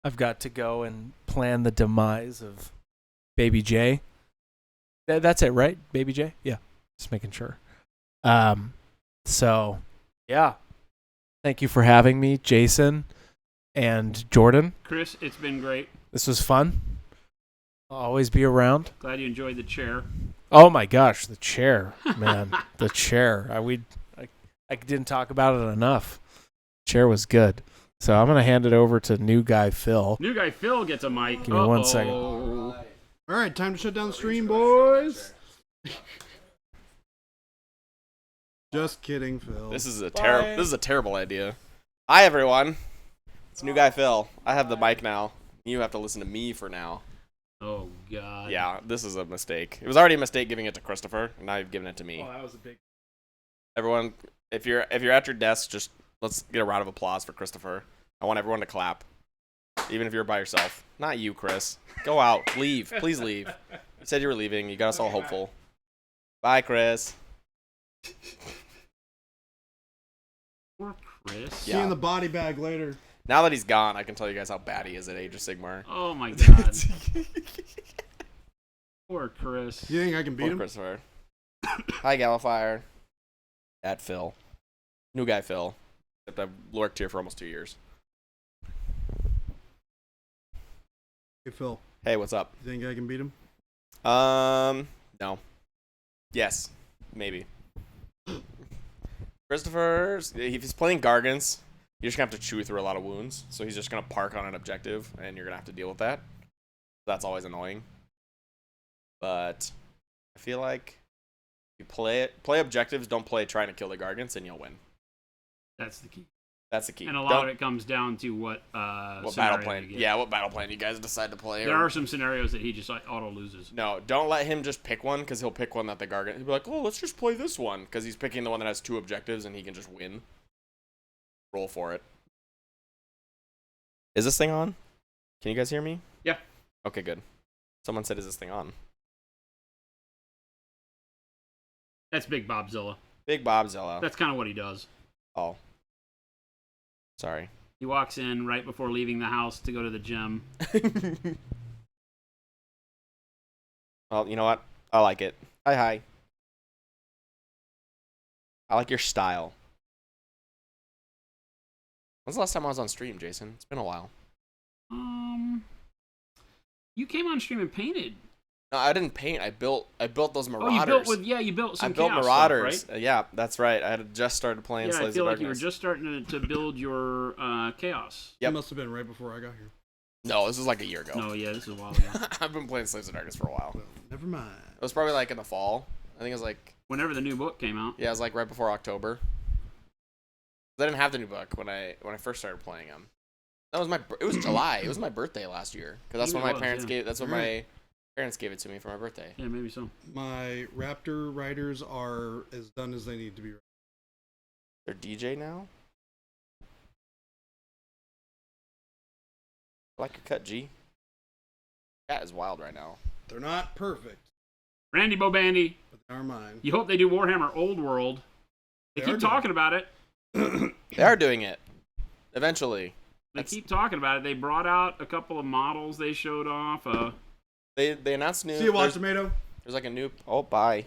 I've got to go and plan the demise of Baby J. That's it, right? Baby J? Yeah. Just making sure. So, yeah. Thank you for having me, Jason and Jordan. Chris, it's been great. This was fun. I'll always be around. Glad you enjoyed the chair. Oh my gosh, the chair, man. The chair. I didn't talk about it enough. Chair was good. So I'm going to hand it over to new guy Phil. New guy Phil gets a mic. Give me 1 second. All right, time to shut down the stream, boys. Just kidding, Phil. This is a terrible idea. Hi everyone. It's new guy Phil. I have the mic now. You have to listen to me for now. Oh, God. Yeah, this is a mistake. It was already a mistake giving it to Christopher, and now you've given it to me. Oh, that was a big. Everyone, if you're at your desk, just let's get a round of applause for Christopher. I want everyone to clap, even if you're by yourself. Not you, Chris. Go out. Leave. Please leave. You said you were leaving. You got us all hopeful. Bye, Chris. Poor Chris. See you in the body bag later. Now that he's gone, I can tell you guys how bad he is at Age of Sigmar. Oh my god. Poor Chris. You think I can beat Poor him? Christopher. Hi, Gallifire. At Phil. New guy, Phil. Except I've lurked here for almost 2 years. Hey, Phil. Hey, what's up? You think I can beat him? No. Yes. Maybe. Christopher, if he's playing Gargants, you're just going to have to chew through a lot of wounds. So he's just going to park on an objective, and you're going to have to deal with that. That's always annoying. But I feel like if you play objectives, don't play trying to kill the Gargants, and you'll win. That's the key. That's the key. And a lot of it comes down to what battle plan. Yeah, what battle plan you guys decide to play. There are some scenarios that he just like auto loses. No, don't let him just pick one, because he'll pick one that the Gargant. He'll be like, oh, let's just play this one, because he's picking the one that has 2 objectives and he can just win. Roll for it. Is this thing on? Can you guys hear me? Yeah. Okay, good. Someone said, is this thing on? That's Big Bobzilla. Big Bobzilla. That's kind of what he does. Oh. Sorry. He walks in right before leaving the house to go to the gym. Well, you know what? I like it. Hi. I like your style. When's the last time I was on stream, Jason? It's been a while. You came on stream and painted. No, I didn't paint. I built those Marauders. Oh, you built some I built Chaos Marauders. stuff, right? Yeah, that's right. I had just started playing Yeah, Slaves I feel of like you were Darkness. just starting to build your Chaos. Yep. It must have been right before I got here. No, this was like a year ago. No, yeah, this is a while ago. I've been playing Slaves of Darkness for a while. Well, never mind. It was probably like in the fall. I think it was like, Whenever the new book came out. yeah, it was like right before October. I didn't have the new book when I first started playing them. That was it was July. It was my birthday last year, because that's when my parents gave. That's when my parents gave it to me for my birthday. Yeah, maybe so. My Raptor riders are as done as they need to be. They're DJ now. I like your cut, G. Cat is wild right now. They're not perfect, Randy Bobandy, but they are mine. you hope they do Warhammer Old World. They keep talking about it. They are doing it. Eventually. They keep talking about it. They brought out a couple of models they showed off. They announced new. See you, Watch there's, Tomato. there's like a new. Oh, bye.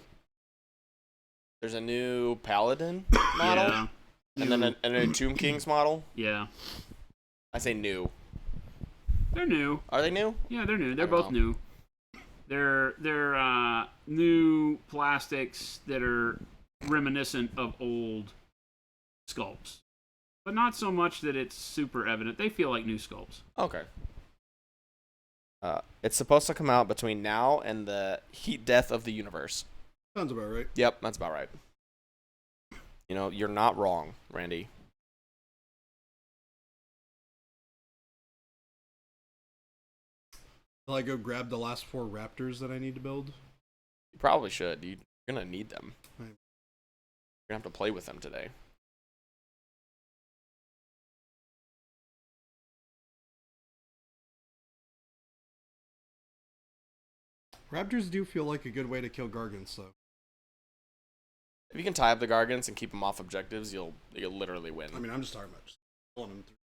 There's a new Paladin model, Yeah. and then a Tomb Kings model. Yeah. I say new. They're new. Are they new? Yeah, they're new. They're I don't both know. new. They're new plastics that are reminiscent of old sculpts, but not so much that it's super evident. They feel like new sculpts. Okay. It's supposed to come out between now and the heat death of the universe. Sounds about right. Yep, that's about right. You know, you're not wrong, Randy. Will I go grab the last 4 Raptors that I need to build? You probably should. You're gonna need them. Right. You're gonna have to play with them today. Raptors do feel like a good way to kill Gargants, though. If you can tie up the Gargants and keep them off objectives, you'll literally win. I mean, I'm just talking about just pulling them through.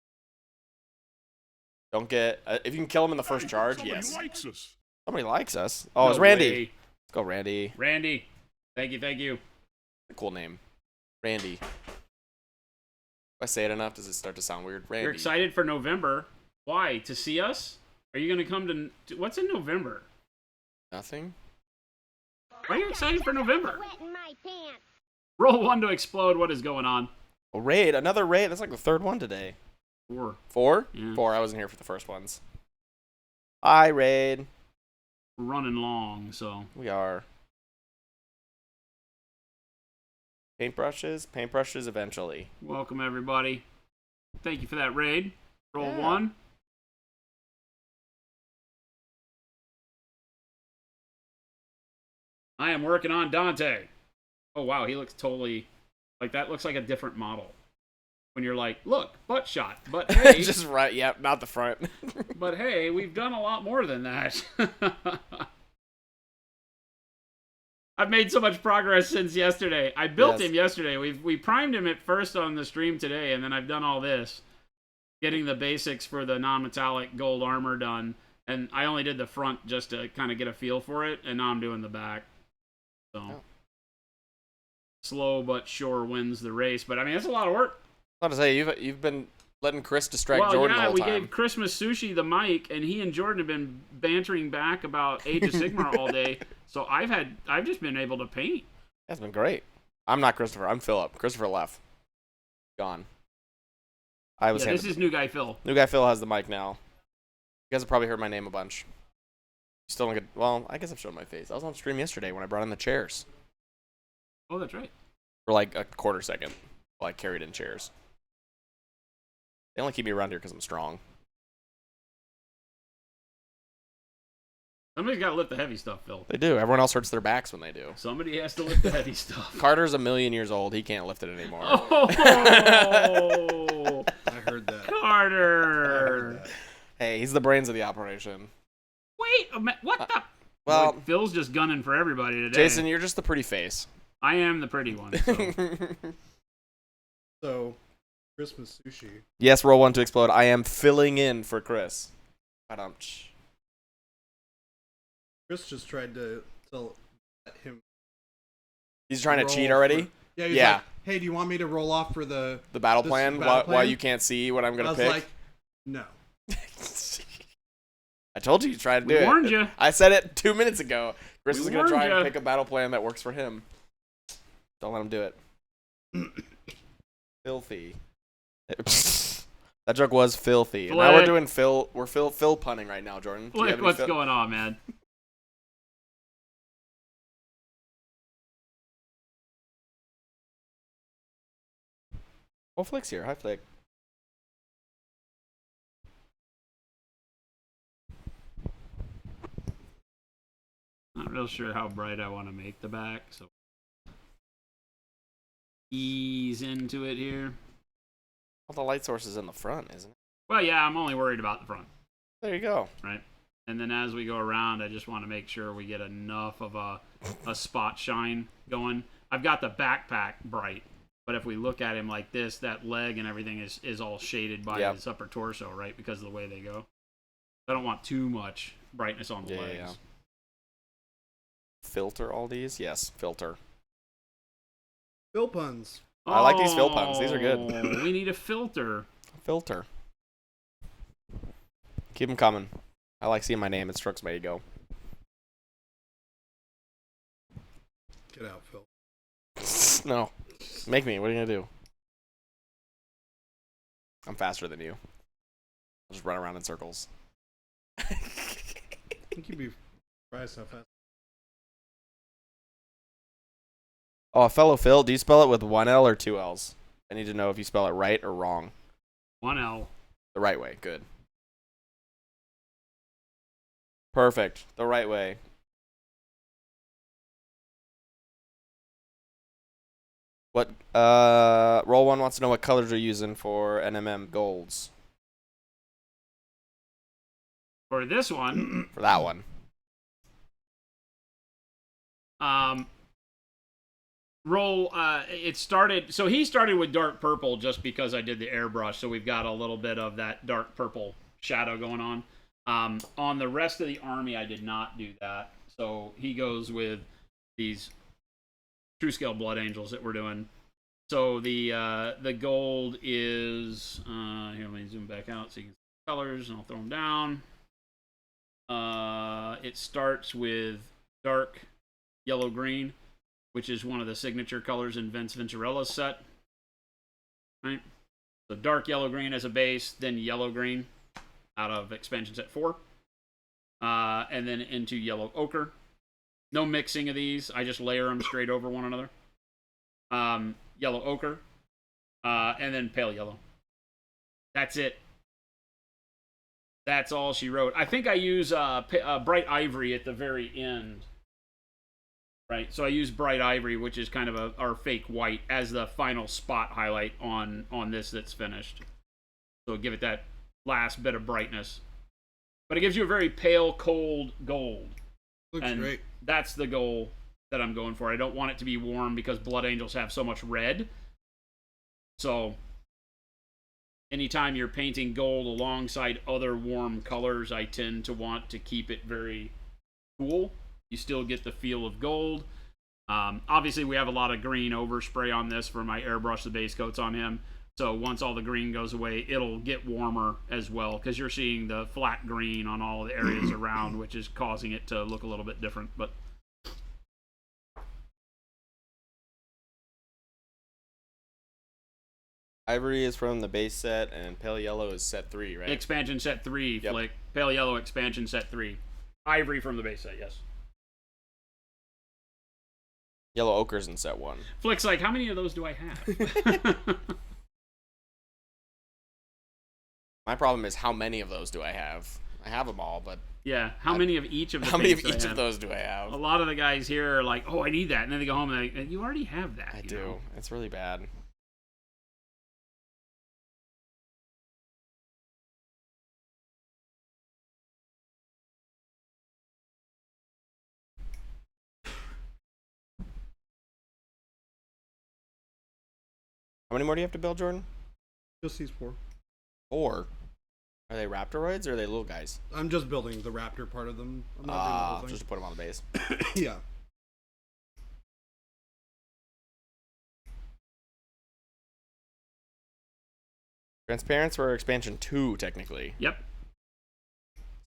Don't get if you can kill them in the first charge. Somebody Yes. likes us. Somebody likes us. Oh, No it's Randy. way. Let's go, Randy. Randy. Thank you. Cool name, Randy. If I say it enough, does it start to sound weird? Randy. You're excited for November. Why? To see us? Are you going to come to... What's in November? Nothing. Why are you excited for November? Wetting my pants. Roll 1 to explode. What is going on? A raid. Another raid. That's like the third one today. 4. 4? Yeah. 4. I wasn't here for the first ones. Hi, raid. We're running long, so... We are. Paintbrushes? Paintbrushes eventually. Welcome, everybody. Thank you for that raid. Roll Yeah. 1. I am working on Dante. Oh, wow. He looks totally... Like, that looks like a different model. When you're like, look, butt shot. But hey... Just right. Yep, not the front. But hey, we've done a lot more than that. I've made so much progress since yesterday. I built him yesterday. We primed him at first on the stream today, and then I've done all this, getting the basics for the non-metallic gold armor done. And I only did the front just to kind of get a feel for it, and now I'm doing the back. So slow but sure wins the race. But I mean, it's a lot of work. I was about to say you've been letting Chris distract Jordan the whole time. We gave Christmas Sushi the mic, and he and Jordan have been bantering back about Age of Sigmar all day. So I've just been able to paint. That's been great. I'm not Christopher. I'm Philip. Christopher left. Gone. This is new guy Phil. New guy Phil has the mic now. You guys have probably heard my name a bunch. Still don't get. Well, I guess I've shown my face. I was on stream yesterday when I brought in the chairs. Oh, that's right. For like a quarter second while I carried in chairs. They only keep me around here because I'm strong. Somebody's got to lift the heavy stuff, Phil. They do. Everyone else hurts their backs when they do. Somebody has to lift the heavy stuff. Carter's 1,000,000 years old. He can't lift it anymore. Oh! I heard that. Carter! Hey, he's the brains of the operation. Wait a minute. What the? Well, Boy, Phil's just gunning for everybody today. Jason, you're just the pretty face. I am the pretty one. So. So, Christmas Sushi. Yes, roll 1 to explode. I am filling in for Chris. Chris just tried to let him. He's trying to cheat already? He's like, hey, do you want me to roll off for the battle plan? Why you can't see what I'm going to pick? I was like, no. I told you tried to do it. We warned you. I said it 2 minutes ago. Chris is going to try and pick a battle plan that works for him. Don't let him do it. Filthy. That joke was filthy. And now we're doing Phil. We're Phil punning right now, Jordan. Look what's going on, man. Oh, Flick's here. Hi, Flick. Not real sure how bright I want to make the back, so ease into it here. Well, the light source is in the front, isn't it? Well, yeah, I'm only worried about the front. There you go. Right. And then as we go around, I just want to make sure we get enough of a spot shine going. I've got the backpack bright, but if we look at him like this, that leg and everything is all shaded by his upper torso, right? Because of the way they go. I don't want too much brightness on the legs. Yeah. Filter all these? Yes, filter. Phil puns. I like these Phil puns. These are good. We need a filter. Filter. Keep them coming. I like seeing my name. It strokes my ego. Get out, Phil. No. Make me. What are you going to do? I'm faster than you. I'll just run around in circles. I think you'd be surprised how fast. Oh, fellow Phil, do you spell it with 1 L or 2 L's? I need to know if you spell it right or wrong. 1 L. The right way. Good. Perfect. The right way. What? Roll 1 wants to know what colors you're using for NMM golds. For this one. For that one. It started, so he started with dark purple just because I did the airbrush, so we've got a little bit of that dark purple shadow going on. On the rest of the army, I did not do that, so he goes with these true scale blood angels that we're doing. So the gold is, here, let me zoom back out so you can see the colors, and I'll throw them down. It starts with dark yellow-green, which is one of the signature colors in Vince Venturella's set. Right? So dark yellow-green as a base, then yellow-green out of expansion set 4. And then into yellow ochre. No mixing of these. I just layer them straight over one another. Yellow ochre. And then pale yellow. That's it. That's all she wrote. I think I use bright ivory at the very end. Right, so I use bright ivory, which is kind of our fake white, as the final spot highlight on this that's finished. So give it that last bit of brightness. But it gives you a very pale, cold gold. Looks great. That's the goal. that I'm going for. I don't want it to be warm because Blood Angels have so much red. So anytime you're painting gold alongside other warm colors, I tend to want to keep it very cool. You still get the feel of gold. Obviously, we have a lot of green overspray on this for my airbrush the base coats on him. So once all the green goes away, it'll get warmer as well because you're seeing the flat green on all the areas around, which is causing it to look a little bit different. But Ivory is from the base set, and Pale Yellow is set 3, right? expansion set 3, Yep. Flick. Pale Yellow expansion set 3. Ivory from the base set, yes. Yellow Ochre's in set 1. Flick's like, how many of those do I have? My problem is how many of those do I have? I have them all, but Yeah, how many of each of the how many of things do I each have? of those do I have? A lot of the guys here are like, oh, I need that. And then they go home and they, you already have that. I you do. know? It's really bad. How many more do you have to build, Jordan? Just these 4. 4. Are they Raptoroids or are they little guys? I'm just building the raptor part of them. I'm not doing the whole thing. Just to put them on the base. Yeah. Transparents were expansion 2, technically. Yep.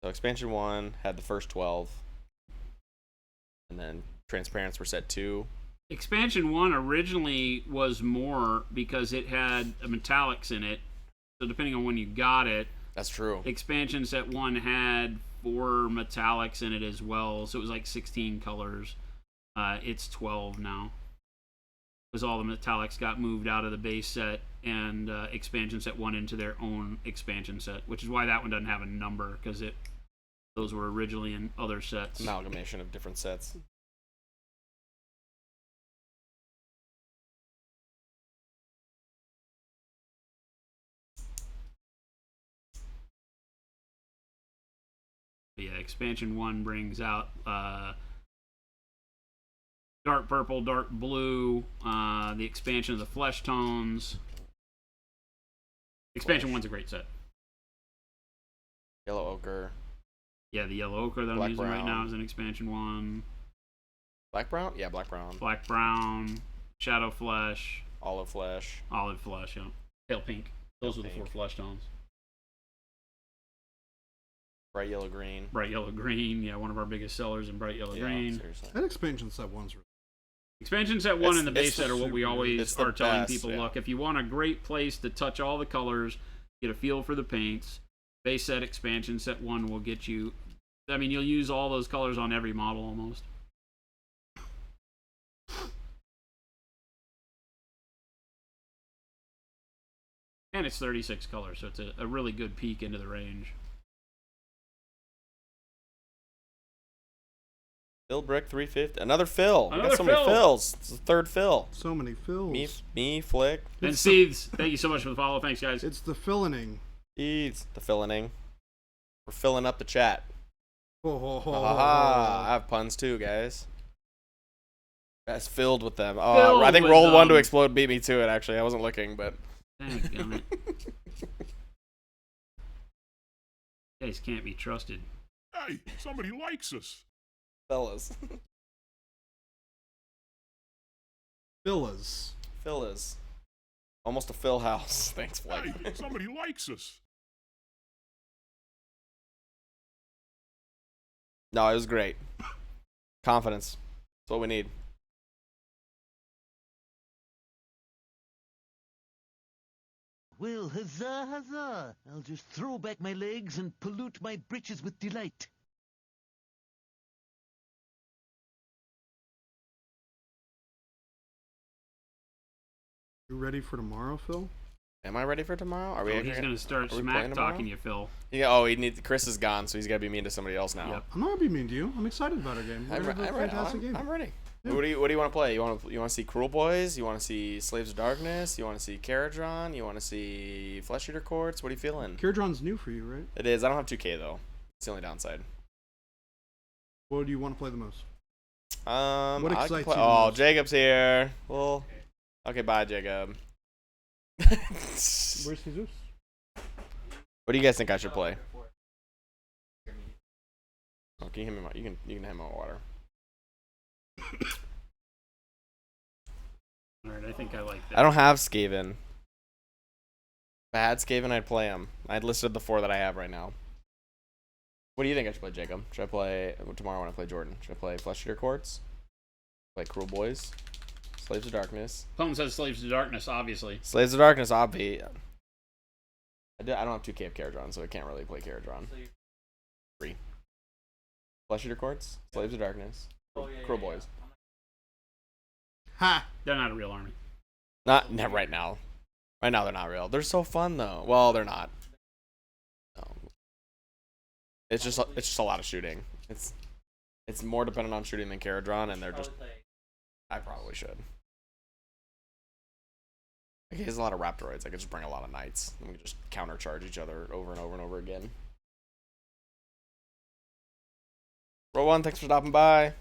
So expansion 1 had the first 12. And then transparents were set 2. Expansion 1 originally was more because it had metallics in it. So depending on when you got it, That's true. expansion set 1 had 4 metallics in it as well. So it was like 16 colors. It's 12 now. Because all the metallics got moved out of the base set and expansion set 1 into their own expansion set, which is why that one doesn't have a number, because those were originally in other sets. Amalgamation of different sets. But yeah, expansion 1 brings out dark purple, dark blue, the expansion of the flesh tones. Expansion 1's a great set. Yellow Ochre. Yeah, the yellow ochre that I'm Black using right now brown. is an expansion 1. Black brown? Yeah, black brown. Black brown, shadow flesh, Olive flesh. olive flesh, yeah. Pale pink. Those Pale are the 4 pink. flesh tones. Bright yellow green. Bright yellow green, yeah, one of our biggest sellers in bright yellow green. Seriously. That expansion set 1's Expansion set 1 It's- and the base it's set are what we super- always it's the are telling best, people. yeah. Look, if you want a great place to touch all the colors, get a feel for the paints, base set expansion set 1 will get you. I mean, you'll use all those colors on every model almost. And it's 36 colors, so it's a really good peek into the range. Fill Brick 350. Another fill. We Another got so many fill. fills. It's the third fill. So many fills. Me, Flick. And Seeds, thank you so much for the follow. Thanks, guys. It's the fillening. Eats the fillening. We're filling up the chat. Oh, I have puns too, guys. That's filled with them. Oh, Filled I think with roll 1 to them. explode beat me to it. Actually, I wasn't looking, but Dang it. Guys can't be trusted. Hey, somebody likes us. fellas, Villas. Phyllis, almost a Phil house. Thanks, Flick. Hey, somebody likes us. No, it was great. Confidence. That's what we need. Well, huzzah, huzzah! I'll just throw back my legs and pollute my breeches with delight. You ready for tomorrow, Phil? Am I ready for tomorrow? Are we? Oh, actually he's going to start are we smack playing tomorrow? talking you, Phil. Yeah. Oh, he needs. Chris is gone, so he's got to be mean to somebody else now. Yep. I'm not gonna be mean to you. I'm excited about our game. We're I'm, gonna have a ready. fantastic game. I'm ready. Yeah. What do you want to play? You want to see Cruel Boys? You want to see Slaves of Darkness? You want to see Caradron? You want to see Flesh Eater Courts? What are you feeling? Kiradron's new for you, right? It is. I don't have 2K though. It's the only downside. What do you want to play the most? What I can excites play- you the Oh, most? Jacob's here. Well, okay, bye, Jacob. Where's Jesus? What do you guys think I should play? Oh, can you hand me my? You can hand me my water. All right, I think I like that. I don't have Skaven. If I had Skaven, I'd play him. I'd listed the 4 that I have right now. What do you think I should play, Jacob? Should I play tomorrow when I play Jordan? Should I play Flesh Eater Courts? Play Cruel Boys? Slaves of Darkness? Someone says Slaves to Darkness, obviously. Slaves of Darkness, obvi. I don't have 2 Cape Caradron, so I can't really play Caradron. 3. Flesh Eater Courts? Slaves of Darkness? Cruel Boys? Ha! They're not a real army. Not right now. Right now they're not real. They're so fun though. Well, they're not. No. It's just a lot of shooting. It's more dependent on shooting than Caradron, and they're just. I probably should. Like, he has a lot of Raptoroids. I could just bring a lot of Knights, and we could just countercharge each other over and over and over again. Roll one, thanks for stopping by.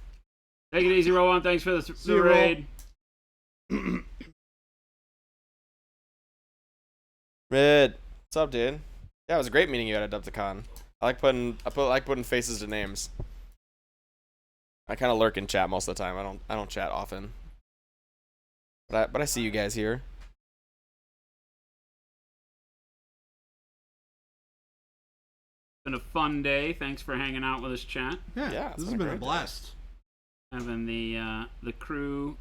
Take it easy, Rowan. Thanks for the you, Ro. raid. Red, what's up, dude? Yeah, it was a great meeting you at Adepticon. I like putting faces to names. I kind of lurk in chat most of the time. I don't chat often. But I see you guys here. Been a fun day. Thanks for hanging out with us, chat. Yeah, This has been a blast. Having the crew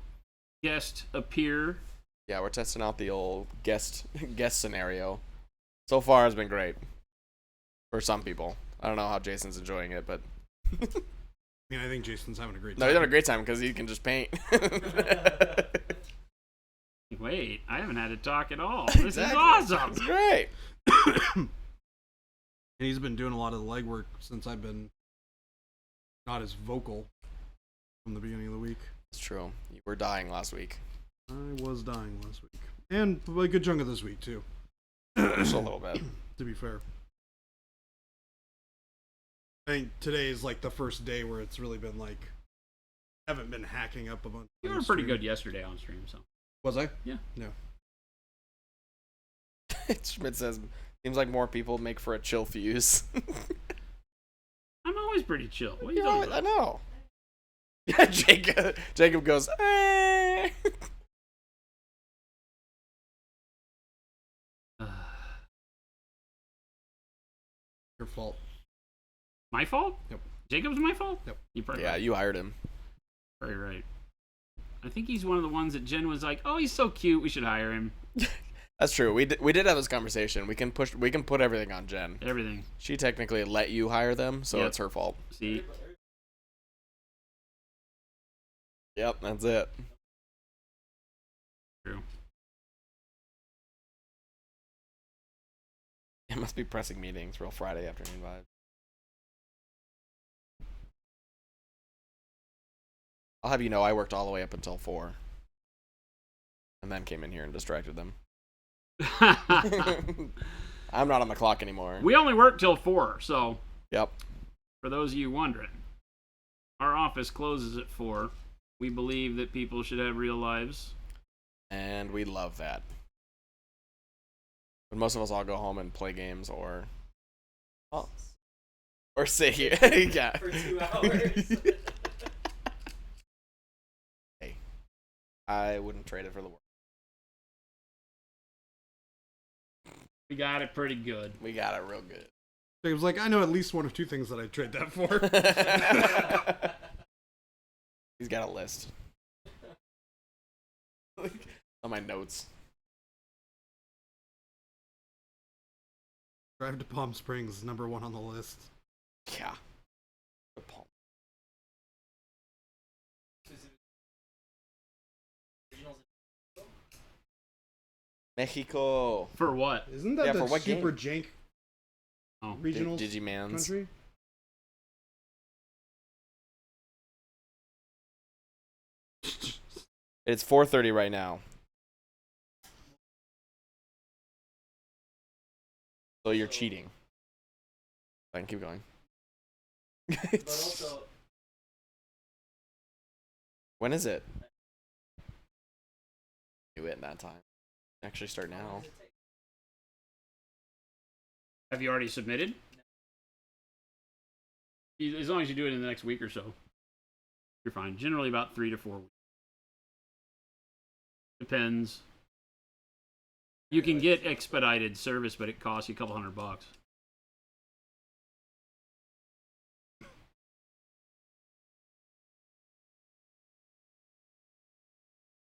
guest appear. Yeah, we're testing out the old guest scenario. So far, it's been great. For some people. I don't know how Jason's enjoying it, but... I mean, I think Jason's having a great time. No, he's having a great time because he can just paint. Wait, I haven't had to talk at all. This Exactly. is awesome. It's great. And he's been doing a lot of the legwork since I've been not as vocal from the beginning of the week. It's true. You were dying last week. I was dying last week. And a good chunk of this week, too. Just a little bit. To be fair. I think today is like the first day where it's really been like, haven't been hacking up a bunch. You were pretty good yesterday on stream, so. Was I? Yeah. No. Schmidt says, seems like more people make for a chill fuse. I'm always pretty chill. What are you Yeah, talking I about? know. Yeah, Jacob goes, eh. Your fault. My fault? Yep. Jacob's my fault? Yep. You're probably Yeah, right. you hired him. Very right. I think he's one of the ones that Jen was like, "Oh, he's so cute. We should hire him." That's true. We did have this conversation. We can put everything on Jen. Everything. She technically let you hire them, so Yep. it's her fault. See, Yep, that's it. true. It must be pressing meetings, real Friday afternoon vibe. I'll have you know I worked all the way up until 4. And then came in here and distracted them. I'm not on the clock anymore. We only work till 4, so Yep. for those of you wondering, our office closes at 4. We believe that people should have real lives. And we love that. But most of us all go home and play games or sit here. Yeah. For 2 hours. Hey. I wouldn't trade it for the world. We got it pretty good. We got it real good. Jacob's like, I know at least 1 or 2 things that I'd trade that for. He's got a list. On my notes. Drive to Palm Springs, number 1 on the list. Yeah. Mexico. For what? Isn't that Yeah, the for what super game? jank Oh, regional Digimans. country? It's 4:30 right now. So you're cheating. I can keep going. But also, When is it? Do it in that time. Actually, start now. Have you already submitted? As long as you do it in the next week or so, you're fine. Generally about 3 to 4 weeks. Depends. You can get expedited service, but it costs you a couple $100.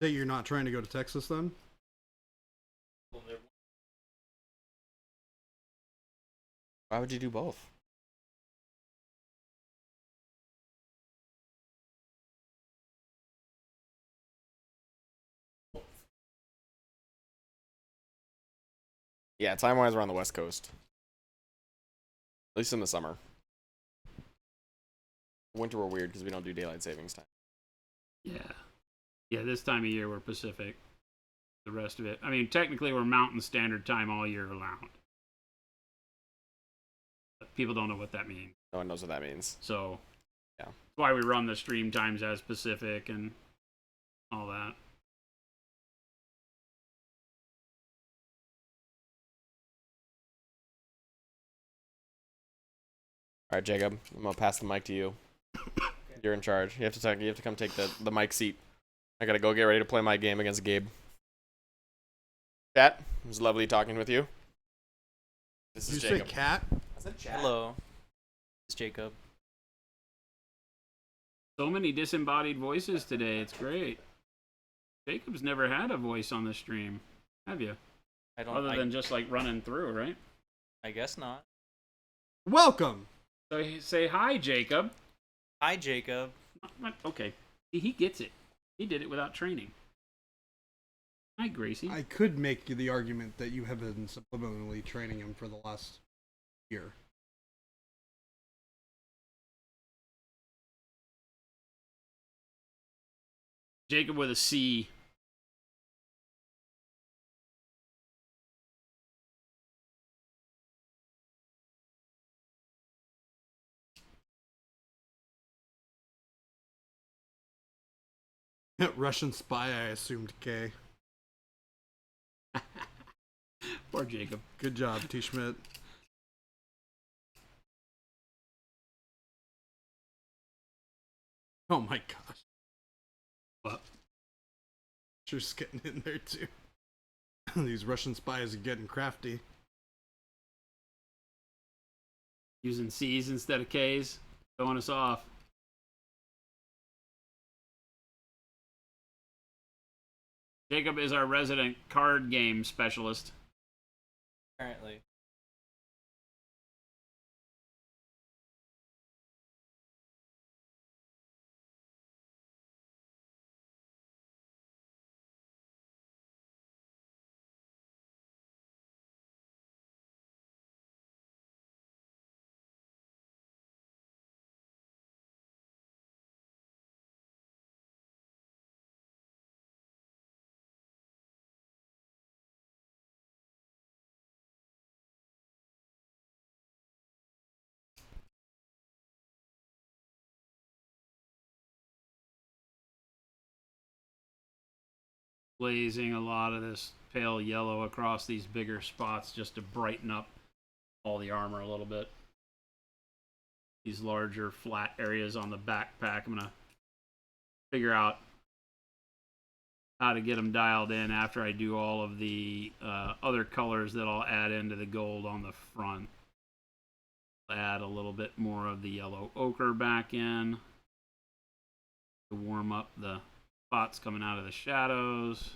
That you're not trying to go to Texas then? Why would you do both? Yeah, time-wise, we're on the West Coast. At least in the summer. Winter, we're weird because we don't do daylight savings time. Yeah. Yeah, this time of year we're Pacific. The rest of it, I mean, technically we're Mountain Standard Time all year round. But people don't know what that means. No one knows what that means. So, yeah, that's why we run the stream times as Pacific and all that. All right, Jacob, I'm gonna pass the mic to you. You're in charge. You have to come take the mic seat. I gotta go get ready to play my game against Gabe. Chat, it was lovely talking with you. This is Did you Jacob. say cat? I said chat. Hello. It's Jacob. So many disembodied voices today. It's great. Jacob's never had a voice on the stream, have you? I don't. Other than just like running through, right? I guess not. Welcome. So say hi, Jacob. Hi, Jacob. Okay, he gets it. He did it without training. Hi, Gracie. I could make the argument that you have been subliminally training him for the last year. Jacob with a C. Russian spy, I assumed K. Poor Jacob. Good job, T. Schmidt. Oh my gosh. What? Just getting in there too. These Russian spies are getting crafty. Using C's instead of K's. Throwing us off. Jacob is our resident card game specialist. Apparently. Blazing a lot of this pale yellow across these bigger spots just to brighten up all the armor a little bit. These larger flat areas on the backpack, I'm going to figure out how to get them dialed in after I do all of the other colors that I'll add into the gold on the front. Add a little bit more of the yellow ochre back in to warm up the spots coming out of the shadows.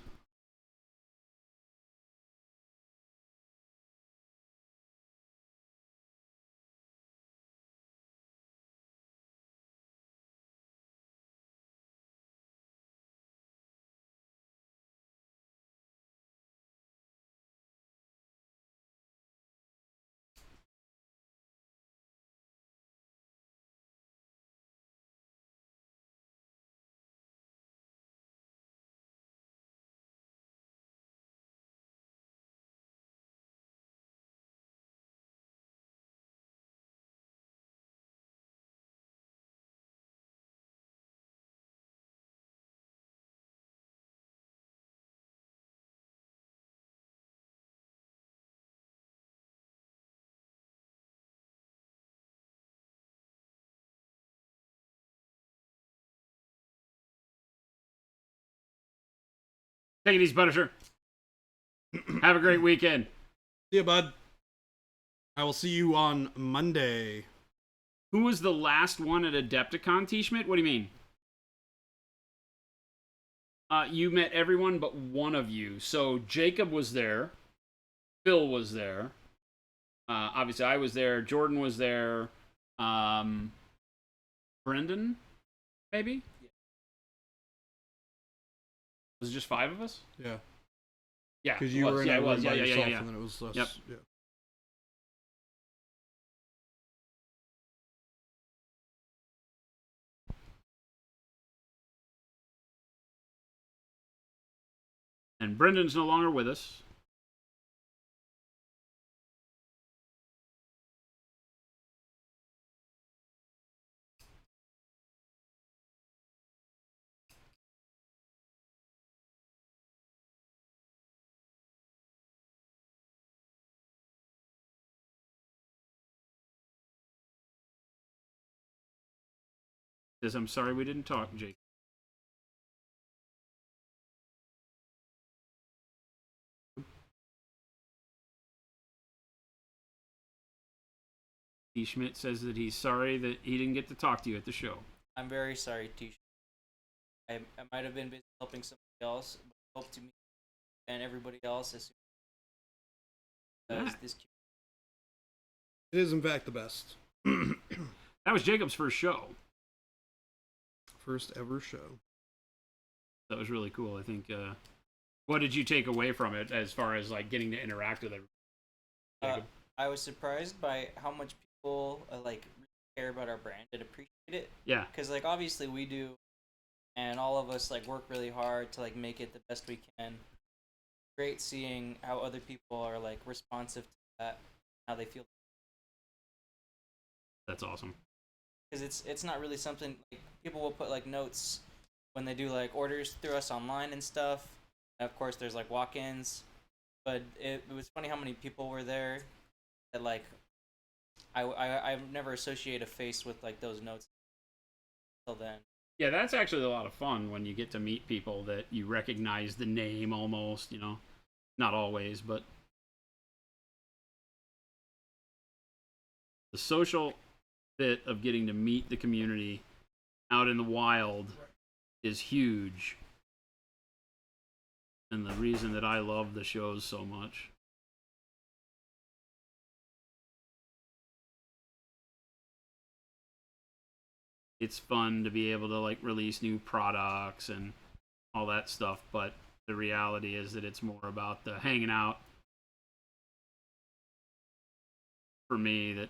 Take it easy, Punisher. Have a great weekend. See ya, bud. I will see you on Monday. Who was the last one at Adepticon, T-Schmidt? What do you mean? You met everyone but one of you. So Jacob was there. Phil was there. Obviously, I was there. Jordan was there. Brendan, maybe? Yeah. Was it just 5 of us? Yeah. Yeah. Because you were in a room by yourself, yeah. and then it was us. Yep. Yeah. And Brendan's no longer with us. Says, I'm sorry we didn't talk, Jake. T. Schmidt says that he's sorry that he didn't get to talk to you at the show. I'm very sorry, T. I might have been busy helping somebody else, but I hope to meet and everybody else as soon as this. It is, in fact, the best. That was Jacob's first show. First ever show. That was really cool. I think. What did you take away from it as far as like getting to interact with everybody? I was surprised by how much people like care about our brand and appreciate it. Yeah. Because like obviously we do, and all of us like work really hard to like make it the best we can. Great seeing how other people are like responsive to that, how they feel. That's awesome. Because it's not really something like people will put like notes when they do like orders through us online and stuff. And of course, there's like walk-ins, but it was funny how many people were there that like I've never associated a face with like those notes until then. Yeah, that's actually a lot of fun when you get to meet people that you recognize the name almost, you know. Not always, but the social bit of getting to meet the community out in the wild is huge. And the reason that I love the shows so much. It's fun to be able to like release new products and all that stuff, but the reality is that it's more about the hanging out for me that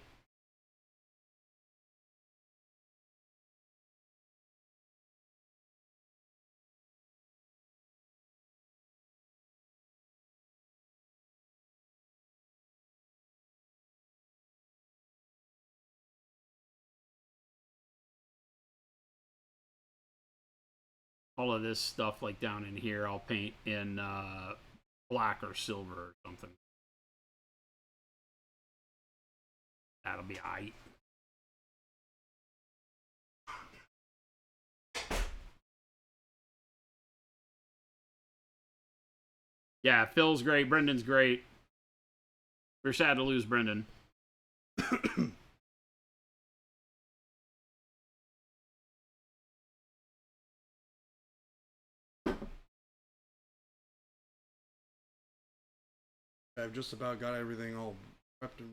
all of this stuff like down in here I'll paint in black or silver or something. That'll be aight. Yeah, Phil's great. Brendan's great. We're sad to lose Brendan. I've just about got everything all prepped and...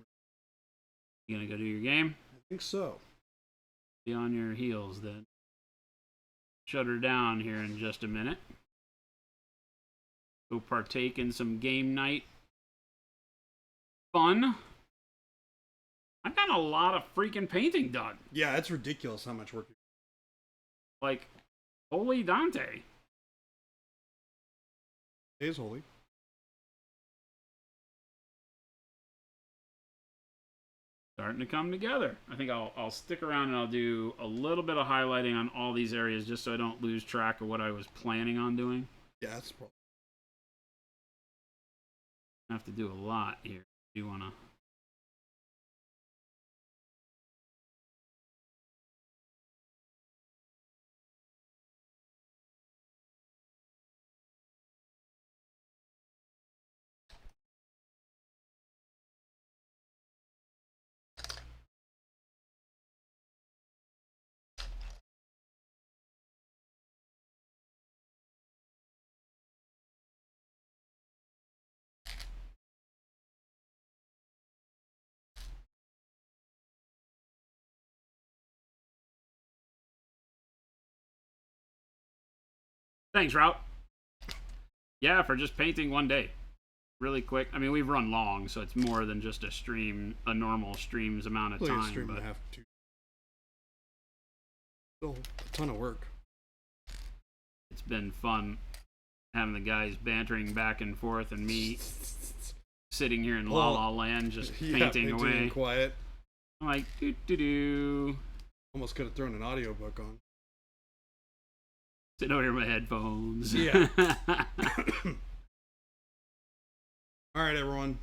You gonna go do your game? I think so. Be on your heels then. Shut her down here in just a minute. Go partake in some game night fun. I've got a lot of freaking painting done. Yeah, it's ridiculous how much work. Like, holy Dante. It is holy. Starting to come together. I think I'll stick around and I'll do a little bit of highlighting on all these areas just so I don't lose track of what I was planning on doing. Yeah, that's probably... I have to do a lot here. Do you want to... Thanks, Route. Yeah, for just painting one day. Really quick. I mean, we've run long, so it's more than just a normal stream's amount of Like a time. stream and But a half, two. Still a ton of work. it's been fun having the guys bantering back and forth and me sitting here in La La Land just painting away. Quiet. I'm like, doo-doo-doo. Almost could have thrown an audiobook on. Sitting over here with my headphones. Yeah. All right, everyone.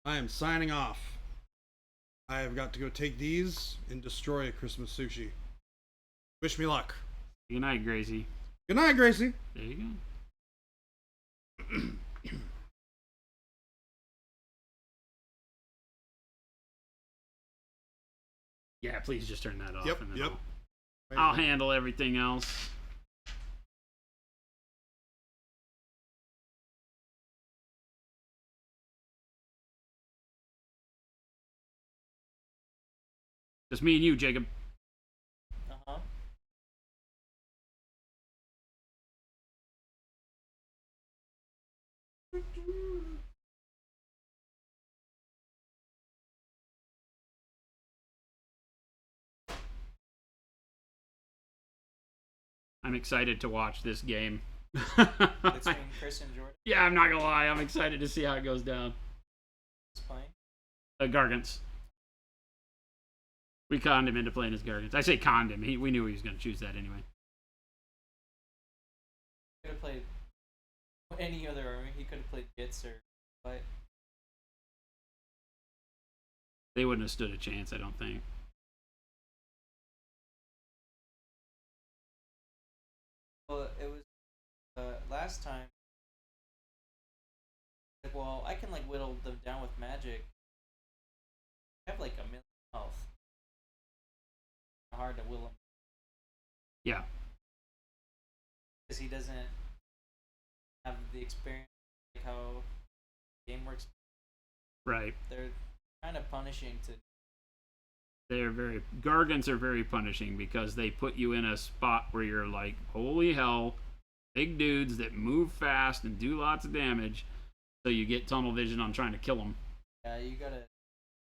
I am signing off. I have got to go take these and destroy a Christmas sushi. Wish me luck. Good night, Gracie. Good night, Gracie. There you go. Yeah, please just turn that off. Yep, and then yep. I'll handle everything else. Just me and you, Jacob. Uh-huh. I'm excited to watch this game. Between Chris and Jordan. Yeah, I'm not gonna lie. I'm excited to see how it goes down. Who's playing? Gargants. We conned him into playing as Gargants. I say conned him. We knew he was gonna choose that anyway. Could have played any other army. He could have played Gits or what. They wouldn't have stood a chance, I don't think. Well, it was last time. Like, well, I can like whittle them down with magic. I have like 1 million health. Hard to whittle him. Yeah. Because he doesn't have the experience like how the game works. Right. They're kind of punishing to. Gargants are very punishing because they put you in a spot where you're like, holy hell, big dudes that move fast and do lots of damage. So you get tunnel vision on trying to kill them. Yeah, you gotta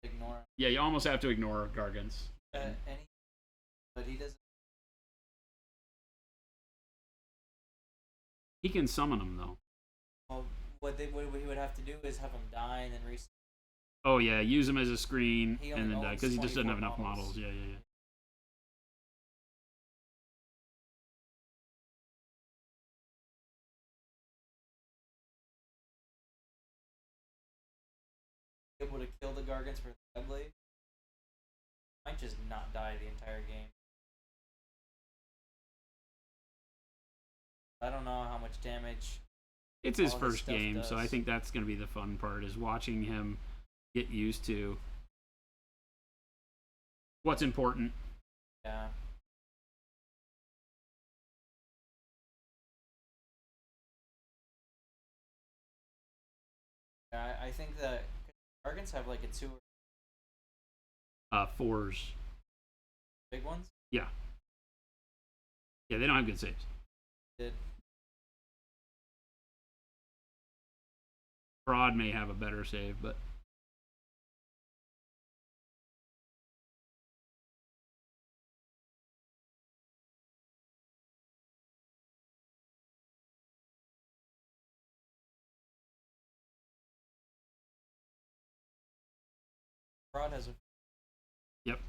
ignore him. Yeah, you almost have to ignore Gargants. But he doesn't. He can summon them though. Well, what he would have to do is have him die and then reset. Oh yeah, use him as a screen He and only then die owns because he just doesn't have 24 enough models. Yeah. Able to kill the Gargants for the blade. Might just not die the entire game. I don't know how much damage. It's his all this first stuff game, so I does. think that's going to be the fun part, is watching him get used to what's important. Yeah. Yeah, I think that Gargants have like a 2 or 4s. big ones. Yeah. Yeah, they don't have good saves. Did Fraud may have a better save, but Fraud has a yep.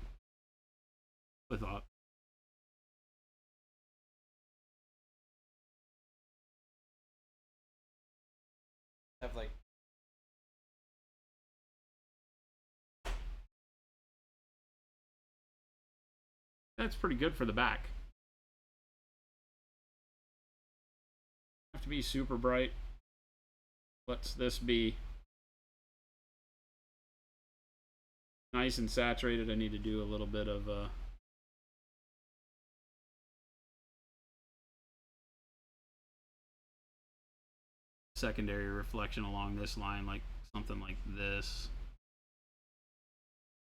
With thought. have like That's pretty good for the back. Have to be super bright. Let's this be nice and saturated. I need to do a little bit of secondary reflection along this line, like something like this.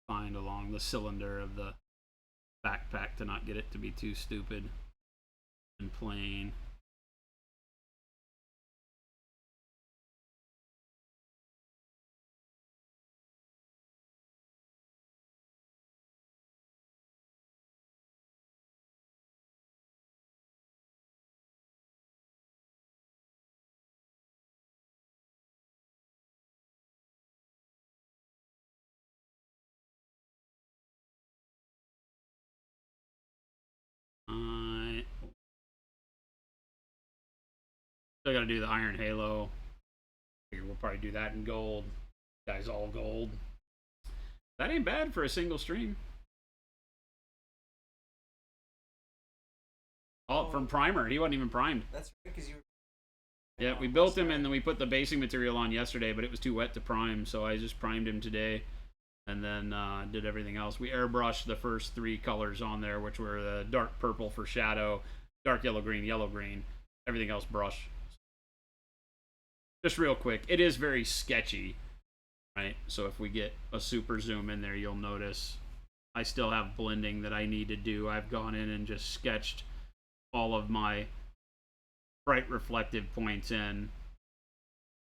Find along the cylinder of the backpack to not get it to be too stupid and plain. Still got to do the Iron Halo. Figure we'll probably do that in gold. Guys, all gold. That ain't bad for a single stream. Oh, from primer. He wasn't even primed. That's right, because you. Yeah, we built him and then we put the basing material on yesterday, but it was too wet to prime, so I just primed him today and then did everything else. We airbrushed the first 3 colors on there, which were the dark purple for shadow, dark yellow green, everything else brush. Just real quick, it is very sketchy, right? So if we get a super zoom in there, you'll notice I still have blending that I need to do. I've gone in and just sketched all of my bright reflective points in,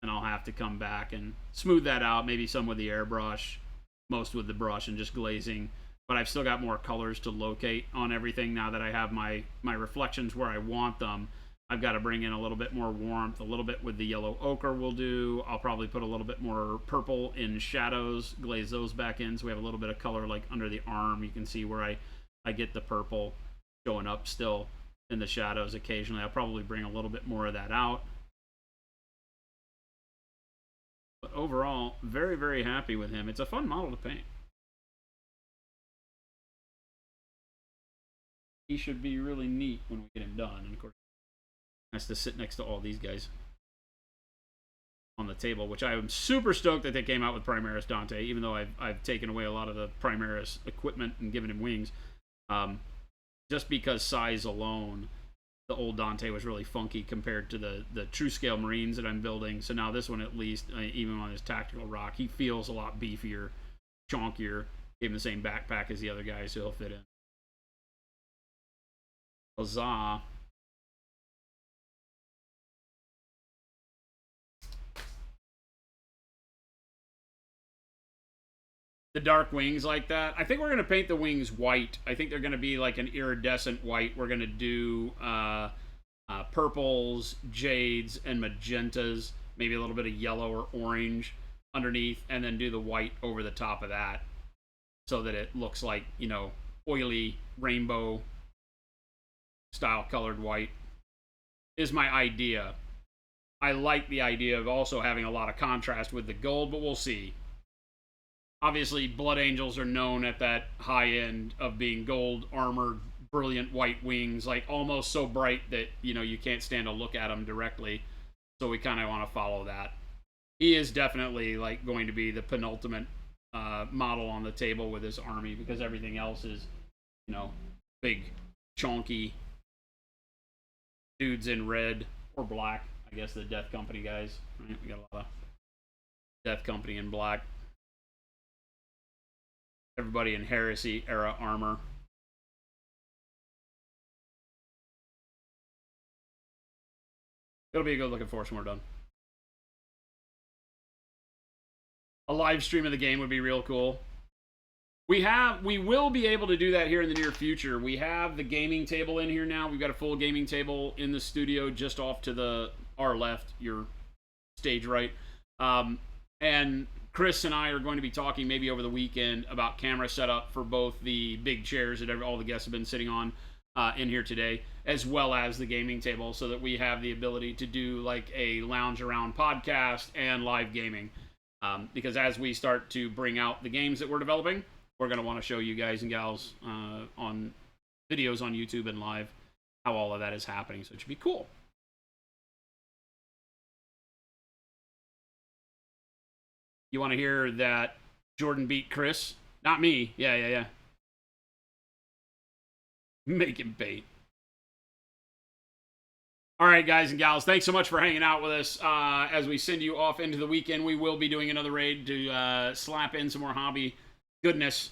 and I'll have to come back and smooth that out, maybe some with the airbrush, most with the brush and just glazing, but I've still got more colors to locate on everything now that I have my reflections where I want them. I've got to bring in a little bit more warmth, a little bit with the yellow ochre will do. I'll probably put a little bit more purple in shadows, glaze those back in so we have a little bit of color like under the arm. You can see where I get the purple showing up still in the shadows occasionally. I'll probably bring a little bit more of that out. But overall, very, very happy with him. It's a fun model to paint. He should be really neat when we get him done. And of course, nice to sit next to all these guys on the table, which I am super stoked that they came out with Primaris Dante, even though I've taken away a lot of the Primaris equipment and given him wings. Just because size alone, the old Dante was really funky compared to the true scale Marines that I'm building. So now this one, at least, even on his tactical rock, he feels a lot beefier, chonkier. Gave him the same backpack as the other guys, so he'll fit in. Huzzah. The dark wings like that. I think we're going to paint the wings white. I think they're going to be like an iridescent white. We're going to do purples, jades, and magentas. Maybe a little bit of yellow or orange underneath. And then do the white over the top of that. So that it looks like, you know, oily rainbow style colored white. Is my idea. I like the idea of also having a lot of contrast with the gold, but we'll see. Obviously, Blood Angels are known at that high end of being gold armored, brilliant white wings, like almost so bright that, you know, you can't stand to look at them directly. So we kind of want to follow that. He is definitely like going to be the penultimate model on the table with his army, because everything else is, you know, big, chunky dudes in red or black. I guess the Death Company guys. Right? We got a lot of Death Company in black. Everybody in Heresy era armor. It'll be a good looking force when we're done. A live stream of the game would be real cool. We will be able to do that here in the near future. We have the gaming table in here now. We've got a full gaming table in the studio just off to our left, your stage right. And Chris and I are going to be talking maybe over the weekend about camera setup for both the big chairs that all the guests have been sitting on in here today, as well as the gaming table, so that we have the ability to do like a lounge around podcast and live gaming. Because as we start to bring out the games that we're developing, we're going to want to show you guys and gals on videos on YouTube and live how all of that is happening. So it should be cool. You want to hear that Jordan beat Chris? Not me. Yeah. Make him bait. All right, guys and gals, thanks so much for hanging out with us. As we send you off into the weekend, we will be doing another raid to slap in some more hobby goodness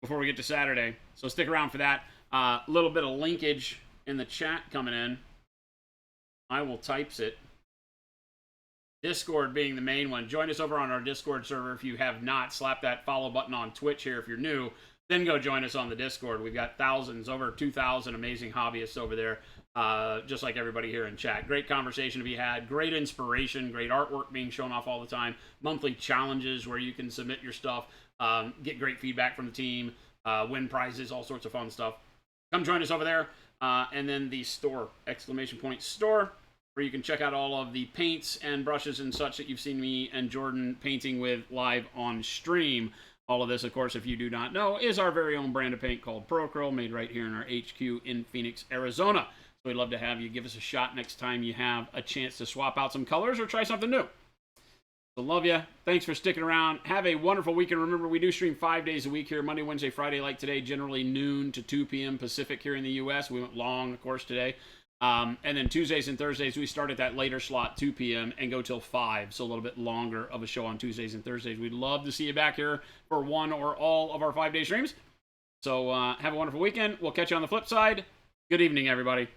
before we get to Saturday. So stick around for that. A little bit of linkage in the chat coming in. I will types it. Discord being the main one. Join us over on our Discord server if you have not. Slap that follow button on Twitch here if you're new. Then go join us on the Discord. We've got thousands, over 2,000 amazing hobbyists over there, just like everybody here in chat. Great conversation to be had. Great inspiration. Great artwork being shown off all the time. Monthly challenges where you can submit your stuff, get great feedback from the team, win prizes, all sorts of fun stuff. Come join us over there. And then the store, ! Store. where you can check out all of the paints and brushes and such that you've seen me and Jordan painting with live on stream. All of this, of course, if you do not know, is our very own brand of paint called Acryl, made right here in our HQ in Phoenix, Arizona. So we'd love to have you give us a shot next time you have a chance to swap out some colors or try something new. So love you. Thanks for sticking around. Have a wonderful weekend. Remember, we do stream 5 days a week here, Monday, Wednesday, Friday, like today, generally noon to 2 p.m. Pacific here in the U.S. We went long, of course, today. And then Tuesdays and Thursdays, we start at that later slot, 2 p.m., and go till 5, so a little bit longer of a show on Tuesdays and Thursdays. We'd love to see you back here for one or all of our 5-day streams. So have a wonderful weekend. We'll catch you on the flip side. Good evening, everybody.